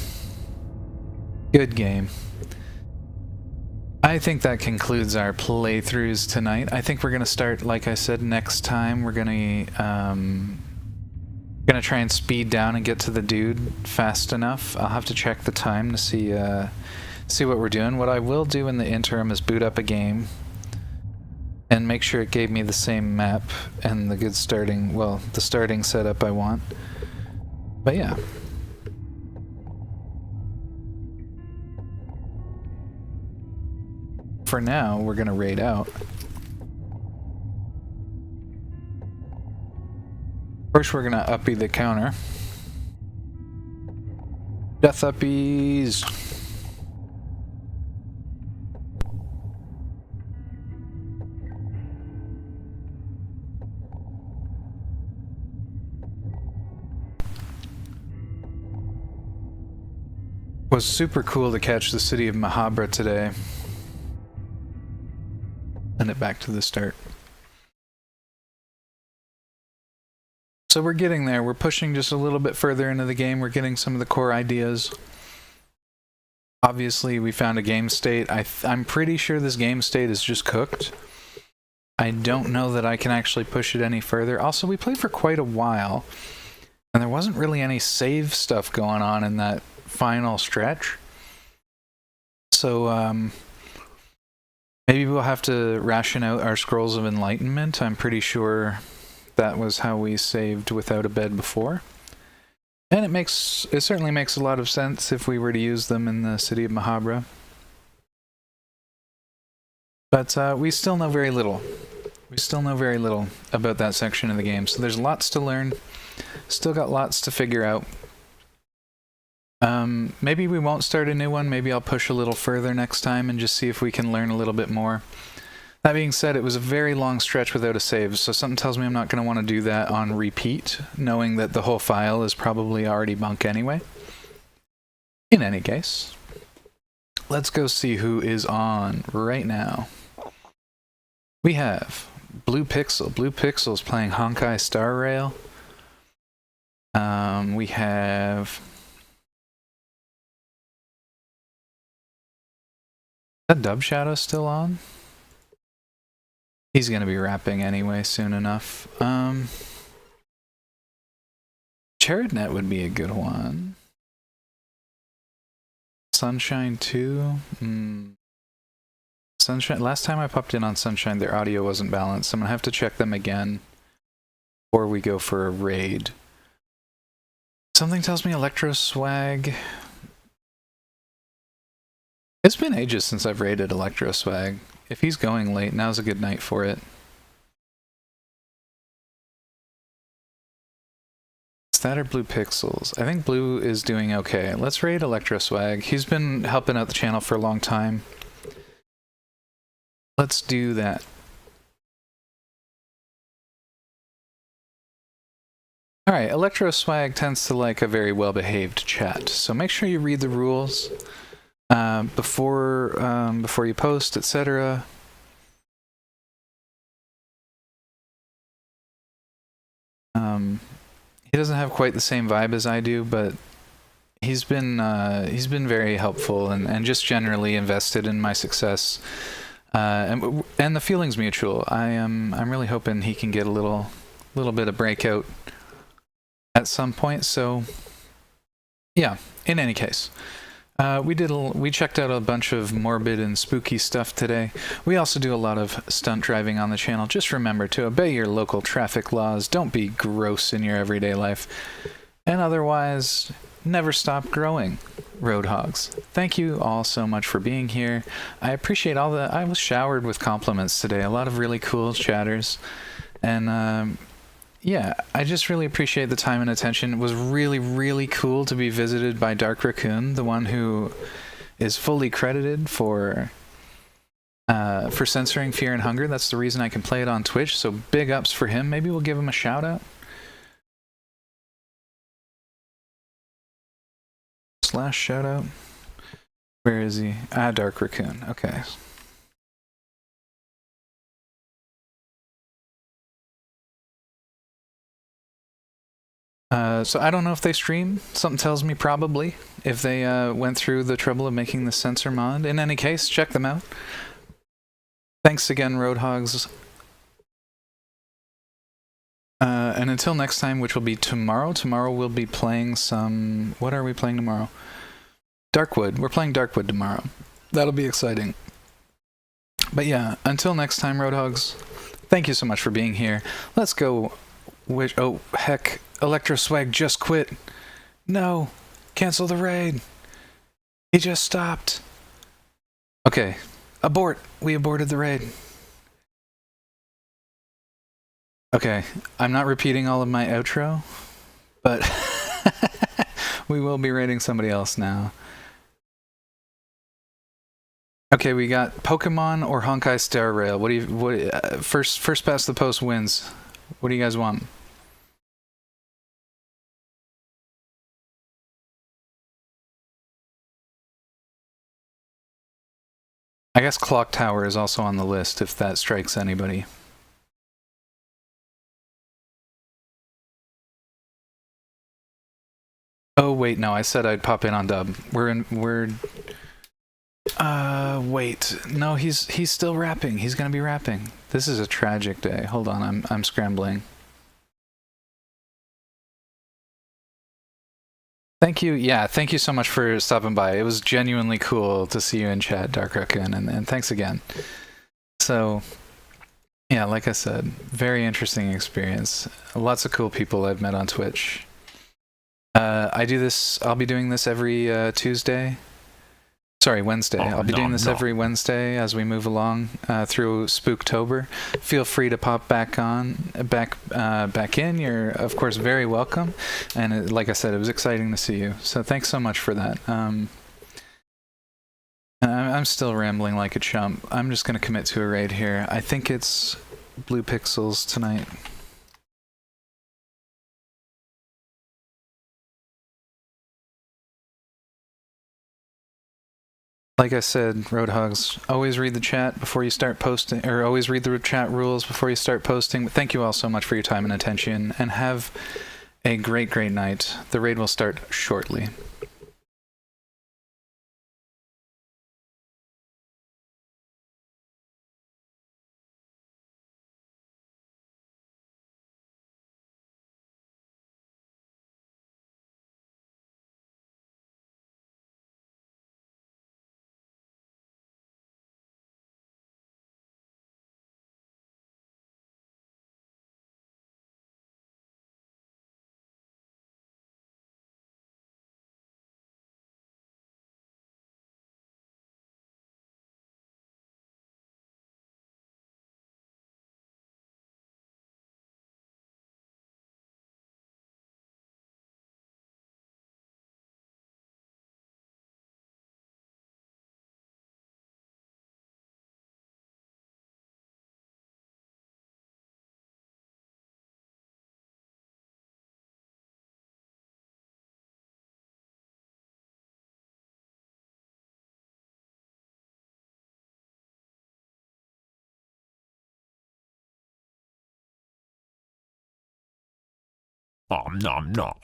Good game. I think that concludes our playthroughs tonight. I think we're gonna start, like I said, next time. We're gonna try and speed down and get to the dude fast enough. I'll have to check the time to see what we're doing. What I will do in the interim is boot up a game and make sure it gave me the same map and the good starting, well, the starting setup I want. But yeah. For now, we're gonna raid out. First, we're gonna uppy the counter. Death uppies! Was super cool to catch the city of Mahabra today. Send it back to the start. So we're getting there. We're pushing just a little bit further into the game. We're getting some of the core ideas. Obviously, we found a game state. I'm pretty sure this game state is just cooked. I don't know that I can actually push it any further. Also, we played for quite a while, and there wasn't really any save stuff going on in that final stretch. So, maybe we'll have to ration out our Scrolls of Enlightenment. I'm pretty sure that was how we saved without a bed before. And it certainly makes a lot of sense if we were to use them in the city of Mahabra. But we still know very little. We still know very little about that section of the game, so there's lots to learn. Still got lots to figure out. Maybe we won't start a new one. Maybe I'll push a little further next time and just see if we can learn a little bit more. That being said, it was a very long stretch without a save, so something tells me I'm not going to want to do that on repeat, knowing that the whole file is probably already bunk anyway. In any case, let's go see who is on right now. We have Blue Pixel. Blue Pixel's playing Honkai Star Rail. We have... Is that Dub Shadow still on? He's gonna be rapping anyway soon enough. Charidnet would be a good one. Sunshine 2? Sunshine. Last time I popped in on Sunshine, their audio wasn't balanced. I'm gonna have to check them again before we go for a raid. Something tells me Electro Swag. It's been ages since I've raided Electro Swag. If he's going late, now's a good night for it. Is that or Blue Pixels? I think Blue is doing okay. Let's raid Electro Swag. He's been helping out the channel for a long time. Let's do that. Alright, Electro Swag tends to like a very well-behaved chat, so make sure you read the rules. Before you post, etc. He doesn't have quite the same vibe as I do, but he's been very helpful and just generally invested in my success. And the feeling's mutual. I'm really hoping he can get a little bit of breakout at some point. So yeah. In any case. We checked out a bunch of morbid and spooky stuff today. We also do a lot of stunt driving on the channel. Just remember to obey your local traffic laws. Don't be gross in your everyday life. And otherwise, never stop growing, Roadhogs. Thank you all so much for being here. I appreciate all the... I was showered with compliments today. A lot of really cool chatters. And, yeah, I just really appreciate the time and attention. It was really, really cool to be visited by Dark Raccoon, the one who is fully credited for censoring Fear and Hunger. That's the reason I can play it on Twitch, so big ups for him. Maybe we'll give him a shout out. / shout out. Where is he? Ah, Dark Raccoon. Okay. So I don't know if they stream. Something tells me probably, if they went through the trouble of making the censor mod. In any case, check them out. Thanks again, Roadhogs. And until next time, which will be tomorrow. Tomorrow we'll be playing some... What are we playing tomorrow? Darkwood. We're playing Darkwood tomorrow. That'll be exciting. But yeah, until next time, Roadhogs, thank you so much for being here. Let's go... oh, heck... Electro Swag just quit. No. Cancel the raid. He just stopped. Okay. Abort. We aborted the raid. Okay. I'm not repeating all of my outro, but we will be raiding somebody else now. Okay, we got Pokemon or Honkai Star Rail. First past the post wins. What do you guys want? I guess Clock Tower is also on the list if that strikes anybody. Oh wait, no, I said I'd pop in on dub. Wait. No, he's still rapping. He's gonna be rapping. This is a tragic day. Hold on, I'm scrambling. Thank you. Yeah, thank you so much for stopping by. It was genuinely cool to see you in chat, Dark Raccoon, and thanks again. So, yeah, like I said, very interesting experience. Lots of cool people I've met on Twitch. I'll be doing this every Tuesday. Sorry, Wednesday. I'll be doing this every Wednesday as we move along through Spooktober. Feel free to pop back in. You're of course very welcome. And like I said, it was exciting to see you. So thanks so much for that. I'm still rambling like a chump. I'm just gonna commit to a raid here. I think it's Blue Pixels tonight. Like I said, Roadhogs, always read the chat before you start posting, or always read the chat rules before you start posting. But thank you all so much for your time and attention, and have a great, great night. The raid will start shortly. Nom nom nom.